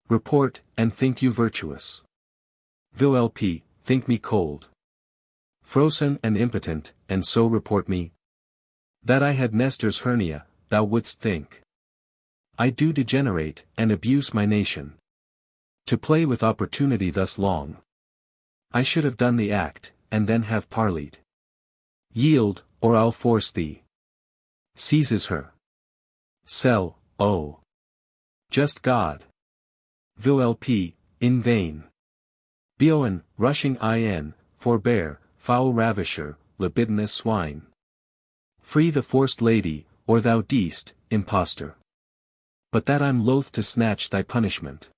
A: Report, and think you virtuous. Volpe, think me cold, frozen and impotent, and so report me that I had Nestor's hernia, thou wouldst think I do degenerate, and abuse my nation. To play with opportunity thus long, I should have done the act, and then have parleyed. Yield, or I'll force thee. Seizes her. Sell, oh, just God. Volpe, in vain. Boen, rushing in, forbear, foul ravisher, libidinous swine. Free the forced lady, or thou deest, impostor. But that I'm loath to snatch thy punishment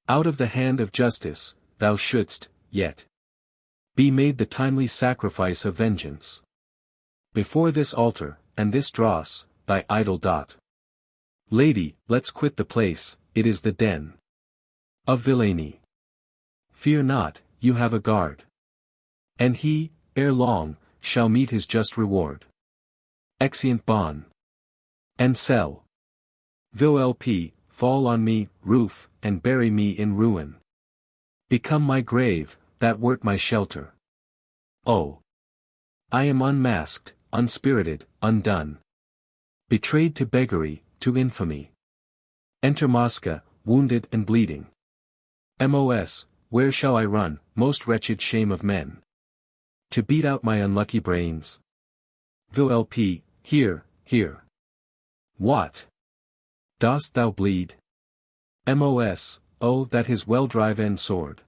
A: out of the hand of justice, thou shouldst, yet, be made the timely sacrifice of vengeance. Before this altar, and this dross, thy idol dot. Lady, let's quit the place, it is the den of villainy. Fear not, you have a guard. And he, ere long, shall meet his just reward. Exeunt bon. And sell. Volpe, fall on me, roof, and bury me in ruin. Become my grave, that wert my shelter. Oh! I am unmasked, unspirited, undone. Betrayed to beggary, to infamy. Enter Mosca, wounded and bleeding. Mos, where shall I run, most wretched shame of men? To beat out my unlucky brains. Volpe, here, here. What? Dost thou bleed? Mos, oh that his well-driven sword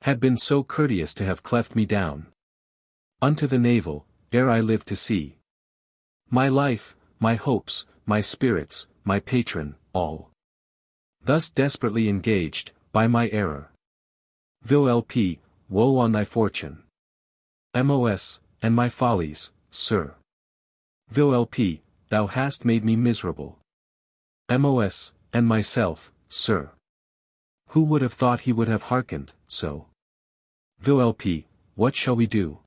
A: had been so courteous to have cleft me down unto the navel, ere I lived to see my life, my hopes, my spirits, my patron, all thus desperately engaged, by my error. Volpe, woe on thy fortune. Mos, and my follies, sir. Volpe, thou hast made me miserable. Mos, and myself, sir. Who would have thought he would have hearkened, so? Volpe, what shall we do?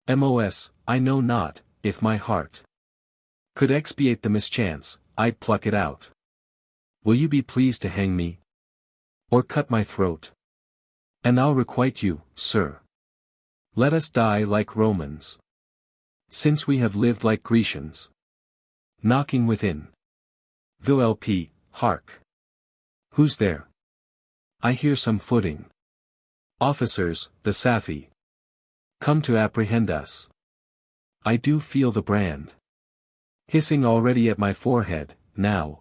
A: Mos, I know not, if my heart could expiate the mischance, I'd pluck it out. Will you be pleased to hang me? Or cut my throat? And I'll requite you, sir. Let us die like Romans. Since we have lived like Grecians. Knocking within. Volpe, hark. Who's there? I hear some footing. Officers, the Safi. Come to apprehend us. I do feel the brand hissing already at my forehead, now.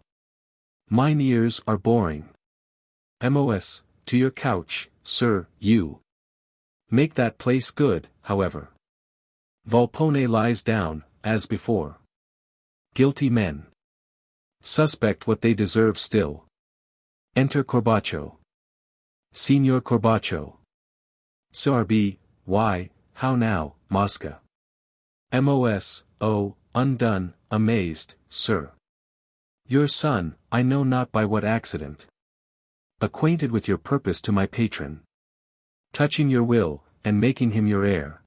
A: Mine ears are boring. Mos, to your couch, sir, you. Make that place good, however. Volpone lies down, as before. Guilty men suspect what they deserve still. Enter Corbaccio. Signor Corbaccio. Sorbi, why, how now, Mosca? Mos, oh, undone, amazed, sir. Your son, I know not by what accident. Acquainted with your purpose to my patron. Touching your will, and making him your heir.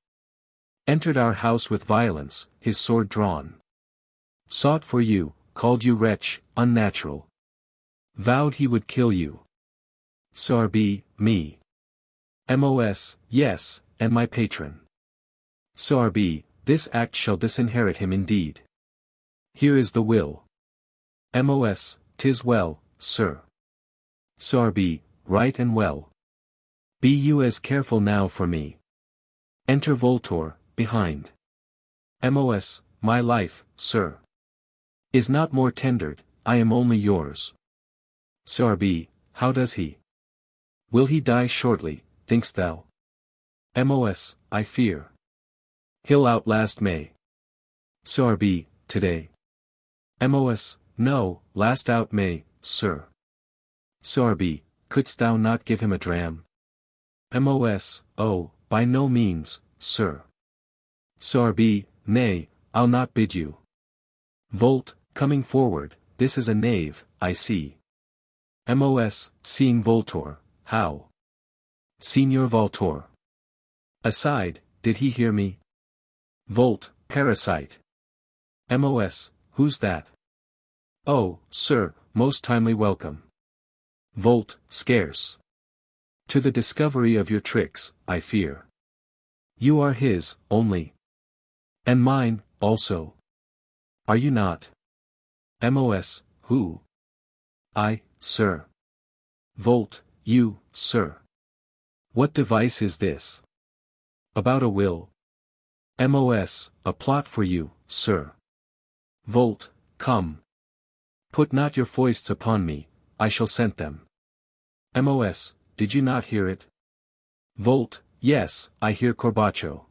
A: Entered our house with violence, his sword drawn. Sought for you, called you wretch, unnatural. Vowed he would kill you. Sorbi, me. Mos, yes, and my patron. Sorbi, this act shall disinherit him indeed. Here is the will. Mos, 'tis well, sir. Sorbi, right and well. Be you as careful now for me. Enter Voltore, behind. Mos, my life, sir, is not more tendered, I am only yours. Sorbi, how does he? Will he die shortly, thinkst thou? Mos, I fear he'll outlast May. Sorbi, today. Mos, no, last out May, sir. Sorbi, couldst thou not give him a dram? Mos, oh, by no means, sir. Sorbi, nay, I'll not bid you. Volt, coming forward, this is a knave, I see. Mos, seeing Voltore, how? Signor Voltore. Aside, did he hear me? Volt, parasite. Mos, who's that? Oh, sir, most timely welcome. Volt, scarce. To the discovery of your tricks, I fear. You are his, only. And mine, also. Are you not? Mos, who? I, sir. Volt, you, sir. What device is this? About a will. Mos, a plot for you, sir. Volt, come. Put not your foists upon me, I shall scent them. Mos, did you not hear it? Volt, yes, I hear Corbaccio.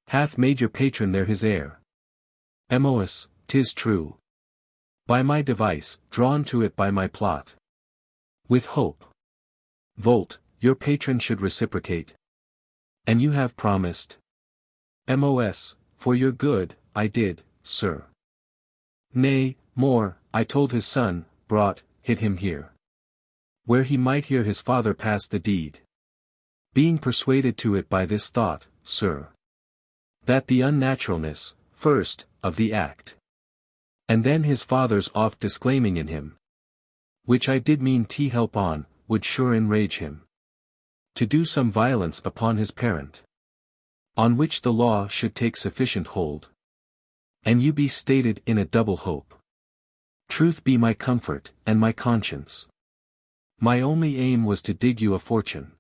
A: Hath made your patron there his heir. Mos, 'tis true. By my device, drawn to it by my plot. With hope. Volt, your patron should reciprocate. And you have promised? Mos, for your good, I did, sir. Nay, more, I told his son, hid him here. Where he might hear his father pass the deed. Being persuaded to it by this thought, sir. That the unnaturalness, first, of the act. And then his father's oft disclaiming in him. Which I did mean to help on, would sure enrage him. To do some violence upon his parent. On which the law should take sufficient hold. And you be stated in a double hope. Truth be my comfort, and my conscience. My only aim was to dig you a fortune.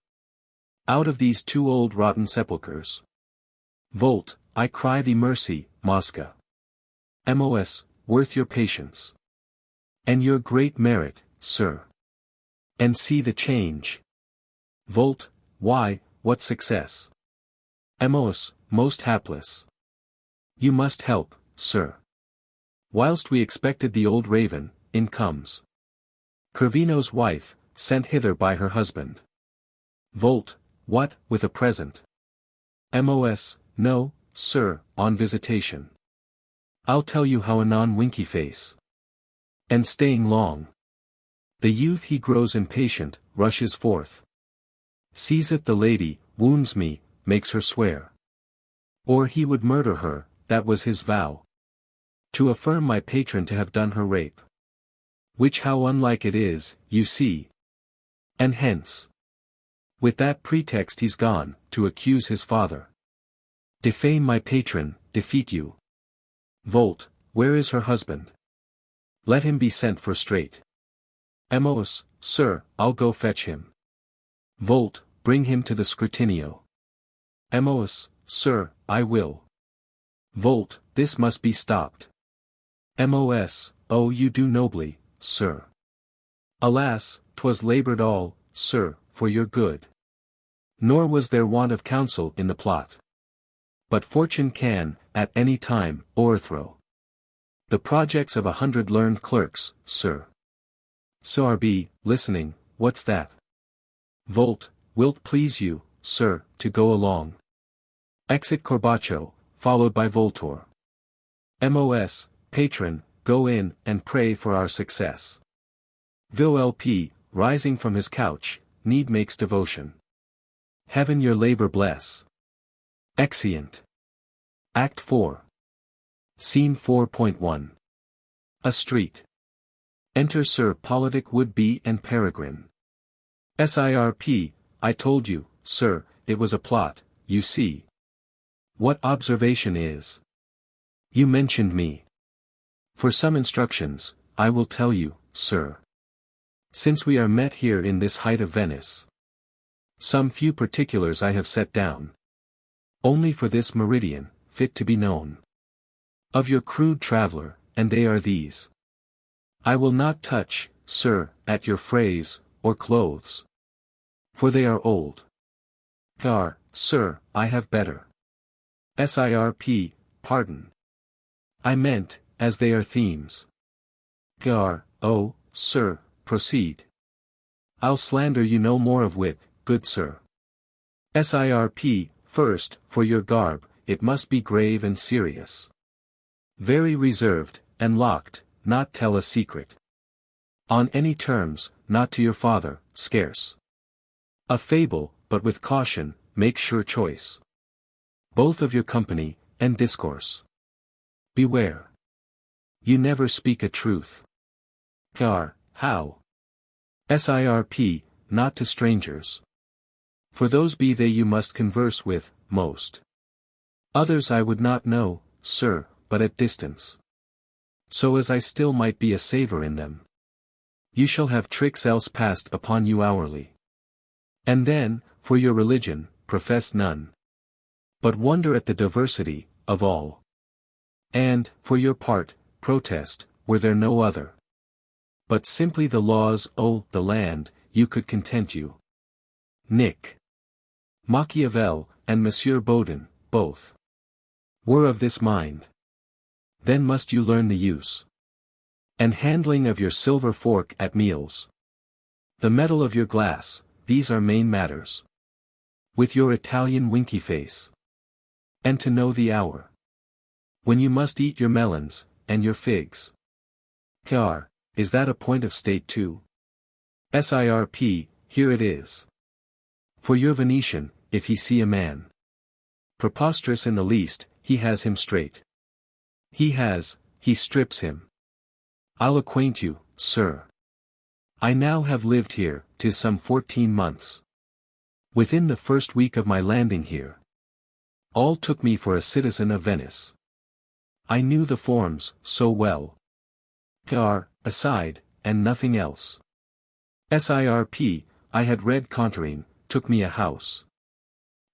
A: Out of these two old rotten sepulchres. Volt, I cry thee mercy, Mosca. Mos, worth your patience. And your great merit, sir. And see the change. Volt, why, what success? Mos, most hapless. You must help, sir. Whilst we expected the old raven, in comes Corvino's wife, sent hither by her husband. Volt, what, with a present? Mos, no, sir, on visitation. I'll tell you how anon winky face. And staying long. The youth he grows impatient, rushes forth. Seizeth the lady, wounds me, makes her swear. Or he would murder her, that was his vow. To affirm my patron to have done her rape. Which how unlike it is, you see. And hence. With that pretext he's gone, to accuse his father. Defame my patron, defeat you. Volt, where is her husband? Let him be sent for straight. Mos, sir, I'll go fetch him. Volt, bring him to the scrutinio. Mos, sir, I will. Volt, this must be stopped. Mos, oh you do nobly, sir. Alas, 'twas labored all, sir, for your good. Nor was there want of counsel in the plot. But fortune can, at any time, o'erthrow the projects of 100 learned clerks, sir. So R.B., listening, what's that? Volt, will't please you, sir, to go along? Exit Corbaccio, followed by Voltore. Mos, patron, go in, and pray for our success. Volp, rising from his couch, need makes devotion. Heaven your labor bless. Exeunt. Act 4. Scene 4.1. A street. Enter Sir Politic would-be and Peregrine. SIRP, I told you, sir, it was a plot, you see. What observation is? You mentioned me. For some instructions, I will tell you, sir. Since we are met here in this height of Venice. Some few particulars I have set down. Only for this meridian, fit to be known. Of your crude traveller, and they are these. I will not touch, sir, at your phrase, or clothes. For they are old. Sir, I have better. SIRP, pardon. I meant, as they are themes. Oh, sir, proceed. I'll slander you no more of wit, good sir. SIRP, first, for your garb, it must be grave and serious. Very reserved, and locked, not tell a secret. On any terms, not to your father, scarce. A fable, but with caution, make sure choice. Both of your company, and discourse. Beware. You never speak a truth. Car, how? Sirp, not to strangers. For those be they you must converse with, most. Others I would not know, sir, but at distance. So as I still might be a savor in them. You shall have tricks else passed upon you hourly. And then, for your religion, profess none. But wonder at the diversity, of all. And, for your part, protest, were there no other. But simply the laws, the land, you could content you. Nick. Machiavel, and Monsieur Baudin, both. Were of this mind. Then must you learn the use. And handling of your silver fork at meals. The metal of your glass, these are main matters. With your Italian winky face. And to know the hour. When you must eat your melons, and your figs. Car, is that a point of state too? Sirp, here it is. For your Venetian, if he see a man preposterous in the least, he has him straight. He strips him. I'll acquaint you, sir. I now have lived here, 'tis some 14 months. Within the first week of my landing here. All took me for a citizen of Venice. I knew the forms, so well. Car, aside, and nothing else. Sirp, I had read Contarine, took me a house.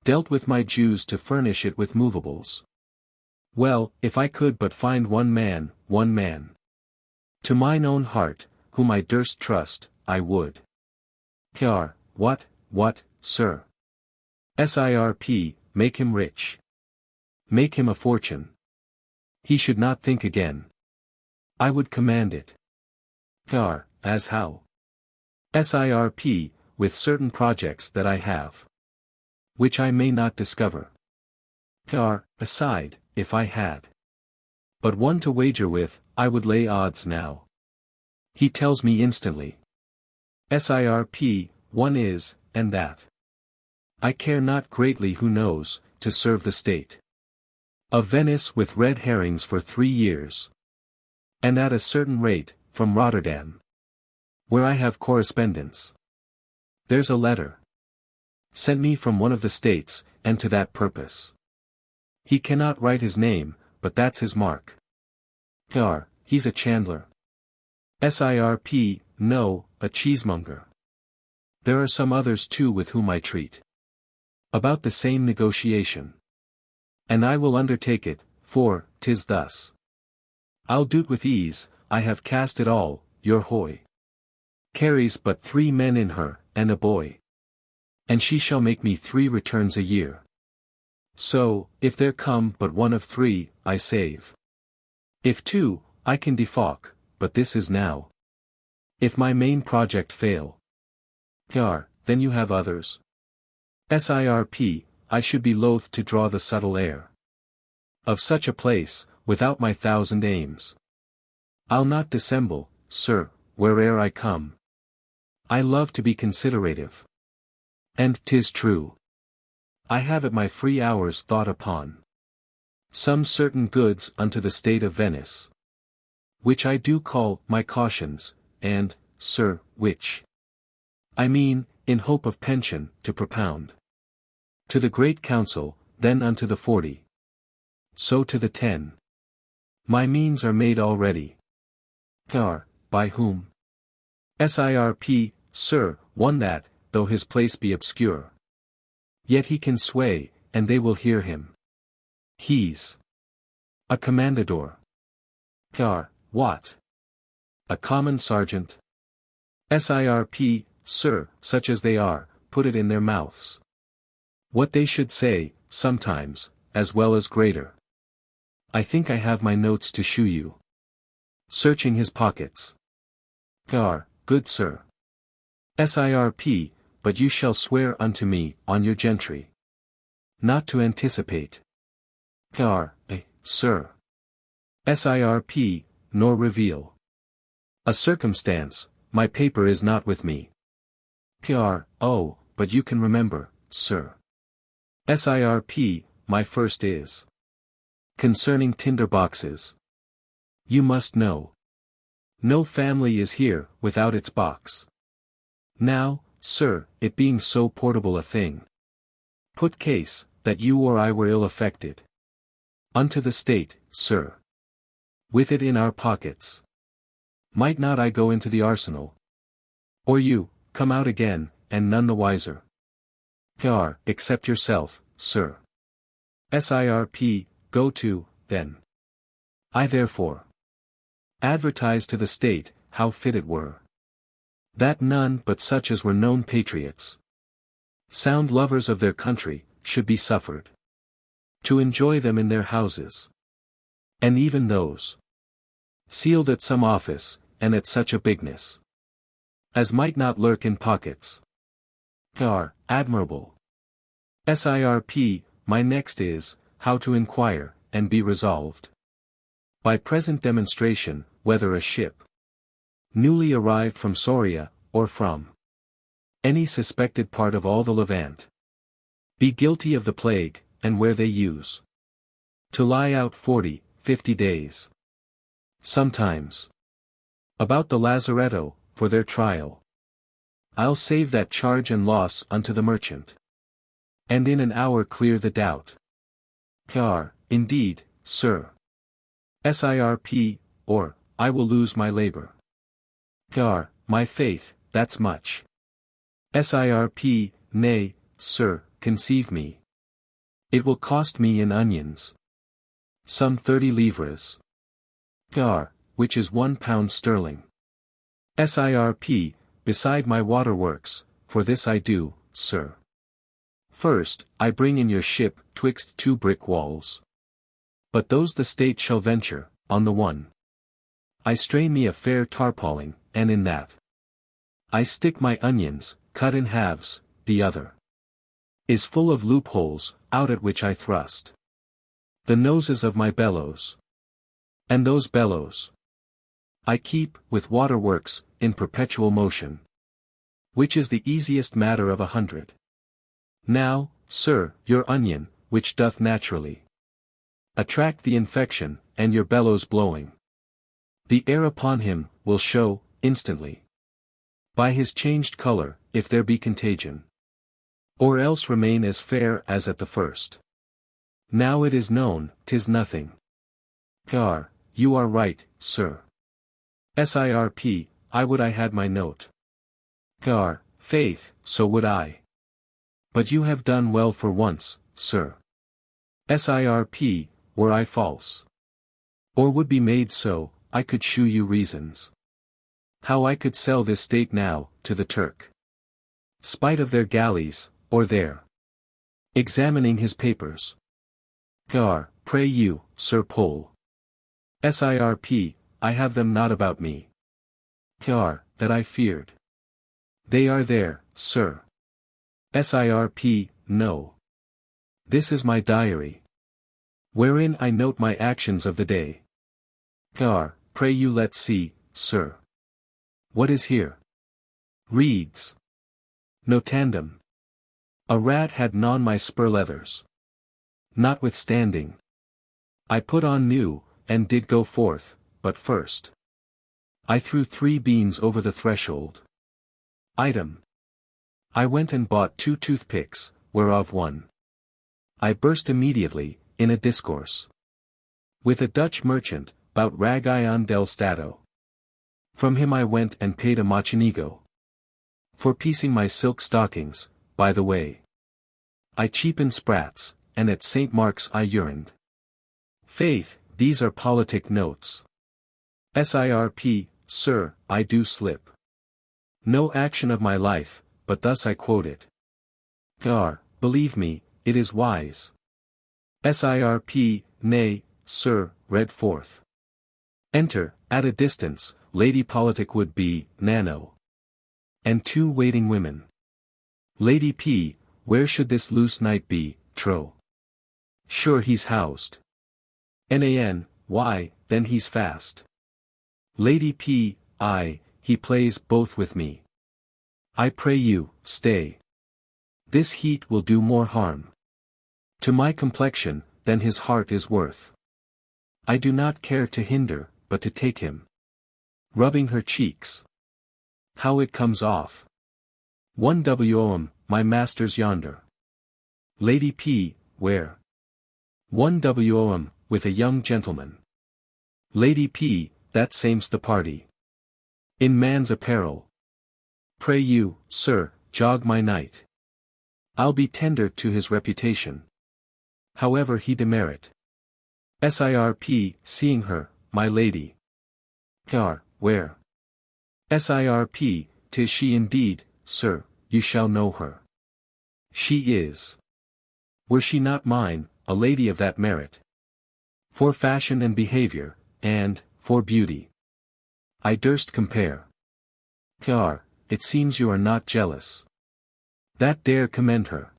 A: Dealt with my Jews to furnish it with movables. Well, if I could but find one man. To mine own heart, whom I durst trust, I would. Car, what, sir? Sirp, make him rich. Make him a fortune. He should not think again. I would command it. Car, as how? Sirp, with certain projects that I have. Which I may not discover. Car, aside, if I had. But one to wager with, I would lay odds now. He tells me instantly. Sirp, one is, and that. I care not greatly who knows, to serve the state. Of Venice with red herrings for 3 years. And at a certain rate, from Rotterdam. Where I have correspondence. There's a letter. Sent me from one of the states, and to that purpose. He cannot write his name, but that's his mark. Car, he's a chandler. Sirp, no, a cheesemonger. There are some others too with whom I treat. About the same negotiation. And I will undertake it, for, 'tis thus. I'll do't with ease, I have cast it all, your hoy. Carries but 3 men in her, and a boy. And she shall make me 3 returns a year. So, if there come but one of 3, I save. If 2, I can defalk, but this is now. If my main project fail. Car, then you have others. Sirp, I should be loath to draw the subtle air. Of such a place, without my 1,000 aims. I'll not dissemble, sir, where'er I come. I love to be considerative. And 'tis true. I have at my free hours thought upon some certain goods unto the state of Venice. Which I do call my cautions, and, sir, which I mean, in hope of pension, to propound. To the great council, then unto the 40. So to the 10. My means are made already. Car, by whom? Sirp, sir, one that, though his place be obscure. Yet he can sway, and they will hear him. He's a commandador. Car, what? A common sergeant? Sirp, sir, such as they are, put it in their mouths. What they should say, sometimes, as well as greater. I think I have my notes to shew you. Searching his pockets. Car, good sir. Sirp, but you shall swear unto me, on your gentry. Not to anticipate. Car, sir. Sirp, nor reveal. A circumstance, my paper is not with me. Pr, oh, but you can remember, sir. Sirp, my first is. Concerning tinder boxes. You must know. No family is here, without its box. Now, sir, it being so portable a thing. Put case, that you or I were ill affected. Unto the state, sir. With it in our pockets. Might not I go into the arsenal? Or you, come out again, and none the wiser. Pr, except yourself, sir. Sirp, go to, then. I therefore advertise to the state, how fit it were. That none but such as were known patriots, sound lovers of their country, should be suffered to enjoy them in their houses. And even those sealed at some office, and at such a bigness as might not lurk in pockets. Pr, admirable. Sirp, my next is, how to inquire, and be resolved. By present demonstration, whether a ship newly arrived from Soria, or from any suspected part of all the Levant, be guilty of the plague, and where they use to lie out 40, 50 days. Sometimes about the lazaretto, for their trial. I'll save that charge and loss unto the merchant, and in an hour clear the doubt. Pr, indeed, sir. Sirp, or, I will lose my labor. Pr, my faith, that's much. Sirp, nay, sir, conceive me. It will cost me in onions some 30 livres. Pr, which is £1 sterling. Sirp, beside my waterworks, for this I do, sir. First, I bring in your ship, twixt two brick walls. But those the state shall venture, on the one. I strain me a fair tarpauling, and in that I stick my onions, cut in halves, the other is full of loopholes, out at which I thrust the noses of my bellows. And those bellows I keep, with waterworks, in perpetual motion. Which is the easiest matter of 100. Now, sir, your onion, which doth naturally attract the infection, and your bellows blowing the air upon him, will show, instantly, by his changed color, if there be contagion. Or else remain as fair as at the first. Now it is known, 'tis nothing. Pr, you are right, sir. Sirp, I would I had my note. Pr, faith, so would I. But you have done well for once, sir. Sirp, were I false, or would be made so, I could shew you reasons how I could sell this state now, to the Turk, spite of their galleys, or their examining his papers. Pr, pray you, Sir Pole. Sirp, I have them not about me. Pr, that I feared. They are there, sir. Sirp, no. This is my diary, wherein I note my actions of the day. Pr, pray you let's see, sir. What is here? Reads. Notandum. A rat had gnawn my spur leathers. Notwithstanding, I put on new, and did go forth, but first I threw 3 beans over the threshold. Item. I went and bought 2 toothpicks, whereof one I burst immediately, in a discourse with a Dutch merchant, bout Ragaion del Stato. From him I went and paid a machinigo for piecing my silk stockings. By the way, I cheapened sprats, and at St. Mark's I urined. Faith, these are politic notes. Sirp, sir, I do slip no action of my life, but thus I quote it. Pr, believe me, it is wise. Sirp, nay, sir, read forth. Enter, at a distance, Lady Politic would be, Nano, and 2 waiting women. Lady P, where should this loose knight be, tro? Sure he's housed. Nan, why, then he's fast. Lady P, he plays both with me. I pray you, stay. This heat will do more harm to my complexion than his heart is worth. I do not care to hinder, but to take him. Rubbing her cheeks. How it comes off. 1 wom, my masters yonder. Lady P, where? 1 wom, with a young gentleman. Lady P, that same's the party. In man's apparel. Pray you, sir, jog my knight. I'll be tender to his reputation. However he demerit. Sirp, seeing her, my lady. Car, where? Sirp, 'tis she indeed, sir, you shall know her. She is. Were she not mine, a lady of that merit. For fashion and behavior, and, for beauty, I durst compare. Car, it seems you are not jealous. That dare commend her.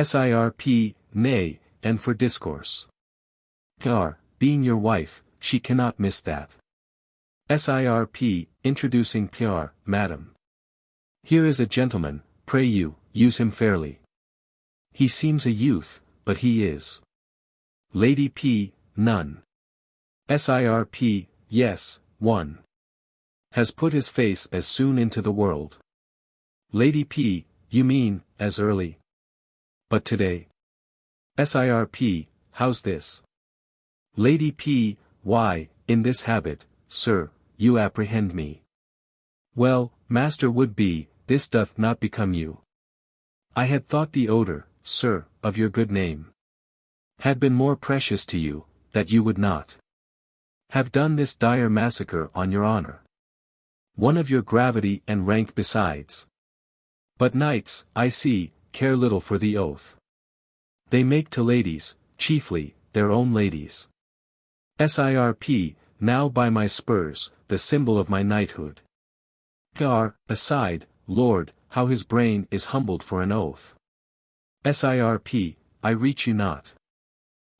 A: Sirp, nay, and for discourse. Car, being your wife, she cannot miss that. Sirp, introducing Pr, madam. Here is a gentleman, pray you, use him fairly. He seems a youth, but he is. Lady P, none. Sirp, yes, one. Has put his face as soon into the world. Lady P, you mean, as early. But today. Sirp, how's this? Lady P, why, in this habit, sir, you apprehend me. Well, master would be, this doth not become you. I had thought the odor, sir, of your good name had been more precious to you, that you would not have done this dire massacre on your honor. One of your gravity and rank besides. But knights, I see, care little for the oath. They make to ladies, chiefly, their own ladies. Sirp, now by my spurs, the symbol of my knighthood. Gar, aside, lord, how his brain is humbled for an oath. Sirp, I reach you not.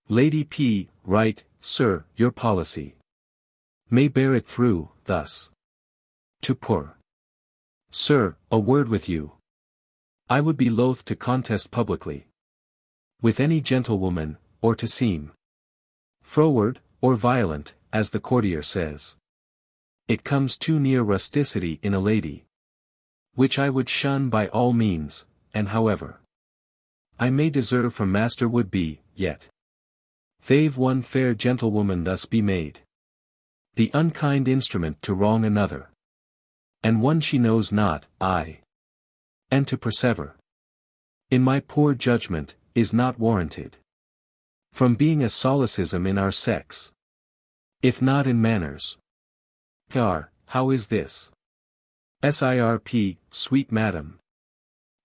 A: Lady P, right, sir, your policy may bear it through, thus. To poor sir, a word with you. I would be loath to contest publicly with any gentlewoman, or to seem froward, or violent, as the courtier says. It comes too near rusticity in a lady, which I would shun by all means, and however I may deserve from master would be, yet they've one fair gentlewoman thus be made the unkind instrument to wrong another, and one she knows not, and to persever, in my poor judgment, is not warranted from being a solecism in our sex, if not in manners. Car, how is this? Sirp, sweet madam.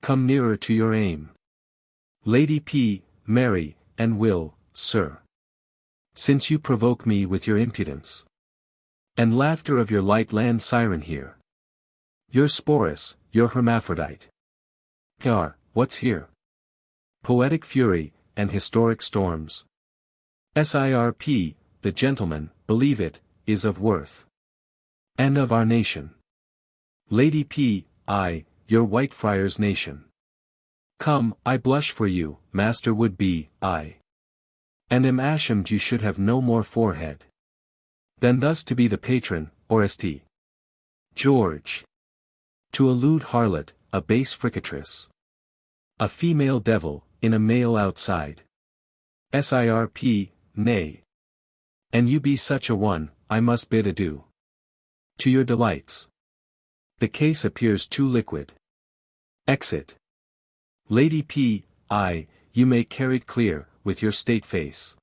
A: Come nearer to your aim. Lady P, marry, and will, sir. Since you provoke me with your impudence, and laughter of your light land siren here. Your sporus, your hermaphrodite. Car, what's here? Poetic fury, and historic storms. Sirp, the gentleman, believe it, is of worth. And of our nation. Lady P, your Whitefriars nation. Come, I blush for you, master would be, and am ashamed you should have no more forehead than thus to be the patron, or St. George. To a lewd harlot, a base fricatrice. A female devil, in a male outside. Sirp, nay. And you be such a one, I must bid adieu to your delights. The case appears too liquid. Exit. Lady P, you may carry clear, with your state face.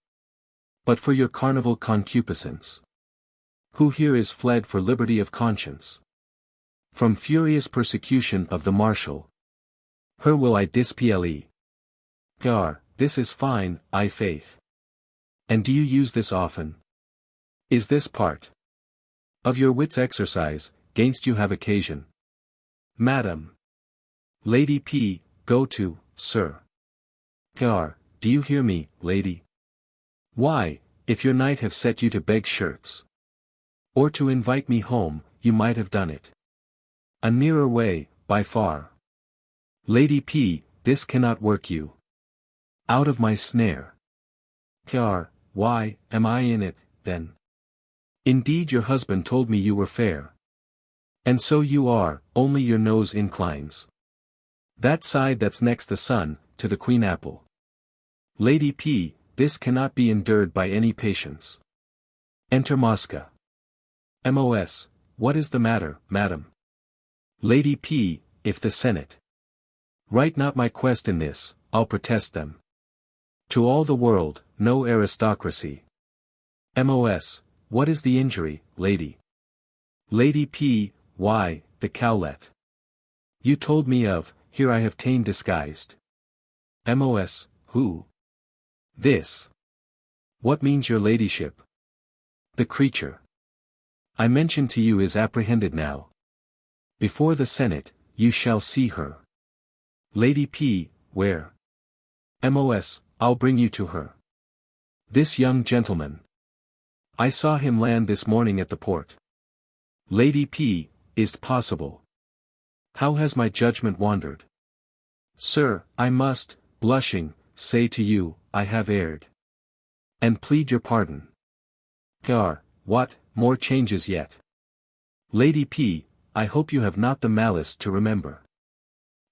A: But for your carnival concupiscence. Who here is fled for liberty of conscience? From furious persecution of the marshal. Her will I disple. Gar, this is fine, faith. And do you use this often? Is this part of your wits exercise, gainst you have occasion? Madam. Lady P, go to, sir. Gar, do you hear me, lady? Why, if your knight have set you to beg shirts, or to invite me home, you might have done it. A nearer way, by far. Lady P, this cannot work you out of my snare. Heir, why, am I in it, then? Indeed your husband told me you were fair. And so you are, only your nose inclines. That side that's next the sun, to the queen apple. Lady P, this cannot be endured by any patience. Enter Mosca. Mos, what is the matter, madam? Lady P, if the Senate write not my quest in this, I'll protest them. To all the world, no aristocracy. Mos, what is the injury, lady? Lady P, why, the cowlet you told me of, here I have ta'en disguised. Mos, who? This. What means your ladyship? The creature I mentioned to you is apprehended now. Before the Senate, you shall see her. Lady P, where? Mos, I'll bring you to her. This young gentleman. I saw him land this morning at the port. Lady P, is't possible? How has my judgment wandered? Sir, I must, blushing, say to you, I have erred. And plead your pardon. Heir, what, more changes yet? Lady P, I hope you have not the malice to remember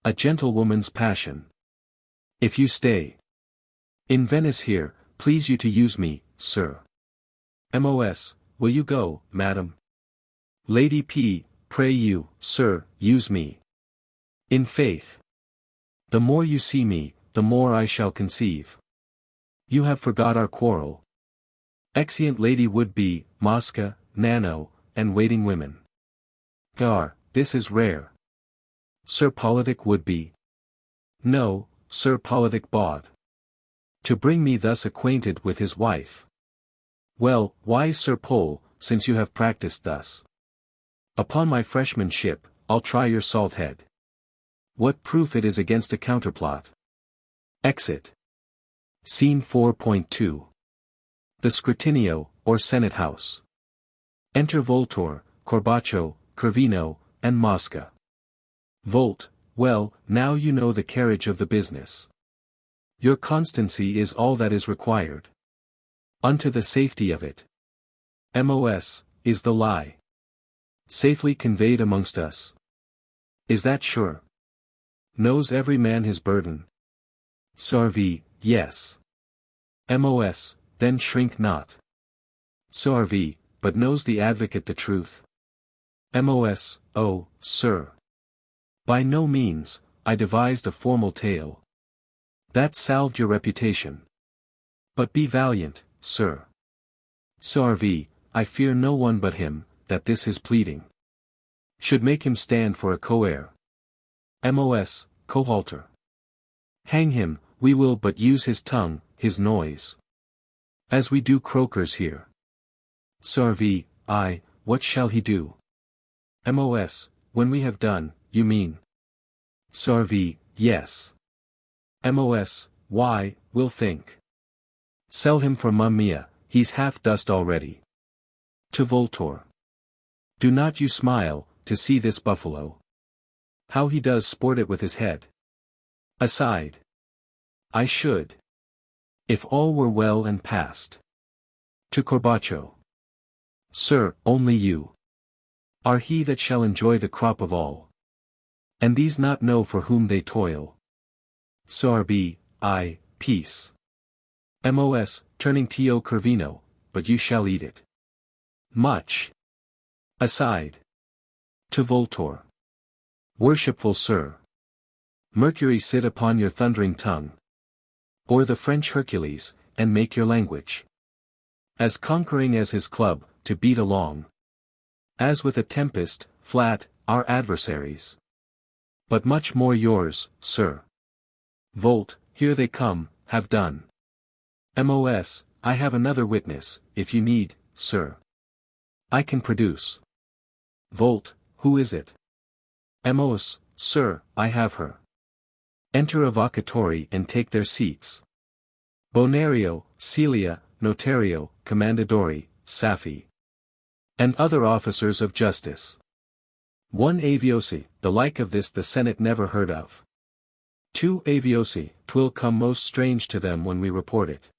A: a gentlewoman's passion. If you stay in Venice here, please you to use me, sir. Mos, will you go, madam? Lady P, pray you, sir, use me. In faith, the more you see me, the more I shall conceive. You have forgot our quarrel. Exeunt lady would be, Mosca, Nano, and waiting women. Heir, this is rare. Sir Politic would be. No, Sir Politic bawd. To bring me thus acquainted with his wife. Well, wise Sir Pole, since you have practiced thus upon my freshmanship, I'll try your salt head. What proof it is against a counterplot. Exit. Scene 4.2. The Scrutinio, or Senate House. Enter Voltore, Corbaccio, Corvino, and Mosca. Volt, well, now you know the carriage of the business. Your constancy is all that is required. Unto the safety of it. Mos, is the lie safely conveyed amongst us? Is that sure? Knows every man his burden? Sarvi, yes. Mos, then shrink not. Sarvi, but knows the advocate the truth? Mos, oh, sir. By no means, I devised a formal tale that salved your reputation. But be valiant, sir. Sarvi, I fear no one but him, that this his pleading should make him stand for a co-heir. Mos, cohalter. Hang him, we will but use his tongue, his noise. As we do croakers here. Sarvi, I, what shall he do? Mos, when we have done, you mean? Sarvi, yes. Mos, why, we'll think. Sell him for Mumia, he's half dust already. To Voltore. Do not you smile, to see this buffalo. How he does sport it with his head. Aside. I should. If all were well and past. To Corbaccio. Sir, only you are he that shall enjoy the crop of all. And these not know for whom they toil. Sarbi, I, peace. Mos, turning to Corvino, but you shall eat it. Much. Aside. To Voltore. Worshipful sir. Mercury sit upon your thundering tongue. Or the French Hercules, and make your language as conquering as his club, to beat along. As with a tempest, flat, our adversaries. But much more yours, sir. Volt, here they come, have done. Mos, I have another witness, if you need, sir. I can produce. Volt, who is it? Mos, sir, I have her. Enter Avvocatori and take their seats. Bonario, Celia, Notario, Commandadori, Safi. and other officers of justice. 1 Aviosi, the like of this the Senate never heard of. 2 Aviosi, 'twill come most strange to them when we report it.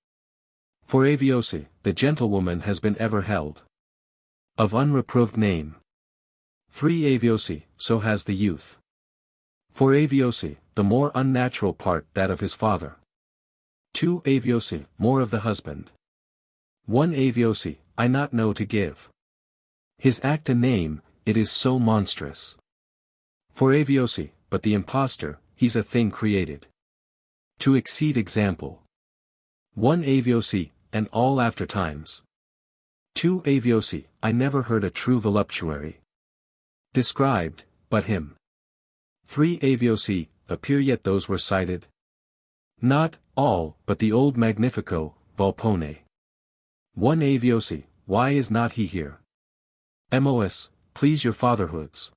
A: 4 Aviosi, the gentlewoman has been ever held of unreproved name. 3 Aviosi, so has the youth. 4 Aviosi, the more unnatural part that of his father. 2 Aviosi, more of the husband. 1 Aviosi, I not know to give his act a name, it is so monstrous. 4 Aviosi, but the impostor, he's a thing created to exceed example. 1 Aviosi, and all after times. 2 Aviosi, I never heard a true voluptuary described, but him. 3 Aviosi, appear yet those were cited. Not all, but the old Magnifico, Volpone. 1 Aviosi, why is not he here? Mos, please your fatherhoods.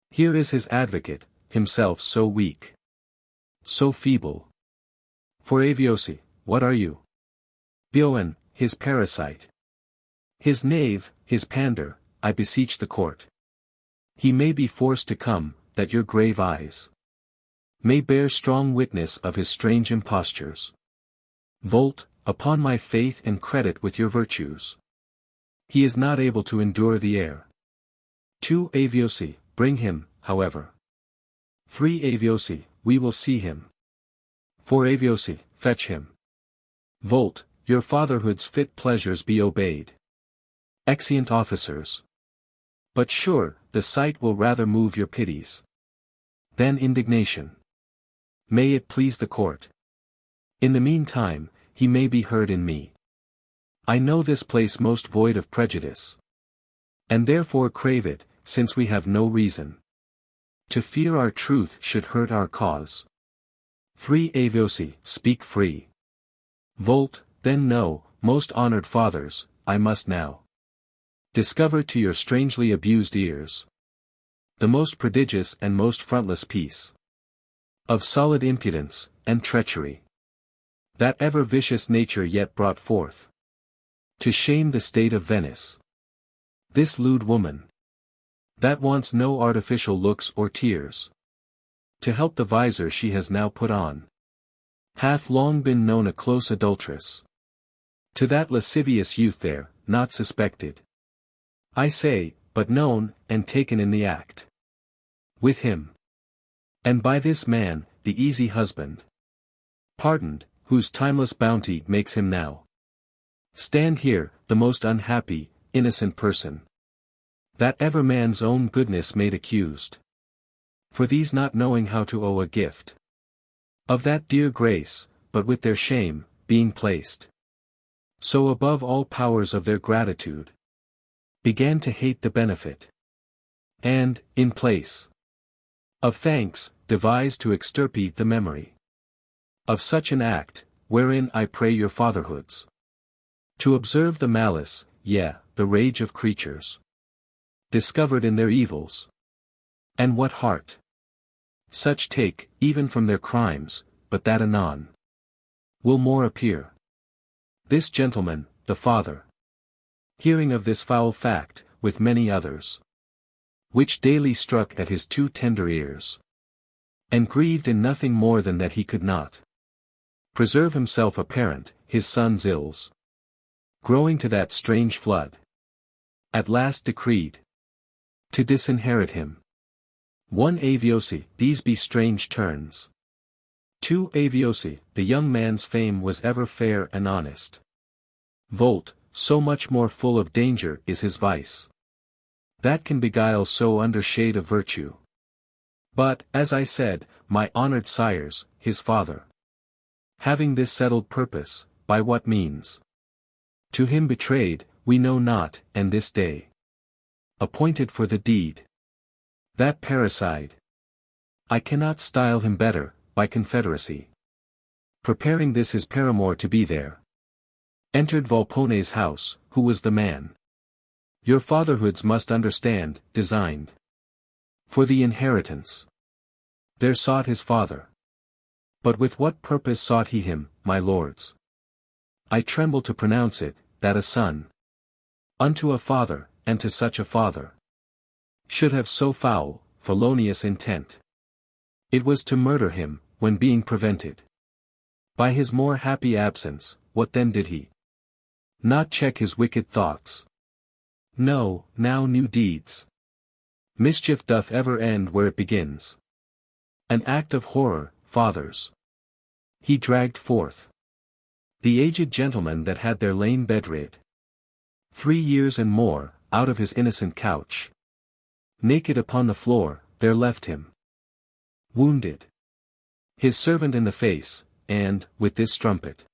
A: Here is his advocate, himself so weak, so feeble. 4 Aviosi, what are you? Bioan, his parasite. His knave, his pander, I beseech the court. He may be forced to come, that your grave eyes may bear strong witness of his strange impostures. Volt, upon my faith and credit with your virtues. He is not able to endure the air. 2 Aviosi, bring him, however. 3 Aviosi, we will see him. 4 Aviosi, fetch him. Volt, your fatherhood's fit pleasures be obeyed. Exeunt officers. But sure, the sight will rather move your pities than indignation. May it please the court. In the meantime, he may be heard in me. I know this place most void of prejudice, and therefore crave it, since we have no reason to fear our truth should hurt our cause. 3 Aviosi, speak free. Volt, then know, most honored fathers, I must now discover to your strangely abused ears the most prodigious and most frontless piece of solid impudence and treachery that ever vicious nature yet brought forth to shame the state of Venice. This lewd woman, that wants no artificial looks or tears to help the visor she has now put on, hath long been known a close adulteress to that lascivious youth there, not suspected, I say, but known, and taken in the act with him, and by this man, the easy husband, pardoned, whose timeless bounty makes him now stand here, the most unhappy, innocent person that ever man's own goodness made accused. For these not knowing how to owe a gift of that dear grace, but with their shame, being placed so above all powers of their gratitude, began to hate the benefit, and, in place of thanks, devised to extirpate the memory of such an act, wherein I pray your fatherhoods to observe the malice, yea, the rage of creatures discovered in their evils. And what heart such take, even from their crimes, but that anon will more appear. This gentleman, the father, hearing of this foul fact, with many others, which daily struck at his too tender ears, and grieved in nothing more than that he could not preserve himself apparent, his son's ills, growing to that strange flood, at last decreed to disinherit him. 1 Aviosi, these be strange turns. 2 Aviosi, the young man's fame was ever fair and honest. Volt, so much more full of danger is his vice that can beguile so under shade of virtue. But, as I said, my honored sires, his father, having this settled purpose, by what means to him betrayed, we know not, and this day appointed for the deed, that parricide, I cannot style him better, by confederacy, preparing this his paramour to be there, entered Volpone's house, who was the man your fatherhoods must understand, designed for the inheritance. There sought his father. But with what purpose sought he him, my lords? I tremble to pronounce it, that a son unto a father, and to such a father. Should have so foul, felonious intent. It was to murder him, when being prevented by his more happy absence, what then did he? Not check his wicked thoughts. No, now new deeds. Mischief doth ever end where it begins. An act of horror, fathers. He dragged forth the aged gentleman that had there lain bedrid 3 years and more, out of his innocent couch. Naked upon the floor, there left him wounded his servant in the face, and, with this strumpet,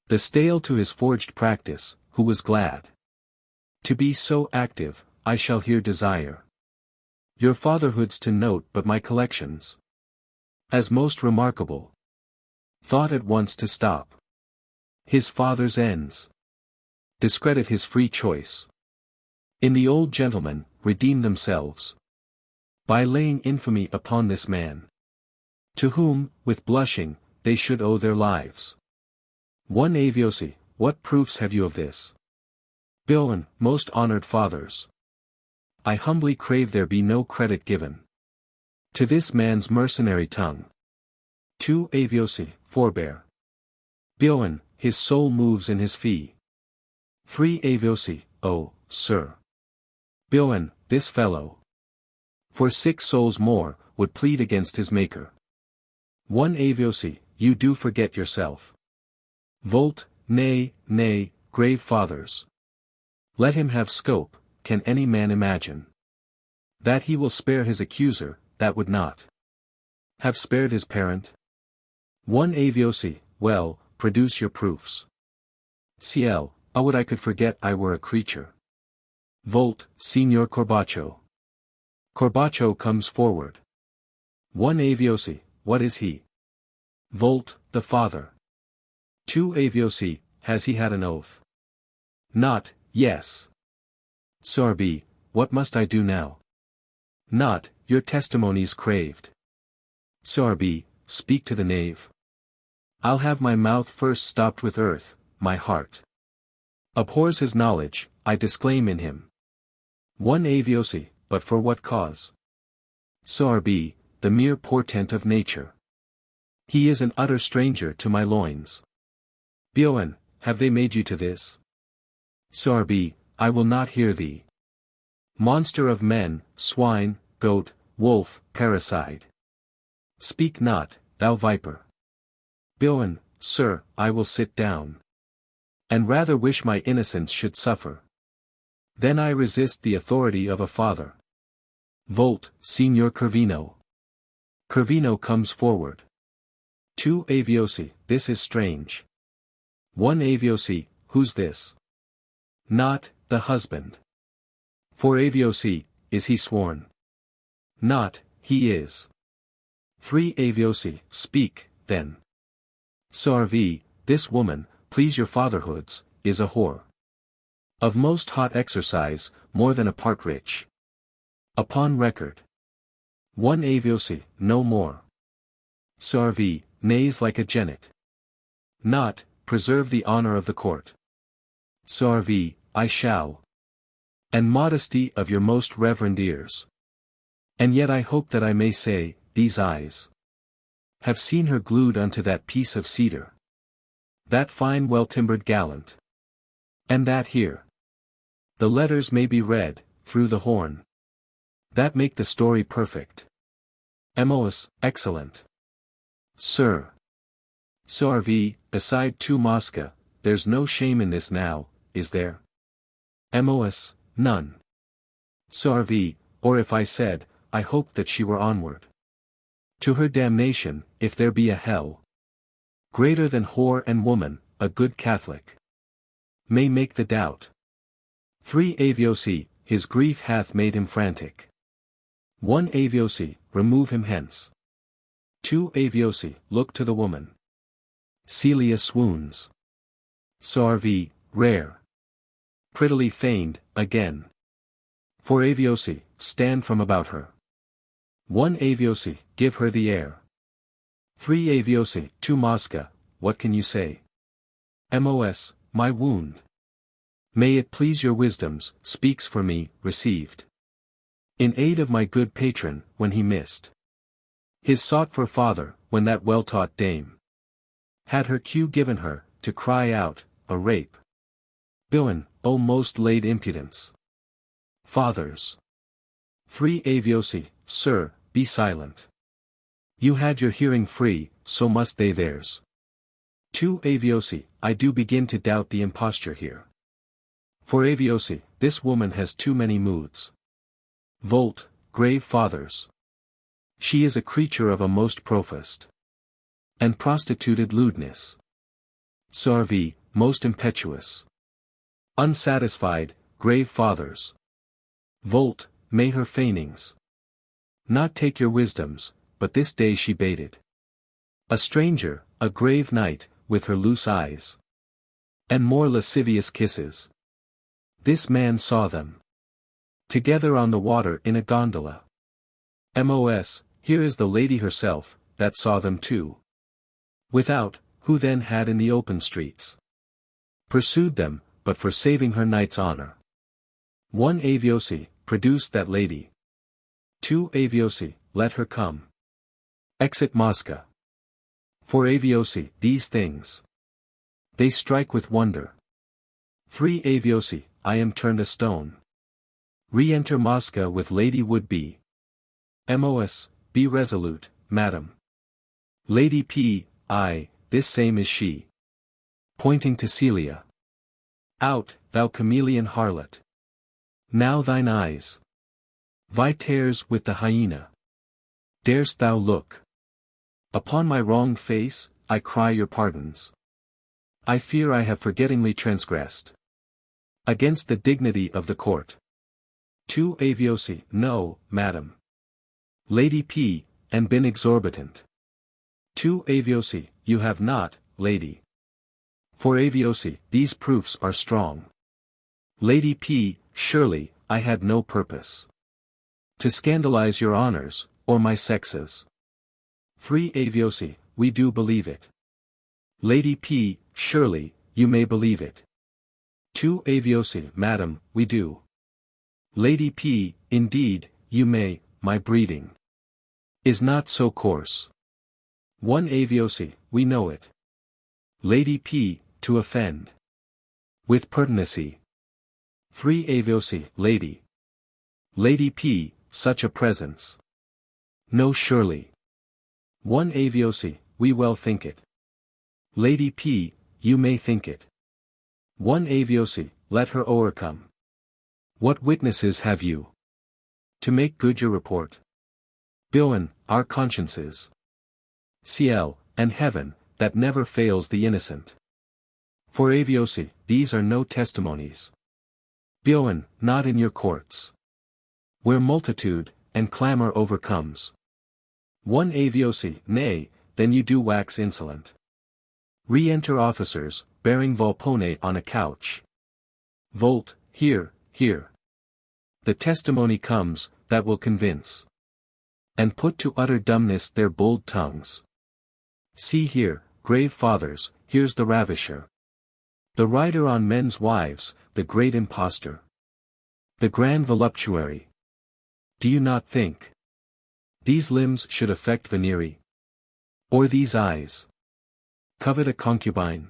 A: the stale to his forged practice, who was glad to be so active, I shall here desire your fatherhoods to note but my collections as most remarkable. Thought at once to stop his father's ends, discredit his free choice. In the old gentleman, redeem themselves by laying infamy upon this man, to whom, with blushing, they should owe their lives. 1 Aviosi, what proofs have you of this? Billen, most honored fathers, I humbly crave there be no credit given to this man's mercenary tongue. 2 Aviosi, forbear. Billen, his soul moves in his fee. 3 Aviosi, oh, sir. Billen, this fellow, for 6 souls more, would plead against his maker. 1 Aviosi, you do forget yourself. Nay, grave fathers. Let him have scope, can any man imagine that he will spare his accuser, that would not have spared his parent? 1 Aviosi, well, produce your proofs. CL, oh would I could forget I were a creature. Signor Corbaccio. Corbaccio comes forward. 1 Aviosi, what is he? The father. 2 Aviosi, has he had an oath? Not, yes. Sorbi, what must I do now? Not, your testimony's craved. Sorbi, speak to the knave. I'll have my mouth first stopped with earth, my heart abhors his knowledge, I disclaim in him. 1 Aviosi, but for what cause? Sorbi, the mere portent of nature. He is an utter stranger to my loins. Bioen, have they made you to this? Sorbi, I will not hear thee. Monster of men, swine, goat, wolf, parasite. Speak not, thou viper. Bioen, sir, I will sit down. And rather wish my innocence should suffer. Then I resist the authority of a father. Signor Corvino. Corvino comes forward. 2 Aviosi, this is strange. 1 Aviosi, who's this? Not, the husband. 4 Aviosi, is he sworn? Not, he is. 3 Aviosi, speak, then. Sorvi, this woman, please your fatherhoods, is a whore. Of most hot exercise, more than a part rich. Upon record. 1 Aviosi, no more. Sorvi, neighs like a jennet. Not, preserve the honor of the court. Sorvi, I shall. And modesty of your most reverend ears. And yet I hope that I may say, these eyes have seen her glued unto that piece of cedar. That fine well-timbered gallant. And that here. The letters may be read, through the horn. That make the story perfect. Mos, excellent. Sir. Sorvi, aside to Mosca, there's no shame in this now, is there? Mos, none. Sorvi, or if I said, I hoped that she were onward to her damnation, if there be a hell greater than whore and woman, a good Catholic may make the doubt. 3 Aviosi, his grief hath made him frantic. 1 Aviosi, remove him hence. 2 Aviosi, look to the woman. Celia swoons. Sorvi, rare. Prettily feigned, again. 4 Aviosi, stand from about her. 1 Aviosi, give her the air. 3 Aviosi, to Mosca, what can you say? Mos, my wound. May it please your wisdoms, speaks for me, received. In aid of my good patron, when he missed his sought for father, when that well-taught dame had her cue given her, to cry out, a rape. Bilen, O most late impudence! Fathers. 3 Aviosi, sir, be silent. You had your hearing free, so must they theirs. 2 Aviosi, I do begin to doubt the imposture here. For Aviosi, this woman has too many moods. Volt, grave fathers. She is a creature of a most profust and prostituted lewdness. Sarvi, most impetuous. Unsatisfied, grave fathers. Volt, may her feignings not take your wisdoms, but this day she baited a stranger, a grave knight, with her loose eyes and more lascivious kisses. This man saw them together on the water in a gondola. Mos, here is the lady herself, that saw them too. Without, who then had in the open streets pursued them, but for saving her knight's honor. 1 Aviosi, produce that lady. 2 Aviosi, let her come. Exit Mosca. 4 Aviosi, these things they strike with wonder. 3 Aviosi, I am turned a stone. Re-enter Mosca with lady would be. Mos, be resolute, madam. Lady P, I, this same is she. Pointing to Celia. Out, thou chameleon harlot. Now thine eyes vie tears with the hyena. Darest thou look upon my wronged face? I cry your pardons. I fear I have forgettingly transgressed against the dignity of the court. 2 Aviosi, no, madam. Lady P, and been exorbitant. 2 Aviosi, you have not, lady. 4 Aviosi, these proofs are strong. Lady P, surely, I had no purpose to scandalize your honors, or my sex's. 3 Aviosi, we do believe it. Lady P, surely, you may believe it. 2 Aviosi, madam, we do. Lady P, indeed, you may, my breeding is not so coarse. 1 Aviosi, we know it. Lady P, to offend with pertinacy. 3 Aviosi, lady. Lady P, such a presence. No, surely. 1 Aviosi, we well think it. Lady P, you may think it. 1 Aviosi, let her o'ercome. What witnesses have you to make good your report? Bilen, our consciences. Ciel, and heaven, that never fails the innocent. 4 Aviosi, these are no testimonies. Bilen, not in your courts, where multitude and clamor overcomes. 1 Aviosi, nay, then you do wax insolent. Re-enter officers, bearing Volpone on a couch. Volt, here, here. The testimony comes, that will convince and put to utter dumbness their bold tongues. See here, grave fathers, here's the ravisher, the rider on men's wives, the great impostor, the grand voluptuary. Do you not think these limbs should affect venery? Or these eyes covet a concubine?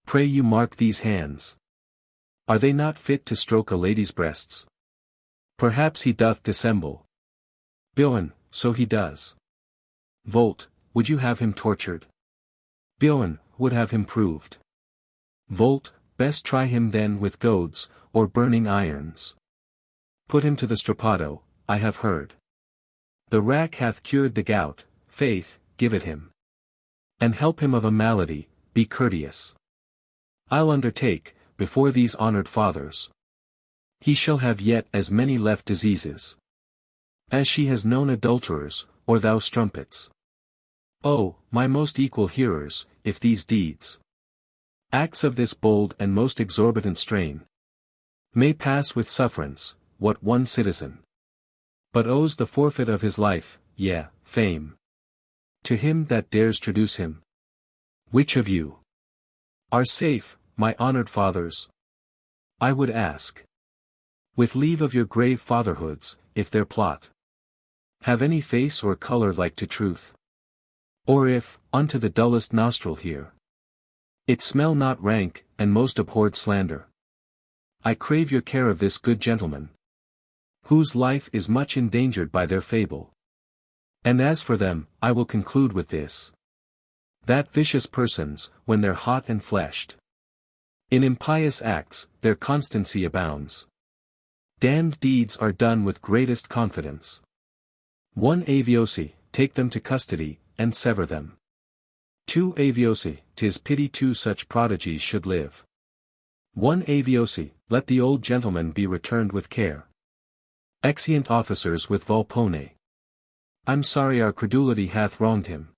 A: Pray you mark these hands. Are they not fit to stroke a lady's breasts? Perhaps he doth dissemble. Bilen, so he does. Volt, would you have him tortured? Bilen, would have him proved. Volt, best try him then with goads, or burning irons. Put him to the strappado, I have heard. The rack hath cured the gout, faith, give it him. And help him of a malady, be courteous. I'll undertake, before these honored fathers, he shall have yet as many left diseases as she has known adulterers, or thou strumpets. Oh, my most equal hearers, if these deeds, acts of this bold and most exorbitant strain, may pass with sufferance, what one citizen but owes the forfeit of his life, yea, fame, to him that dares traduce him. Which of you are safe, my honored fathers? I would ask. With leave of your grave fatherhoods, if their plot have any face or color like to truth. Or if, unto the dullest nostril here, it smell not rank, and most abhorred slander. I crave your care of this good gentleman, whose life is much endangered by their fable. And as for them, I will conclude with this. That vicious persons, when they're hot and fleshed, in impious acts, their constancy abounds. Damned deeds are done with greatest confidence. One aviosi, take them to custody, and sever them. Two aviosi, 'tis pity two such prodigies should live. One aviosi, let the old gentleman be returned with care. Exeunt officers with Volpone. I'm sorry our credulity hath wronged him.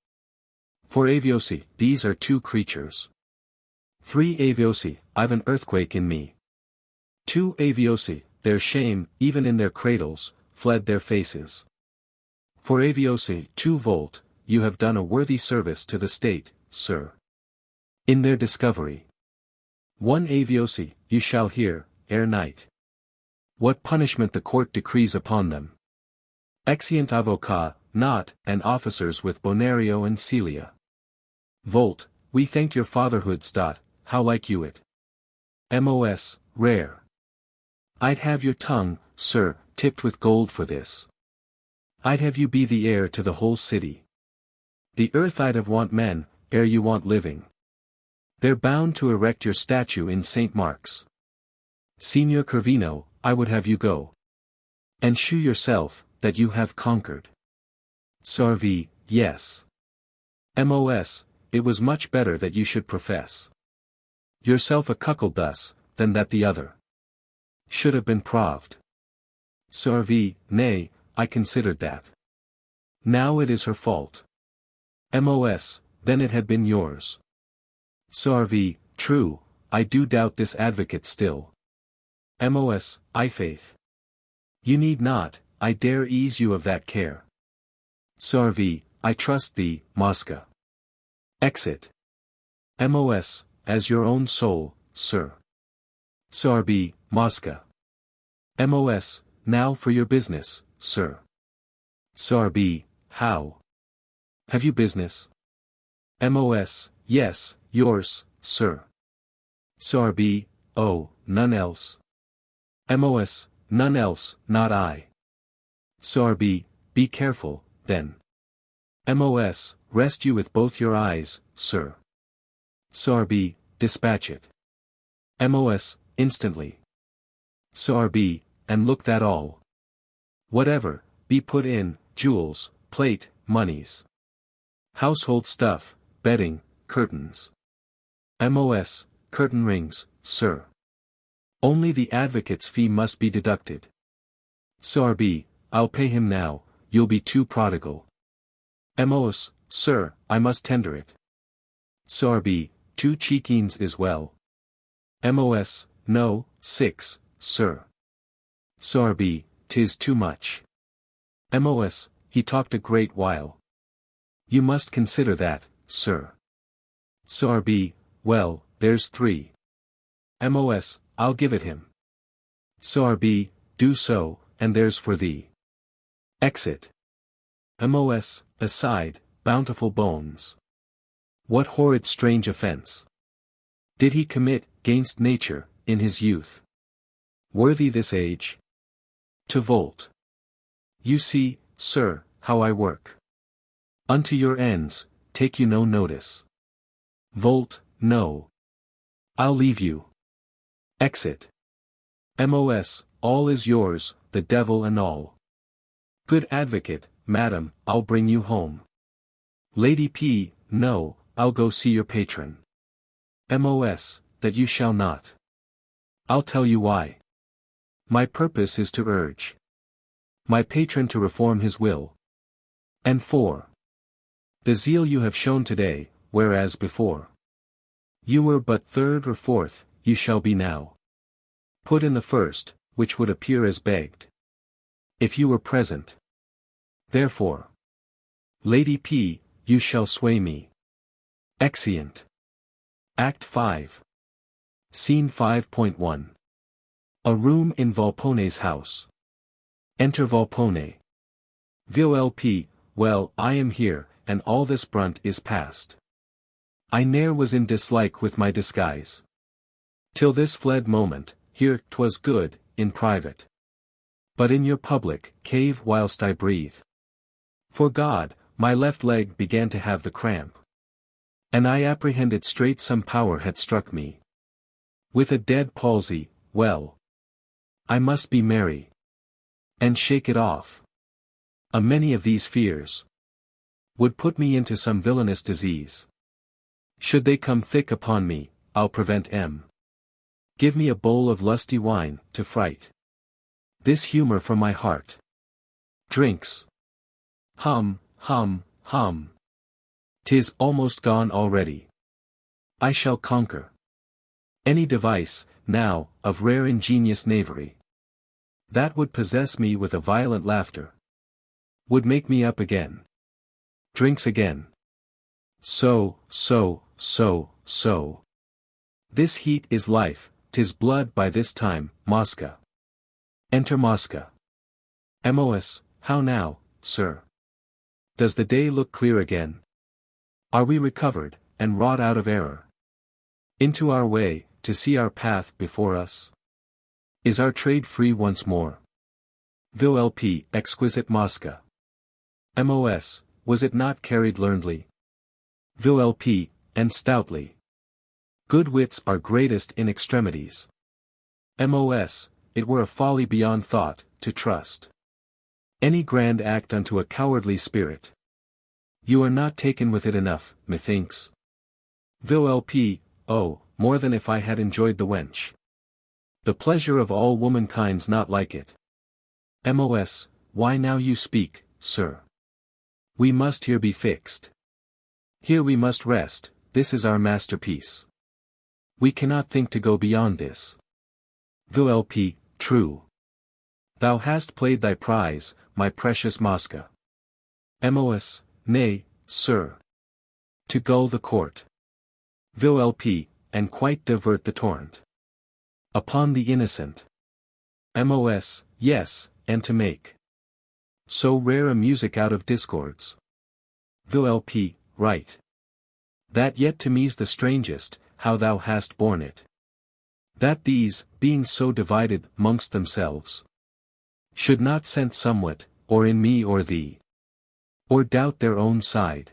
A: For aviosi, these are two creatures. Three aviosi, I've an earthquake in me. Two aviosi, their shame, even in their cradles, fled their faces. For aviosi, 2 volt, you have done a worthy service to the state, sir. In their discovery. One aviosi, you shall hear, ere night, what punishment the court decrees upon them. Exeunt avocat, not, and officers with Bonario and Celia. Volt, we thank your fatherhood. How like you it? Mos, rare. I'd have your tongue, sir, tipped with gold for this. I'd have you be the heir to the whole city. The earth I'd have want men, ere you want living. They're bound to erect your statue in St. Mark's. Signor Corvino, I would have you go. And shew yourself, that you have conquered. Sarvi, yes. Mos, it was much better that you should profess yourself a cuckold thus, than that the other should have been proved. Sarvi, nay, I considered that. Now it is her fault. Mos, then it had been yours. Sarvi, true, I do doubt this advocate still. Mos, I faith. You need not, I dare ease you of that care. Sarvi, I trust thee, Mosca. Exit. Mos, as your own soul, sir. Sarvi, Mosca. Mos, now for your business, sir. Sarvi, how? Have you business? Mos, yes, yours, sir. Sarvi, oh, none else. Mos, none else, not I. Sarvi, be careful, then. Mos, rest you with both your eyes, sir. Sarvi, dispatch it. Mos, instantly. Sarvi, and look that all. Whatever, be put in, jewels, plate, moneys. Household stuff, bedding, curtains. Mos, curtain rings, sir. Only the advocate's fee must be deducted. Sarvi, I'll pay him now, you'll be too prodigal. Mos, sir, I must tender it. Sarvi, 2 cheekines is well. Mos, no, 6, sir. Sarvi, 'tis too much. Mos, he talked a great while. You must consider that, sir. Sarvi, well, there's 3. Mos, I'll give it him. Sarvi, do so, and there's for thee. Exit. Mos, aside, bountiful bones. What horrid strange offence did he commit, gainst nature, in his youth? Worthy this age? To Volt. You see, sir, how I work. Unto your ends, take you no notice. Volt, no. I'll leave you. Exit. Mos, all is yours, the devil and all. Good advocate, madam, I'll bring you home. Lady P, no, I'll go see your patron. Mos, that you shall not. I'll tell you why. My purpose is to urge my patron to reform his will. And 4. The zeal you have shown today, whereas before you were but 3rd or 4th, you shall be now put in the 1st, which would appear as begged if you were present. Therefore, Lady P, you shall sway me. Exeunt. Act 5. Scene 5.1. A room in Volpone's house. Enter Volpone. Volp, well, I am here, and all this brunt is past. I ne'er was in dislike with my disguise. Till this fled moment, here 'twas good, in private. But in your public cave whilst I breathe. For God, my left leg began to have the cramp. And I apprehended straight some power had struck me. With a dead palsy, well. I must be merry. And shake it off. A many of these fears would put me into some villainous disease. Should they come thick upon me, I'll prevent 'em. Give me a bowl of lusty wine, to fright this humour from my heart. Drinks. Hum, hum, hum. 'Tis almost gone already. I shall conquer any device, now, of rare ingenious knavery, that would possess me with a violent laughter, would make me up again. Drinks again. So. This heat is life, 'tis blood by this time, Mosca. Enter Mosca. Mos, how now, sir? Does the day look clear again? Are we recovered, and wrought out of error? Into our way, to see our path before us? Is our trade free once more? Volp, exquisite Mosca. Mos, was it not carried learnedly? Volp, and stoutly. Good wits are greatest in extremities. Mos, it were a folly beyond thought, to trust any grand act unto a cowardly spirit. You are not taken with it enough, methinks. Volp, oh, more than if I had enjoyed the wench. The pleasure of all womankind's not like it. Mos, why now you speak, sir? We must here be fixed. Here we must rest, this is our masterpiece. We cannot think to go beyond this. Volp, true. Thou hast played thy prize, my precious Mosca. Mos, nay, sir. To gull the court. Volp, and quite divert the torrent upon the innocent. Mos, yes, and to make so rare a music out of discords. Volp, right. That yet to me's the strangest, how thou hast borne it. That these, being so divided 'mongst themselves, should not sense somewhat, or in me or thee, or doubt their own side.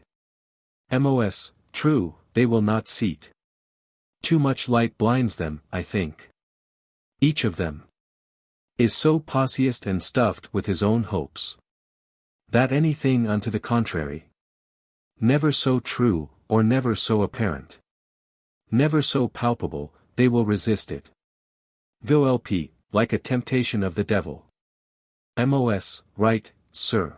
A: Mos, true, they will not seat. Too much light blinds them, I think. Each of them is so posseused and stuffed with his own hopes, that anything unto the contrary, never so true, or never so apparent, never so palpable, they will resist it. Volp, like a temptation of the devil. Mos, right, sir.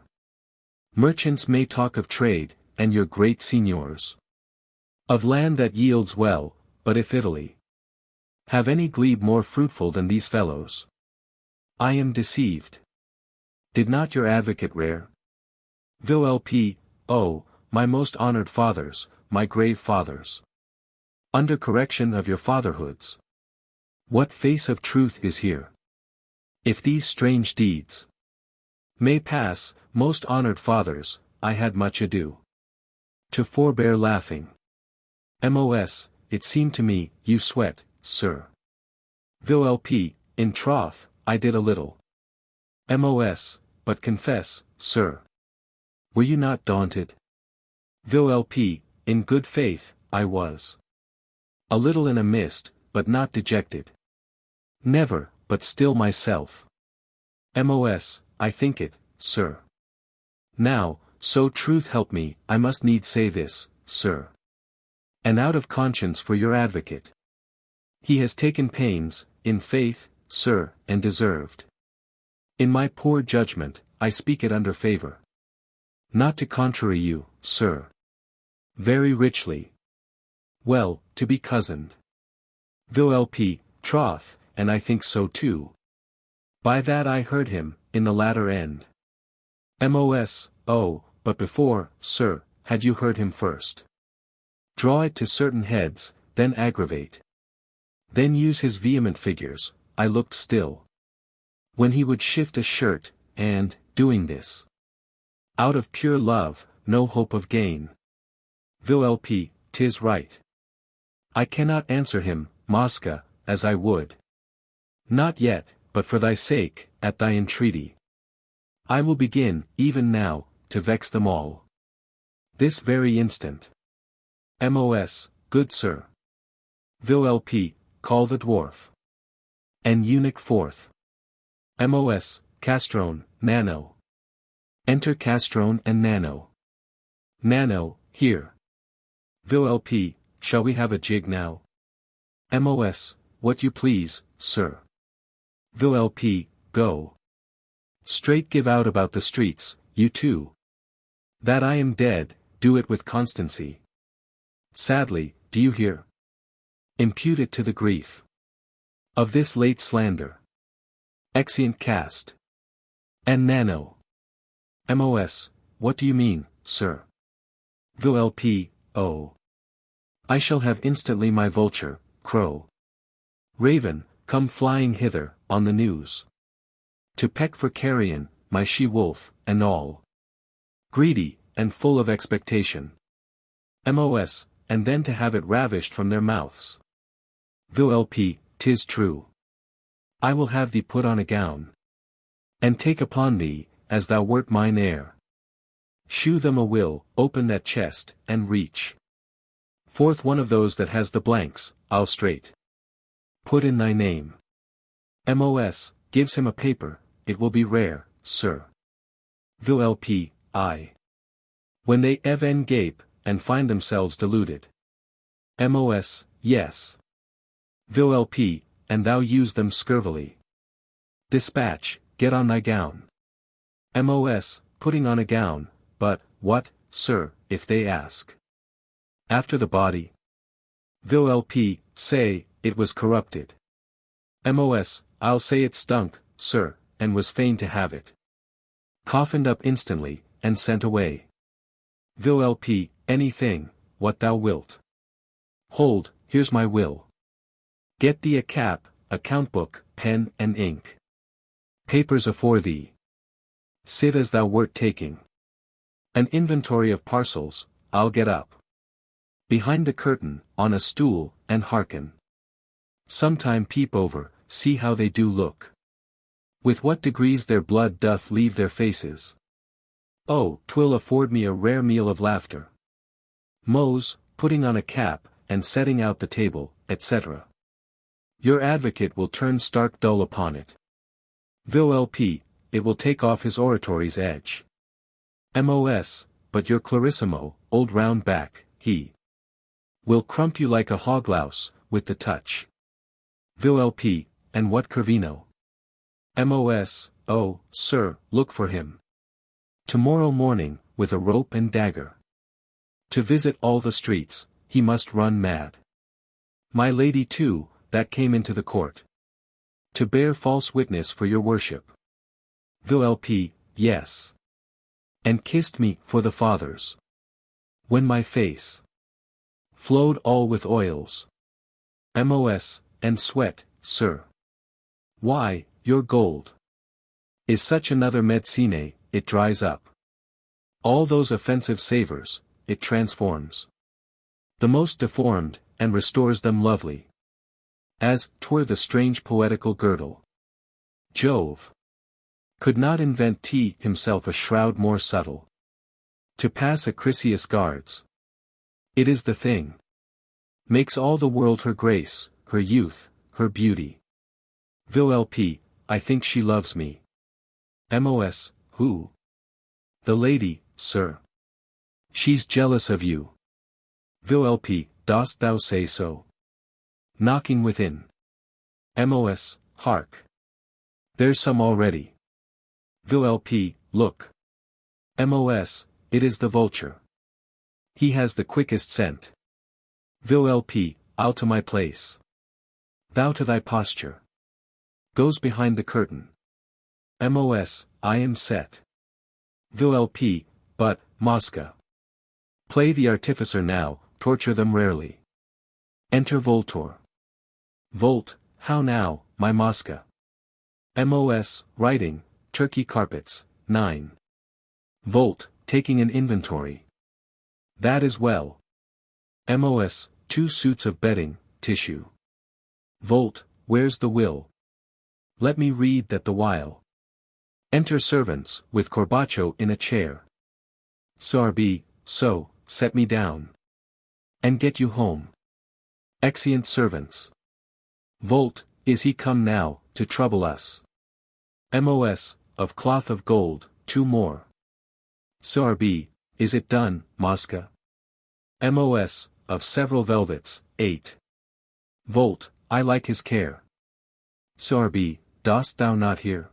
A: Merchants may talk of trade, and your great signors of land that yields well, but if Italy have any glebe more fruitful than these fellows, I am deceived. Did not your advocate rare? Volp, oh, my most honored fathers, my grave fathers, under correction of your fatherhoods, what face of truth is here? If these strange deeds may pass, most honored fathers, I had much ado to forbear laughing. Mos, it seemed to me, you sweat, sir. Volp, in troth, I did a little. Mos, but confess, sir. Were you not daunted? Volp, in good faith, I was. A little in a mist, but not dejected. Never, but still myself. Mos, I think it, sir. Now, so truth help me, I must needs say this, sir. And out of conscience for your advocate. He has taken pains, in faith, sir, and deserved. In my poor judgment, I speak it under favor. Not to contrary you, sir. Very richly. Well, to be cozened. Volp, troth, and I think so too. By that I heard him, in the latter end. Mos, oh, but before, sir, had you heard him first. Draw it to certain heads, then aggravate. Then use his vehement figures, I looked still. When he would shift a shirt, and, doing this, out of pure love, no hope of gain. Volpe, 'tis right. I cannot answer him, Mosca, as I would. Not yet, but for thy sake, at thy entreaty. I will begin, even now, to vex them all. This very instant. Mos, good sir. Volpe, call the dwarf. An eunuch forth. Mos, Castrone, Nano. Enter Castrone and Nano. Nano, here. Volpe, shall we have a jig now? Mos, what you please, sir. Volpe, go. Straight give out about the streets, you too. That I am dead, do it with constancy. Sadly, do you hear? Impute it to the grief of this late slander. Exeunt cast. And Nano. Mos, what do you mean, sir? Volpe, oh. I shall have instantly my vulture, crow. Raven, come flying hither, on the news. To peck for carrion, my she-wolf, and all. Greedy, and full of expectation. Mos, and then to have it ravished from their mouths. Volpe, 'tis true. I will have thee put on a gown. And take upon thee, as thou wert mine heir. Shew them a will, open that chest, and reach forth one of those that has the blanks, I'll straight put in thy name. Mos, gives him a paper, it will be rare, sir. Volpe, I. When they even gape, and find themselves deluded. Mos, yes. Volpe, and thou use them scurvily. Dispatch, get on thy gown. Mos, putting on a gown, but, what, sir, if they ask? After the body? Volpe, say, it was corrupted. Mos, I'll say it stunk, sir, and was fain to have it coffined up instantly, and sent away. Volpe, anything, what thou wilt. Hold, here's my will. Get thee a cap, account book, pen and ink. Papers afore thee. Sit as thou wert taking an inventory of parcels, I'll get up behind the curtain, on a stool, and hearken. Sometime peep over, see how they do look. With what degrees their blood doth leave their faces. Oh, 'twill afford me a rare meal of laughter. Mose, putting on a cap, and setting out the table, etc. Your advocate will turn stark dull upon it. Volpe, it will take off his oratory's edge. Mos, but your Clarissimo, old round back, he will crump you like a hoglouse, with the touch. Volpe, and what Corvino? Mos, oh, sir, look for him. Tomorrow morning, with a rope and dagger. To visit all the streets, he must run mad. My lady too, that came into the court. To bear false witness for your worship. Volpe, yes. And kissed me, for the fathers. When my face flowed all with oils. Mos, and sweat, sir. Why, your gold is such another medicine, it dries up all those offensive savors, it transforms the most deformed, and restores them lovely. As 'twere the strange poetical girdle. Jove could not invent himself a shroud more subtle. To pass a Chryseis guards. It is the thing. Makes all the world her grace, her youth, her beauty. Volpe, I think she loves me. Mos, who? The lady, sir. She's jealous of you. Volpe, dost thou say so? Knocking within. Mos, hark. There's some already. Volpe, look. Mos, it is the vulture. He has the quickest scent. Volpe, I'll to my place. Thou to thy posture. Goes behind the curtain. Mos, I am set. Volpe, but, Mosca. Play the artificer now, torture them rarely. Enter Voltore. Volt, how now, my Mosca. MOS, writing, Turkey carpets, 9. Volt, taking an inventory. That is well. MOS, 2 suits of bedding, tissue. Volt, where's the will? Let me read that the while. Enter servants, with Corbaccio in a chair. Sarbi, so, set me down. And get you home. Exeunt servants. Volt, is he come now, to trouble us? MOS, of cloth of gold, 2 more. Sarbi, is it done, Mosca? MOS, of several velvets, 8. Volt, I like his care. Sarbi, dost thou not hear?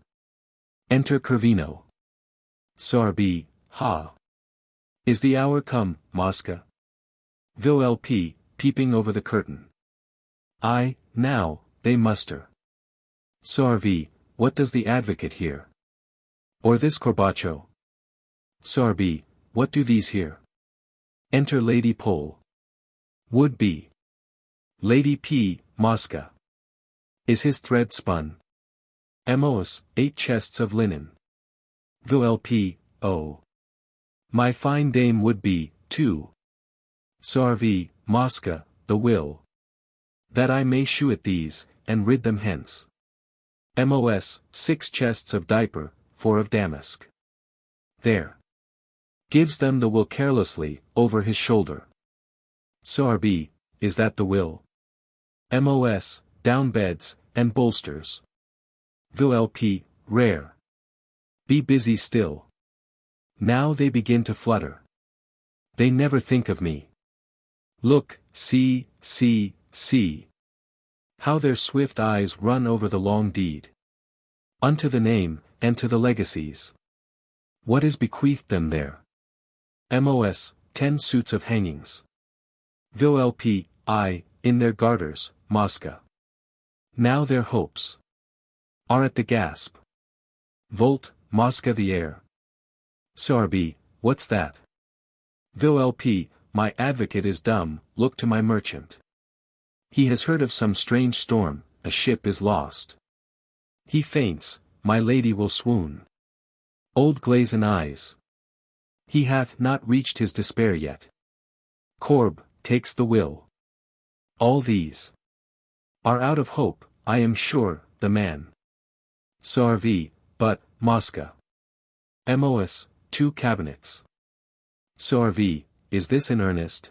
A: Enter Corvino. Sarbi, ha. Is the hour come, Mosca? Volp, peeping over the curtain. I, now, they muster. Sarbi, what does the advocate hear? Or this Corbaccio? Sarbi, what do these hear? Enter Lady Pole. Would be. Lady P, Mosca. Is his thread spun? MOS, 8 chests of linen. Volp, oh. My fine dame would be, too. Sarvi, Mosca, the will. That I may shew at these, and rid them hence. MOS, 6 chests of diaper, 4 of damask. There. Gives them the will carelessly, over his shoulder. Sarbi, is that the will? MOS, down beds, and bolsters. Volp, rare. Be busy still. Now they begin to flutter. They never think of me. Look, see, how their swift eyes run over the long deed. Unto the name, and to the legacies. What is bequeathed them there? MOS, 10 suits of hangings. Volp, in their garters, Mosca. Now their hopes are at the gasp. Volt, Mosca the heir. Sarbi, what's that? Volp, my advocate is dumb, look to my merchant. He has heard of some strange storm, a ship is lost. He faints, my lady will swoon. Old glazen eyes. He hath not reached his despair yet. Corb, takes the will. All these are out of hope, I am sure, the man. Sarvi, but, Mosca. MOS, 2 cabinets. Sarvi, is this in earnest?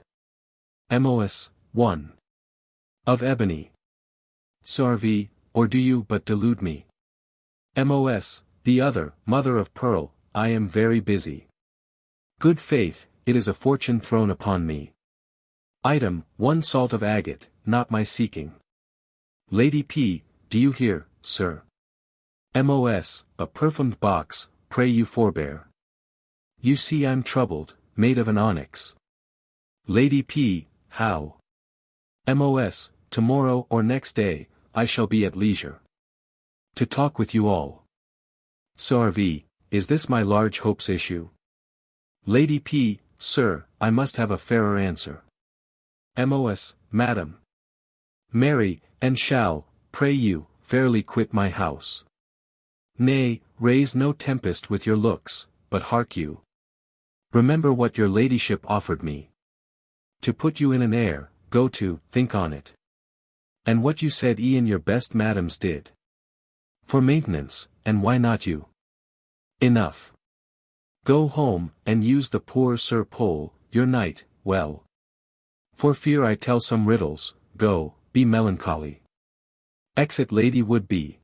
A: MOS, 1. Of ebony. Sarvi, or do you but delude me? MOS, the other, mother of pearl, I am very busy. Good faith, it is a fortune thrown upon me. Item, 1 salt of agate, not my seeking. Lady P, do you hear, sir? MOS, a perfumed box, pray you forbear. You see I'm troubled, made of an onyx. Lady P, how? MOS, tomorrow or next day, I shall be at leisure to talk with you all. Sarvi, is this my large hope's issue? Lady P, sir, I must have a fairer answer. MOS, madam. Marry, and shall, pray you, fairly quit my house. Nay, raise no tempest with your looks, but hark you. Remember what your ladyship offered me. To put you in an heir, go to, think on it. And what you said e'en your best madams did. For maintenance, and why not you? Enough. Go home, and use the poor Sir Pole, your knight, well. For fear I tell some riddles, go, be melancholy. Exit Lady would be.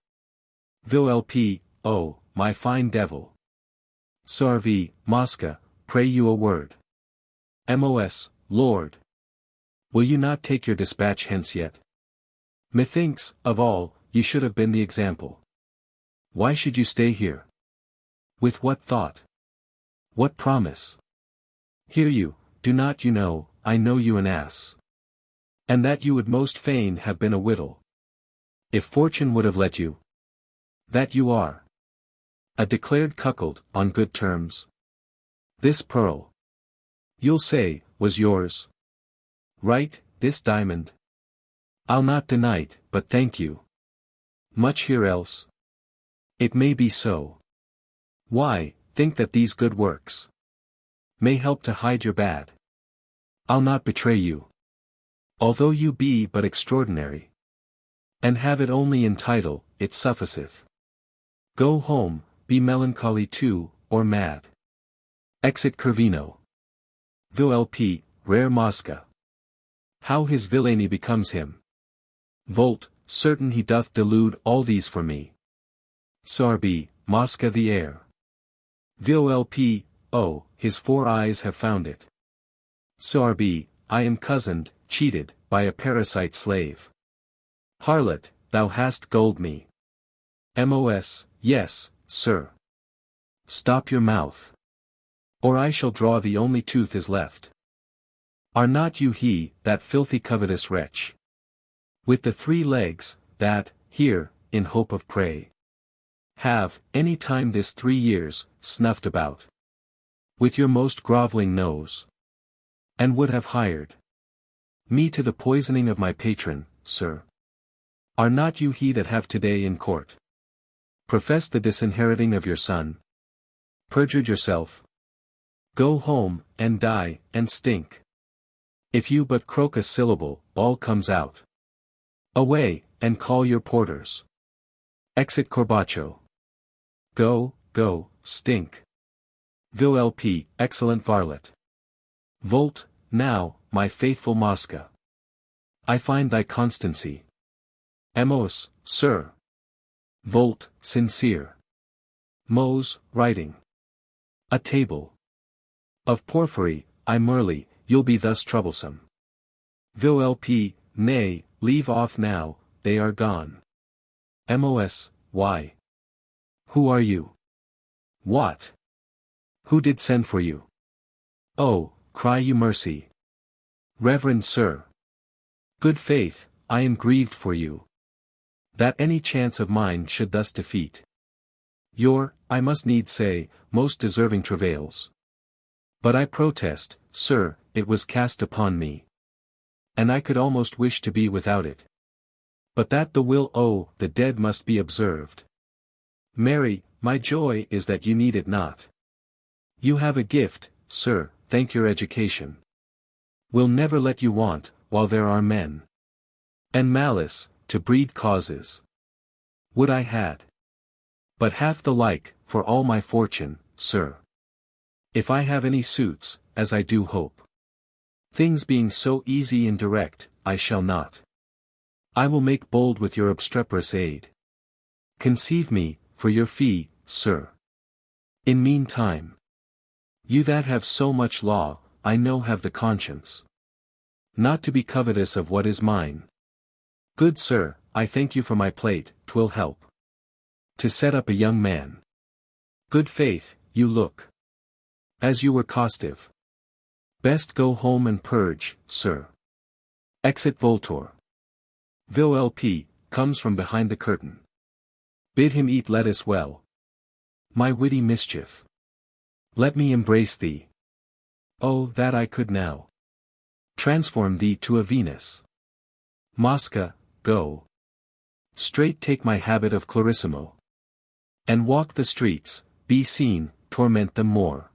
A: Volp, oh, my fine devil. Sarvi, Mosca, pray you a word. MOS, Lord. Will you not take your dispatch hence yet? Methinks, of all, you should have been the example. Why should you stay here? With what thought? What promise? Hear you, do not you know, I know you an ass. And that you would most fain have been a wittol. If fortune would have let you. That you are. A declared cuckold, on good terms. This pearl, you'll say, was yours. Right, this diamond. I'll not deny it, but thank you. much here else? It may be so. Why, think that these good works may help to hide your bad. I'll not betray you. Although you be but extraordinary, and have it only in title, it sufficeth. Go home, be melancholy too, or mad. Exit Corvino. Volpe, rare Mosca. How his villainy becomes him. Volt, certain he doth delude all these for me. Sarbi, Mosca the heir. Volpe, oh, his 4 eyes have found it. Sarbi, I am cozened, cheated, by a parasite slave. Harlot, thou hast gulled me. Mos, yes, sir. Stop your mouth. Or I shall draw the only tooth is left. Are not you he, that filthy covetous wretch? With the 3 legs, that, here, in hope of prey, have, any time this 3 years, snuffed about. With your most grovelling nose. And would have hired me to the poisoning of my patron, sir. Are not you he that have today in court professed the disinheriting of your son? Perjured yourself? Go home, and die, and stink. If you but croak a syllable, all comes out. Away, and call your porters. Exit Corbaccio. Go, go, stink. Volpe, excellent varlet. Volt, now, my faithful Mosca. I find thy constancy. Mos, sir. Volt, sincere. Mos, writing. A table. Of porphyry, I merely, you'll be thus troublesome. Volpe, nay, leave off now, they are gone. Mos, why? Who are you? What? Who did send for you? Oh, cry you mercy. Reverend sir. Good faith, I am grieved for you. That any chance of mine should thus defeat your, I must needs say, most deserving travails. But I protest, sir, it was cast upon me. And I could almost wish to be without it. But that the will the dead must be observed. Mary, my joy is that you need it not. You have a gift, sir, thank your education. Will never let you want, while there are men. And malice, to breed causes. Would I had but half the like, for all my fortune, sir. If I have any suits, as I do hope. Things being so easy and direct, I shall not. I will make bold with your obstreperous aid. Conceive me, for your fee, sir. In meantime, you that have so much law, I know have the conscience. Not to be covetous of what is mine. Good sir, I thank you for my plate, 'twill help to set up a young man. Good faith, you look as you were costive. Best go home and purge, sir. Exit Voltore. Volpe, comes from behind the curtain. Bid him eat lettuce well. My witty mischief. Let me embrace thee. Oh, that I could now transform thee to a Venus. Mosca, go. Straight take my habit of Clarissimo. And walk the streets, be seen, torment them more.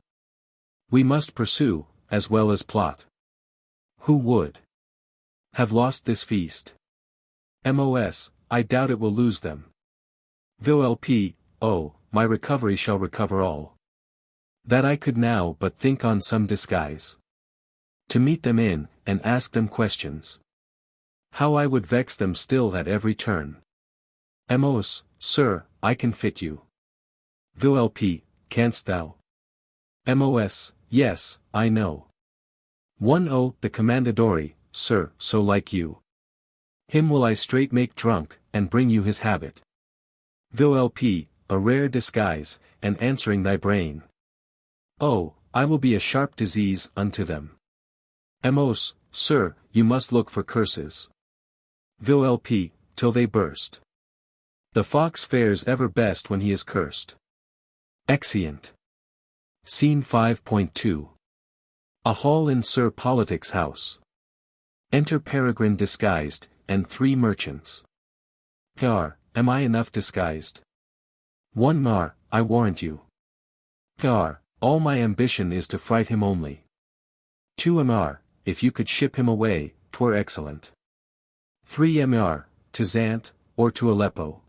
A: We must pursue, as well as plot. Who would have lost this feast? Mos, I doubt it will lose them. Volpe, oh, my recovery shall recover all. That I could now but think on some disguise. To meet them in, and ask them questions. How I would vex them still at every turn. Mos, sir, I can fit you. Volpe, canst thou? Mos, yes, I know. The Commendatore, sir, so like you. Him will I straight make drunk, and bring you his habit. Volpe, a rare disguise, and answering thy brain. Oh, I will be a sharp disease unto them. Mos, sir, you must look for curses. Volpe, till they burst. The fox fares ever best when he is cursed. Exeunt. Scene 5.2. A hall in Sir Politic's house. Enter Peregrine disguised, and 3 merchants. Heir, am I enough disguised? 1 mar, I warrant you. Car, all my ambition is to fright him only. 2 mr, if you could ship him away, 'twere excellent. 3 mr, to Zant, or to Aleppo.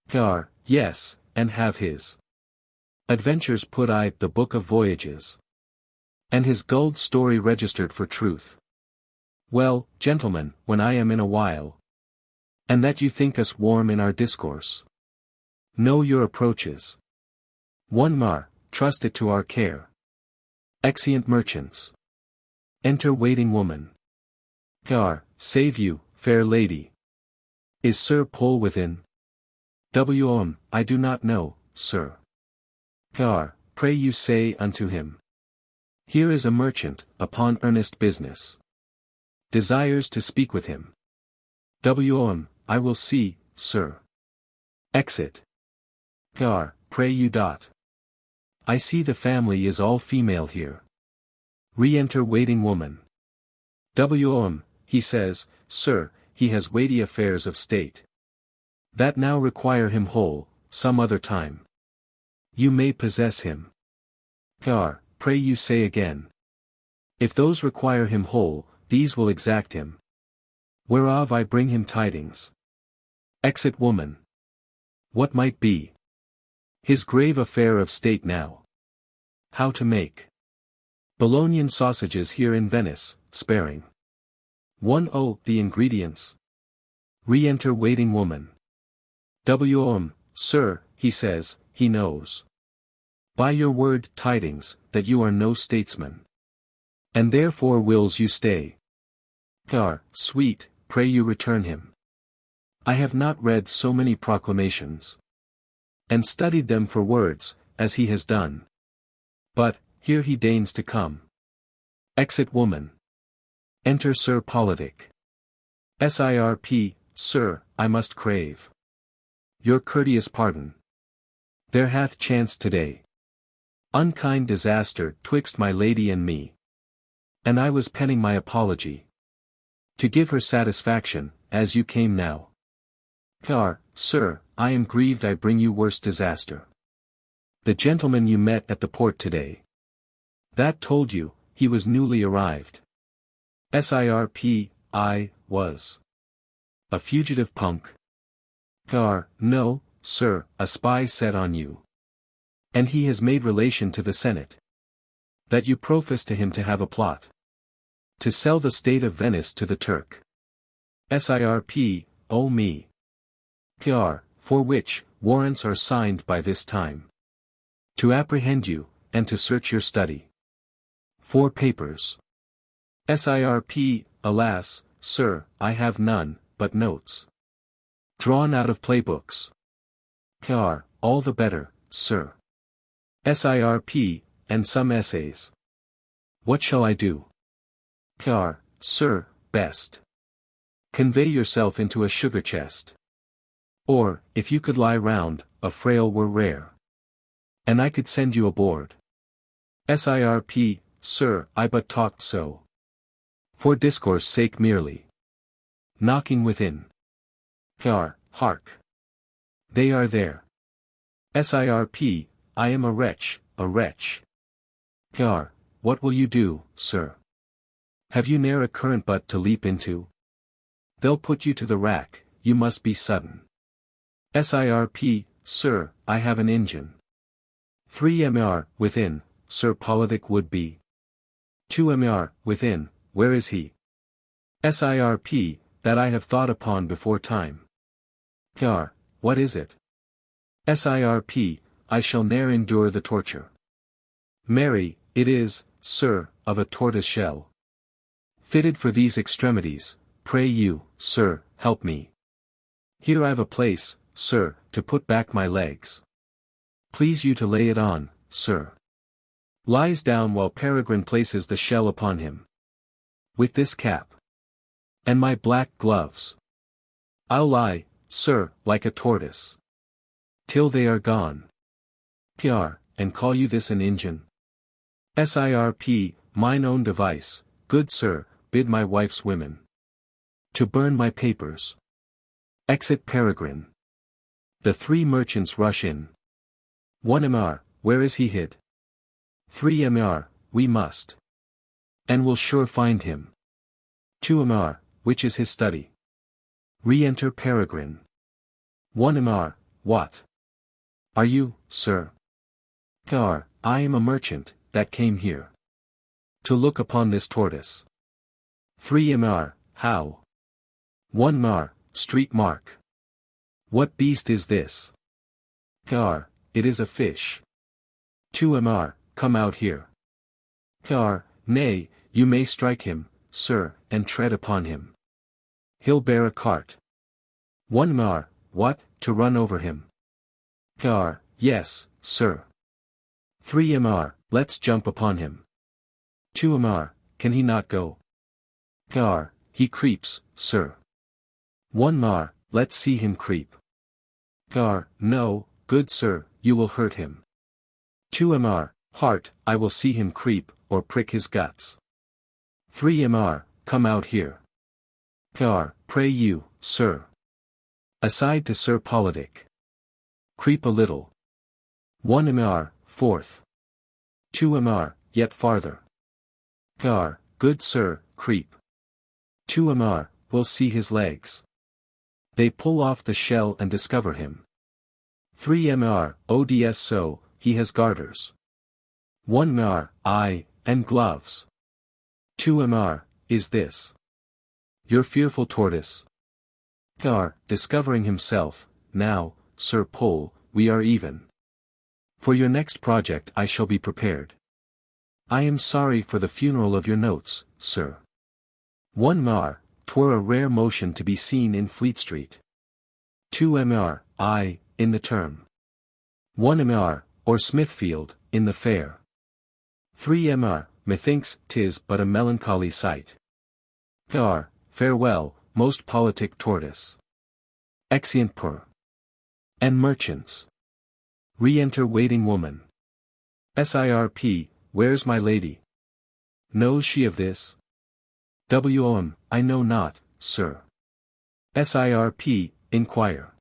A: Car, yes, and have his adventures put I the book of voyages, and his gold story registered for truth. Well, gentlemen, when I am in a while, and that you think us warm in our discourse, know your approaches. 1 mar, trust it to our care. Exeunt merchants. Enter waiting woman. Car, save you, fair lady. Is Sir Pole within? I do not know, sir. Car, pray you say unto him. Here is a merchant, upon earnest business. Desires to speak with him. I will see, sir. Exit. Car, pray you. I see the family is all female here. Re-enter waiting woman. He says, sir, he has weighty affairs of state, that now require him whole, some other time. You may possess him. Car, pray you say again. If those require him whole, these will exact him. Whereof I bring him tidings. Exit woman. What might be his grave affair of state now? How to make Bolognian sausages here in Venice, sparing. 1 the ingredients. Re-enter waiting woman. Sir, he says, he knows. By your word tidings, that you are no statesman. And therefore wills you stay. Car, sweet, pray you return him. I have not read so many proclamations, and studied them for words, as he has done. But, here he deigns to come. Exit woman. Enter Sir Politic. Sir, I must crave your courteous pardon. There hath chanced today unkind disaster twixt my lady and me, and I was penning my apology to give her satisfaction, as you came now. Car, sir, I am grieved I bring you worse disaster. The gentleman you met at the port today, that told you, he was newly arrived. I was a fugitive punk. Car, no, sir, a spy set on you. And he has made relation to the Senate, that you profess to him to have a plot to sell the state of Venice to the Turk. O me. Car, for which, warrants are signed by this time. To apprehend you, and to search your study. 4 papers. Alas, sir, I have none, but notes drawn out of playbooks. Car, all the better, sir. And some essays. What shall I do? Car, sir, best convey yourself into a sugar chest. Or, if you could lie round, a frail were rare, and I could send you aboard. Sir, I but talked so for discourse sake merely. Knocking within. Car, hark. They are there. I am a wretch, a wretch. Car, what will you do, sir? Have you ne'er a current but to leap into? They'll put you to the rack, you must be sudden. Sir, I have an engine. 3 mr, within, Sir Politic would be. 2 mr, within, where is he? That I have thought upon before time. Car, what is it? I shall ne'er endure the torture. Marry, it is, sir, of a tortoise shell. Fitted for these extremities, pray you, sir, help me. Here I've a place, sir, to put back my legs. Please you to lay it on, sir. Lies down while Peregrine places the shell upon him. With this cap and my black gloves, I'll lie, sir, like a tortoise, till they are gone. And call you this an engine? Mine own device, good sir, bid my wife's women to burn my papers. Exit Peregrine. The three merchants rush in. 1 Mr, where is he hid? 3 Mr, we must. And will sure find him. 2 Mr, which is his study? Re-enter Peregrine. 1 Mr, what? Are you, sir? Car, I am a merchant, that came here. To look upon this tortoise. 3 Mr, how? 1 Mr, street mark. What beast is this? Car, it is a fish. 2 Mr, come out here. Car, nay, you may strike him, sir, and tread upon him. He'll bear a cart. 1 Mr, what, to run over him? Car, yes, sir. 3 Mr, let's jump upon him. 2 Mr, can he not go? Car, he creeps, sir. 1 Mr, let's see him creep. Car, no, good sir, you will hurt him. 2 Mr, heart, I will see him creep, or prick his guts. 3 Mr, come out here. Car, pray you, sir. Aside to Sir Politic. Creep a little. 1 Mr, forth. 2 Mr, yet farther. Car, good sir, creep. 2 Mr, we'll see his legs. They pull off the shell and discover him. 3 Mr, ods so, he has garters. 1 Mr, aye, and gloves. 2 Mr, is this your fearful tortoise? Car, discovering himself, now, Sir Pole, we are even. For your next project I shall be prepared. I am sorry for the funeral of your notes, sir. 1 Mr, 'twere a rare motion to be seen in Fleet Street. 2 Mr, aye, in the term. 1 Mr, or Smithfield, in the fair. 3 Mr, methinks 'tis but a melancholy sight. Car, farewell, most politic tortoise. Exeunt per. And merchants. Re-enter waiting woman. Sirp, where's my lady? Knows she of this? Wom, I know not, sir. Sirp, inquire.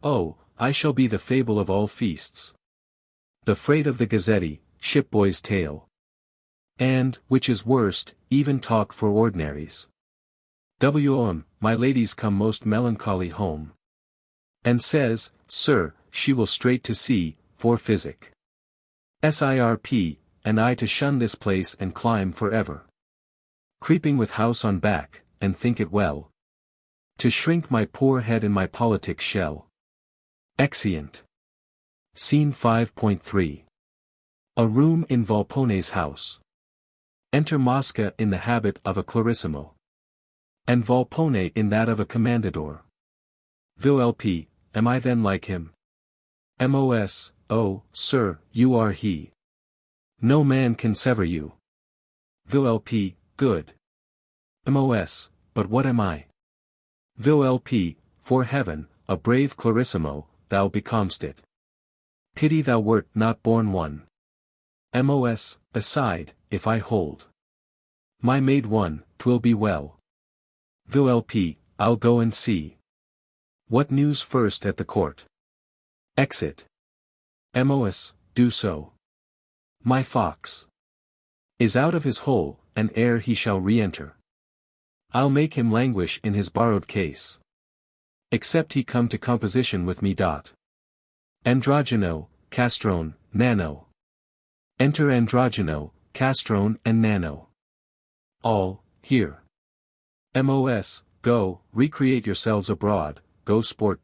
A: Oh, I shall be the fable of all feasts. The freight of the Gazzetti, shipboy's tale. And, which is worst, even talk for ordinaries. Wom, my lady's come most melancholy home. And says, sir, she will straight to sea, for physic. Sirp, and I to shun this place and climb for ever. Creeping with house on back, and think it well. To shrink my poor head in my politic shell. Exeunt. Scene 5.3. A room in Volpone's house. Enter Mosca in the habit of a clarissimo. And Volpone in that of a commendador. Volp, am I then like him? Mos, oh, sir, you are he. No man can sever you. Volp, good. Mos, but what am I? Volp, for heaven, a brave clarissimo, thou becom'st it. Pity thou wert not born one. Mos, aside, if I hold my maid one, 'twill be well. Volp, I'll go and see. What news first at the court? Exit. Mos, do so. My fox is out of his hole, and ere he shall re-enter, I'll make him languish in his borrowed case. Except he come to composition with me. Androgyno, Castrone, Nano. Enter Androgyno, Castrone and Nano. All, here. Mos, go, recreate yourselves abroad, go sport.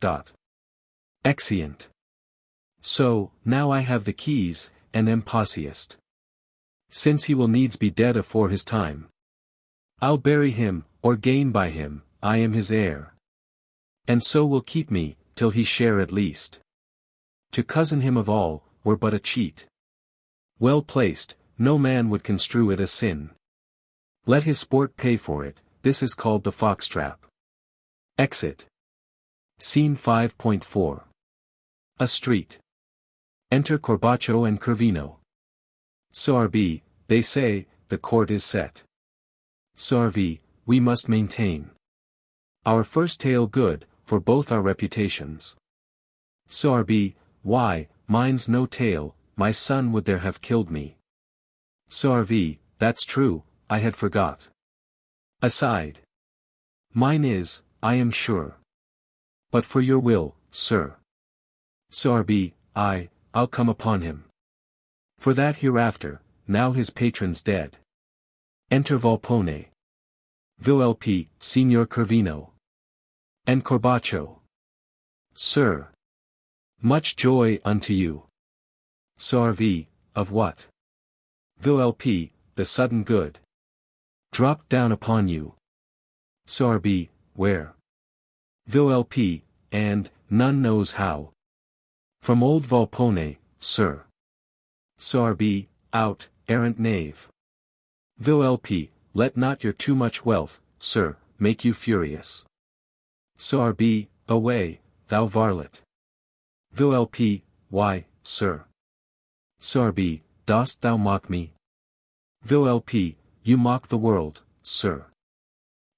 A: Exeunt. So, now I have the keys, and am possiest. Since he will needs be dead afore his time, I'll bury him, or gain by him, I am his heir. And so will keep me, till he share at least. To cozen him of all, were but a cheat. Well placed, no man would construe it a sin. Let his sport pay for it, this is called the foxtrap. Exit. Scene 5.4. A street. Enter Corbaccio and Corvino. Sorbi, they say, the court is set. Sorvi, we must maintain our first tale good, for both our reputations. Sorby, why, mine's no tail, my son would there have killed me. Sorby, that's true, I had forgot. Aside. Mine is, I am sure. But for your will, sir. Sorby, I'll come upon him. For that hereafter, now his patron's dead. Enter Volpone. Volp, Signor Corvino. And Corbaccio. Sir. Much joy unto you. Sorby, of what? Volp, the sudden good. Dropped down upon you. Sorby, where? Volp, and, none knows how. From old Volpone, sir. Sorby, out, errant knave. Volp, let not your too much wealth, sir, make you furious. Sorby, away, thou varlet. Volp, why, sir? Sorby, dost thou mock me? Volp, you mock the world, sir.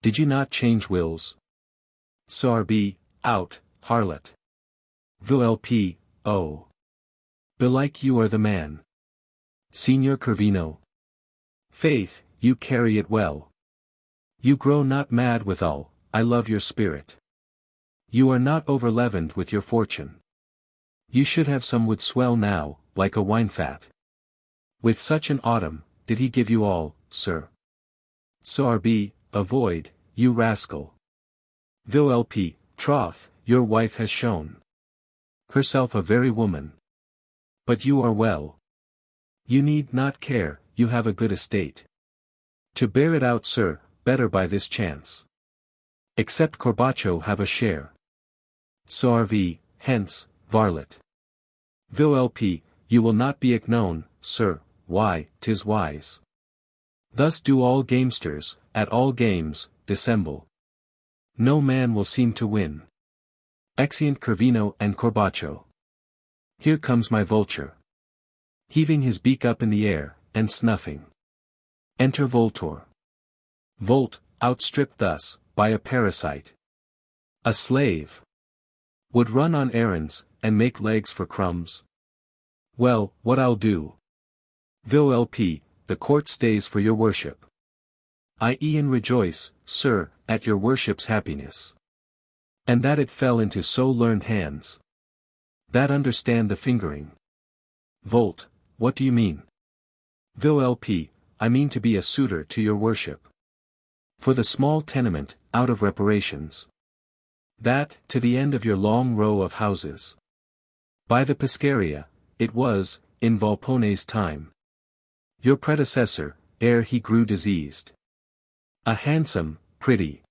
A: Did you not change wills? Sorby, out, harlot. Volp, oh. Belike you are the man. Signor Corvino. Faith, you carry it well. You grow not mad withal, I love your spirit. You are not overleavened with your fortune. You should have some would swell now, like a wine fat. With such an autumn, did he give you all, sir? Sorby, avoid, you rascal. Volp, troth, your wife has shown herself a very woman. But you are well. You need not care, you have a good estate. To bear it out, sir, better by this chance. Except Corbaccio have a share. Sorby, hence, varlet. Volp, you will not be known, sir, why, 'tis wise. Thus do all gamesters, at all games, dissemble. No man will seem to win. Exeunt Corvino and Corbaccio. Here comes my vulture. Heaving his beak up in the air, and snuffing. Enter Voltore. Volt, outstripped thus, by a parasite. A slave. Would run on errands, and make legs for crumbs. Well, what I'll do. Volp, the court stays for your worship. I e'en rejoice, sir, at your worship's happiness. And that it fell into so learned hands. That understand the fingering. Volt, what do you mean? Volp, I mean to be a suitor to your worship. For the small tenement, out of reparations. That, to the end of your long row of houses. By the Pescaria, it was, in Volpone's time. Your predecessor, ere he grew diseased. A handsome, pretty,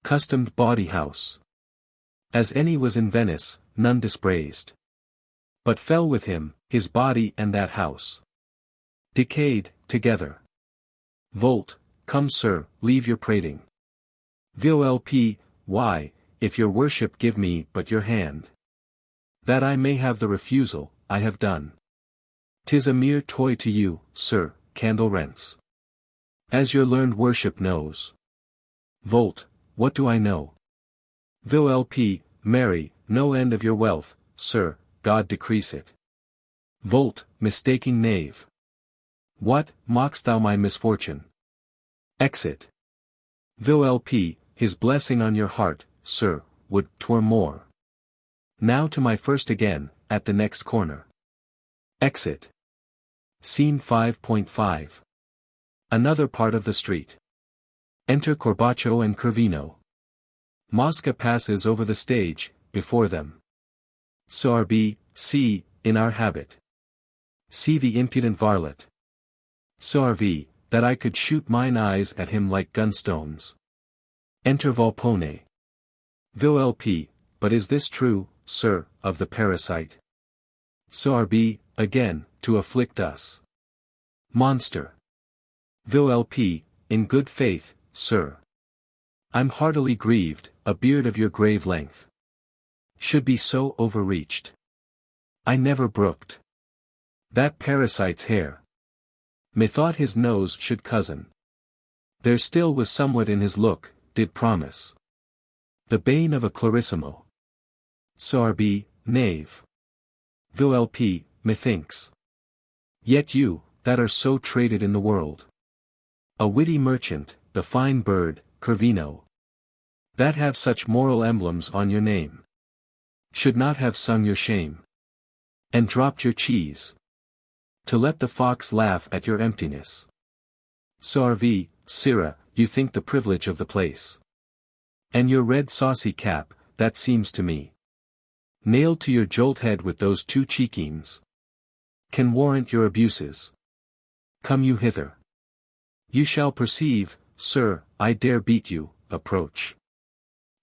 A: customed bawdy house. As any was in Venice, none dispraised. But fell with him, his body and that house. Decayed, together. Volt, come sir, leave your prating. Volp, why, if your worship give me but your hand. That I may have the refusal, I have done. 'Tis a mere toy to you, sir, candle rents. As your learned worship knows. Volt, what do I know? Volp, marry, no end of your wealth, sir, God decrease it. Volt, mistaking knave. What, mock'st thou my misfortune? Exit. Volp, his blessing on your heart, sir, would 'twere more. Now to my first again, at the next corner. Exit. Scene 5.5. Another part of the street. Enter Corbaccio and Corvino. Mosca passes over the stage, before them. Sorby, see, in our habit. See the impudent varlet. Sorby, that I could shoot mine eyes at him like gunstones. Enter Volpone. Volp, but is this true, sir, of the parasite? Sorby, again, to afflict us. Monster. Volp, in good faith, sir. I'm heartily grieved, a beard of your grave length should be so overreached. I never brooked that parasite's hair. Methought his nose should cousin. There still was somewhat in his look, did promise the bane of a clarissimo. Sorby, knave. Volp, methinks. Yet you, that are so traded in the world. A witty merchant, the fine bird, Corvino. That have such moral emblems on your name. Should not have sung your shame. And dropped your cheese. To let the fox laugh at your emptiness. Sarvi, sirrah, you think the privilege of the place. And your red saucy cap, that seems to me. Nailed to your jolt head with those two cheekines. Can warrant your abuses. Come you hither. You shall perceive, sir, I dare beat you, approach.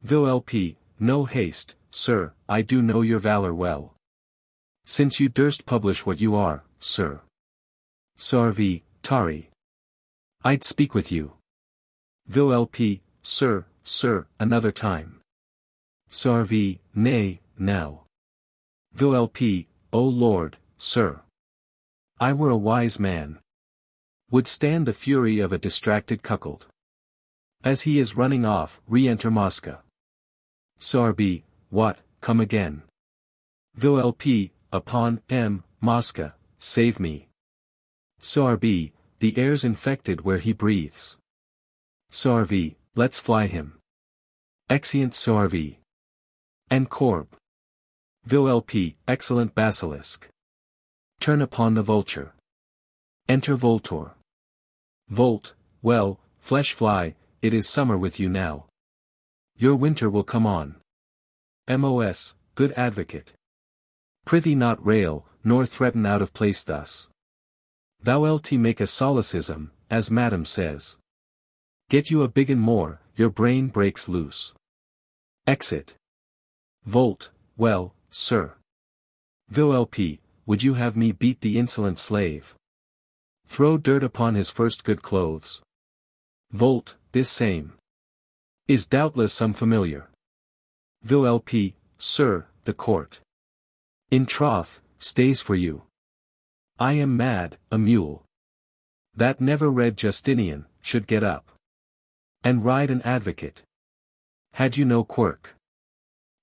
A: Volp, no haste, sir, I do know your valor well. Since you durst publish what you are, sir. Sarvi, tari. I'd speak with you. Volp, sir, another time. Sarvi, nay, now. Volp, O Lord, sir. I were a wise man. Would stand the fury of a distracted cuckold. As he is running off, re-enter Mosca. Sarbi, what, come again. Volp, upon Mosca, save me. Sarbi, the air's infected where he breathes. Sarvi, let's fly him. Exeunt Sarvi. And Corb. Volp, excellent basilisk. Turn upon the vulture. Enter Voltore. Volt, well, flesh fly, it is summer with you now. Your winter will come on. Mos, good advocate. Prithee not rail, nor threaten out of place thus. Thou'lt make a solecism, as madam says. Get you a big un more, your brain breaks loose. Exit. Volt, well, sir. Volp, would you have me beat the insolent slave? Throw dirt upon his first good clothes. Volt, this same. Is doubtless some familiar. Volp, sir, the court. In troth, stays for you. I am mad, a mule. That never read Justinian, should get up. And ride an advocate. Had you no quirk?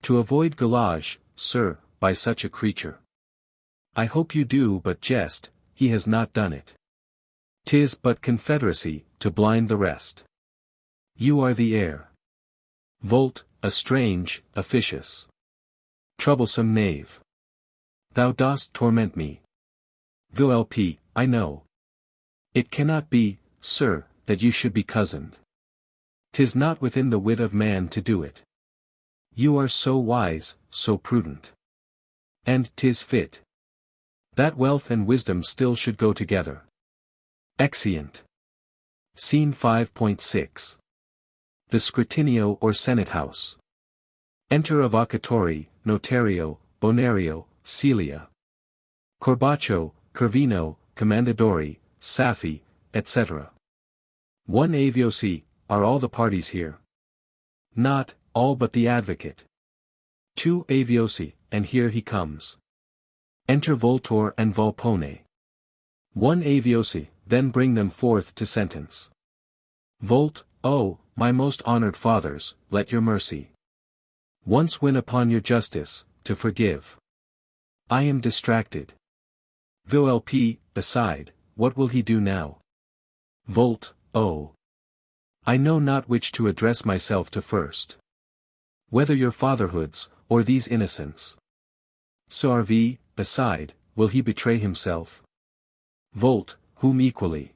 A: To avoid gallage, sir, by such a creature. I hope you do but jest, he has not done it. 'Tis but confederacy, to blind the rest. You are the heir. Volt, a strange, officious. Troublesome knave. Thou dost torment me. Volp, I know. It cannot be, sir, that you should be cozened. 'Tis not within the wit of man to do it. You are so wise, so prudent. And 'tis fit. That wealth and wisdom still should go together. Exeunt. Scene 5.6. The Scrutinio or Senate House. Enter Avvocatori, Notario, Bonario, Celia. Corbaccio, Corvino, Commendadori, Safi, etc. One aviosi, are all the parties here? Not, all but the advocate. Two aviosi, and here he comes. Enter Voltore and Volpone. One aviosi, then bring them forth to sentence. Volt, oh, my most honored fathers, let your mercy once win upon your justice, to forgive. I am distracted. Volp, aside, what will he do now? Volt, oh. I know not which to address myself to first. Whether your fatherhoods, or these innocents. Sarvi, aside, will he betray himself? Volt, whom equally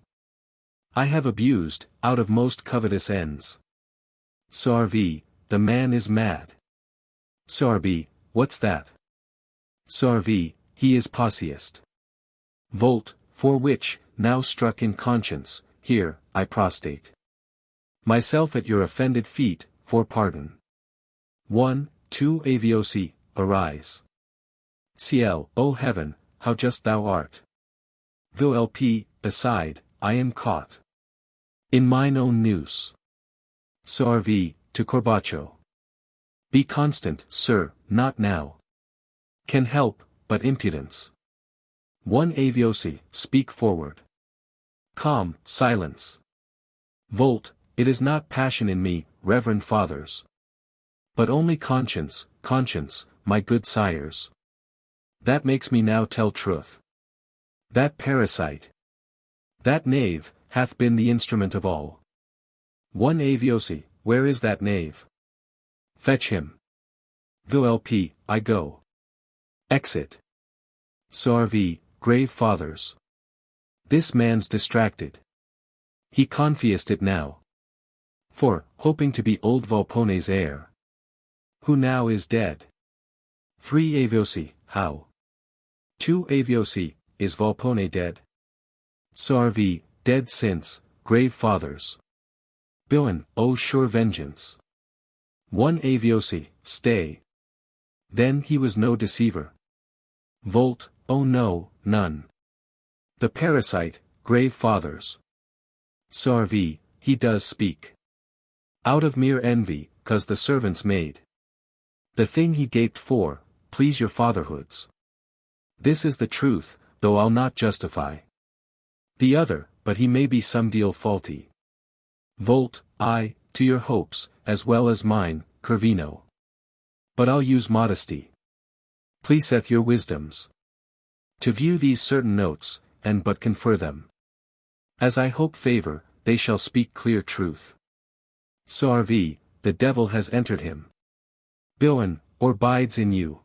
A: I have abused, out of most covetous ends. Sarvi, the man is mad. Sarbi, what's that? Sarvi, he is posseist. Volt, for which, now struck in conscience, here, I prostrate myself at your offended feet, for pardon. 1, 2 aviosi, arise. Ciel, O heaven, how just thou art. Volp, aside, I am caught in mine own noose. Sarvi, to Corbaccio. Be constant, sir, not now. Can help, but impudence. 1 aviosi, speak forward. Calm, silence. Volt, it is not passion in me, reverend fathers. But only conscience, my good sires. That makes me now tell truth. That parasite, that knave, hath been the instrument of all. One aviosi, where is that knave? Fetch him. Volp, I go. Exit. Sarvi, grave fathers. This man's distracted. He confessed it now. For, hoping to be old Volpone's heir. Who now is dead. 3 aviosi, how? 2 aviosi, is Volpone dead? Sarvi, dead since, grave fathers. Bilan, oh sure vengeance. 1 aviosi, stay. Then he was no deceiver. Volt, oh no, none. The parasite, grave fathers. Sarvi, he does speak. Out of mere envy, 'cause the servants made. The thing he gaped for, please your fatherhoods. This is the truth, though I'll not justify. The other, but he may be some deal faulty. Volt, I, to your hopes, as well as mine, Corvino. But I'll use modesty. Pleaseth your wisdoms. To view these certain notes, and but confer them. As I hope favor, they shall speak clear truth. Sarvi, the devil has entered him. Bilan, or bides in you.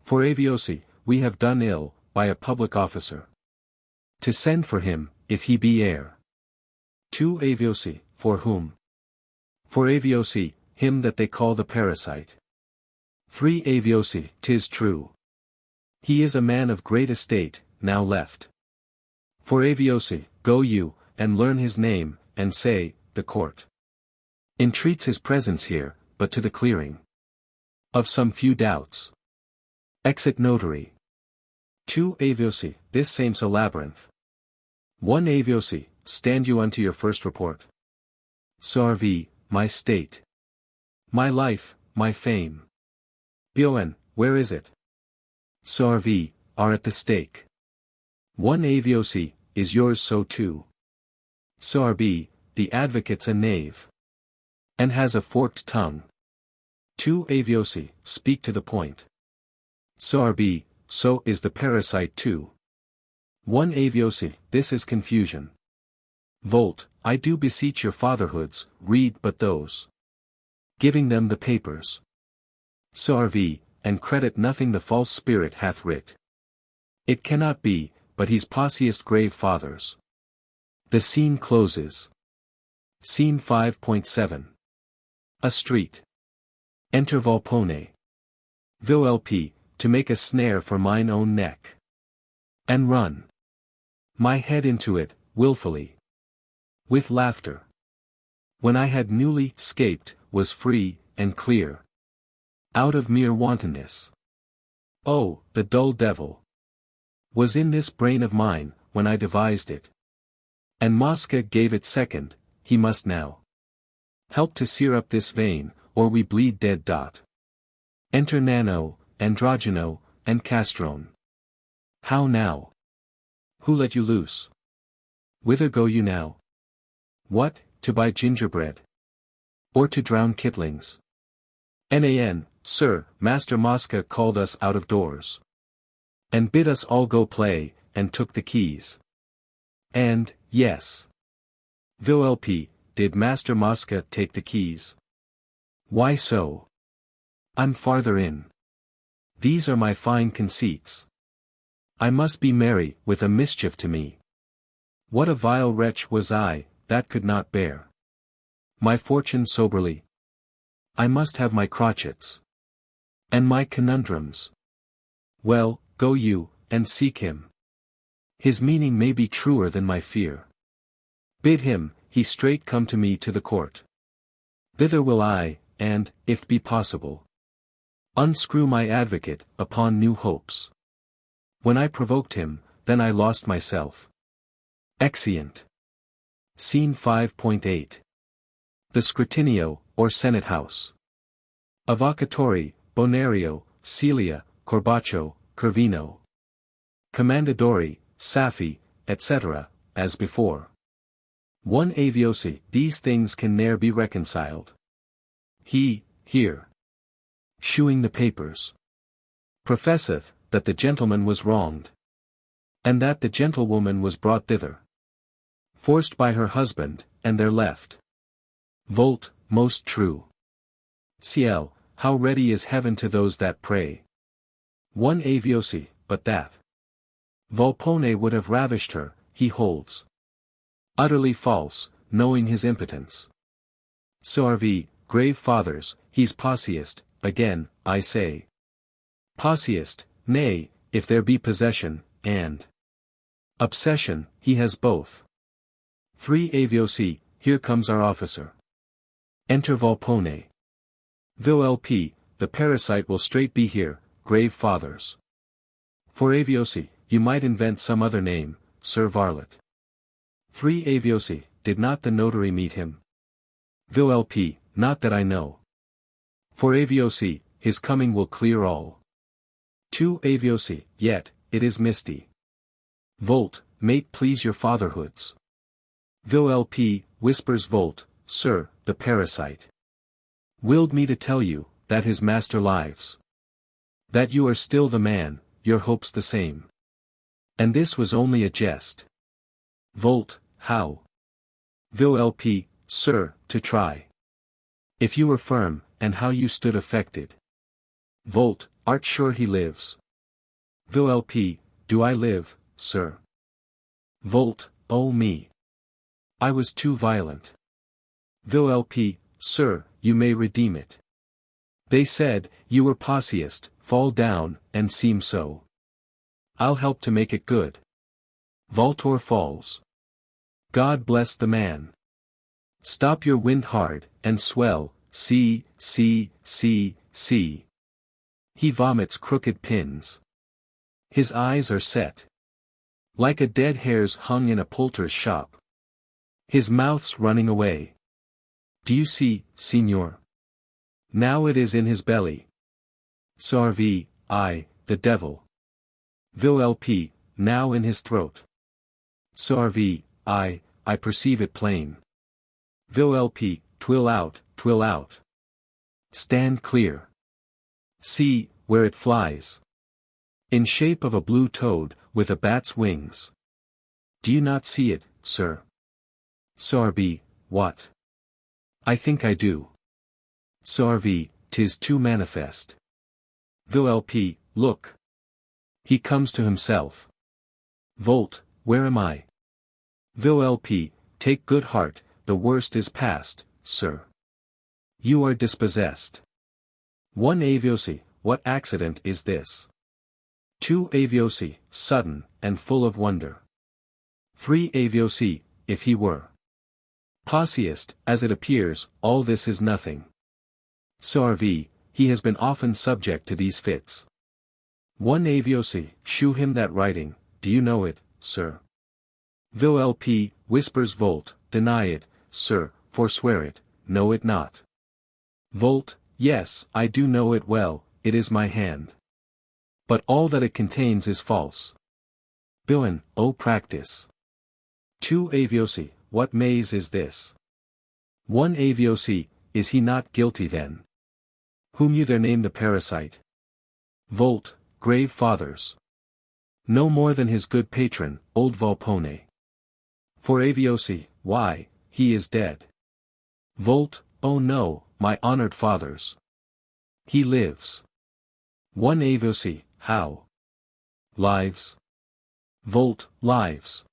A: For aviosi, we have done ill, by a public officer. To send for him, if he be heir. 2 aviosi, for whom? For aviosi, him that they call the parasite. 3 aviosi, 'tis true. He is a man of great estate, now left. For aviosi, go you, and learn his name, and say, the court entreats his presence here, but to the clearing of some few doubts. Exit notary. 2 aviosi, this same's a labyrinth. 1 aviosi, stand you unto your first report. Sarvi, my state. My life, my fame. Bilan, where is it? Sarvi, are at the stake. 1 aviosi, is yours so too. Sarvi, the advocate's a knave. And has a forked tongue. 2 aviosi, speak to the point. Sarvi, so is the parasite too. 1 aviosi, this is confusion. Volt, I do beseech your fatherhoods, read but those. Giving them the papers. Sarvi, and credit nothing the false spirit hath writ. It cannot be, but he's possiest grave fathers. The scene closes. Scene 5.7. A street. Enter Volpone. Volp, to make a snare for mine own neck. And run my head into it, wilfully. With laughter. When I had newly scaped, was free, and clear. Out of mere wantonness. Oh, the dull devil. Was in this brain of mine, when I devised it. And Mosca gave it second, he must now help to sear up this vein, or we bleed dead. Enter Nano, Androgeno, and Castrone. How now? Who let you loose? Whither go you now? What, to buy gingerbread? Or to drown kitlings? Nan, sir, Master Mosca called us out of doors. And bid us all go play, and took the keys. And, yes. Volp, did Master Mosca take the keys? Why so? I'm farther in. These are my fine conceits. I must be merry, with a mischief to me. What a vile wretch was I, that could not bear my fortune soberly. I must have my crotchets. And my conundrums. Well, go you, and seek him. His meaning may be truer than my fear. Bid him, he straight come to me to the court. Thither will I, and, if be possible, unscrew my advocate, upon new hopes. When I provoked him, then I lost myself. Exeunt. Scene 5.8. The Scrutinio, or Senate House. Avvocatori, Bonario, Celia, Corbaccio, Corvino. Commendadori, Safi, etc., as before. 1 aviosi, these things can ne'er be reconciled. He, here, shewing the papers, professeth, that the gentleman was wronged. And that the gentlewoman was brought thither, forced by her husband, and there left. Volt, most true. Ciel, how ready is heaven to those that pray. One aviosi, but that Volpone would have ravished her, he holds utterly false, knowing his impotence. Sorvi, grave fathers, he's posseist, again, I say. Posseist, nay, if there be possession, and obsession, he has both. 3 aviosi, here comes our officer. Enter Volpone. Vilp, the parasite will straight be here, grave fathers. 4 aviosi, you might invent some other name, Sir Varlet. 3 aviosi, did not the notary meet him? Vilp, not that I know. 4 aviosi, his coming will clear all. 2 aviosi, yet, it is misty. Volt, mate please your fatherhoods. Vilp, whispers Volt, sir, the parasite willed me to tell you, that his master lives. That you are still the man, your hopes the same. And this was only a jest. Volt, how? Vilp, sir, to try if you were firm, and how you stood affected. Volt, art sure he lives? Vilp, do I live, sir? Volt, oh me! I was too violent. Vilp, sir, you may redeem it. They said, you were posseist, fall down, and seem so. I'll help to make it good. Voltore falls. God bless the man. Stop your wind hard, and swell, see. He vomits crooked pins. His eyes are set like a dead hare's hung in a poulter's shop. His mouth's running away. Do you see, signor? Now it is in his belly. Sorvi, the devil. Vilp, now in his throat. Sorvi, I perceive it plain. Vilp, twill out. Stand clear. See, where it flies. In shape of a blue toad, with a bat's wings. Do you not see it, sir? Sorbi, what? I think I do. Sorvi, 'tis too manifest. Vilp, look. He comes to himself. Volt, where am I? Vilp, take good heart, the worst is past, sir. You are dispossessed. 1 aviosi, what accident is this? 2 aviosi, sudden, and full of wonder. 3 aviosi, if he were posseist, as it appears, all this is nothing. Sorvi, he has been often subject to these fits. 1 aviosi, shew him that writing, do you know it, sir? Vilp, whispers Volt, deny it, sir, forswear it, know it not. Volt, yes, I do know it well, it is my hand. But all that it contains is false. Billen, O practice. 2 aviosi, what maze is this? 1 aviosi, is he not guilty then? Whom you there name the parasite? Volt, grave fathers. No more than his good patron, old Volpone. 4 aviosi, why, he is dead. Volt, oh no, my honored fathers. He lives. 1 aviosi, how? Lives. Volt, lives.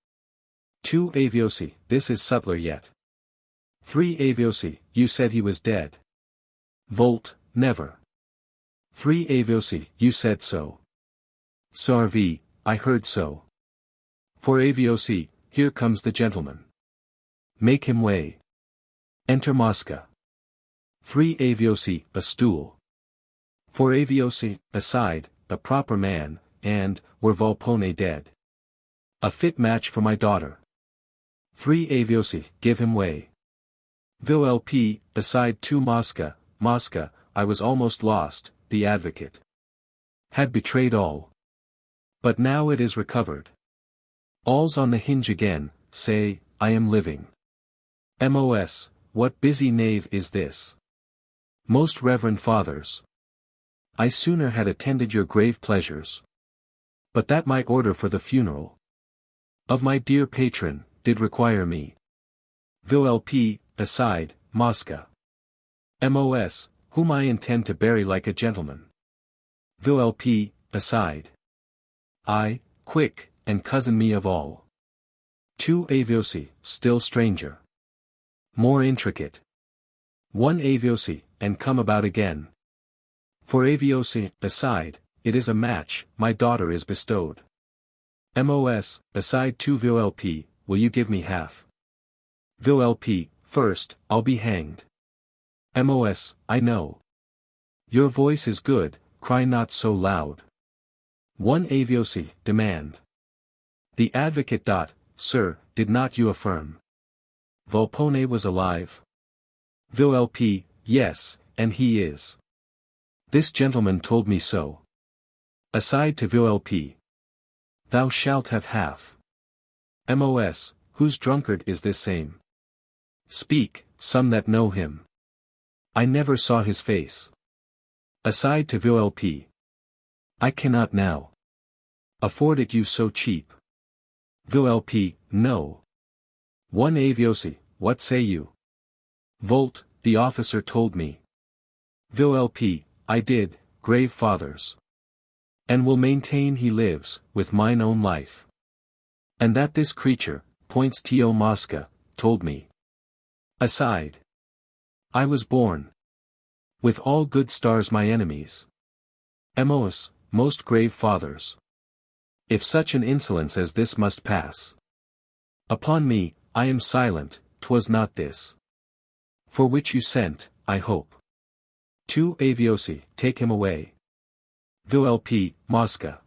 A: 2 aviosi, this is subtler yet. 3 aviosi, you said he was dead. Volt, never. 3 aviosi, you said so. Sorvi, I heard so. 4 aviosi, here comes the gentleman. Make him way. Enter Mosca. 3 aviosi, a stool. 4 aviosi, aside, a proper man, and, were Volpone dead. A fit match for my daughter. 3 aviosi, give him way. Vilp, aside to Mosca, Mosca, I was almost lost, the advocate had betrayed all. But now it is recovered. All's on the hinge again, say, I am living. Mos, what busy knave is this? Most reverend fathers, I sooner had attended your grave pleasures. But that my order for the funeral of my dear patron, did require me. Volp, aside, Mosca. Mos, whom I intend to bury like a gentleman. Volp, aside. I, quick, and cousin me of all. Two aviosi, still stranger. More intricate. One aviosi, and come about again. For aviosi, aside, it is a match, my daughter is bestowed. Mos, aside two Volp, will you give me half? Volp, first, I'll be hanged. Mos, I know. Your voice is good, cry not so loud. One aviosi, demand. The advocate. Sir, did not you affirm Volpone was alive? Volp, yes, and he is. This gentleman told me so. Aside to Volp. Thou shalt have half. Mos, whose drunkard is this same? Speak, some that know him. I never saw his face. Aside to Volp. I cannot now afford it you so cheap. Volp, no. One aviosi, what say you? Volt, the officer told me. Volp, I did, grave fathers. And will maintain he lives, with mine own life. And that this creature, points to Mosca, told me. Aside. I was born with all good stars my enemies. Mos, most grave fathers. If such an insolence as this must pass upon me, I am silent, 'twas not this. For which you sent, I hope. Two aviosi, take him away. Volp, Mosca.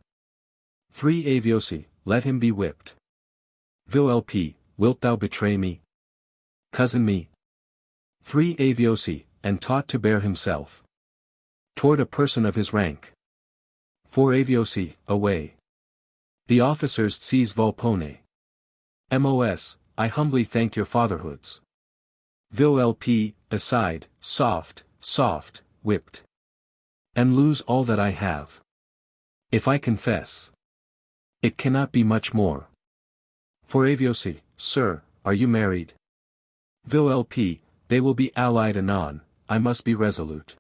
A: Three aviosi, let him be whipped. Volp, wilt thou betray me? Cousin me? Three aviosi, and taught to bear himself toward a person of his rank. Four aviosi, away. The officers seize Volpone. Mos, I humbly thank your fatherhoods. Volp, aside, soft, soft, whipped. And lose all that I have. If I confess, it cannot be much more. For aviosi, sir, are you married? Volp, they will be allied anon, I must be resolute.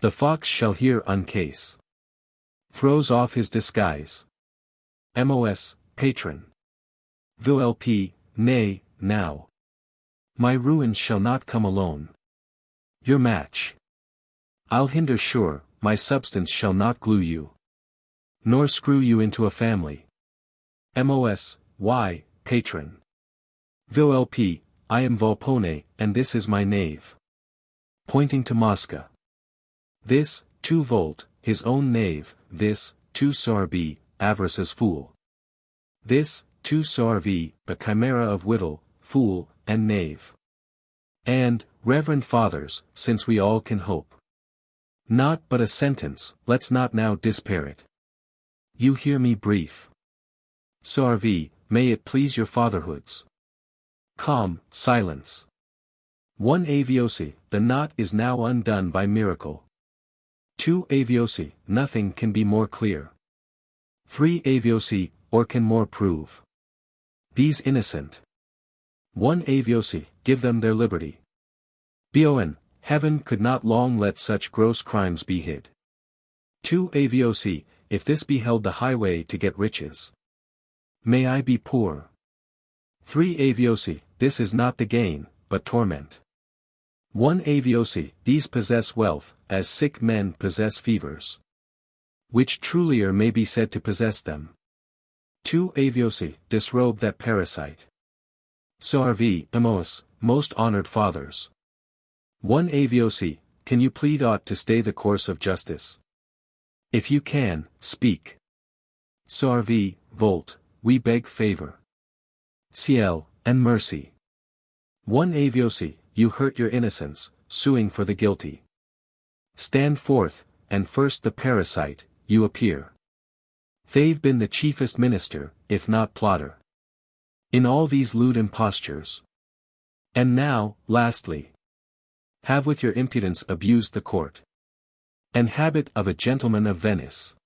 A: The fox shall here uncase. Throws off his disguise. Mos, patron. Volp, nay, now. My ruin shall not come alone. Your match I'll hinder sure, my substance shall not glue you. Nor screw you into a family. Mos, why, patron? Volp, I am Volpone, and this is my knave. Pointing to Mosca. This, 2 Volt, his own knave, this, 2 Sorbi, avarice's fool. This, 2 Sorvi, a chimera of whittle, fool, and knave. And, reverend fathers, since we all can hope. Not but a sentence, let's not now despair it. You hear me brief. Sorvi, may it please your fatherhoods. Calm, silence. One aviosi, the knot is now undone by miracle. 2 aviosi, nothing can be more clear. 3 aviosi, or can more prove these innocent. 1 aviosi, give them their liberty. Boan, heaven could not long let such gross crimes be hid. 2 aviosi, if this be held the highway to get riches, may I be poor. 3 aviosi, this is not the gain, but torment. 1 aviosi, these possess wealth, as sick men possess fevers, which trulier may be said to possess them. 2 aviosi, disrobe that parasite. Sorvi, Mos, most honored fathers. 1 aviosi, can you plead aught to stay the course of justice? If you can, speak. Sorvi, Volt, we beg favor. Ciel, and mercy. 1 aviosi, you hurt your innocence, suing for the guilty. Stand forth, and first the parasite, you appear. They've been the chiefest minister, if not plotter, in all these lewd impostures. And now, lastly, have with your impudence abused the court and habit of a gentleman of Venice.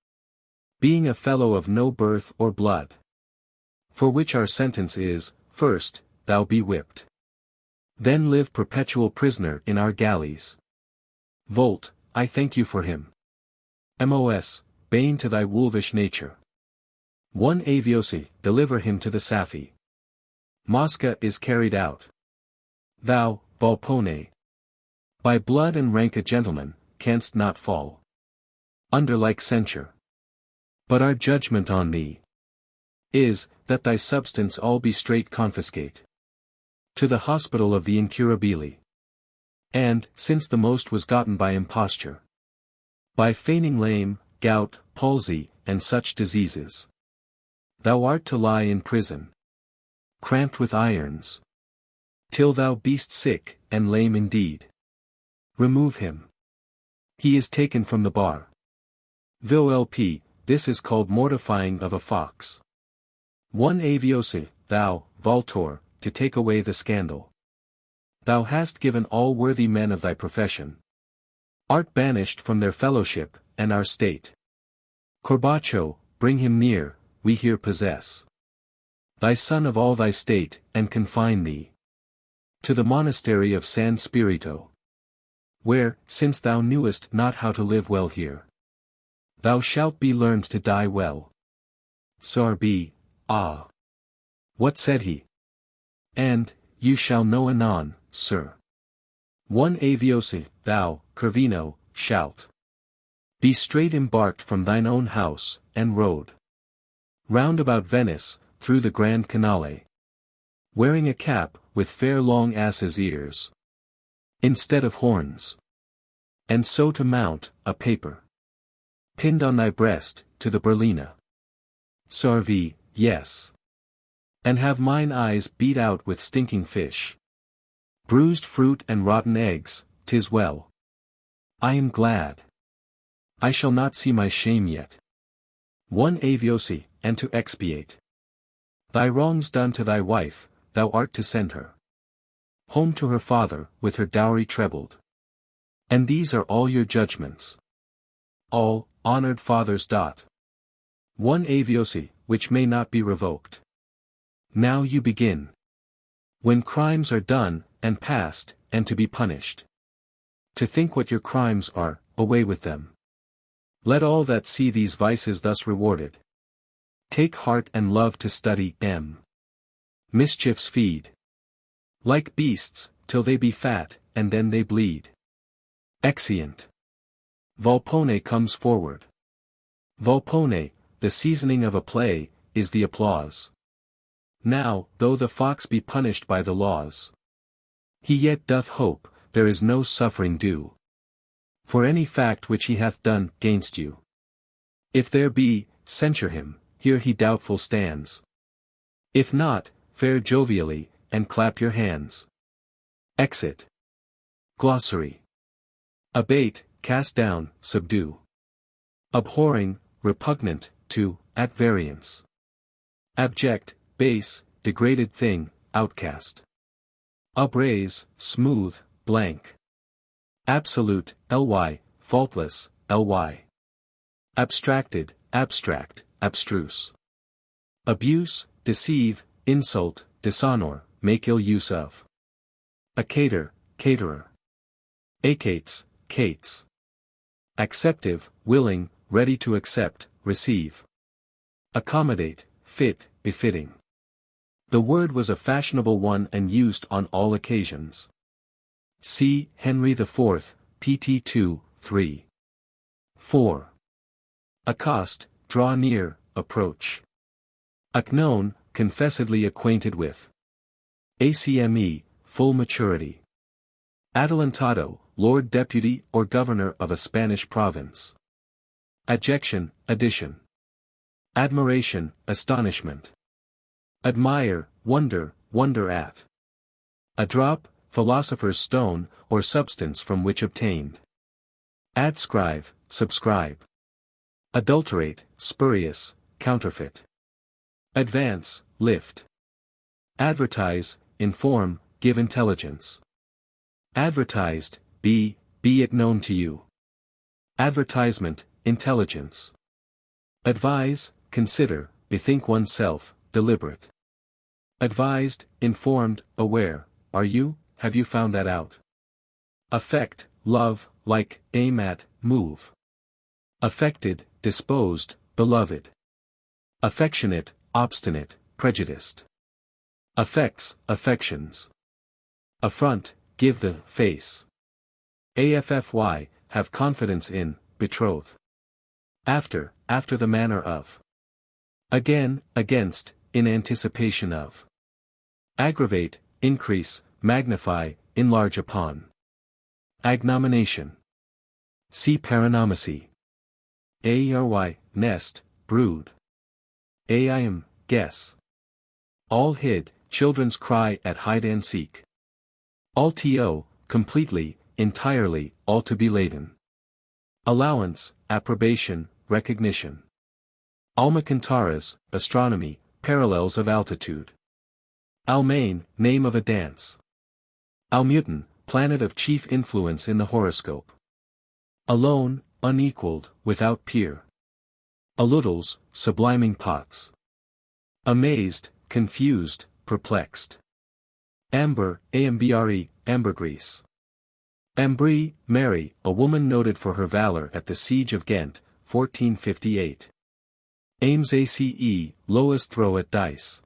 A: being a fellow of no birth or blood. For which our sentence is, first, thou be whipped. Then live perpetual prisoner in our galleys. Volt, I thank you for him. Mos, bane to thy wolvish nature. One aviosi, deliver him to the Safi. Mosca is carried out. Thou, Volpone, by blood and rank a gentleman, canst not fall under like censure. But our judgment on thee is, that thy substance all be straight confiscate to the hospital of the incurabili. And, since the most was gotten by imposture, by feigning lame, gout, palsy, and such diseases, thou art to lie in prison, cramped with irons, till thou be'st sick, and lame indeed. Remove him. He is taken from the bar. Volp, this is called mortifying of a fox. One aviosi, thou, Voltore, to take away the scandal. Thou hast given all worthy men of thy profession. Art banished from their fellowship, and our state. Corbaccio, bring him near, we here possess. Thy son of all thy state, and confine thee to the monastery of San Spirito, where, since thou knewest not how to live well here, thou shalt be learned to die well. Sarbi, ah! What said he? And, you shall know anon, sir. One aviosi, thou, Corvino, shalt be straight embarked from thine own house, and rode round about Venice, through the Grand Canale, wearing a cap, with fair long ass's ears, instead of horns. And so to mount, a paper pinned on thy breast, to the Berlina. Sarvi, yes. And have mine eyes beat out with stinking fish, bruised fruit and rotten eggs, 'tis well. I am glad. I shall not see my shame yet. One aviosi, and to expiate thy wrongs done to thy wife, thou art to send her home to her father, with her dowry trebled. And these are all your judgments. All, honored fathers. One aviosi, which may not be revoked. Now you begin. When crimes are done, and past, and to be punished, to think what your crimes are, away with them. Let all that see these vices thus rewarded take heart and love to study mischiefs feed like beasts, till they be fat, and then they bleed. Exeunt. Volpone comes forward. Volpone, the seasoning of a play, is the applause. Now, though the fox be punished by the laws, he yet doth hope, there is no suffering due for any fact which he hath done gainst you. If there be, censure him, here he doubtful stands. If not, fare jovially, and clap your hands. Exit. Glossary. Abate, cast down, subdue. Abhorring, repugnant, to, at variance. Abject, base, degraded thing, outcast. Upraise, smooth, blank. Absolute, ly, faultless, ly. Abstracted, abstract, abstruse. Abuse, deceive, insult, dishonor, make ill use of. Accator, caterer. Accates, cates. Acceptive, willing, ready to accept, receive. Accommodate, fit, befitting. The word was a fashionable one and used on all occasions. See Henry IV, pt 2, 3. 4. Accost, draw near, approach. Aknown, confessedly acquainted with. Acme, full maturity. Adelantado, Lord Deputy or Governor of a Spanish province. Adjection, addition. Admiration, astonishment. Admire, wonder, wonder at. A drop, philosopher's stone, or substance from which obtained. Adscribe, subscribe. Adulterate, spurious, counterfeit. Advance, lift. Advertise, inform, give intelligence. Advertised, be it known to you. Advertisement, intelligence. Advise, consider, bethink oneself, deliberate. Advised, informed, aware, are you, have you found that out? Affect, love, like, aim at, move. Affected, disposed, beloved. Affectionate, obstinate, prejudiced. Affects, affections. Affront, give the face. Affy, have confidence in, betroth. After the manner of. Again, against, in anticipation of. Aggravate, increase, magnify, enlarge upon. Agnomination. See paranomacy. Ary, nest, brood. Aim, guess. All hid, children's cry at hide and seek. Alto, completely, entirely, all to be laden. Allowance, approbation, recognition. Almacantaras, astronomy, parallels of altitude. Almain, name of a dance. Almuten, planet of chief influence in the horoscope. Alone, unequaled, without peer. Aludels, subliming pots. Amazed, confused, perplexed. Amber, ambre, ambergris. Ambry, Mary, a woman noted for her valor at the Siege of Ghent, 1458. Ames ace, lowest throw at dice.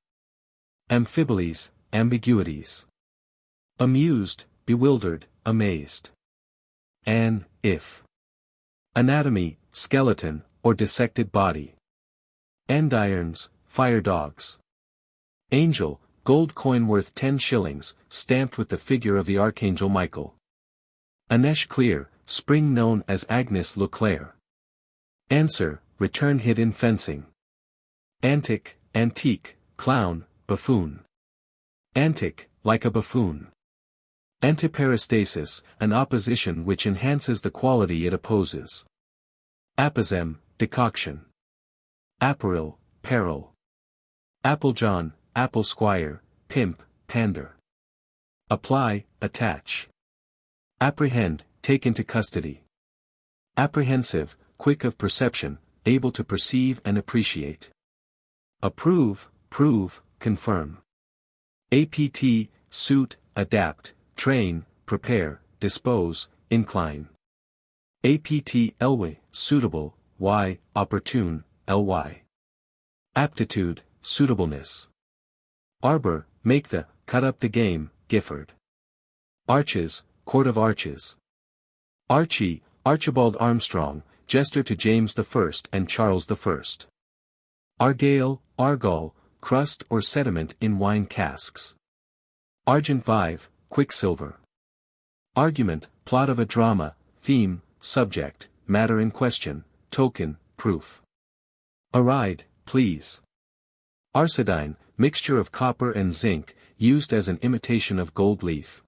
A: Amphiboles, ambiguities. Amused, bewildered, amazed. An, if. Anatomy, skeleton, or dissected body. Andirons, fire dogs. Angel, gold coin worth 10 shillings, stamped with the figure of the Archangel Michael. Anesh clear, spring known as Agnes Leclerc. Answer, return hit in fencing. Antic, antique, clown, buffoon. Antic, like a buffoon. Antiperistasis, an opposition which enhances the quality it opposes. Aposem, decoction. Apparel, peril. Applejohn, apple squire, pimp, pander. Apply, attach. Apprehend, take into custody. Apprehensive, quick of perception, able to perceive and appreciate. Approve, prove, confirm. Apt, suit, adapt, train, prepare, dispose, incline. Apt ly, suitable, y, opportune, ly. Aptitude, suitableness. Arbor, make the, cut up the game, Gifford. Arches, court of arches. Archie, Archibald Armstrong, jester to James I and Charles I. Argale, argol, crust or sediment in wine casks. Argent vive, quicksilver. Argument, plot of a drama, theme, subject, matter in question, token, proof. Aride, please. Arsedine, mixture of copper and zinc, used as an imitation of gold leaf.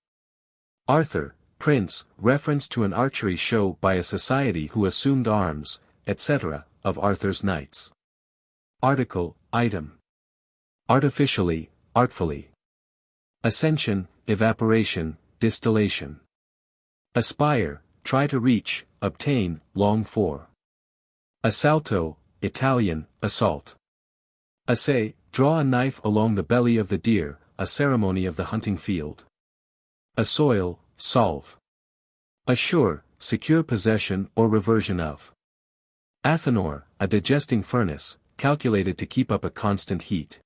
A: Arthur, prince, reference to an archery show by a society who assumed arms, etc., of Arthur's knights. Article, item. Artificially, artfully. Ascension, evaporation, distillation. Aspire, try to reach, obtain, long for. Assalto, Italian, assault. Assay, draw a knife along the belly of the deer, a ceremony of the hunting field. Assoil, solve. Assure, secure possession or reversion of. Athanor, a digesting furnace, calculated to keep up a constant heat.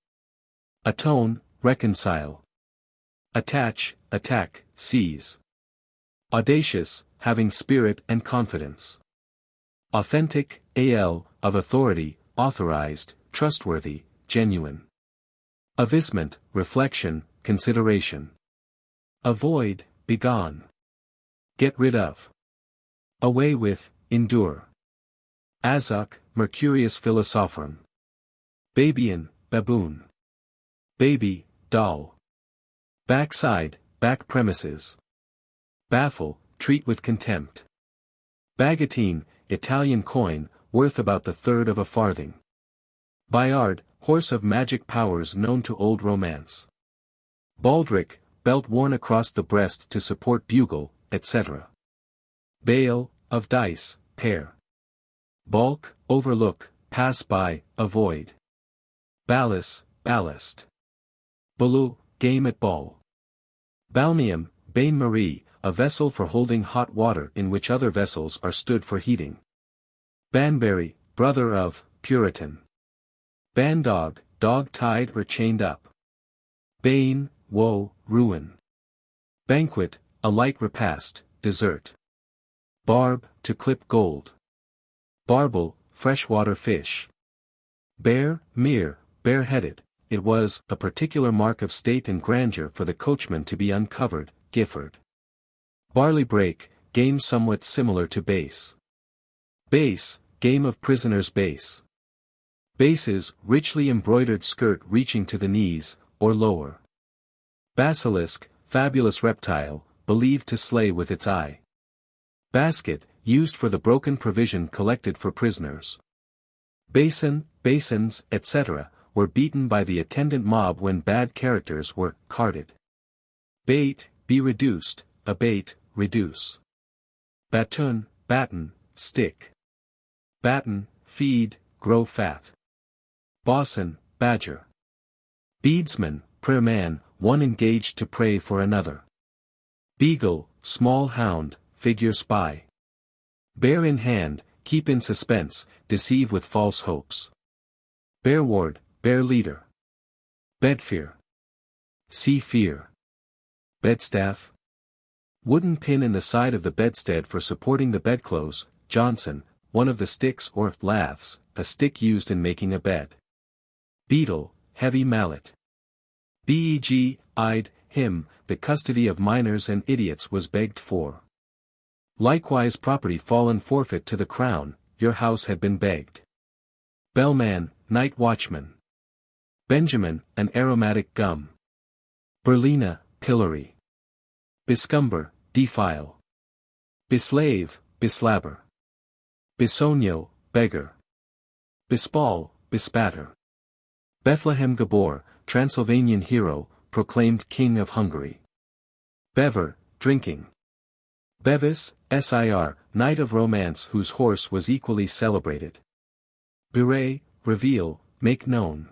A: Atone, reconcile. Attach, attack, seize. Audacious, having spirit and confidence. Authentic, of authority, authorized, trustworthy, genuine. Avisement, reflection, consideration. Avoid, begone. Get rid of. Away with, endure. Azoc, Mercurius Philosophorum. Babian, baboon. Baby, doll. Backside, back premises. Baffle, treat with contempt. Bagatine, Italian coin, worth about the third of a farthing. Bayard, horse of magic powers known to old romance. Baldric, belt worn across the breast to support bugle, etc. Bale, of dice, pair. Balk, overlook, pass by, avoid. Ballast, ballast. Ballou, game at ball. Balneum, bain marie, a vessel for holding hot water in which other vessels are stood for heating. Banbury, brother of, Puritan. Bandog, dog tied or chained up. Bane, woe, ruin. Banquet, a light repast, dessert. Barb, to clip gold. Barbel, freshwater fish. Bare, mere, bareheaded, it was a particular mark of state and grandeur for the coachman to be uncovered, Gifford. Barley break, game somewhat similar to base. Base, game of prisoner's base. Bases, richly embroidered skirt reaching to the knees, or lower. Basilisk, fabulous reptile, believed to slay with its eye. Basket, used for the broken provision collected for prisoners. Basin, basins, etc., were beaten by the attendant mob when bad characters were carded. Bait, be reduced, abate, reduce. Baton, batten, stick. Batten, feed, grow fat. Bosun, badger. Beadsman, prayer man, one engaged to pray for another. Beagle, small hound, figure spy. Bear in hand, keep in suspense, deceive with false hopes. Bearward, bear leader. Bedfear. Sea fear. Bedstaff. Wooden pin in the side of the bedstead for supporting the bedclothes, Jonson, one of the sticks or laths, a stick used in making a bed. Beetle, heavy mallet. Beg, him, the custody of minors and idiots was begged for. Likewise property fallen forfeit to the crown, your house had been begged. Bellman, night watchman. Benjamin, an aromatic gum. Berlina, pillory. Biscumber, defile. Bislave, bislabber. Bisogno, beggar. Bispal, bespatter. Bethlehem Gabor, Transylvanian hero, proclaimed King of Hungary. Bever, drinking. Bevis, sir, knight of romance whose horse was equally celebrated. Beret, reveal, make known.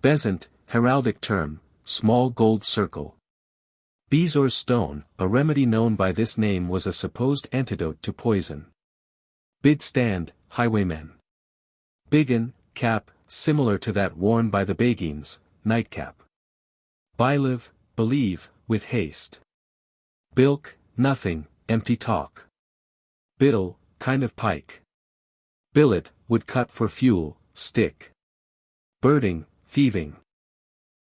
A: Bezant, heraldic term, small gold circle. Bezoar's stone, a remedy known by this name was a supposed antidote to poison. Bid stand, highwaymen. Biggin, cap, similar to that worn by the Beguines, nightcap. Bylive, believe, with haste. Bilk, nothing, empty talk. Biddle, kind of pike. Billet, would cut for fuel, stick. Birding, thieving.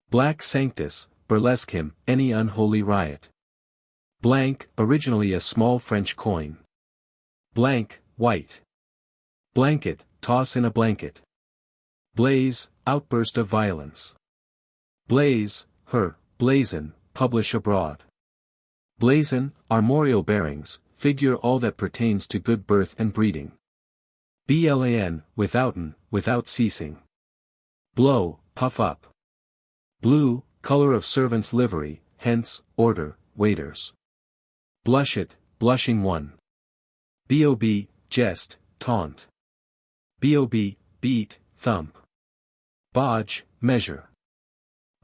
A: Black sanctus, burlesque him, any unholy riot. Blank, originally a small French coin. Blank, white. Blanket, toss in a blanket. Blaze, outburst of violence. Blaze, her, blazon, publish abroad. Blazon, armorial bearings, figure all that pertains to good birth and breeding. Blan, withouten, without ceasing. Blow, puff up. Blue, color of servants' livery, hence, order, waiters. Blushet, blushing one. Bob, jest, taunt. Bob, beat, thump. Bodge, measure.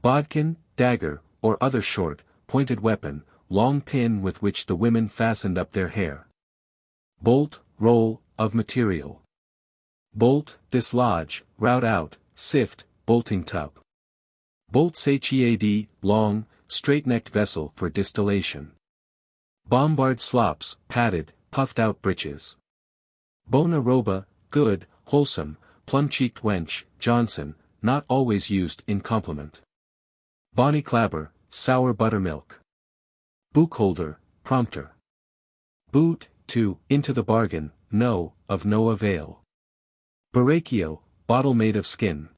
A: Bodkin, dagger, or other short, pointed weapon, long pin with which the women fastened up their hair. Bolt, roll, of material. Bolt, dislodge, rout out, sift, bolting tub. Bolt satiad, long, straight-necked vessel for distillation. Bombard slops, padded, puffed-out breeches. Bona roba, good, wholesome, plum-cheeked wench, Jonson, not always used in compliment. Bonny clabber, sour buttermilk. Bookholder, prompter. Boot, to, into the bargain, no, of no avail. Barracchio, bottle made of skin.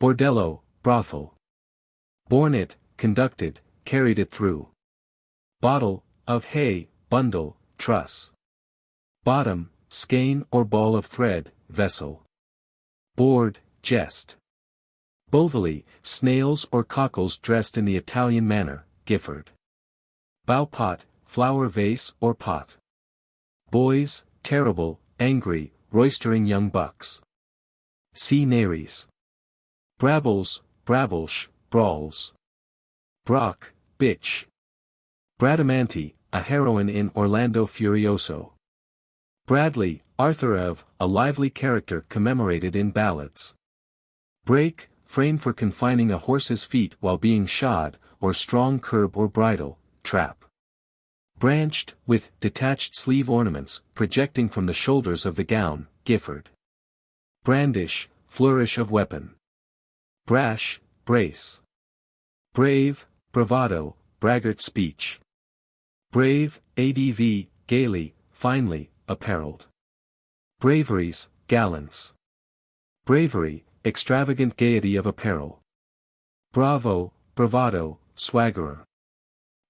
A: Bordello, brothel. Borne it, conducted, carried it through. Bottle, of hay, bundle, truss. Bottom, skein or ball of thread, vessel. Board, jest. Bovally, snails or cockles dressed in the Italian manner, Gifford. Bow pot, flower vase or pot. Boys, terrible, angry, roistering young bucks. See nares. Brabbles, brabblsh, brawls. Brock, bitch. Bradamanti, a heroine in Orlando Furioso. Bradley, Arthur of, a lively character commemorated in ballads. Brake, frame for confining a horse's feet while being shod, or strong curb or bridle, trap. Branched, with detached sleeve ornaments, projecting from the shoulders of the gown, Gifford. Brandish, flourish of weapon. Brash, brace. Brave, bravado, braggart speech. Brave, adv, gaily, finely, apparelled. Braveries, gallants. Bravery, extravagant gaiety of apparel. Bravo, bravado, swaggerer.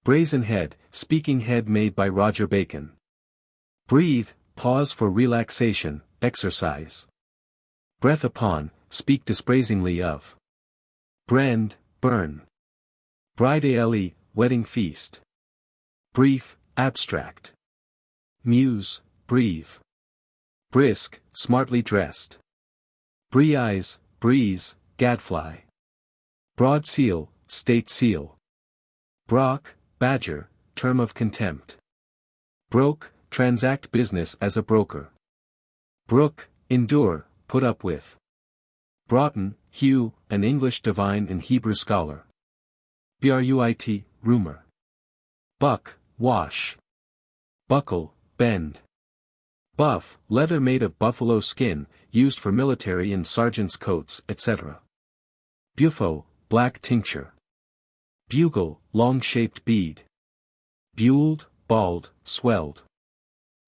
A: Brazen head, speaking head made by Roger Bacon. Breathe, pause for relaxation, exercise. Breath upon, speak dispraisingly of. Brand, burn. Bride, wedding feast. Brief, abstract. Muse, breathe. Brisk, smartly dressed. Breeze, breeze, gadfly. Broad seal, state seal. Brock, badger, term of contempt. Broke, transact business as a broker. Brook, endure, put up with. Broughton, Hugh, an English divine and Hebrew scholar. Bruit, rumor. Buck, wash. Buckle, bend. Buff, leather made of buffalo skin, used for military and sergeants' coats, etc. Bufo, black tincture. Bugle, long-shaped bead. Buled, bald, swelled.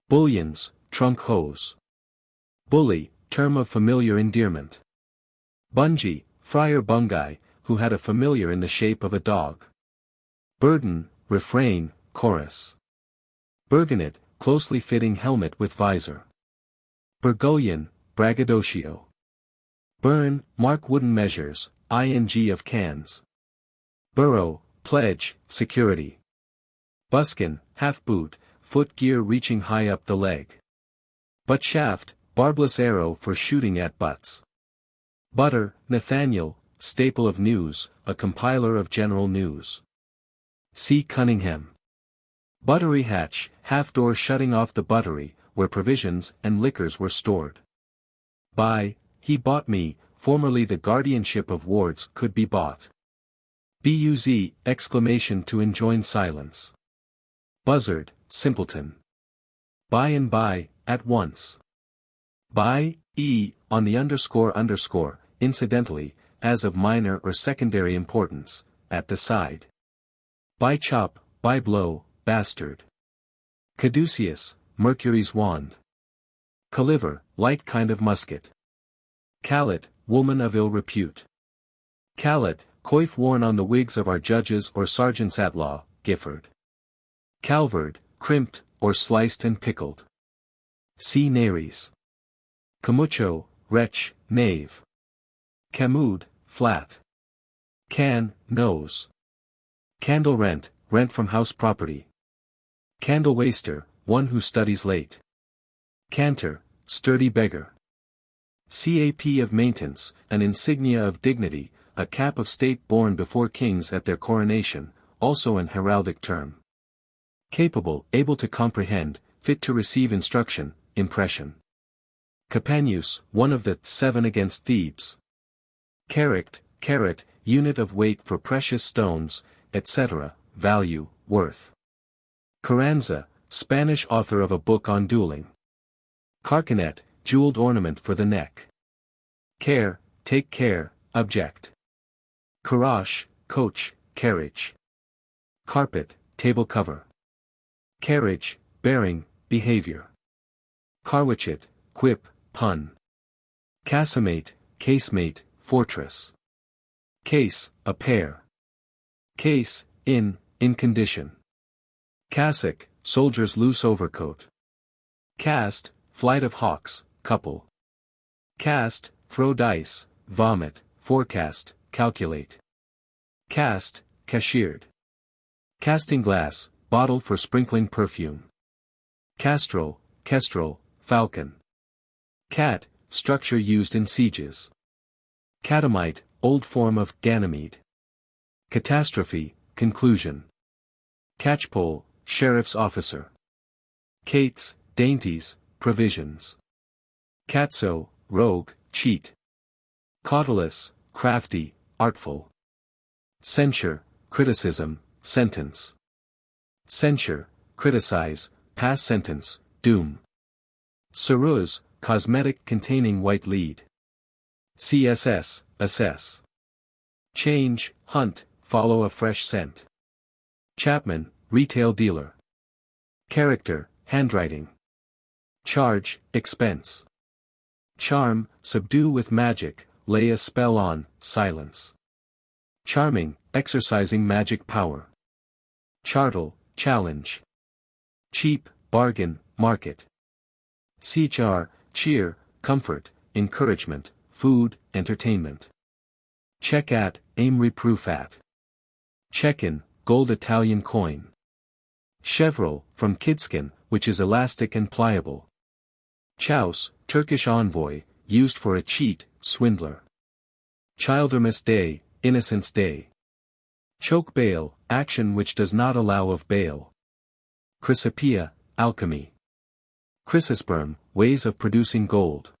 A: Bullions, trunk hose. Bully, term of familiar endearment. Bungee, Friar Bungay, who had a familiar in the shape of a dog. Burden, refrain, chorus. Burgonet, closely fitting helmet with visor. Burgolion, braggadocio. Burn, mark wooden measures, ing of cans. Burrow, pledge, security. Buskin, half boot, foot gear reaching high up the leg. Butt shaft, barbless arrow for shooting at butts. Butter, Nathaniel, staple of news, a compiler of general news. C. Cunningham. Buttery hatch, half door shutting off the buttery, where provisions and liquors were stored. By, he bought me, formerly the guardianship of wards could be bought. Buz, exclamation to enjoin silence. Buzzard, simpleton. By and by, at once. By, on the underscore, incidentally, as of minor or secondary importance, at the side. By chop, by blow, bastard. Caduceus, Mercury's wand. Caliver, light kind of musket. Callet, woman of ill repute. Callet, coif worn on the wigs of our judges or sergeants at law, Gifford. Calvered, crimped, or sliced and pickled. C. nares. Camucho, wretch, knave. Camood, flat. Can, nose. Candle rent, rent from house property. Candle waster, one who studies late. Cantor, sturdy beggar. Cap of maintenance, an insignia of dignity, a cap of state borne before kings at their coronation, also an heraldic term. Capable, able to comprehend, fit to receive instruction, impression. Capanus, one of the 7 against Thebes. Carat, unit of weight for precious stones, etc., value, worth. Carranza, Spanish author of a book on dueling. Carcanet, jeweled ornament for the neck. Care, take care, object. Carache, coach, carriage. Carpet, table cover. Carriage, bearing, behavior. Carwitchet, quip, pun. Casamate, casemate, fortress. Case, a pair. Case, in condition. Cassock, soldier's loose overcoat. Cast, flight of hawks, couple. Cast, throw dice, vomit, forecast, calculate. Cast, cashiered. Casting glass, bottle for sprinkling perfume. Castrol, kestrel, falcon. Cat, structure used in sieges. Catamite, old form of Ganymede. Catastrophe, conclusion. Catchpole, sheriff's officer. Cates, dainties, provisions. Catso, rogue, cheat. Cautelous, crafty, artful. Censure, criticism, sentence. Censure, criticize, pass sentence, doom. Cereuse, cosmetic containing white lead. CSS, assess. Change, hunt, follow a fresh scent. Chapman, retail dealer. Character, handwriting. Charge, expense. Charm, subdue with magic, lay a spell on, silence. Charming, exercising magic power. Chartle, challenge. Cheap, bargain, market. CHR, cheer, comfort, encouragement, food, entertainment. Check at, aim reproof at. Check-in, gold Italian coin. Chevril, from kidskin, which is elastic and pliable. Chouse, Turkish envoy, used for a cheat, swindler. Childermas Day, Innocence Day. Choke bail, action which does not allow of bail. Chrysopoeia, alchemy. Chrysosperm, ways of producing gold.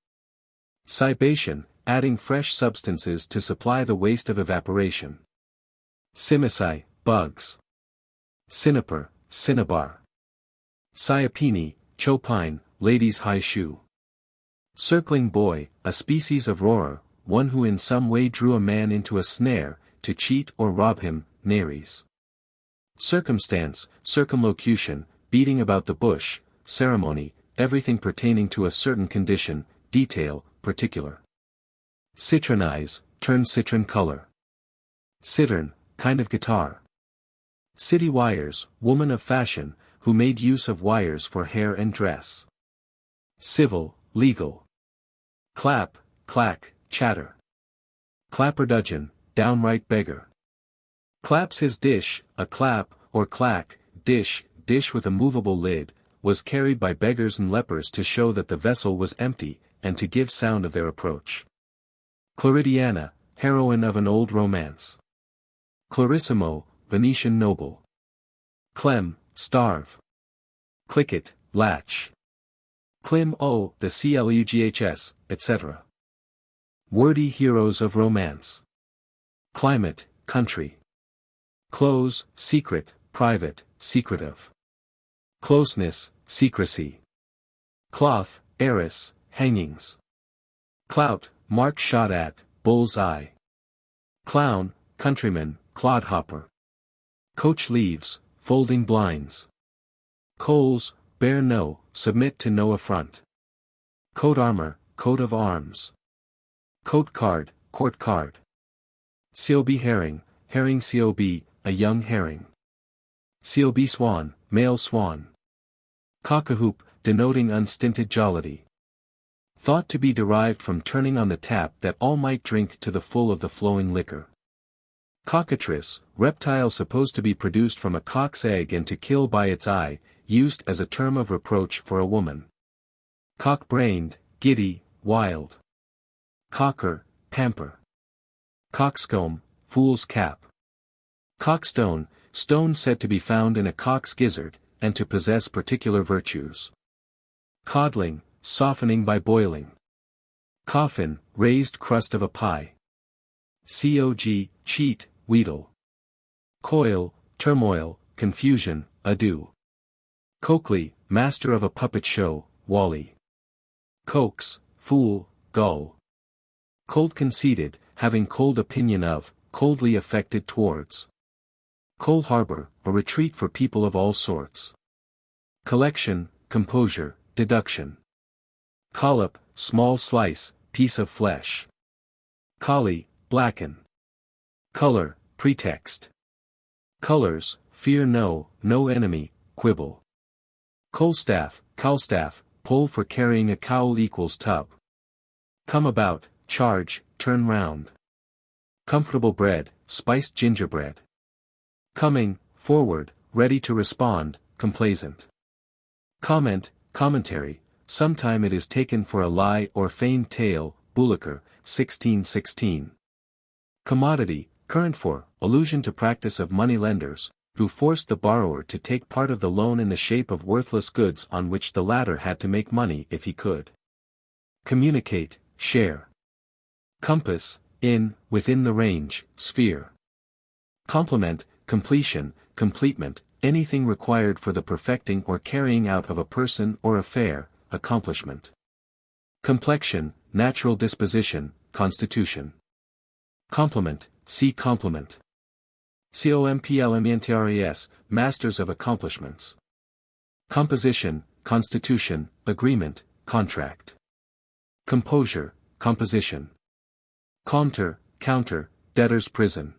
A: Cibation, adding fresh substances to supply the waste of evaporation. Cimici, bugs. Cinnaper, cinnabar. Cyapini, chopine, lady's high shoe. Circling boy, a species of roarer, one who in some way drew a man into a snare, to cheat or rob him, nares. Circumstance, circumlocution, beating about the bush, ceremony, everything pertaining to a certain condition, detail, particular. Citronize, turn citron color. Cittern, kind of guitar. City wires, woman of fashion, who made use of wires for hair and dress. Civil, legal. Clap, clack, chatter. Clapperdogeon, downright beggar. Claps his dish, a clap, or clack, dish with a movable lid, was carried by beggars and lepers to show that the vessel was empty, and to give sound of their approach. Cleridiana, heroine of an old romance. Clarissimo, Venetian noble. Clem, starve. Clicket, latch. Clim o, the clughs, etc. Wordy heroes of romance. Climate, country. Close, secret, private, secretive. Closeness, secrecy. Cloth, heiress, hangings. Clout, mark shot at, bull's eye. Clown, countryman, clodhopper. Coach leaves, folding blinds. Coals, bear no, submit to no affront. Coat armor, coat of arms. Coat card, court card. Cob herring, herring cob, a young herring. Cob swan, male swan. Cockahoop, denoting unstinted jollity. Thought to be derived from turning on the tap that all might drink to the full of the flowing liquor. Cockatrice, reptile supposed to be produced from a cock's egg and to kill by its eye, used as a term of reproach for a woman. Cock-brained, giddy, wild. Cocker, pamper. Coxcomb, fool's cap. Cockstone, stone said to be found in a cock's gizzard, and to possess particular virtues. Codling, softening by boiling. Coffin, raised crust of a pie. Cog, cheat, wheedle. Coil, turmoil, confusion, ado. Coakley, master of a puppet show, Wally. Coax, fool, gull. Cold conceited, having cold opinion of, coldly affected towards. Coal harbor, a retreat for people of all sorts. Collection, composure, deduction. Collop, small slice, piece of flesh. Collie, blacken. Color, pretext. Colors, fear no enemy, quibble. Coalstaff, cowlstaff, pole for carrying a cowl equals tub. Come about, charge, turn round. Comfortable bread, spiced gingerbread. Coming, forward, ready to respond, complacent. Comment, commentary, sometime it is taken for a lie or feigned tale, Bulliker, 1616. Commodity, current for, allusion to practice of money lenders, who forced the borrower to take part of the loan in the shape of worthless goods on which the latter had to make money if he could. Communicate, share. Compass, in, within the range, sphere. Complement, completion, completement, anything required for the perfecting or carrying out of a person or affair, accomplishment. Complexion, natural disposition, constitution. Complement, see complement. Complementarius, masters of accomplishments. Composition, constitution, agreement, contract. Composure, composition. Compter, counter, debtor's prison.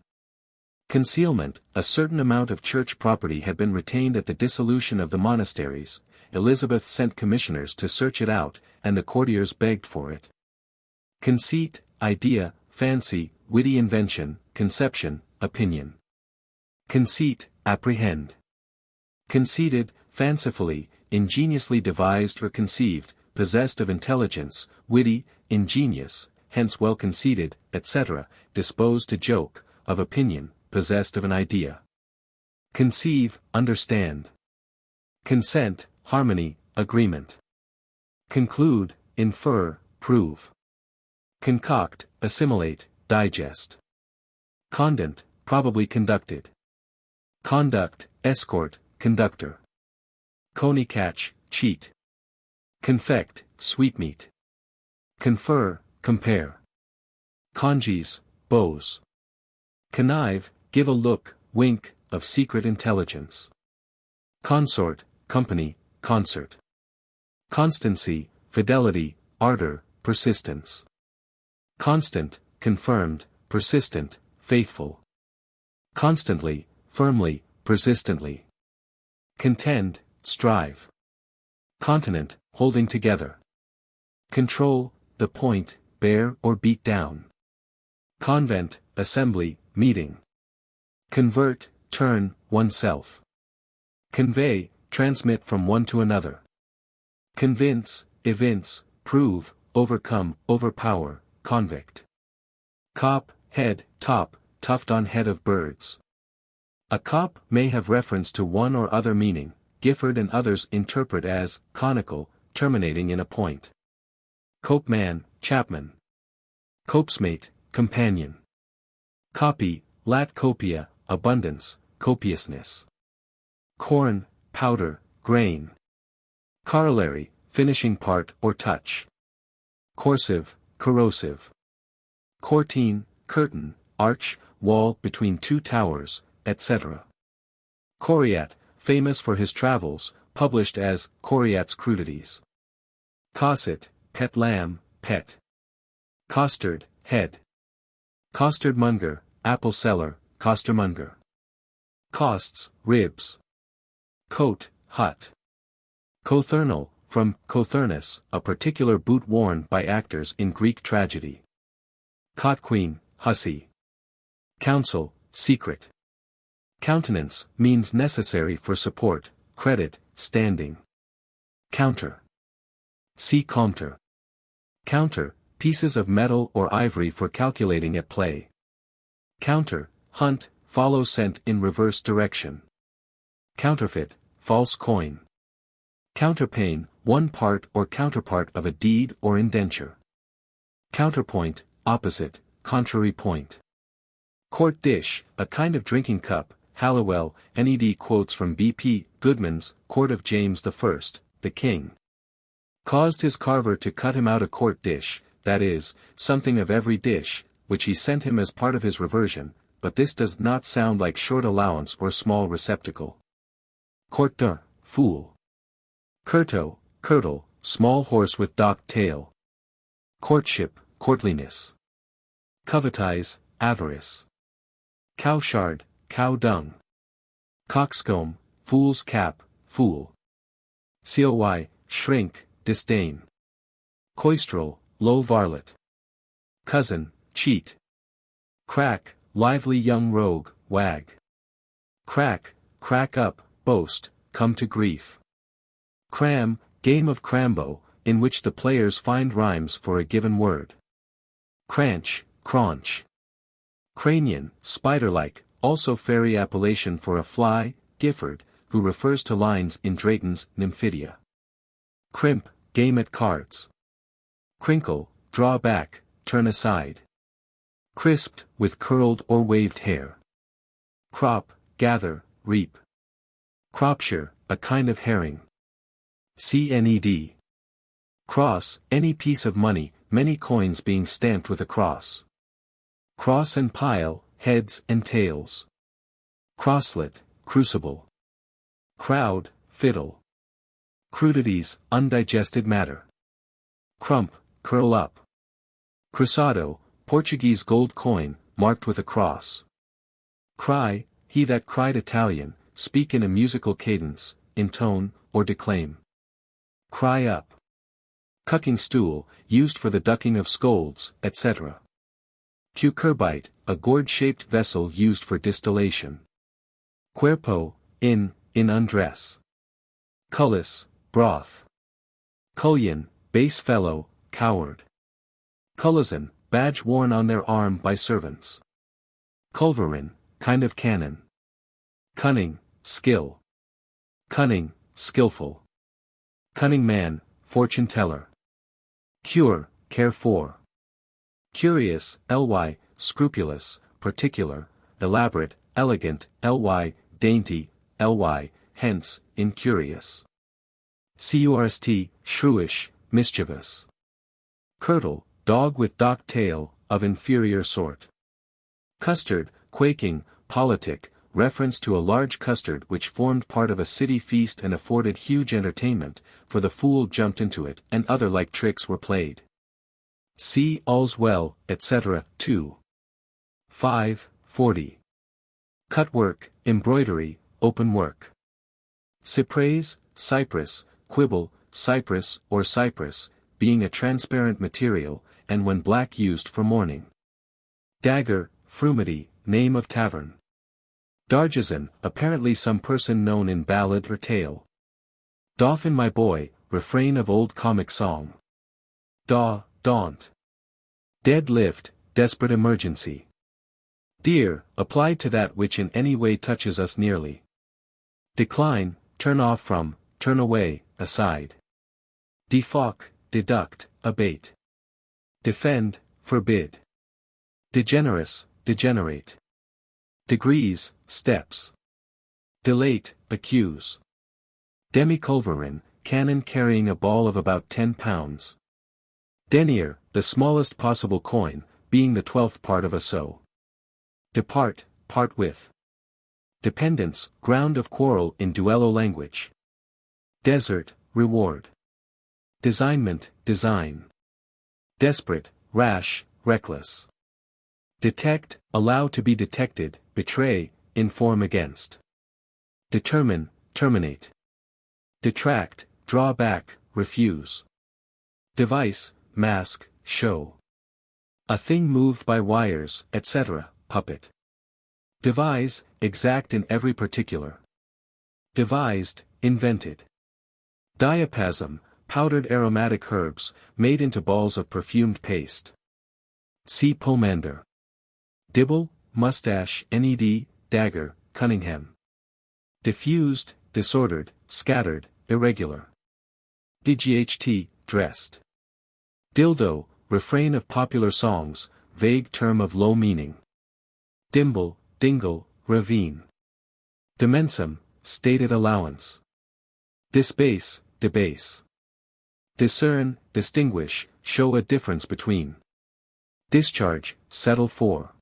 A: Concealment, a certain amount of church property had been retained at the dissolution of the monasteries. Elizabeth sent commissioners to search it out, and the courtiers begged for it. Conceit, idea, fancy, witty invention, conception, opinion. Conceit, apprehend. Conceited, fancifully, ingeniously devised or conceived, possessed of intelligence, witty, ingenious, hence well conceited, etc., disposed to joke, of opinion, possessed of an idea. Conceive, understand. Consent, harmony, agreement. Conclude, infer, prove. Concoct, assimilate, digest. Condent, probably conducted. Conduct, escort, conductor. Coneycatch, cheat. Confect, sweetmeat. Confer, compare. Congees, bows. Connive, give a look, wink, of secret intelligence. Consort, company, concert. Constancy, fidelity, ardor, persistence. Constant, confirmed, persistent, faithful. Constantly, firmly, persistently. Contend, strive. Continent, holding together. Control, the point, bear or beat down. Convent, assembly, meeting. Convert, turn, oneself. Convey, transmit from one to another. Convince, evince, prove, overcome, overpower, convict. Cop, head, top, tuft on head of birds. A cop may have reference to one or other meaning. Gifford and others interpret as conical, terminating in a point. Copeman, chapman. Copesmate, companion. Copy, lat copia, abundance, copiousness. Corn, powder, grain. Corollary, finishing part or touch. Corsive, corrosive. Courtine, curtain, arch, wall between two towers, etc. Coriat, famous for his travels, published as Coriat's Crudities. Cosset, pet lamb, pet. Costard, head. Costardmonger, apple seller, costermonger. Costs, ribs. Coat, hut. Cothurnal, from cothurnus, a particular boot worn by actors in Greek tragedy. Cotquean, hussy. Counsel, secret. Countenance, means necessary for support, credit, standing. Counter. See compter. Counter, pieces of metal or ivory for calculating at play. Counter, hunt, follow scent in reverse direction. Counterfeit, false coin. Counterpane, one part or counterpart of a deed or indenture. Counterpoint, opposite, contrary point. Quart dish, a kind of drinking cup. Halliwell, Ned quotes from B.P. Goodman's Court of James I, the King. Caused his carver to cut him out a quart dish, that is, something of every dish, which he sent him as part of his reversion, but this does not sound like short allowance or small receptacle. Courtin, fool. Curto, curtle, small horse with docked tail. Courtship, courtliness. Covetize, avarice. Cowshard, cow dung. Coxcomb, fool's cap, fool. Coy, shrink, disdain. Coistrel, low varlet. Cousin, cheat. Crack, lively young rogue, wag. Crack, crack up, boast, come to grief. Cram, game of crambo, in which the players find rhymes for a given word. Cranch, craunch. Cranian, spider-like, also fairy appellation for a fly, Gifford, who refers to lines in Drayton's Nymphidia. Crimp, game at cards. Crinkle, draw back, turn aside. Crisped, with curled or waved hair. Crop, gather, reap. Cropshire, a kind of herring. Cned. Cross, any piece of money, many coins being stamped with a cross. Cross and pile, heads and tails. Crosslet, crucible. Crowd, fiddle. Crudities, undigested matter. Crump, curl up. Cruzado, Portuguese gold coin, marked with a cross. Cry, he that cried Italian, speak in a musical cadence, intone, or declaim. Cry up. Cucking stool, used for the ducking of scolds, etc. Cucurbite, a gourd-shaped vessel used for distillation. Cuerpo, in undress. Cullis, broth. Cullion, base fellow, coward. Cullizan, badge worn on their arm by servants. Culverin, kind of cannon. Cunning, skill. Cunning, skillful. Cunning man, fortune teller. Cure, care for. Curious, ly, scrupulous, particular, elaborate, elegant, ly, dainty, ly, hence, incurious. Curst, shrewish, mischievous. Curdle, dog with docked tail, of inferior sort. Custard, quaking, politic, reference to a large custard which formed part of a city feast and afforded huge entertainment, for the fool jumped into it and other like tricks were played. See all's well, etc. 2. 5, 40. Cutwork, embroidery, open work. Cypres, cypress, quibble, cypress or cypress, being a transparent material, and when black used for mourning. Dagger, frumity, name of tavern. Dargezan, apparently some person known in ballad or tale. Dauphin my boy, refrain of old comic song. Daunt. Dead lift, desperate emergency. Dear, applied to that which in any way touches us nearly. Decline, turn off from, turn away, aside. Defalk, deduct, abate. Defend, forbid. Degenerous, degenerate. Degrees, steps. Delate, accuse. Demiculverin, cannon carrying a ball of about 10 pounds. Denier, the smallest possible coin, being the 12th part of a sou. Depart, part with. Dependence, ground of quarrel in duello language. Desert, reward. Designment, design. Desperate, rash, reckless. Detect, allow to be detected, betray, inform against. Determine, terminate. Detract, draw back, refuse. Device, mask, show. A thing moved by wires, etc., puppet. Devise, exact in every particular. Devised, invented. Diapason, powdered aromatic herbs, made into balls of perfumed paste. See pomander. Dibble, mustache, ned, dagger, Cunningham. Diffused, disordered, scattered, irregular. Dght, dressed. Dildo, refrain of popular songs, vague term of low meaning. Dimble, dingle, ravine. Dimensum, stated allowance. Disbase, debase. Discern, distinguish, show a difference between. Discharge, settle for.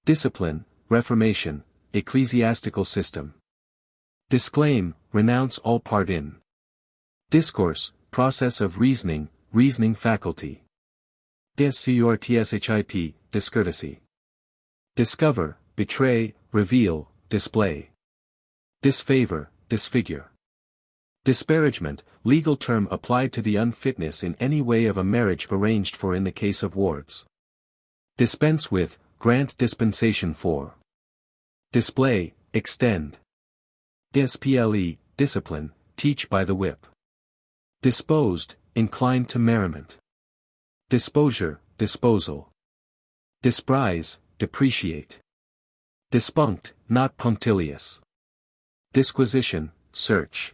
A: Discipline, reformation, ecclesiastical system. Disclaim, renounce all part in. Discourse, process of reasoning, reasoning faculty. Discourteship, discourtesy. Discover, betray, reveal, display. Disfavor, disfigure. Disparagement, legal term applied to the unfitness in any way of a marriage arranged for in the case of wards. Dispense with, grant dispensation for. Display, extend. Disple, discipline, teach by the whip. Disposed, inclined to merriment. Disposure, disposal. Desprise, depreciate. Dispunct, not punctilious. Disquisition, search.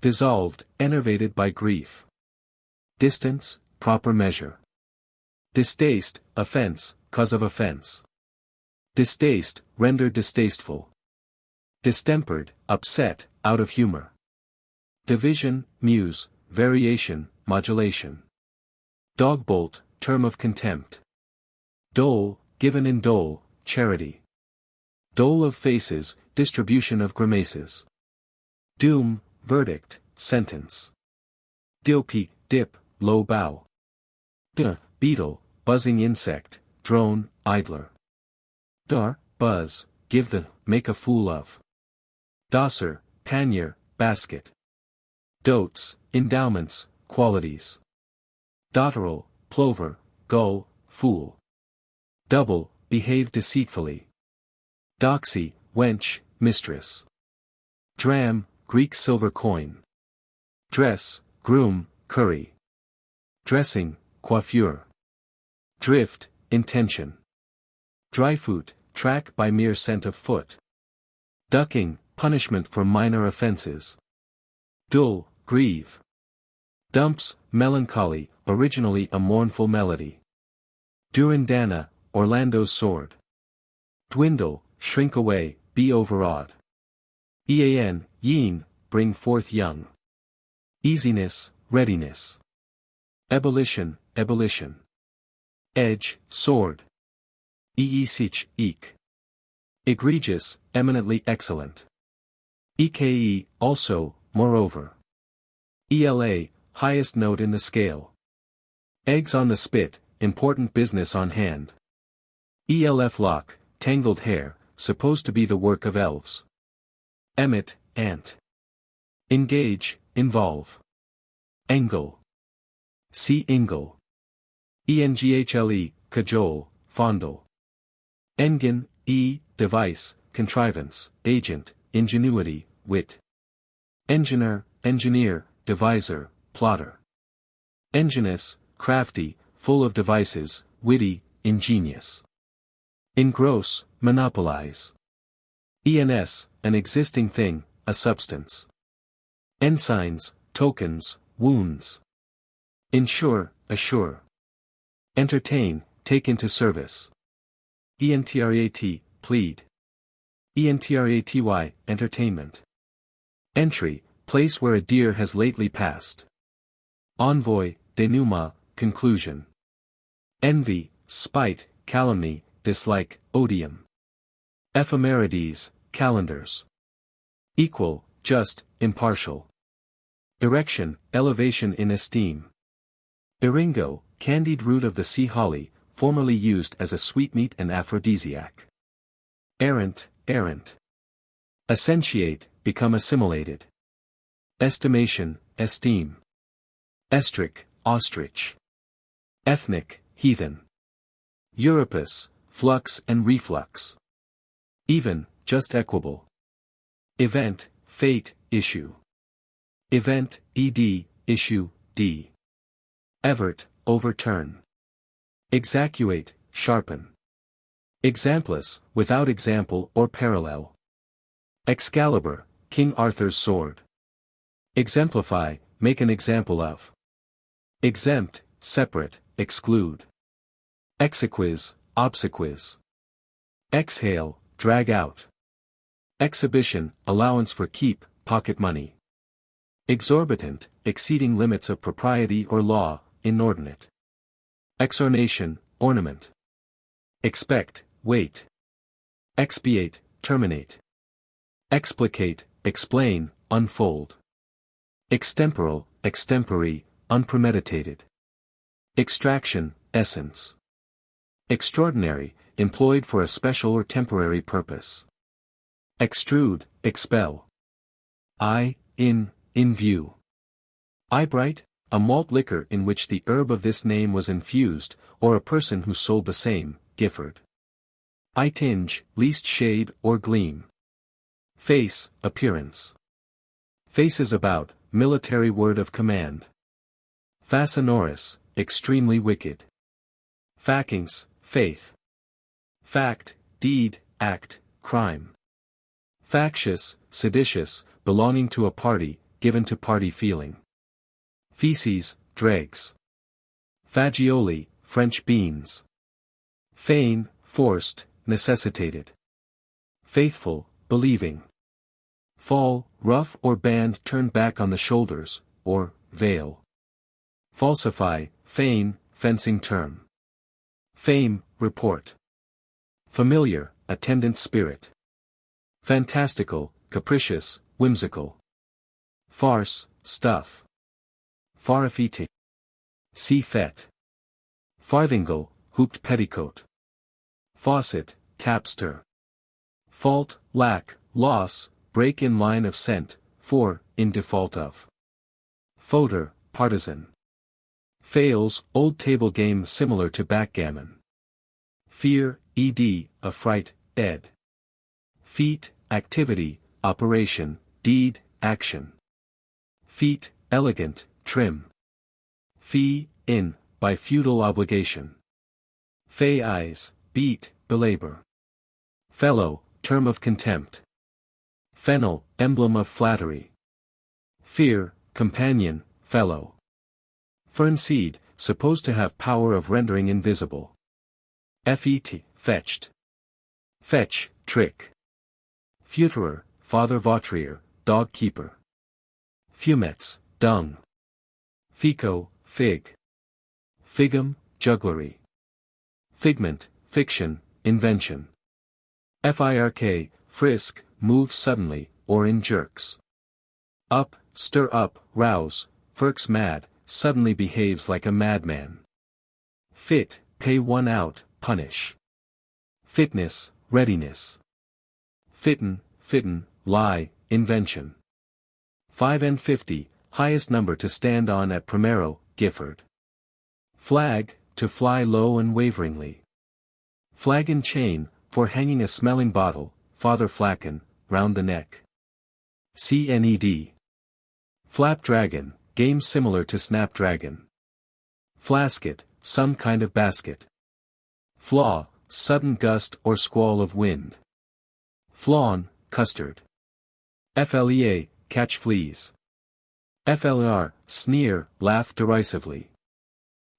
A: Dissolved, enervated by grief. Distance, proper measure. Distaste, offense, cause of offense. Distaste, rendered distasteful. Distempered, upset, out of humor. Division, muse, variation, modulation. Dogbolt, term of contempt. Dole, given in dole, charity. Dole of faces, distribution of grimaces. Doom, verdict, sentence. Diope, dip, low bow. Beetle, buzzing insect, drone, idler. Dar, buzz, give the, make a fool of. Dosser, pannier, basket. Dotes, endowments, qualities. Dotterel, plover, gull, fool. Double, behave deceitfully. Doxy, wench, mistress. Dram, Greek silver coin. Dress, groom, curry. Dressing, coiffure. Drift, intention. Dryfoot, track by mere scent of foot. Ducking, punishment for minor offenses. Dull, grieve. Dumps, melancholy, originally a mournful melody. Durindana, Orlando's sword. Dwindle, shrink away, be overawed. Yin, bring forth young. Easiness, readiness. Ebullition, ebullition. Edge, sword. Eek, eek. Egregious, eminently excellent. Eke, also, moreover. Ela, highest note in the scale. Eggs on the spit, important business on hand. Elf lock, tangled hair, supposed to be the work of elves. Emmet, ant. Engage, involve. Engle. See ingle. Engle, cajole, fondle. Engine, device, contrivance, agent, ingenuity, wit. Engineer, engineer, deviser, plotter. Enginous, crafty, full of devices, witty, ingenious. Engross, monopolize. Ens, an existing thing, a substance. Ensigns, tokens, wounds. Insure, assure. Entertain, take into service. Entrat, plead. Entraty, entertainment. Entry, place where a deer has lately passed. Envoy, denouement, conclusion. Envy, spite, calumny, dislike, odium. Ephemerides, calendars. Equal, just, impartial. Erection, elevation in esteem. Eringo, candied root of the sea holly, formerly used as a sweetmeat and aphrodisiac. Errant, errant. Essentiate, become assimilated. Estimation, esteem. Estric, ostrich. Ethnic, heathen. Europus, flux and reflux. Even, just equable. Event, fate, issue. Event, issue, d. Evert, overturn. Exacuate, sharpen. Exemplus, without example or parallel. Excalibur, King Arthur's sword. Exemplify, make an example of. Exempt, separate, exclude. Exequies, obsequies. Exhale, drag out. Exhibition, allowance for keep, pocket money. Exorbitant, exceeding limits of propriety or law, inordinate. Exornation, ornament. Expect, wait. Expiate, terminate. Explicate, explain, unfold. Extemporal, extempore, unpremeditated. Extraction, essence. Extraordinary, employed for a special or temporary purpose. Extrude, expel. In view. Eyebright, a malt liquor in which the herb of this name was infused, or a person who sold the same, Gifford. Tinge, least shade or gleam. Face, appearance. Faces about, military word of command. Fascinoris, extremely wicked. Facings, faith. Fact, deed, act, crime. Factious, seditious, belonging to a party, given to party feeling. Feces, dregs. Fagioli, French beans. Feign, forced, necessitated. Faithful, believing. Fall, rough or band turned back on the shoulders, or veil. Falsify, feign, fencing term. Fame, report. Familiar, attendant spirit. Fantastical, capricious, whimsical. Farce, stuff. Farafite. See fete. Farthingle, hooped petticoat. Faucet, tapster. Fault, lack, loss, break in line of scent, for, in default of. Fodder, partisan. Fails, old table game similar to backgammon. Fear, affright, ed. Feat, activity, operation, deed, action. Feat, elegant, trim. Fee, in, by feudal obligation. Faiz, beat, belabor. Fellow, term of contempt. Fennel, emblem of flattery. Fear, companion, fellow. Fern seed, supposed to have power of rendering invisible. Fet, fetched. Fetch, trick. Futurer, father vautrier, dog keeper. Fumets, dung. Fico, fig. Figum, jugglery. Figment, fiction, invention. Firk, frisk, move suddenly, or in jerks. Up, stir up, rouse, firks mad, suddenly behaves like a madman. Fit, pay one out, punish. Fitness, readiness. Fitten, lie, invention. 5 and 50, highest number to stand on at Primero, Gifford. Flag, to fly low and waveringly. Flagon chain, for hanging a smelling bottle, Father Flacken, round the neck. Cned. Flapdragon, game similar to snapdragon. Flasket, some kind of basket. Flaw, sudden gust or squall of wind. Flawn, custard. Flea, catch fleas. Flr, sneer, laugh derisively.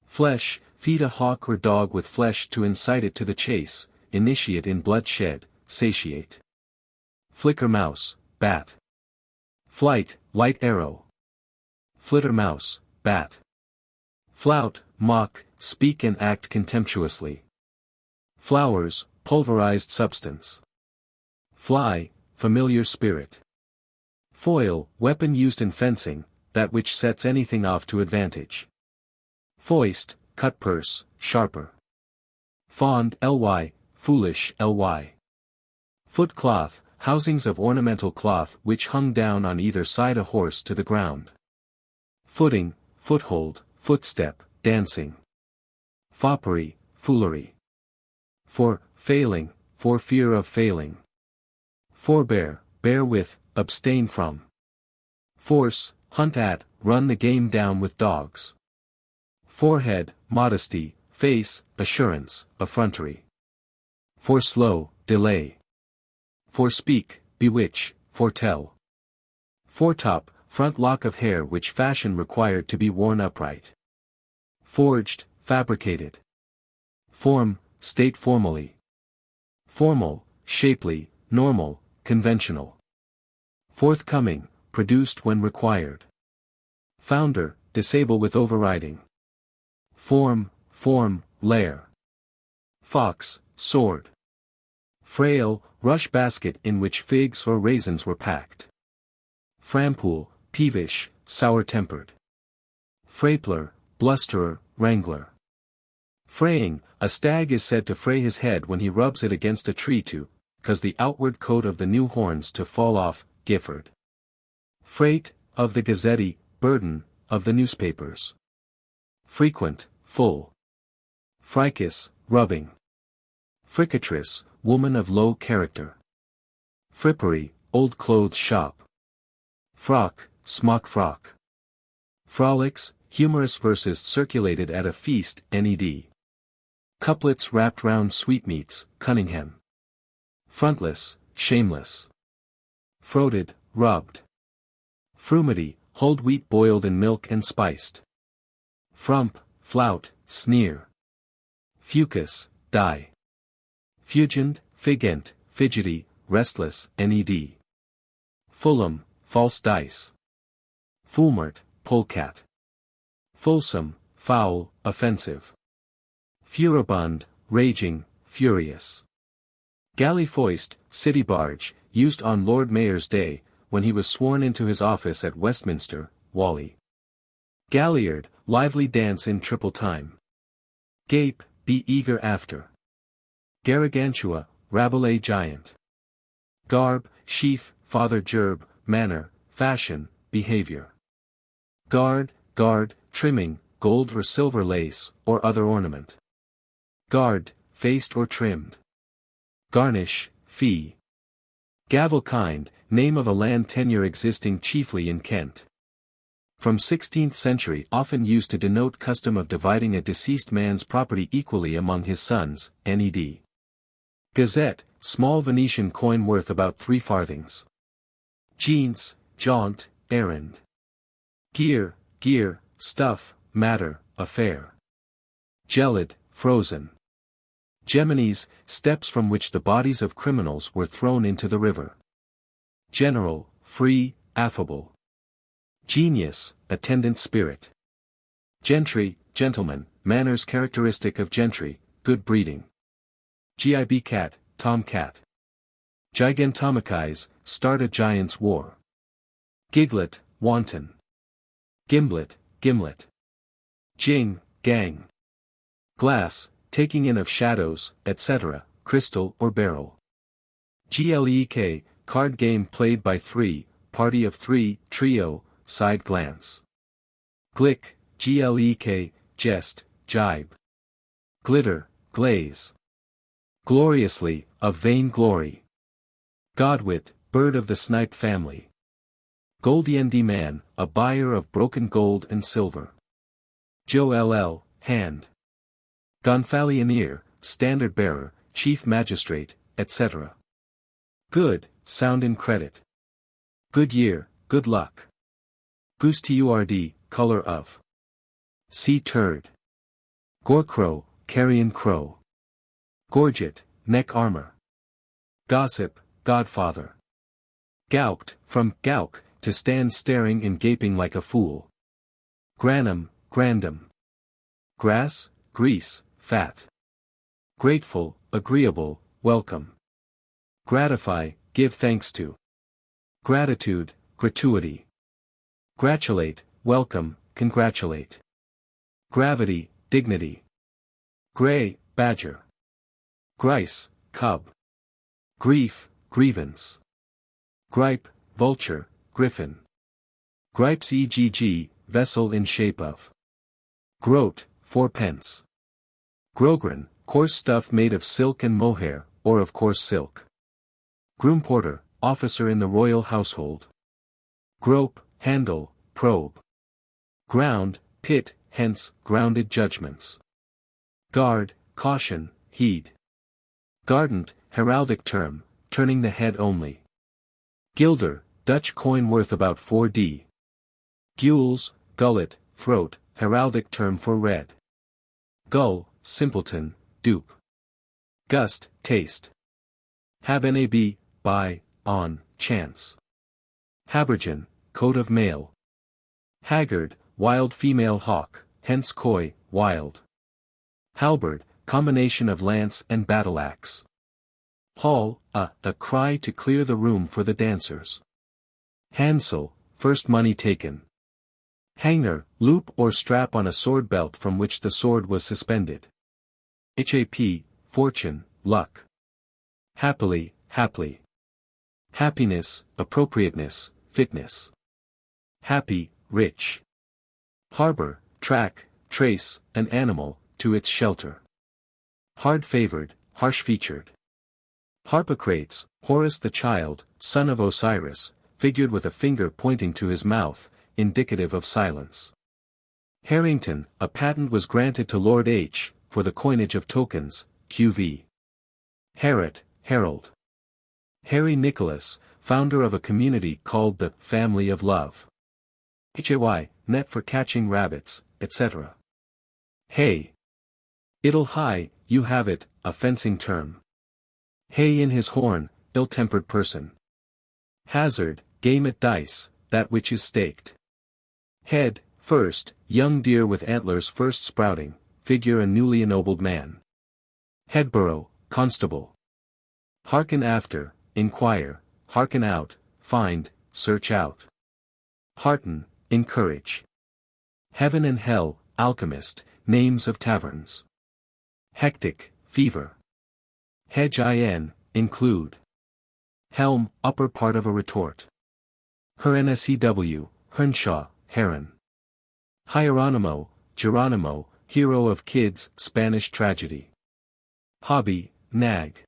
A: Flesh, feed a hawk or dog with flesh to incite it to the chase, initiate in bloodshed, satiate. Flicker mouse, bat. Flight, light arrow. Flitter mouse, bat. Flout, mock, speak and act contemptuously. Flowers, pulverized substance. Fly, familiar spirit. Foil, weapon used in fencing, that which sets anything off to advantage. Foist, cut purse, sharper. Fond, ly, foolish, ly. Footcloth, housings of ornamental cloth which hung down on either side a horse to the ground. Footing, foothold, footstep, dancing. Foppery, foolery. For, failing, for fear of failing. Forbear, bear with, abstain from. Force, hunt at, run the game down with dogs. Forehead, modesty, face, assurance, effrontery. Forslow, delay. Forspeak, bewitch, foretell. Foretop, front lock of hair which fashion required to be worn upright. Forged, fabricated. Form, state formally. Formal, shapely, normal, conventional. Forthcoming, produced when required. Founder, disable with overriding. Form, lair. Fox, sword. Frail, rush basket in which figs or raisins were packed. Frampool, peevish, sour-tempered. Frapler, blusterer, wrangler. Fraying, a stag is said to fray his head when he rubs it against a tree to, cause the outward coat of the new horns to fall off, Gifford. Freight, of the Gazzetti, burden, of the newspapers. Frequent, full. Fricas, rubbing. Fricatrice, woman of low character. Frippery, old clothes shop. Frock, smock frock. Frolics, humorous verses circulated at a feast, ned. Couplets wrapped round sweetmeats, Cunningham. Frontless, shameless. Froated, rubbed. Fruity, hold wheat boiled in milk and spiced. Frump, flout, sneer. Fucus, die. Fugend, figent, fidgety, restless, ned. Fulham, false dice. Fulmert, polecat. Fulsome, foul, offensive. Furibund, raging, furious. Galley foist, city barge, used on Lord Mayor's Day, when he was sworn into his office at Westminster, Wally. Galliard, lively dance in triple time. Gape, be eager after. Gargantua, Rabelais giant. Garb, sheaf, father gerb, manner, fashion, behavior. Guard, trimming, gold or silver lace, or other ornament. Guard, faced or trimmed. Garnish, fee. Gavelkind, name of a land tenure existing chiefly in Kent. From 16th century often used to denote custom of dividing a deceased man's property equally among his sons, ned. Gazette, small Venetian coin worth about 3 farthings. Jeans, jaunt, errand. Gear, stuff, matter, affair. Gelid, frozen. Geminies, steps from which the bodies of criminals were thrown into the river. General, free, affable. Genius, attendant spirit. Gentry, gentleman, manners characteristic of gentry, good breeding. Gib cat, tomcat. Gigantomachise, start a giant's war. Giglet, wanton. Gimlet, gimlet. Jing, gang. Glass, taking in of shadows, etc., crystal or beryl. Gleek, card game played by 3, party of 3, trio, side glance. Glick, gleek, jest, jibe. Glitter, glaze. Gloriously, of vain glory. Godwit, bird of the snipe family. Goldiendi man, a buyer of broken gold and silver. Joe ll, hand. Gonfalioneer, standard bearer, chief magistrate, etc. Good, sound in credit. Good year, good luck. Goose-turd, color of. Sea turd. Gorecrow, carrion crow. Gorget, neck armor. Gossip, godfather. Gowked, from gowk, to stand staring and gaping like a fool. Granum, grandum. Grass, grease, fat. Grateful, agreeable, welcome. Gratify, give thanks to. Gratitude, gratuity. Gratulate, welcome, congratulate. Gravity, dignity. Gray, badger. Grice, cub. Grief, grievance. Gripe, vulture, griffin. Gripes egg, vessel in shape of. Groat, 4d. Grogran, coarse stuff made of silk and mohair, or of coarse silk. Groom porter, officer in the royal household. Grope, handle, probe. Ground, pit, hence, grounded judgments. Guard, caution, heed. Gardent, heraldic term, turning the head only. Guilder, Dutch coin worth about 4d. Gules, gullet, throat, heraldic term for red. Gull, simpleton, dupe. Gust, taste. Habnab, by, on, chance. Habergeon, coat of mail. Haggard, wild female hawk, hence coy, wild. Halberd, combination of lance and battle-axe. Hall, a cry to clear the room for the dancers. Hansel, first money taken. Hanger, loop or strap on a sword belt from which the sword was suspended. Hap, fortune, luck. Happily, haply. Happiness, appropriateness, fitness. Happy, rich. Harbor, track, trace, an animal, to its shelter. Hard-favored, harsh-featured. Harpocrates, Horus the child, son of Osiris, figured with a finger pointing to his mouth, indicative of silence. Harrington, a patent was granted to Lord H, for the coinage of tokens, QV. Harriet, Harold. Harry Nicholas, founder of a community called the Family of Love. HAY, net for catching rabbits, etc. Hay. It'll high, you have it, a fencing term. Hay in his horn, ill-tempered person. Hazard, game at dice, that which is staked. Head, first, young deer with antlers first sprouting, figure a newly ennobled man. Headborough, constable. Hearken after, inquire, hearken out, find, search out. Hearten, encourage. Heaven and hell, alchemist, names of taverns. Hectic, fever. Hedge include. Helm, upper part of a retort. HERNSEW, Hernshaw, heron. Hieronimo, Geronimo, hero of kids, Spanish tragedy. Hobby, nag.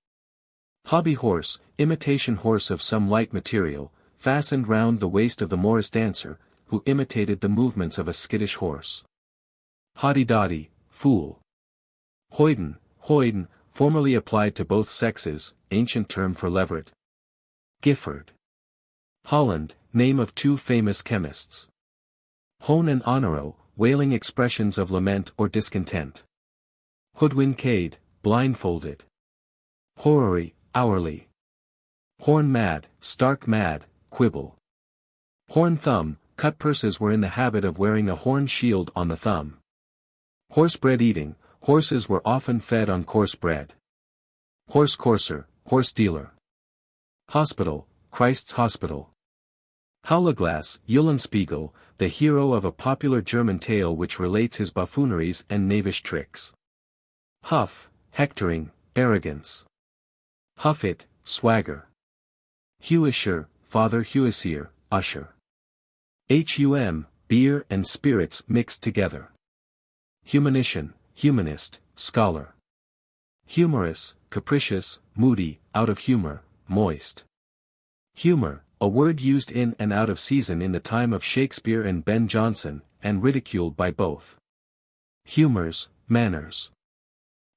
A: Hobby horse, imitation horse of some light material, fastened round the waist of the Morris dancer, who imitated the movements of a skittish horse. Hoddy-doddy, fool. Hoyden, formerly applied to both sexes, ancient term for leveret. Gifford. Holland, name of two famous chemists. Hone and honoro, wailing expressions of lament or discontent. Hoodwinkade, blindfolded. Horary, hourly. Horn mad, stark mad, quibble. Horn thumb, cut purses were in the habit of wearing a horn shield on the thumb. Horsebread eating, horses were often fed on coarse bread. Horse courser, horse dealer. Hospital, Christ's Hospital. Houlaglass, Eulenspiegel, the hero of a popular German tale which relates his buffooneries and knavish tricks. Huff, hectoring, arrogance. Huffit, swagger. Huisher, Father Huissier, usher. Beer and spirits mixed together. Humanician, humanist, scholar. Humorous, capricious, moody, out of humor, moist. Humor, a word used in and out of season in the time of Shakespeare and Ben Jonson, and ridiculed by both. Humors, manners.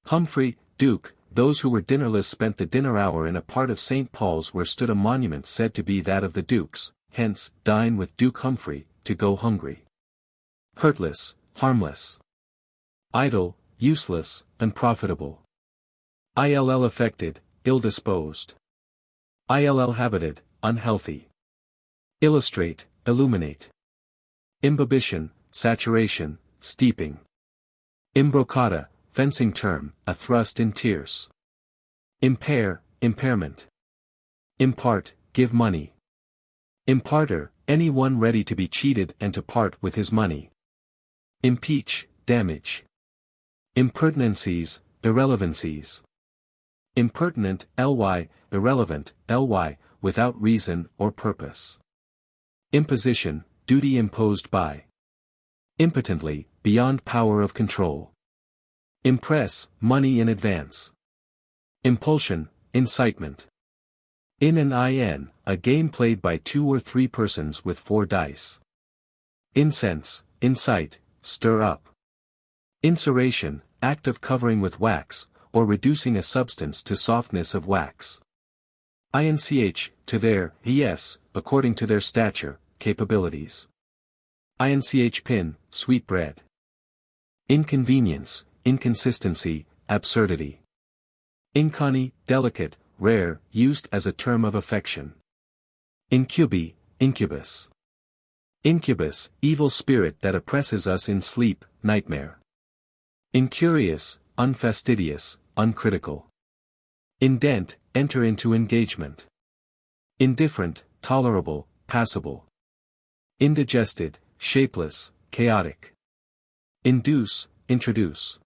A: Humphrey, Duke, those who were dinnerless spent the dinner hour in a part of St. Paul's where stood a monument said to be that of the Dukes, hence, dine with Duke Humphrey, to go hungry. Hurtless, harmless. Idle, useless, unprofitable. Ill affected, ill-disposed. Ill habited, unhealthy. Illustrate, illuminate. Imbibition, saturation, steeping. Imbroccata, fencing term, a thrust in tierce. Impair, impairment. Impart, give money. Imparter, any one ready to be cheated and to part with his money. Impeach, damage. Impertinencies, irrelevancies. Impertinent, ly, irrelevant, ly, without reason or purpose. Imposition, duty imposed by. Impotently, beyond power of control. Impress, money in advance. Impulsion, incitement. In and in, a game played by 2 or 3 persons with 4 dice. Incense, incite, stir up. Insuration, act of covering with wax, or reducing a substance to softness of wax. INCH, to their, yes, according to their stature, capabilities. INCH pin, sweetbread. Inconvenience, inconsistency, absurdity. Inconni, delicate, rare, used as a term of affection. Incubi, incubus. Incubus, evil spirit that oppresses us in sleep, nightmare. Incurious, unfastidious, uncritical. Indent, enter into engagement. Indifferent, tolerable, passable. Indigested, shapeless, chaotic. Induce, introduce.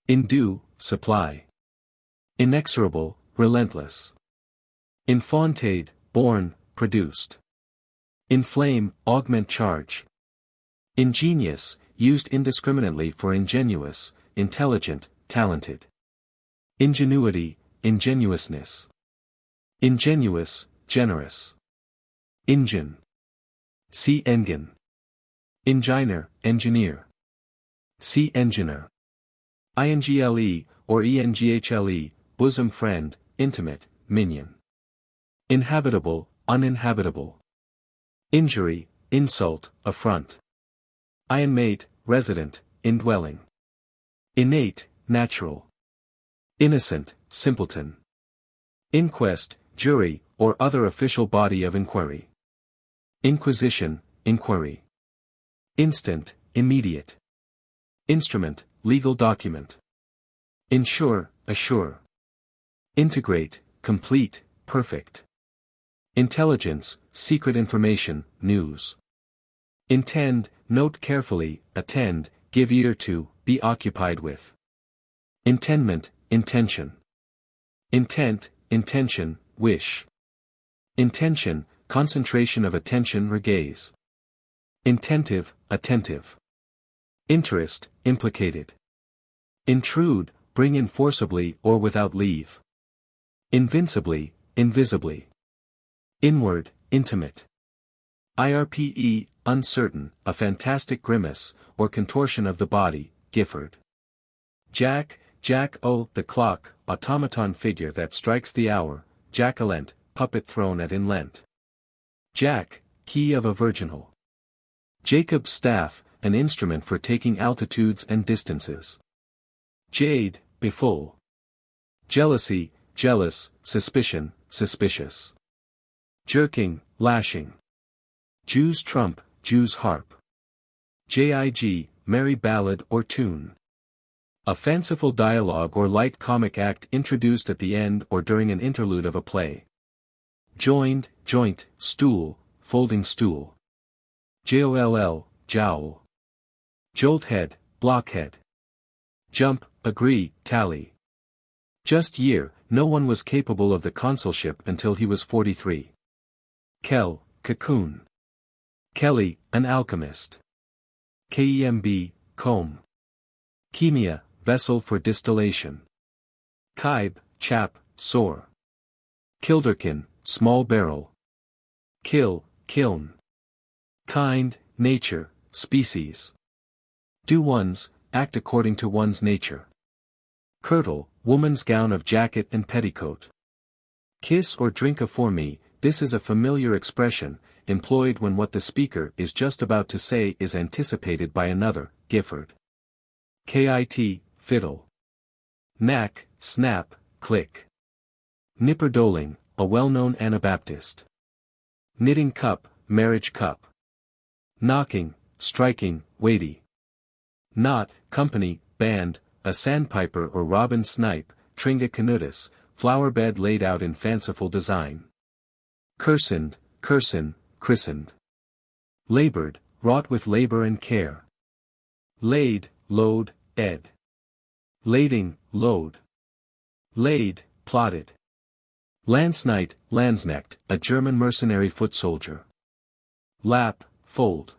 A: Indue, supply. Inexorable, relentless. Infantade, born, produced. Inflame, augment charge. Ingenious, used indiscriminately for ingenuous, intelligent, talented. Ingenuity, ingenuousness. Ingenuous, generous. Engine. See engine. Inginer, engineer. See engineer. Ingle, or engle, bosom friend, intimate, minion. Inhabitable, uninhabitable. Injury, insult, affront. Inmate, resident, indwelling. Innate, natural. Innocent, simpleton. Inquest, jury, or other official body of inquiry. Inquisition, inquiry. Instant, immediate. Instrument, legal document. Insure, assure. Integrate, complete, perfect. Intelligence, secret information, news. Intend, note carefully, attend, give ear to, be occupied with. Intendment, intention. Intent, intention, wish. Intention, concentration of attention or gaze. Intentive, attentive. Interest, implicated. Intrude, bring in forcibly or without leave. Invincibly, invisibly. Inward, intimate. IRPE, uncertain, a fantastic grimace, or contortion of the body, Gifford. Jack, the clock, automaton figure that strikes the hour, Jackalent, puppet thrown at in Lent. Jack, key of a virginal. Jacob's staff, an instrument for taking altitudes and distances. Jade, befool. Jealousy, jealous, suspicion, suspicious. Jerking, lashing. Jew's trump, Jew's harp. JIG, merry ballad or tune. A fanciful dialogue or light comic act introduced at the end or during an interlude of a play. Joined, joint, stool, folding stool. JOLL, jowl. Jolthead, blockhead. Jump, agree, tally. Just year, no one was capable of the consulship until he was 43. Kell, cocoon. Kelly, an alchemist. KEMB, comb. Chemia, vessel for distillation. Kibe, chap, sore. Kilderkin, small barrel. Kill, kiln. Kind, nature, species. Do one's, act according to one's nature. Kirtle, woman's gown of jacket and petticoat. Kiss or drink afore me, this is a familiar expression, employed when what the speaker is just about to say is anticipated by another, Gifford. KIT, fiddle. Knack, snap, click. Knipperdoling, a well-known Anabaptist. Knitting cup, marriage cup. Knocking, striking, weighty. Knot, company, band, a sandpiper or robin snipe, tringa canutus, flower bed laid out in fanciful design. Cursoned, curson, christened. Labored, wrought with labor and care. Laid, load, ed. Lading, load. Laid, plotted. Landsknight, Landsknecht, a German mercenary foot soldier. Lap, fold.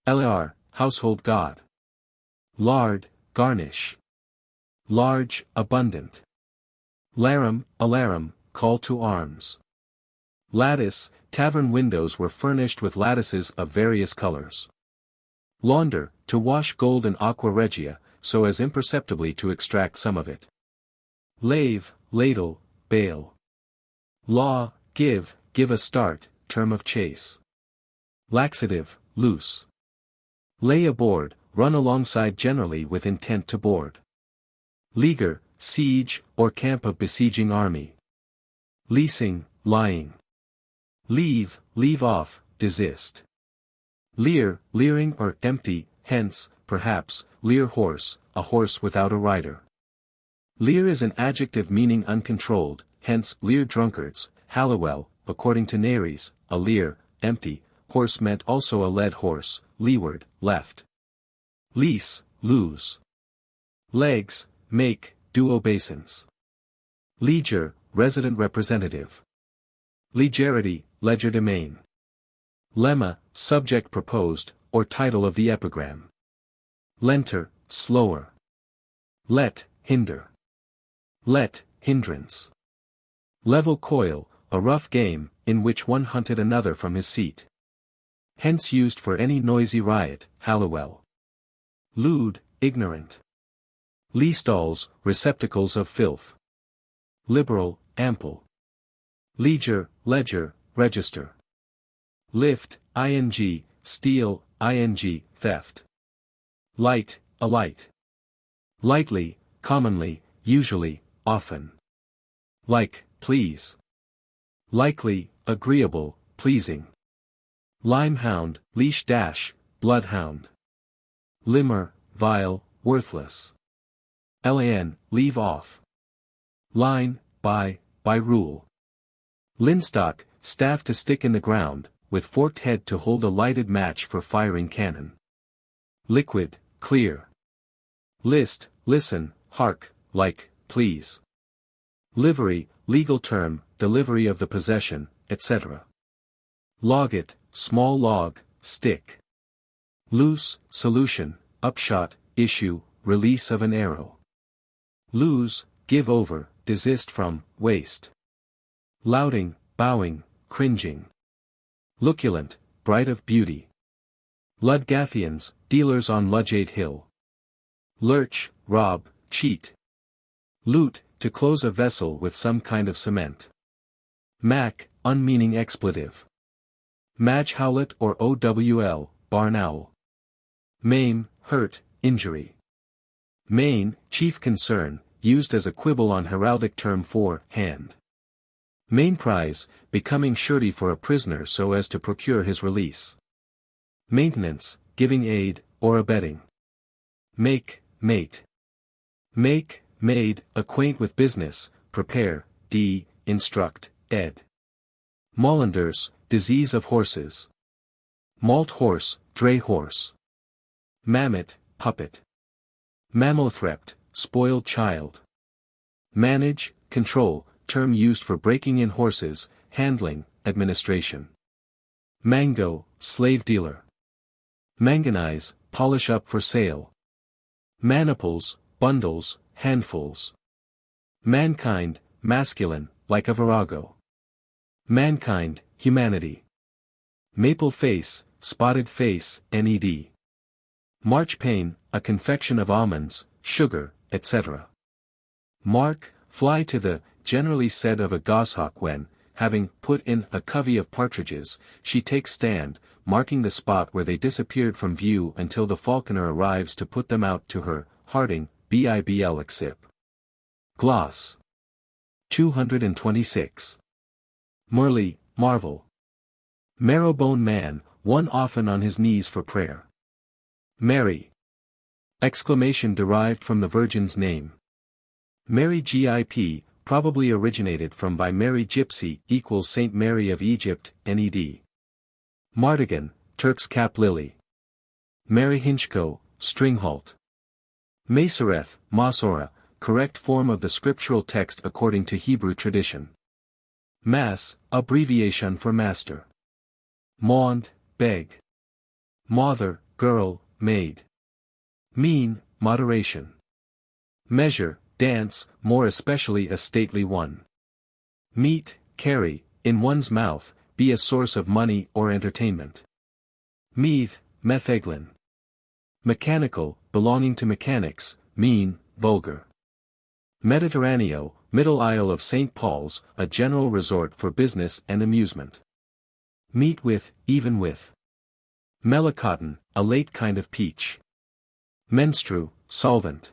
A: LR, household god. Lard, garnish. Large, abundant. Larum, alarum, call to arms. Lattice, tavern windows were furnished with lattices of various colors. Launder, to wash gold in aqua regia, so as imperceptibly to extract some of it. Lave, ladle, bail. Law, give a start, term of chase. Laxative, loose. Lay aboard, run alongside generally with intent to board. Leaguer, siege, or camp of besieging army. Leasing, lying. Leave, leave off, desist. Leer, leering or empty, hence, perhaps, leer horse, a horse without a rider. Leer is an adjective meaning uncontrolled, hence leer drunkards. Halliwell, according to Nares, a leer, empty, horse meant also a led horse, leeward, left. Lease, lose. Legs, make, do obeisance. Leger, resident representative. Legerity, legerdemain. Lemma, subject proposed, or title of the epigram. Lenter, slower. Let, hinder. Let, hindrance. Level coil, a rough game, in which one hunted another from his seat. Hence used for any noisy riot, Halliwell. Lewd, ignorant. Leestalls, receptacles of filth. Liberal, ample. Leger, ledger, register. Lift, ing, steal, ing, theft. Light, alight. Lightly, commonly, usually, often. Like, please. Likely, agreeable, pleasing. Limehound, leash dash, bloodhound. Limmer, vile, worthless. Lan, leave off. Line, by rule. Linstock, staff to stick in the ground, with forked head to hold a lighted match for firing cannon. Liquid, clear. List, listen, hark, like, please. Livery, legal term, delivery of the possession, etc. Logget, small log, stick. Loose, solution, upshot, issue, release of an arrow. Lose, give over, desist from, waste. Lauding, bowing, cringing. Luculent, bright of beauty. Ludgathians, dealers on Ludgate Hill. Lurch, rob, cheat. Loot, to close a vessel with some kind of cement. Mac, unmeaning expletive. Madge howlet or owl, barn owl. Maim, hurt, injury. Main, chief concern, used as a quibble on heraldic term for hand. Main prize, becoming surety for a prisoner so as to procure his release. Maintenance, giving aid, or abetting. Make, mate. Make, made, acquaint with business, prepare, instruct, ed. Mollanders, disease of horses. Malt horse, dray horse. Mammet, puppet. Mammothrept, spoiled child. Manage, control, term used for breaking in horses, handling, administration. Mango, slave dealer. Manganize, polish up for sale. Maniples, bundles, handfuls. Mankind, masculine, like a virago. Mankind, humanity. Maple face, spotted face, ned. Marchpane, a confection of almonds, sugar, etc. Mark, fly to the, generally said of a goshawk when, having put in a covey of partridges, she takes stand, marking the spot where they disappeared from view until the falconer arrives to put them out to her, Harding, Bibl exip. Gloss. 226. Merly, marvel. Marrowbone man, one often on his knees for prayer. Mary. Exclamation derived from the Virgin's name. Mary Gip, probably originated from by Mary Gypsy equals Saint Mary of Egypt, ned. Mardigan, Turk's cap lily. Mary Hinchco, stringhalt. Masoreth, Masora, correct form of the scriptural text according to Hebrew tradition. Mass, abbreviation for master. Maund, beg. Mother, girl, maid. Mean, moderation. Measure, dance, more especially a stately one. Meat, carry, in one's mouth, be a source of money or entertainment. Meath, metheglin. Mechanical, belonging to mechanics, mean, vulgar. Mediterraneo, Middle Isle of St. Paul's, a general resort for business and amusement. Meet with, even with. Mellicotton, a late kind of peach. Menstru, solvent.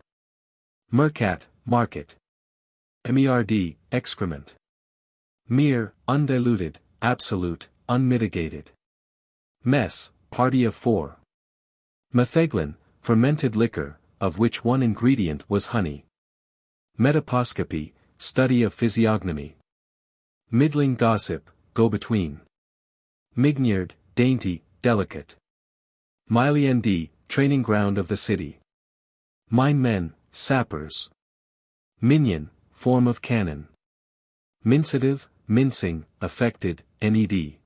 A: Mercat, market. Merd, excrement. Mere, undiluted, absolute, unmitigated. Mess, party of four. Metheglin, fermented liquor, of which one ingredient was honey. Metaposcopy, study of physiognomy. Middling gossip, go-between. Mignard, dainty, delicate. Miliendi, training ground of the city. Mine men, sappers. Minion, form of cannon. Mincetive, mincing, affected, ned.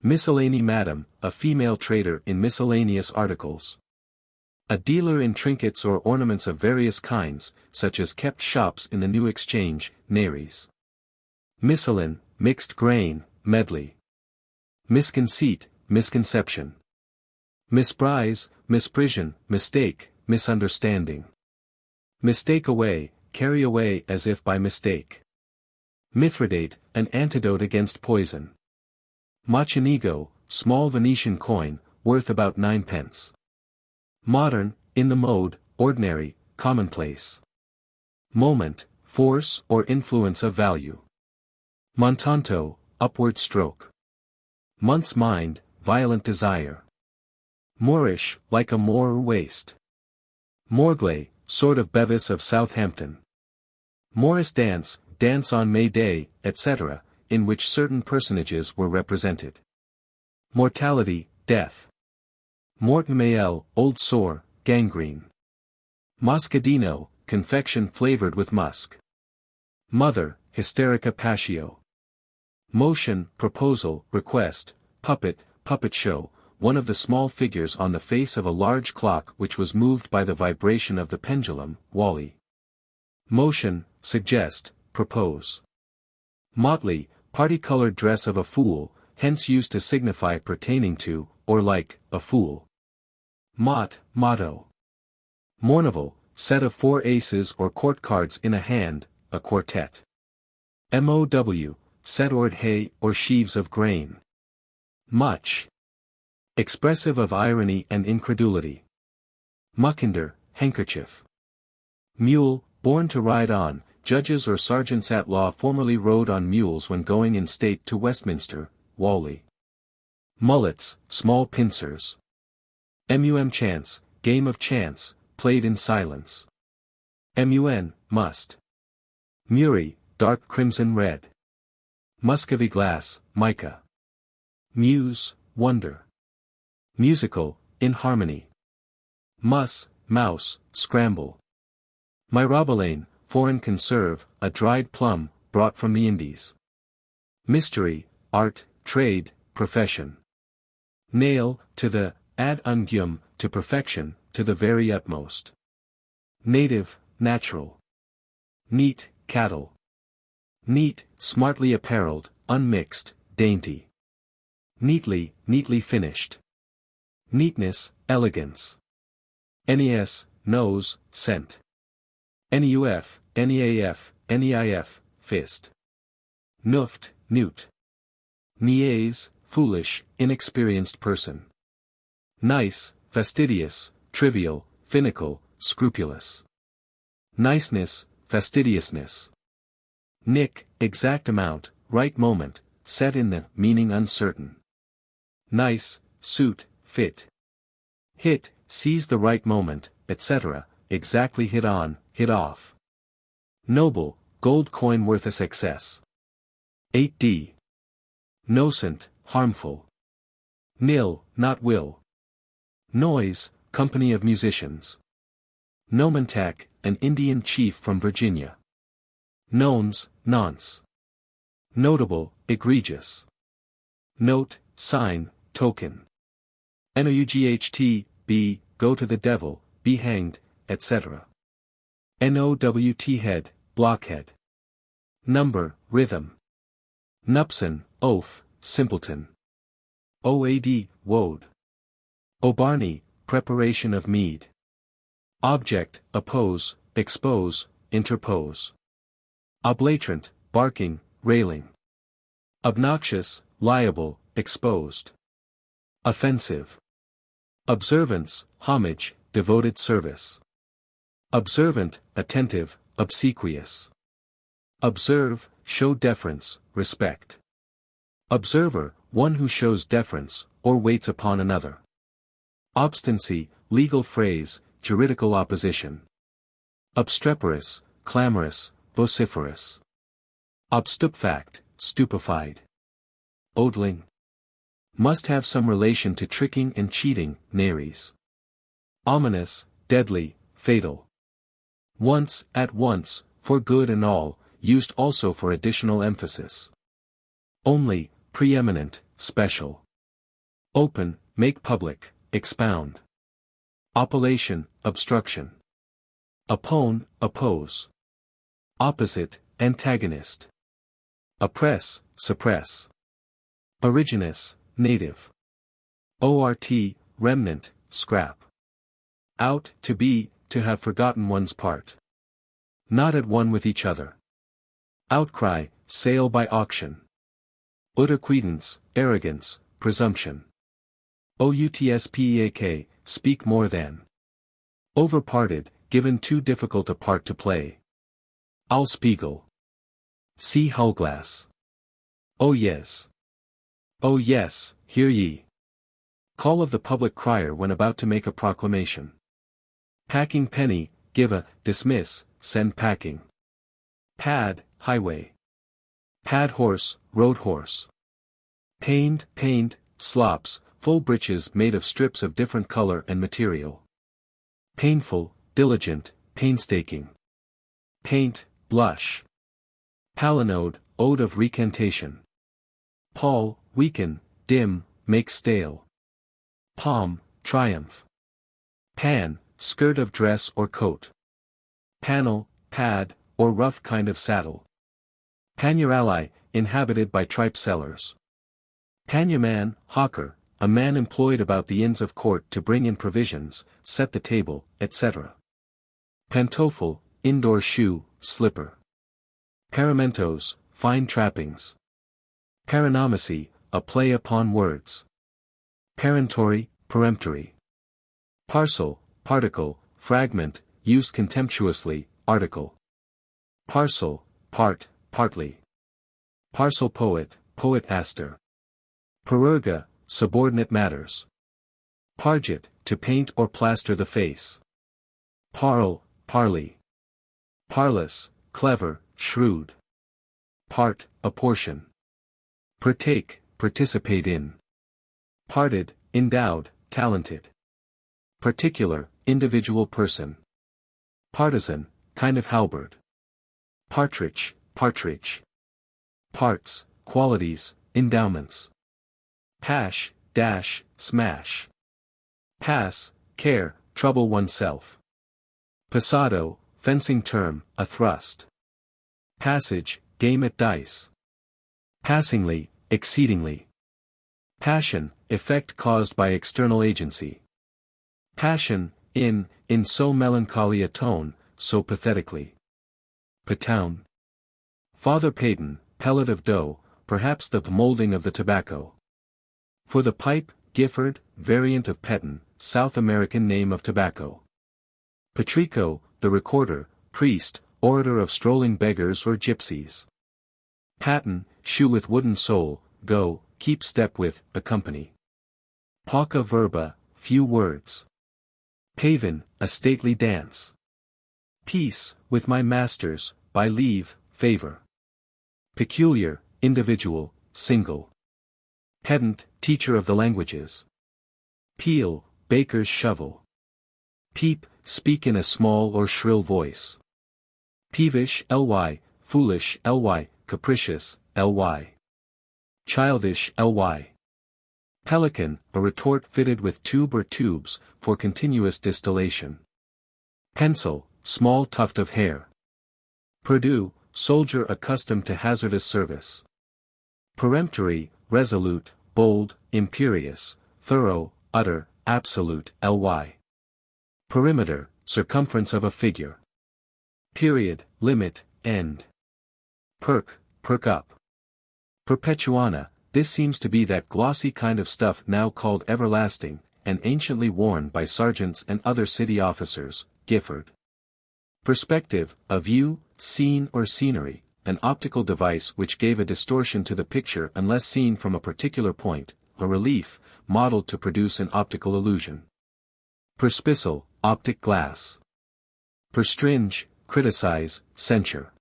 A: Miscellany madam, a female trader in miscellaneous articles. A dealer in trinkets or ornaments of various kinds, such as kept shops in the New Exchange, Nares. Miscellin, mixed grain, medley. Misconceit, misconception. Misprise, misprision, mistake, misunderstanding. Mistake away, carry away as if by mistake. Mithridate, an antidote against poison. Mocenigo, small Venetian coin, worth about 9 pence. Modern, in the mode, ordinary, commonplace. Moment, force or influence of value. Montanto, upward stroke. Month's mind, violent desire. Moorish, like a moor or waste. Morglay, sort of Bevis of Southampton. Morris dance, dance on May Day, etc., in which certain personages were represented. Mortality, death. Mort Mael, old sore, gangrene. Moscadino, confection flavored with musk. Mother, hysterica passio. Motion, proposal, request, puppet, puppet show, one of the small figures on the face of a large clock which was moved by the vibration of the pendulum, Wally. Motion, suggest, propose. Motley, party-colored dress of a fool, hence used to signify pertaining to, or like, a fool. Mot, motto. Mournival, set of 4 aces or court cards in a hand, a quartet. MOW, set or hay or sheaves of grain. Much. Expressive of irony and incredulity. Muckinder, handkerchief. Mule, born to ride on, judges or sergeants at law formerly rode on mules when going in state to Westminster, Whalley. Mullets, small pincers. Chance, game of chance, played in silence. Must. Muri, dark crimson red. Muscovy glass, mica. Muse, wonder. Musical, in harmony. Mouse, scramble. Myrobalane, foreign conserve, a dried plum, brought from the Indies. Mystery, art, trade, profession. Nail, to the, ad unguium, to perfection, to the very utmost. Native, natural. Neat, cattle. Neat, smartly apparelled, unmixed, dainty. Neatly, neatly finished. Neatness, elegance. Nes, nose, scent. Neuf, neif, fist. Nuft, newt. Niaise, foolish, inexperienced person. Nice, fastidious, trivial, finical, scrupulous. Niceness, fastidiousness. Nick, exact amount, right moment, set in the, meaning uncertain. Nice, suit, fit. Hit, seize the right moment, etc., exactly hit on, hit off. Noble, gold coin worth a success. 8d. Nocent, harmful. Nil, not will. Noise, company of musicians. Nomantak, an Indian chief from Virginia. Nonce, nonce. Notable, egregious. Note, sign, token. Nought, go to the devil, be hanged, etc. Nowt head, blockhead. Number, rhythm. Nupson, oaf, simpleton. Oad, woad. Obarney, preparation of mead. Object, oppose, expose, interpose. Oblatrant, barking, railing. Obnoxious, liable, exposed. Offensive. Observance, homage, devoted service. Observant, attentive, obsequious. Observe, show deference, respect. Observer, one who shows deference, or waits upon another. Obstinacy, legal phrase, juridical opposition. Obstreperous, clamorous, vociferous. Obstupefact, stupefied. Odling. Must have some relation to tricking and cheating, nares. Ominous, deadly, fatal. Once, at once, for good and all, used also for additional emphasis. Only, preeminent, special. Open, make public, expound. Appellation, obstruction. Oppone, oppose. Opposite, antagonist. Oppress, suppress. Originus, native. Ort, remnant, scrap. Out, to be, to have forgotten one's part. Not at one with each other. Outcry, sale by auction. Outacquaintance, arrogance, presumption. Outspeak, speak more than. Overparted, given too difficult a part to play. Ausspiegel. See Hullglass. Oh yes. Oh yes, hear ye. Call of the public crier when about to make a proclamation. Packing penny, give a, dismiss, send packing. Pad, highway. Pad horse, road horse. Pained, slops, full breeches made of strips of different color and material. Painful, diligent, painstaking. Paint, blush. Palinode, ode of recantation. Pall, weaken, dim, make stale. Palm, triumph. Pan, skirt of dress or coat. Panel, pad, or rough kind of saddle. Panurali, inhabited by tripe sellers. Panyaman, hawker, a man employed about the inns of court to bring in provisions, set the table, etc. Pantoffel, indoor shoe, slipper. Paramentos, fine trappings. Paronomacy, a play upon words. Parentory, peremptory. Parcel, particle, fragment, used contemptuously, article. Parcel, part, partly. Parcel poet, poet aster. Perurga, subordinate matters. Pargit, to paint or plaster the face. Parle, parley. Parlous, clever, shrewd. Part, a portion. Partake, participate in. Parted, endowed, talented. Particular, individual person. Partisan, kind of halberd. Partridge, partridge. Parts, qualities, endowments. Pash, dash, smash. Pass, care, trouble oneself. Passado, fencing term, a thrust. Passage, game at dice. Passingly, exceedingly. Passion, effect caused by external agency. Passion, in so melancholy a tone, so pathetically. Patown. Father Peyton, pellet of dough, perhaps the molding of the tobacco. For the pipe, Gifford, variant of Peton, South American name of tobacco. Patrico, the recorder, priest, orator of strolling beggars or gypsies. Patten, shoe with wooden sole, go, keep step with, accompany. Pauca verba, few words. Paven, a stately dance. Peace, with my masters, by leave, favor. Peculiar, individual, single. Pedant, teacher of the languages. Peel, baker's shovel. Peep, speak in a small or shrill voice. Peevish, ly, foolish, ly, capricious, ly. Childish, ly. Pelican, a retort fitted with tube or tubes, for continuous distillation. Pencil, small tuft of hair. Perdue, soldier accustomed to hazardous service. Peremptory, resolute, bold, imperious, thorough, utter, absolute, ly. Perimeter, circumference of a figure. Period, limit, end. Perk, perk up. Perpetuana, this seems to be that glossy kind of stuff now called everlasting, and anciently worn by sergeants and other city officers, Gifford. Perspective, a view, scene or scenery, an optical device which gave a distortion to the picture unless seen from a particular point, a relief, modeled to produce an optical illusion. Perspicil, optic glass. Perstringe, criticize, censure.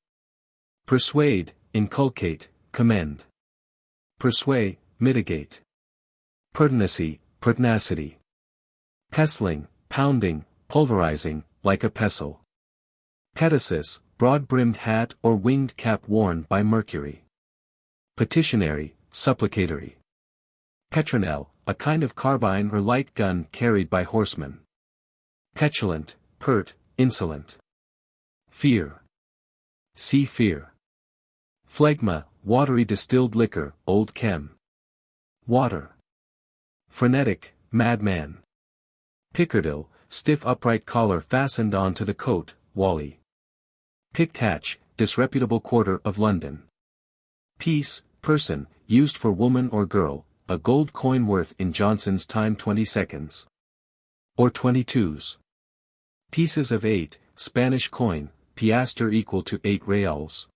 A: Persuade, inculcate, commend. Persuade, mitigate. Pertinacy, pertinacity. Pestling, pounding, pulverizing, like a pestle. Petasis, broad-brimmed hat or winged cap worn by Mercury. Petitionary, supplicatory. Petronel, a kind of carbine or light gun carried by horsemen. Petulant, pert, insolent. Fear. See fear. Phlegma, watery distilled liquor, old chem. Water. Frenetic, madman. Pickardile, stiff upright collar fastened on to the coat, Wally. Picked hatch, disreputable quarter of London. Piece, person, used for woman or girl, a gold coin worth in Jonson's time 20 seconds. Or 22s. Pieces of 8, Spanish coin, piastre equal to 8 reals.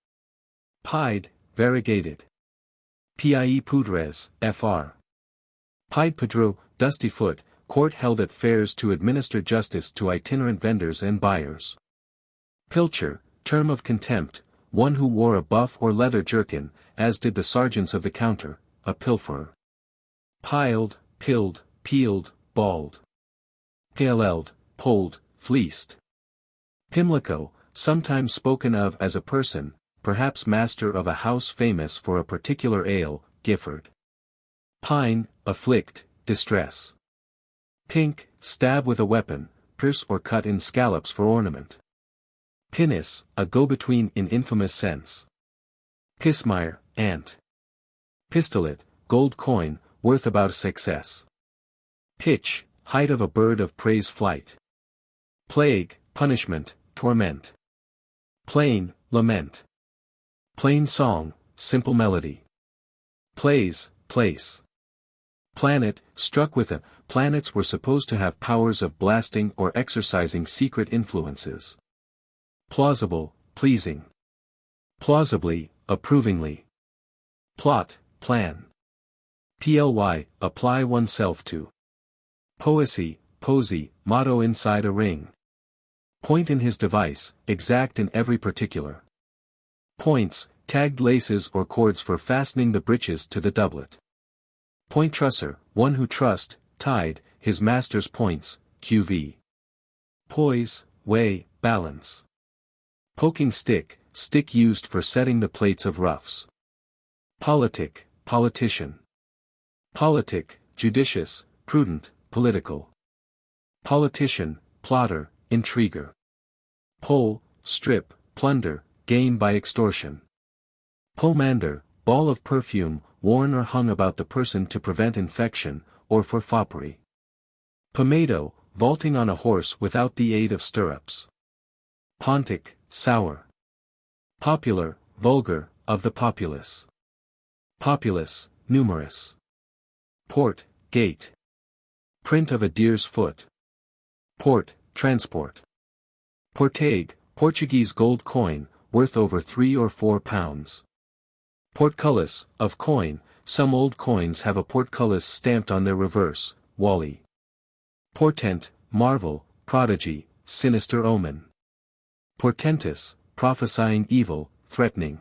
A: Pied, variegated. Pie pudres, fr. Pied pedro, dusty foot, court held at fairs to administer justice to itinerant vendors and buyers. Pilcher, term of contempt, one who wore a buff or leather jerkin, as did the sergeants of the counter, a pilferer. Piled, pilled, peeled, bald. Palled, polled, fleeced. Pimlico, sometimes spoken of as a person, perhaps master of a house famous for a particular ale, Gifford. Pine, afflict, distress. Pink, stab with a weapon, pierce or cut in scallops for ornament. Pinnace, a go-between in infamous sense. Pismire, ant. Pistolet, gold coin, worth about success. Pitch, height of a bird of prey's flight. Plague, punishment, torment. Plain, lament. Plain song, simple melody. Plays, place. Planet, struck with a, planets were supposed to have powers of blasting or exercising secret influences. Plausible, pleasing. Plausibly, approvingly. Plot, plan. Ply, apply oneself to. Poesy, posy, motto inside a ring. Point in his device, exact in every particular. Points, tagged laces or cords for fastening the breeches to the doublet. Point trusser, one who trussed, tied, his master's points, qv. Poise, weigh, balance. Poking stick, stick used for setting the plates of roughs. Politic, politician. Politic, judicious, prudent, political. Politician, plotter, intriguer. Pole, strip, plunder, gain by extortion. Pomander, ball of perfume, worn or hung about the person to prevent infection, or for foppery. Pomado, vaulting on a horse without the aid of stirrups. Pontic, sour. Popular, vulgar, of the populace. Populace, numerous. Port, gate. Print of a deer's foot. Port, transport. Portague, Portuguese gold coin, worth over 3 or 4 pounds. Portcullis, of coin, some old coins have a portcullis stamped on their reverse, Wally. Portent, marvel, prodigy, sinister omen. Portentous, prophesying evil, threatening.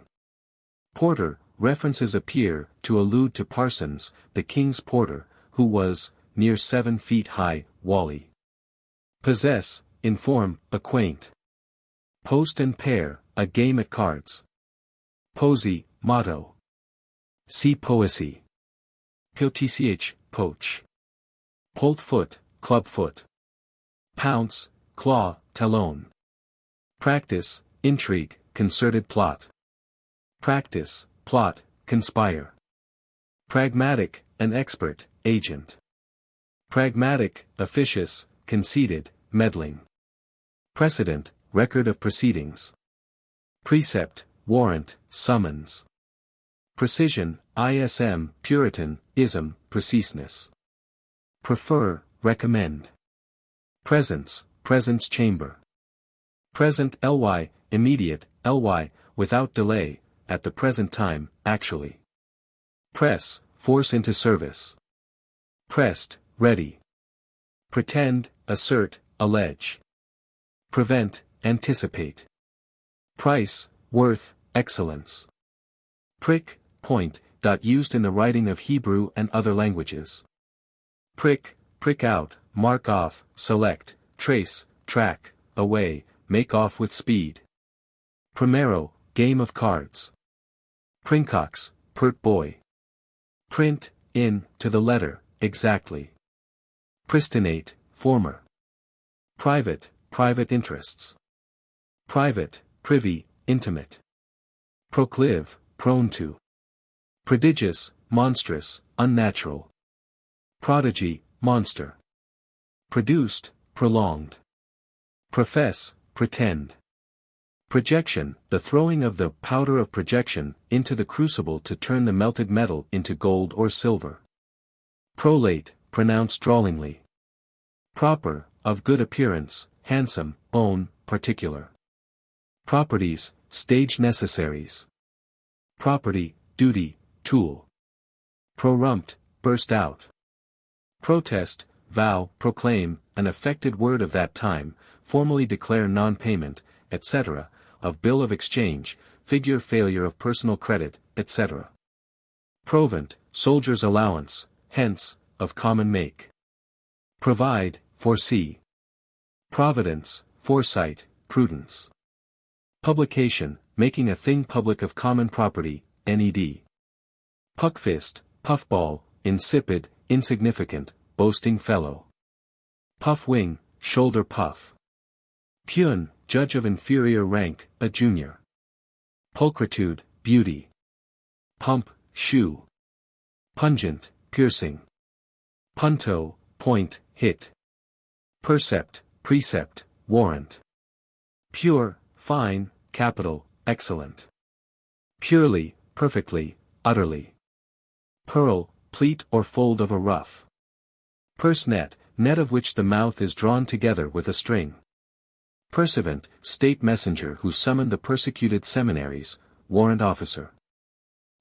A: Porter, references appear to allude to Parsons, the king's porter, who was, near 7 feet high, Wally. Possess, inform, acquaint. Post and pair, a game at cards. Posy, motto. See poesy. Potch, poach. Polt foot, club foot. Pounce, claw, talon. Practice, intrigue, concerted plot. Practice, plot, conspire. Pragmatic, an expert, agent. Pragmatic, officious, conceited, meddling. Precedent, record of proceedings. Precept, warrant, summons. Precision, ism, Puritan, ism, preciseness. Prefer, recommend. Presence, presence chamber. Present ly, immediate, ly, without delay, at the present time, actually. Press, force into service. Pressed, ready. Pretend, assert, allege. Prevent, anticipate. Price, worth, excellence. Prick, point, used in the writing of Hebrew and other languages. Prick, prick out, mark off, select, trace, track, away, make off with speed. Primero, game of cards. Princox, pert boy. Print, in, to the letter, exactly. Pristinate, former. Private, private interests. Private, privy, intimate. Proclive, prone to. Prodigious, monstrous, unnatural. Prodigy, monster. Produced, prolonged. Profess, pretend. Projection, the throwing of the powder of projection into the crucible to turn the melted metal into gold or silver. Prolate, pronounced drawlingly. Proper, of good appearance, handsome, own, particular. Properties, stage necessaries. Property, duty, tool. Prorumpt, burst out. Protest, vow, proclaim, an affected word of that time, formally declare non-payment, etc., of bill of exchange, figure failure of personal credit, etc. Provant, soldier's allowance, hence, of common make. Provide, foresee. Providence, foresight, prudence. Publication, making a thing public of common property, ned. Puckfist, puffball, insipid, insignificant, boasting fellow. Puffwing, shoulder puff. Pun, judge of inferior rank, a junior. Pulchritude, beauty. Pump, shoe. Pungent, piercing. Punto, point, hit. Percept, precept, warrant. Pure, fine, capital, excellent. Purely, perfectly, utterly. Pearl, pleat or fold of a ruff. Purse net, net of which the mouth is drawn together with a string. Pursuivant, state messenger who summoned the persecuted seminaries, warrant officer.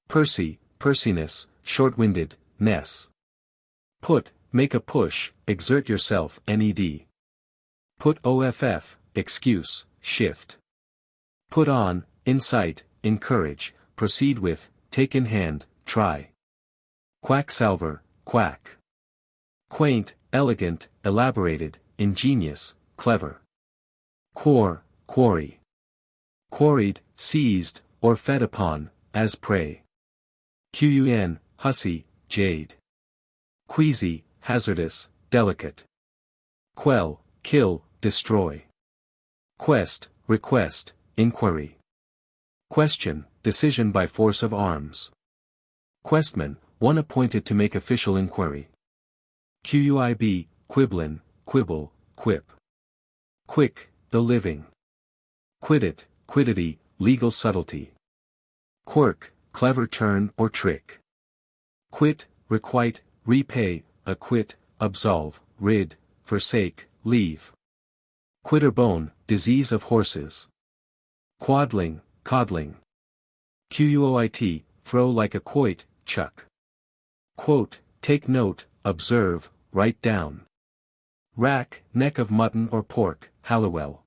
A: Pursy, pursiness, short-winded, ness. Put, make a push, exert yourself, ned. Put off, excuse, shift. Put on, incite, encourage, proceed with, take in hand, try. Quacksalver, quack. Quaint, elegant, elaborated, ingenious, clever. Quar, quarry. Quarried, seized, or fed upon, as prey. Qun, hussy, jade. Queasy, hazardous, delicate. Quell, kill, destroy. Quest, request, inquiry. Question, decision by force of arms. Questman, one appointed to make official inquiry. Quib, quiblin, quibble, quip. Quick, the living. Quidit, quiddity, legal subtlety. Quirk, clever turn or trick. Quit, requite, repay, acquit, absolve, rid, forsake, leave. Quitterbone, disease of horses. Quadling, codling. Quoit, throw like a quoit, chuck. Quote, take note, observe, write down. Rack, neck of mutton or pork, Halliwell.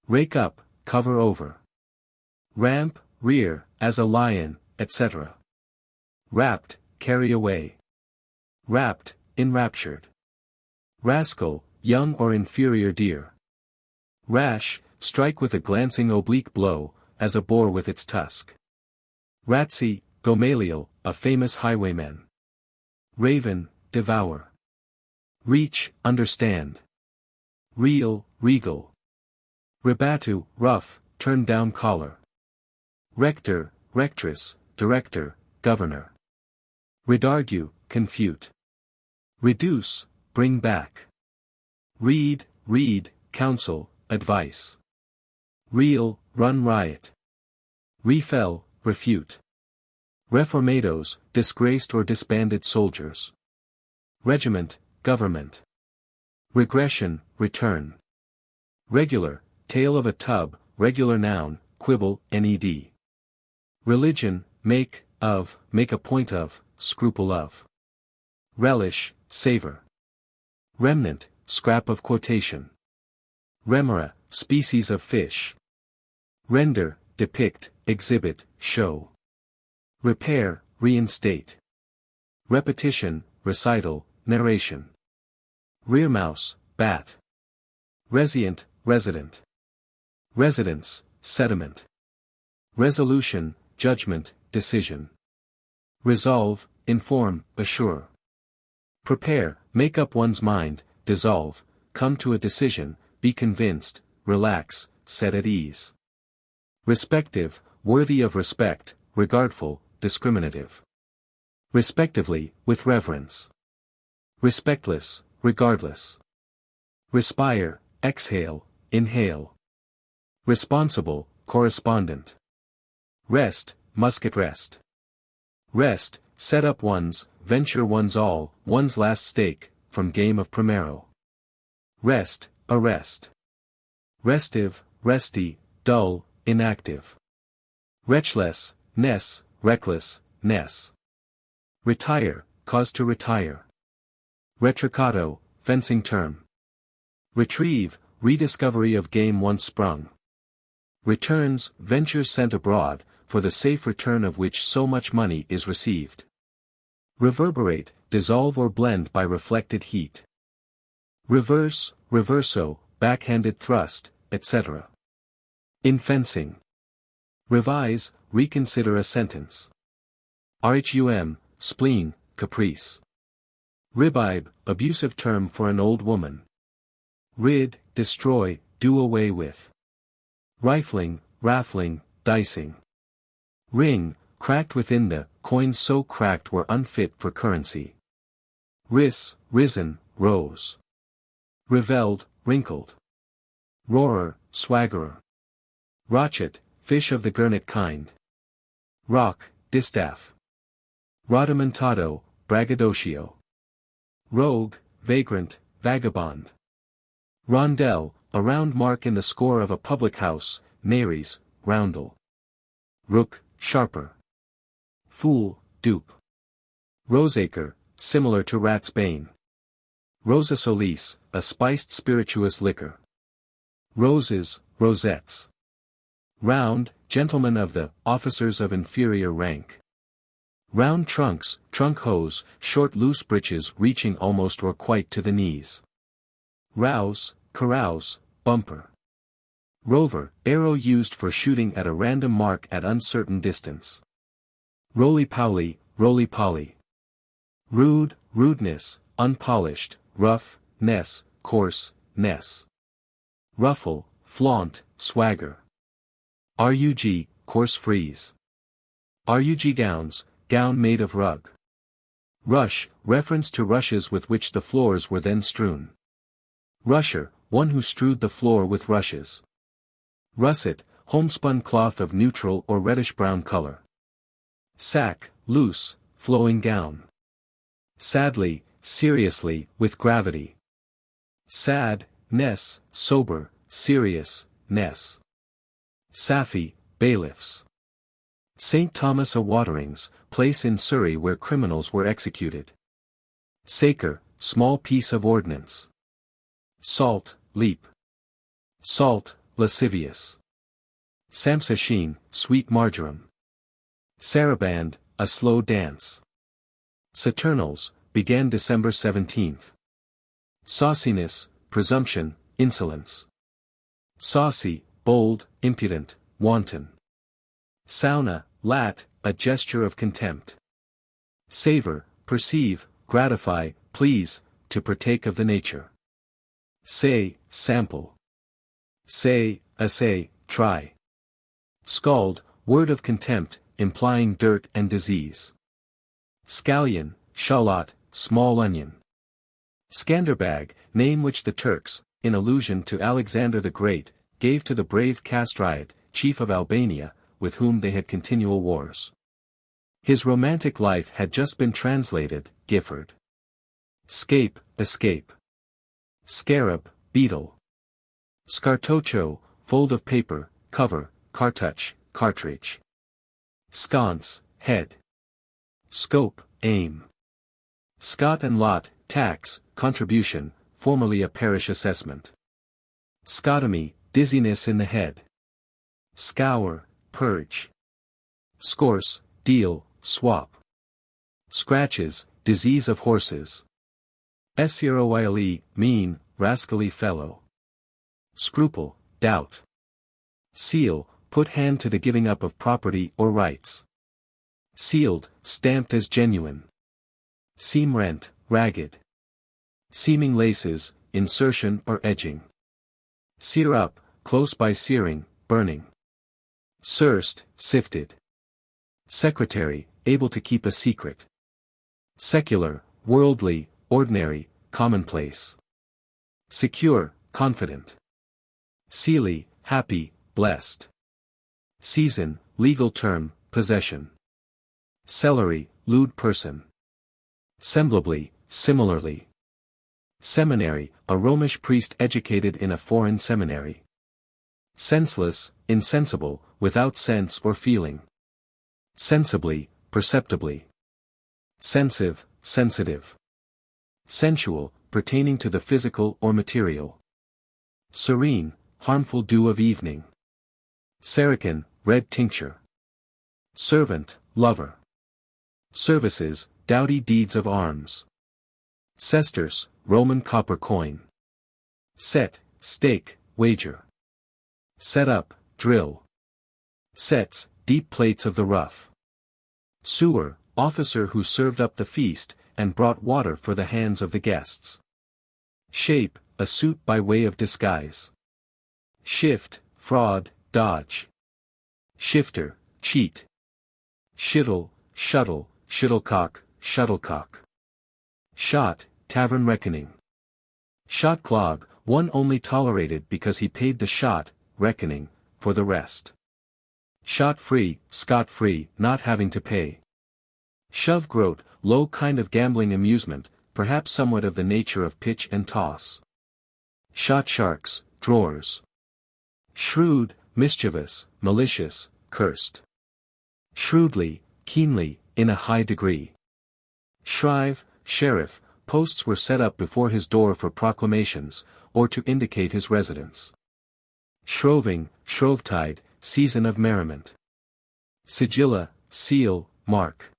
A: Rake up, cover over. Ramp, rear, as a lion, etc. Rapt, carry away. Rapt, enraptured. Rascal, young or inferior deer. Rash, strike with a glancing oblique blow, as a boar with its tusk. Ratsy, Gamaliel, a famous highwayman. Raven, devour. Reach, understand. Reel, regal. Rebatu, rough, turn down collar. Rector, rectress, director, governor. Redargue, confute. Reduce, bring back. Read, counsel, advice. Reel, run riot. Refell, refute. Reformados, disgraced or disbanded soldiers. Regiment, government. Regression, return. Regular, tale of a tub, regular noun, quibble, ned. Religion, make a point of, scruple of. Relish, savor. Remnant, scrap of quotation. Remora, species of fish. Render, depict, exhibit, show. Repair, reinstate. Repetition, recital, narration. Rearmouse, bat. Resient, resident. Residence, sediment. Resolution, judgment, decision. Resolve, inform, assure. Prepare, make up one's mind, dissolve, come to a decision, be convinced, relax, set at ease. Respective, worthy of respect, regardful, discriminative. Respectively, with reverence. Respectless, regardless. Respire, exhale, inhale. Responsible, correspondent. Rest, musket rest. Rest, set up one's, venture one's all, one's last stake, from game of primero. Rest, arrest. Restive, resty, dull, inactive. Wretchless, ness, reckless, ness. Retire, cause to retire. Retricato, fencing term. Retrieve, rediscovery of game once sprung. Returns, ventures sent abroad, for the safe return of which so much money is received. Reverberate, dissolve or blend by reflected heat. Reverse, reverso, backhanded thrust, etc. In fencing. Revise, reconsider a sentence. Rhum, spleen, caprice. Ribibe, abusive term for an old woman. Rid, destroy, do away with. Rifling, raffling, dicing. Ring, cracked within the, coins so cracked were unfit for currency. Ris, risen, rose. Revelled, wrinkled. Roarer, swaggerer. Rochet, fish of the gurnet kind. Rock, distaff. Rhodomontado, braggadocio. Rogue, vagrant, vagabond. Rondel, a round mark in the score of a public house, nares, roundel. Rook, sharper. Fool, dupe. Roseacre, similar to rat's bane. Rosa solis, a spiced spirituous liquor. Roses, rosettes. Round, gentlemen of the, officers of inferior rank. Round trunks, trunk hose, short loose breeches reaching almost or quite to the knees. Rouse, carouse, bumper. Rover, arrow used for shooting at a random mark at uncertain distance. Roly-poly, roly-poly. Rude, rudeness, unpolished, rough, ness, coarse, ness. Ruffle, flaunt, swagger. Rug, coarse frieze. Rug gowns, gown made of rug. Rush, reference to rushes with which the floors were then strewn. Rusher, one who strewed the floor with rushes. Russet, homespun cloth of neutral or reddish-brown color. Sack, loose, flowing gown. Sadly, seriously, with gravity. Sad, ness, sober, serious, ness. Sapphy, bailiffs. St. Thomas a Waterings, place in Surrey where criminals were executed. Saker, small piece of ordnance. Salt, leap. Salt, lascivious. Samsachine, sweet marjoram. Saraband, a slow dance. Saturnals, began December 17th. Sauciness, presumption, insolence. Saucy, bold, impudent, wanton. Sauna, lat, a gesture of contempt. Savor, perceive, gratify, please, to partake of the nature. Say, sample. Say, assay, try. Scald, word of contempt, implying dirt and disease. Scallion, shallot, small onion. Skanderbeg, name which the Turks, in allusion to Alexander the Great, gave to the brave Castriot, chief of Albania, with whom they had continual wars. His romantic life had just been translated, Gifford. Scape, escape. Scarab, beetle. Scartoccio, fold of paper, cover, cartouche, cartridge. Sconce, head. Scope, aim. Scot and lot, tax, contribution, formerly a parish assessment. Scotomy, dizziness in the head. Scour, purge. Scorse, deal, swap. Scratches, disease of horses. Sroyle, mean, rascally fellow. Scruple, doubt. Seal, put hand to the giving up of property or rights. Sealed, stamped as genuine. Seam rent, ragged. Seaming laces, insertion or edging. Sear up, close by searing, burning. Sourced, sifted. Secretary, able to keep a secret. Secular, worldly, ordinary, commonplace. Secure, confident. Seely, happy, blessed. Season, legal term, possession. Celery, lewd person. Semblably, similarly. Seminary, a Romish priest educated in a foreign seminary. Senseless, insensible, without sense or feeling. Sensibly, perceptibly. Sensive, sensitive. Sensual, pertaining to the physical or material. Serene, harmful dew of evening. Saracen, red tincture. Servant, lover. Services, doughty deeds of arms. Sesterce, Roman copper coin. Set, stake, wager. Set up, drill. Sets, deep plates of the rough. Sewer, officer who served up the feast, and brought water for the hands of the guests. Shape, a suit by way of disguise. Shift, fraud, dodge. Shifter, cheat. Shittle, shuttle, shuttlecock, shuttlecock. Shot, tavern reckoning. Shot clog, one only tolerated because he paid the shot, reckoning, for the rest. Shot free, scot-free, not having to pay. Shove groat, low kind of gambling amusement, perhaps somewhat of the nature of pitch and toss. Shot sharks, drawers. Shrewd, mischievous, malicious, cursed. Shrewdly, keenly, in a high degree. Shrive, sheriff, posts were set up before his door for proclamations, or to indicate his residence. Shroving, shrovetide, season of merriment. Sigilla, seal, mark.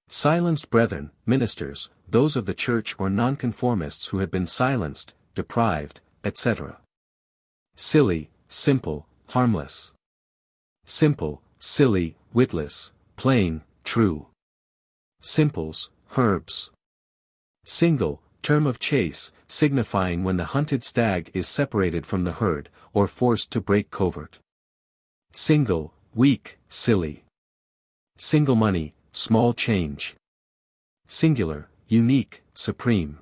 A: Silenced brethren, ministers, those of the church or nonconformists who had been silenced, deprived, etc. Silly, simple, harmless. Simple, silly, witless, plain, true. Simples, herbs. Single, term of chase, signifying when the hunted stag is separated from the herd, or forced to break covert. Single, weak, silly. Single money, small change. Singular, unique, supreme.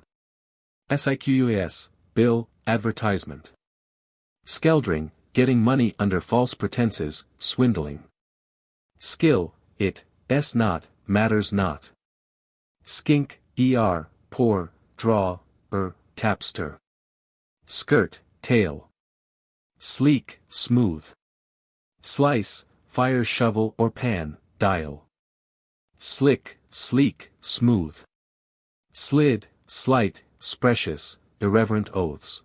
A: Siqus, bill, advertisement. Skeldring, getting money under false pretenses, swindling. Skill, not, matters not. Skink, pour, draw, tapster. Skirt, tail. Sleek, smooth. Slice, fire shovel or pan, dial. Slick, sleek, smooth. Slid, slight, sprecious, irreverent oaths.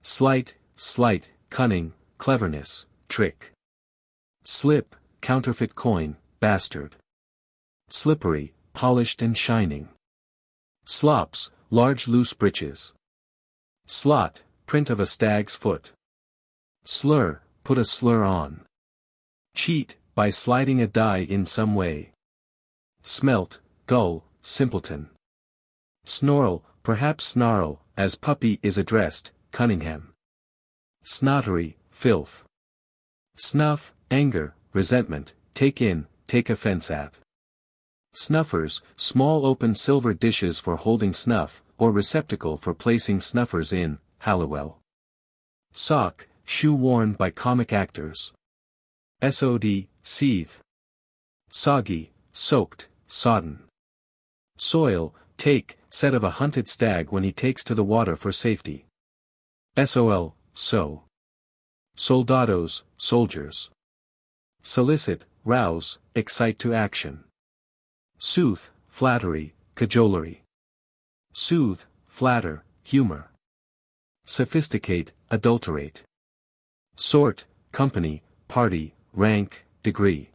A: Slight, slight, cunning, cleverness, trick. Slip, counterfeit coin, bastard. Slippery, polished and shining. Slops, large loose breeches. Slot, print of a stag's foot. Slur, put a slur on. Cheat, by sliding a die in some way. Smelt, gull, simpleton. Snarl, perhaps snarl, as puppy is addressed, Cunningham. Snottery, filth. Snuff, anger, resentment, take in, take offense at. Snuffers, small open silver dishes for holding snuff, or receptacle for placing snuffers in, Halliwell. Sock, shoe worn by comic actors. Sod, seethe. Soggy, soaked, sodden. Soil, take, said of a hunted stag when he takes to the water for safety. Sol, sow. Soldados, soldiers. Solicit, rouse, excite to action. Sooth, flattery, cajolery. Soothe, flatter, humor. Sophisticate, adulterate. Sort, company, party, rank, degree.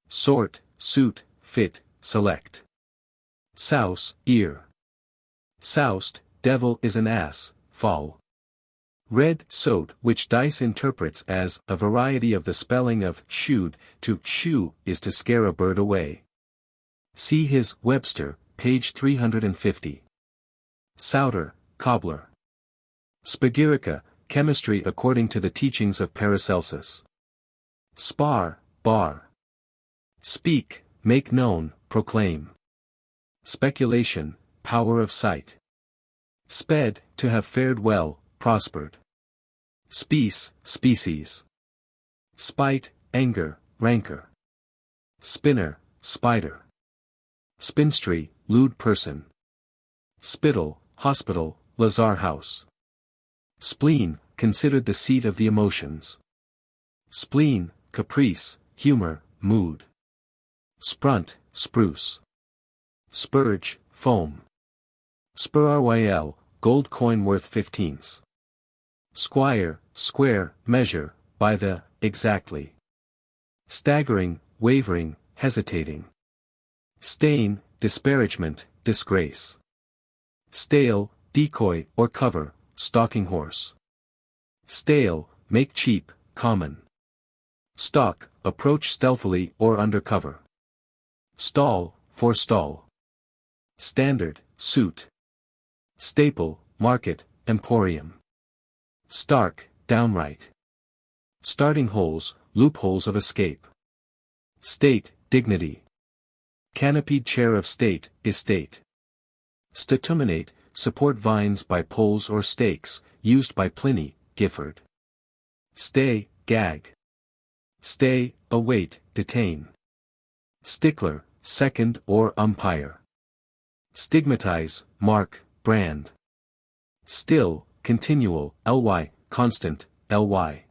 A: Sort, suit, fit, select. Souse, ear. Soused, devil is an ass, foul. Red sote, which Dice interprets as a variety of the spelling of shooed, to shoo is to scare a bird away. See his Webster, page 350. Souter, cobbler. Spagyrica, chemistry according to the teachings of Paracelsus. Spar, bar. Speak, make known, proclaim. Speculation, power of sight. Sped, to have fared well, prospered. Species. Spite, anger, rancor. Spinner, spider. Spinstry, lewd person. Spittle, hospital, lazar house. Spleen, considered the seat of the emotions. Spleen, caprice, humor, mood. Sprunt, spruce. Spurge, foam. Spurryl, gold coin worth 15s. Squire, square, measure, by the, exactly. Staggering, wavering, hesitating. Stain, disparagement, disgrace. Stale, decoy or cover, stalking horse. Stale, make cheap, common. Stalk, approach stealthily or under cover. Stall, forestall. Standard, suit. Staple, market, emporium. Stark, downright. Starting holes, loopholes of escape. State, dignity. Canopied chair of state, estate. Statuminate, support vines by poles or stakes, used by Pliny, Gifford. Stay, gag. Stay, await, detain. Stickler, second or umpire. Stigmatize, mark, brand. Still, continual, ly, constant, ly.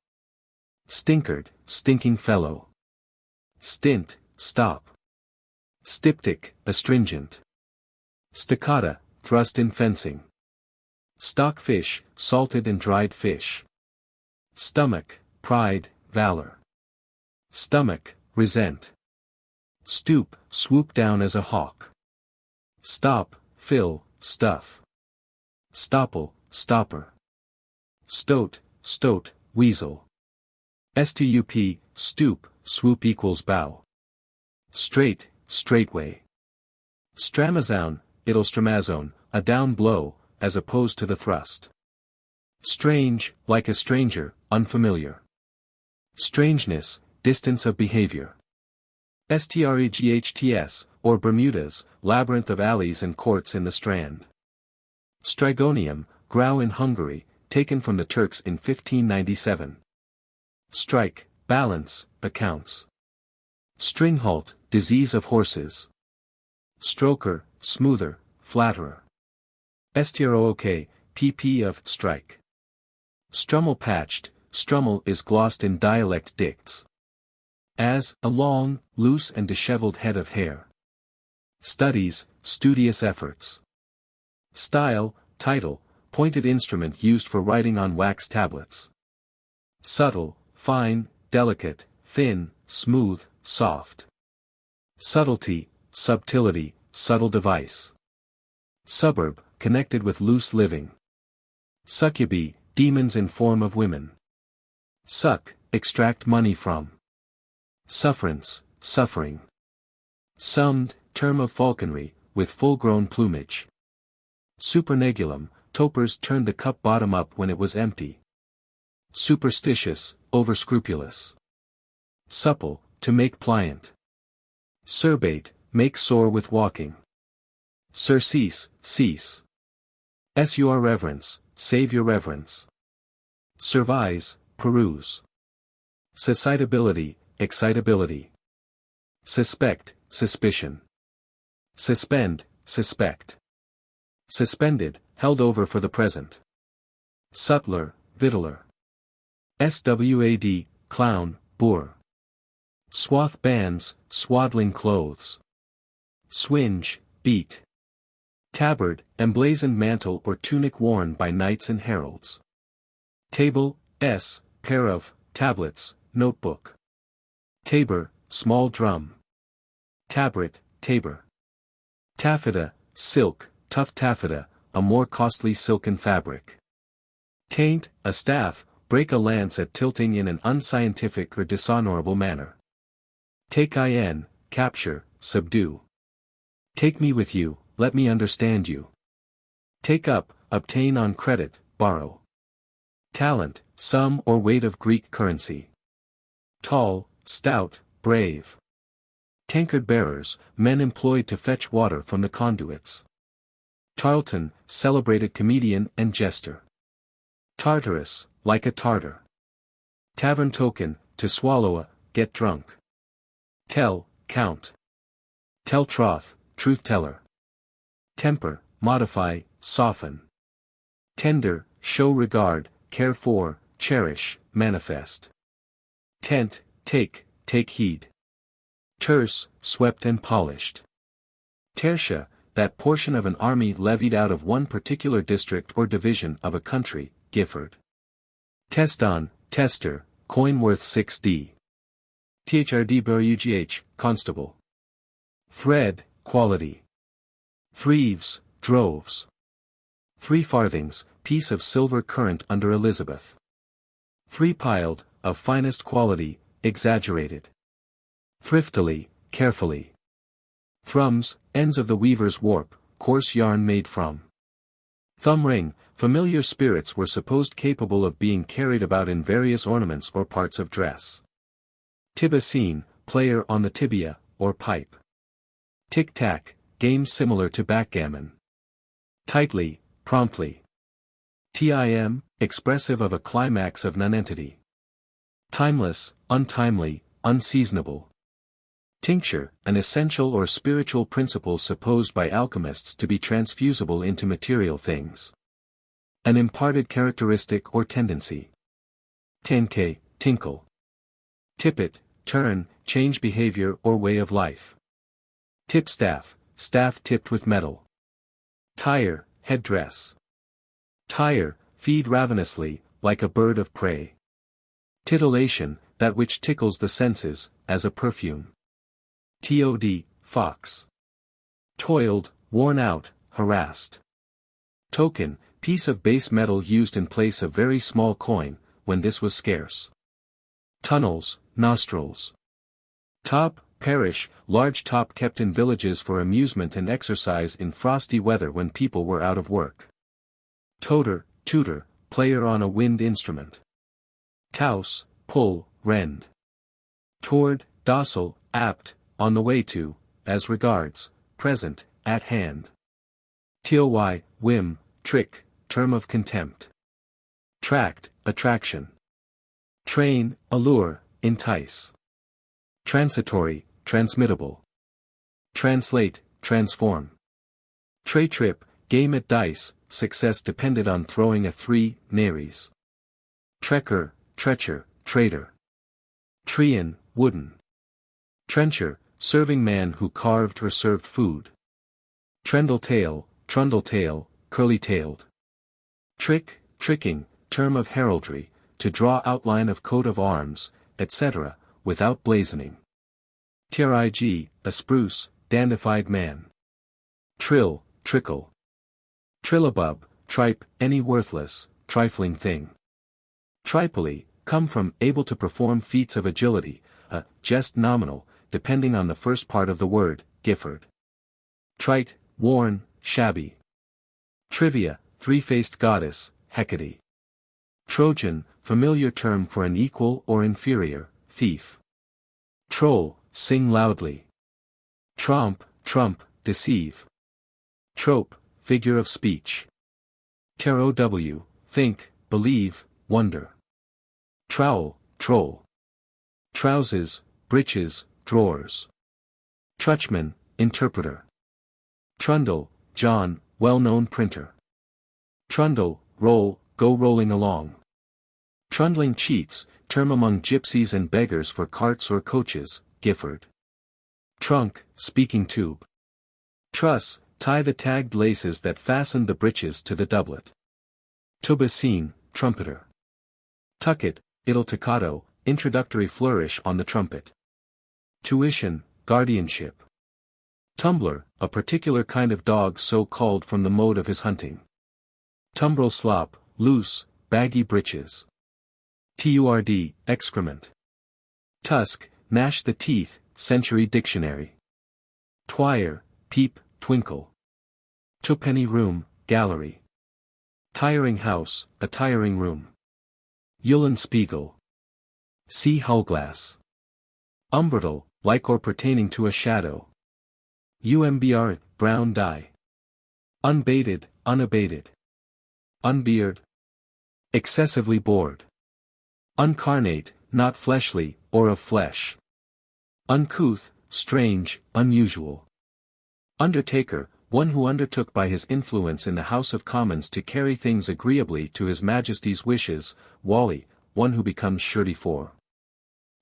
A: Stinkard, stinking fellow. Stint, stop. Styptic, astringent. Stoccata, thrust in fencing. Stockfish, salted and dried fish. Stomach, pride, valor. Stomach, resent. Stoop, swoop down as a hawk. Stop, fill, stuff. Stopple, stopper. Stoat, weasel. Stup, stoop, swoop equals bow. Straight, straightway. Stramazoun, idolstramazone, a down blow, as opposed to the thrust. Strange, like a stranger, unfamiliar. Strangeness, distance of behavior. Streghts, or Bermudas, labyrinth of alleys and courts in the Strand. Strigonium, Grau in Hungary, taken from the Turks in 1597. Strike, balance, accounts. Stringhalt, disease of horses. Stroker, smoother, flatterer. Strook, pp of strike. Strummel patched, strummel is glossed in dialect dicts. As, a long, loose and dishevelled head of hair. Studies, studious efforts. Style, title, pointed instrument used for writing on wax tablets. Subtle, fine, delicate, thin, smooth, soft. Subtlety, subtlety, subtle device. Suburb, connected with loose living. Succubi, demons in form of women. Suck, extract money from. Sufferance, suffering. Summed, term of falconry, with full-grown plumage. Supernegulum, topers turned the cup bottom up when it was empty. Superstitious, overscrupulous. Supple, to make pliant. Surbate, make sore with walking. Surcease, cease. Sur reverence, save your reverence. Survise, peruse. Suscitability, excitability. Suspect, suspicion. Suspend, suspect. Suspended, held over for the present. Sutler, victualler. Swad, clown, boor. Swath bands, swaddling clothes. Swinge, beat. Tabard, emblazoned mantle or tunic worn by knights and heralds. Table, pair of, tablets, notebook. Tabor, small drum. Tabret, tabor. Taffeta, silk, tough taffeta, a more costly silken fabric. Taint, a staff, break a lance at tilting in an unscientific or dishonorable manner. Take in, capture, subdue. Take me with you, let me understand you. Take up, obtain on credit, borrow. Talent, sum or weight of Greek currency. Tall, stout, brave. Tankard bearers, men employed to fetch water from the conduits. Tarleton, celebrated comedian and jester. Tartarus, like a tartar. Tavern token, to swallow get drunk. Tell, count. Tell troth, truth teller. Temper, modify, soften. Tender, show regard, care for, cherish, manifest. Tent, take heed. Terse, swept and polished. Tertia, that portion of an army levied out of one particular district or division of a country, Gifford. Teston, tester, coin worth 6d. Thrd constable. Thread, quality. Threaves, droves. 3 farthings, piece of silver current under Elizabeth. 3-piled, of finest quality, exaggerated. Thriftily, carefully. Thrums, ends of the weaver's warp, coarse yarn made from. Thumb ring, familiar spirits were supposed capable of being carried about in various ornaments or parts of dress. Tibicine, player on the tibia, or pipe. Tic-tac, game similar to backgammon. Tightly, promptly. Tim, expressive of a climax of nonentity. Timeless, untimely, unseasonable. Tincture, an essential or spiritual principle supposed by alchemists to be transfusible into material things. An imparted characteristic or tendency. Tenke, tinkle. Tippet, turn, change behavior or way of life. Tipstaff, staff tipped with metal. Tire, headdress. Tire, feed ravenously, like a bird of prey. Titillation, that which tickles the senses, as a perfume. Tod, fox. Toiled, worn out, harassed. Token, piece of base metal used in place of very small coin, when this was scarce. Tunnels, nostrils. Top, parish, large top kept in villages for amusement and exercise in frosty weather when people were out of work. Toter, tutor, player on a wind instrument. Touse, pull, rend. Toward, docile, apt, on the way to, as regards, present, at hand. Toy, whim, trick, term of contempt. Tract, attraction. Train, allure, entice. Transitory, transmittable. Translate, transform. Tray trip, game at dice, success depended on throwing a 3, nares. Trekker, treacher, traitor. Trean, wooden. Trencher, serving man who carved or served food. Trundle-tail, curly-tailed. Trick, tricking, term of heraldry, to draw outline of coat of arms, etc., without blazoning. Trig, a spruce, dandified man. Trill, trickle. Trilobub, tripe, any worthless, trifling thing. Tripoli, come from able to perform feats of agility, a jest nominal, depending on the first part of the word, Gifford. Trite, worn, shabby. Trivia, 3-faced goddess, Hecate. Trojan, familiar term for an equal or inferior, thief. Troll, sing loudly. Tromp, trump, deceive. Trope, figure of speech. Trow, think, believe, wonder. Trowel, troll. Trousers, breeches, drawers. Trutchman, interpreter. Trundle, John, well-known printer. Trundle, roll, go rolling along. Trundling cheats, term among gypsies and beggars for carts or coaches, Gifford. Trunk, speaking tube. Truss, tie the tagged laces that fastened the breeches to the doublet. Tubacine, trumpeter. Tucket, idle toccato, introductory flourish on the trumpet. Tuition, guardianship. Tumbler, a particular kind of dog so called from the mode of his hunting. Tumbrel slop, loose, baggy breeches. Turd, excrement. Tusk, gnash the teeth, Century Dictionary. Twire, peep, twinkle. Twopenny room, gallery. Tiring house, a tiring room. Eulenspiegel. See Hullglass. Umbral, like or pertaining to a shadow. Umbr, brown dye. Unbaited, unabated. Unbeard. Excessively bored. Uncarnate, not fleshly, or of flesh. Uncouth, strange, unusual. Undertaker, one who undertook by his influence in the House of Commons to carry things agreeably to His Majesty's wishes. Wally, one who becomes surety for.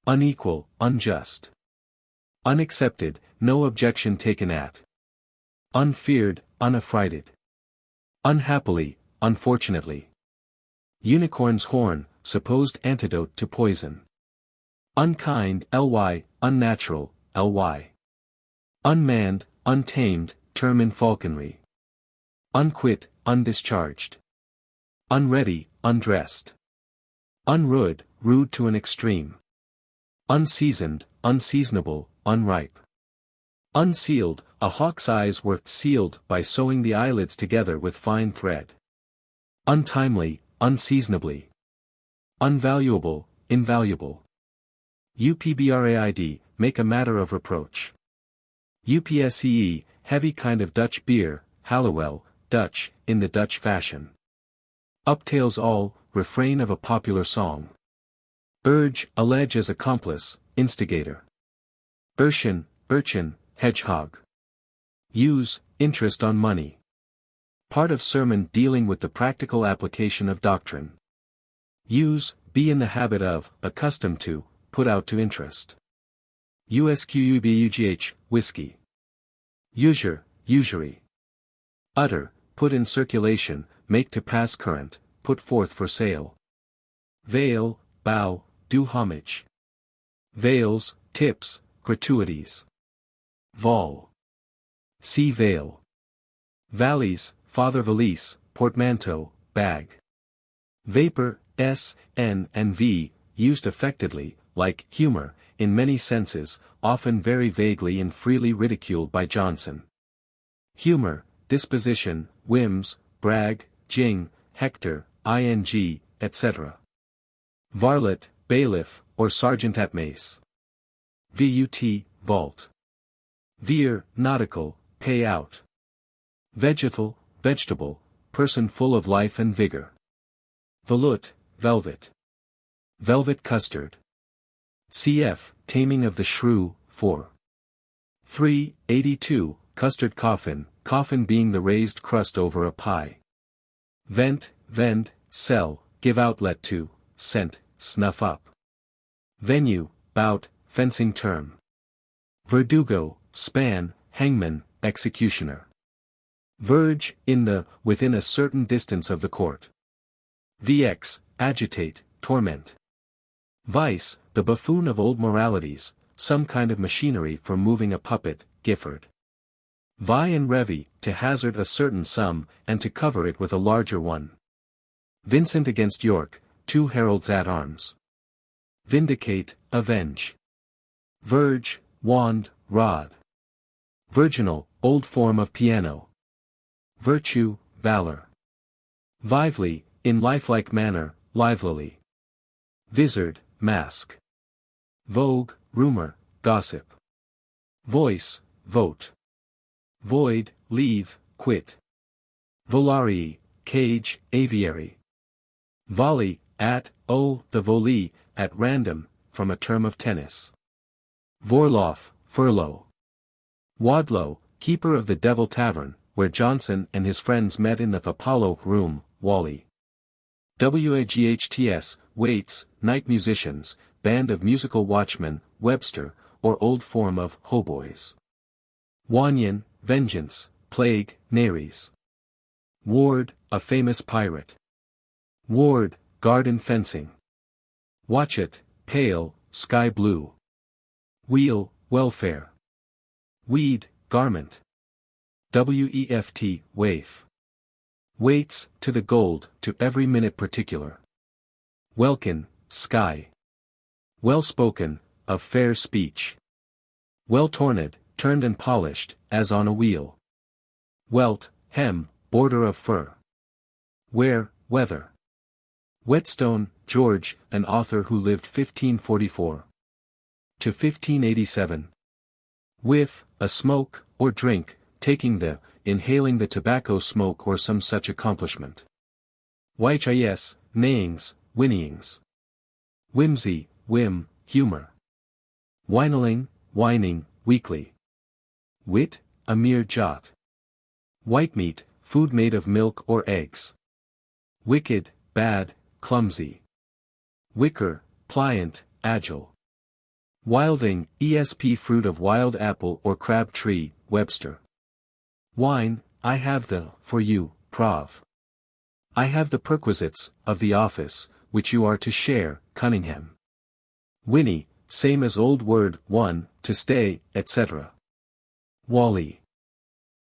A: Unequal, unjust. Unaccepted, no objection taken at. Unfeared, unaffrighted. Unhappily, unfortunately. Unicorn's horn, supposed antidote to poison. Unkind, ly, unnatural, ly. Unmanned, untamed, term in falconry. Unquit, undischarged. Unready, undressed. Unrude, rude to an extreme. Unseasoned, unseasonable, unripe. Unsealed, a hawk's eyes were sealed by sewing the eyelids together with fine thread. Untimely, unseasonably. Unvaluable, invaluable. Upbraid, make a matter of reproach. Upsee, heavy kind of Dutch beer, Halliwell, Dutch, in the Dutch fashion. Uptails all, refrain of a popular song. Urge, allege as accomplice, instigator. Urchin, hedgehog. Use, interest on money. Part of sermon dealing with the practical application of doctrine. Use, be in the habit of, accustomed to, put out to interest. Usqubugh, whiskey. Usure, usury. Utter, put in circulation, make to pass current, put forth for sale. Veil, bow, do homage. Veils, tips, gratuities. Vol. See veil. Valleys, father valise, portmanteau, bag. Vapor, s, n and v, used affectedly, like humor, in many senses, often very vaguely and freely ridiculed by Jonson. Humor, disposition, whims, brag, jing, hector, ing, etc. Varlet, bailiff, or sergeant at mace. Vut, vault. Veer, nautical, pay out. Vegetable, person full of life and vigor. Velout, velvet. Velvet custard. Cf. Taming of the Shrew, 4. 382, custard coffin, coffin being the raised crust over a pie. Vent, vend, sell, give outlet to, scent, snuff up. Venue, bout, fencing term. Verdugo, span, hangman, executioner. Verge, within a certain distance of the court. Vx, agitate, torment. Vice, the buffoon of old moralities, some kind of machinery for moving a puppet, Gifford. Vi and revi, to hazard a certain sum, and to cover it with a larger one. Vincent against York, 2 heralds at arms. Vindicate, avenge. Verge, wand, rod. Virginal, old form of piano. Virtue, valor. Vively, in lifelike manner, livelily. Vizard, mask. Vogue, rumor, gossip. Voice, vote. Void, leave, quit. Volarii, cage, aviary. Volley, at, the volley, at random, from a term of tennis. Vorloff, furlough. Wadlow, keeper of the Devil Tavern, where Jonson and his friends met in the Apollo room, Wally. Waghts, waits, night musicians, band of musical watchmen, Webster, or old form of hautboys. Wanyan, vengeance, plague, Nares. Ward, a famous pirate. Ward, garden fencing. Watchet, pale, sky blue. Wheel, welfare. Weed, garment. Weft, waif. Waits, to the gold, to every minute particular. Welkin, sky. Well-spoken, of fair speech. Well-torned, turned and polished, as on a wheel. Welt, hem, border of fur. Where, weather. Whetstone, George, an author who lived 1544 to 1587. Whiff, a smoke, or drink, taking the, inhaling the tobacco smoke or some such accomplishment. Whis, neighings, whinnyings. Whimsy, whim, humor. Whineling, whining, weakly. Wit, a mere jot. Whitemeat, food made of milk or eggs. Wicked, bad, clumsy. Wicker, pliant, agile. Wilding, esp fruit of wild apple or crab tree, Webster. Wine, I have the, for you, Prov. I have the perquisites, of the office, which you are to share, Cunningham. Whinny, same as old word, one, to stay, etc. Wally.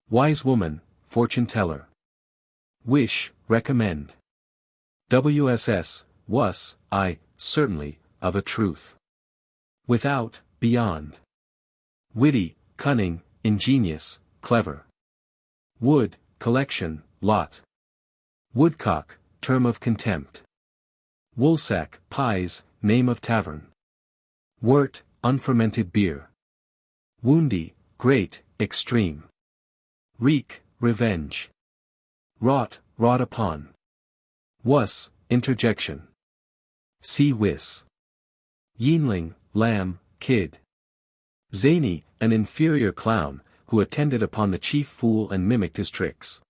A: Wise woman, fortune teller. Wish, recommend. WSS, was, I, certainly, of a truth. Without, beyond. Witty, cunning, ingenious, clever. Wood, collection, lot. Woodcock, term of contempt. Woolsack, pies, name of tavern. Wort, unfermented beer. Woundy, great, extreme. Wreak, revenge. Wrought, wrought upon. Was, interjection. See wis. Yeanling, lamb, kid. Zany, an inferior clown, who attended upon the chief fool and mimicked his tricks.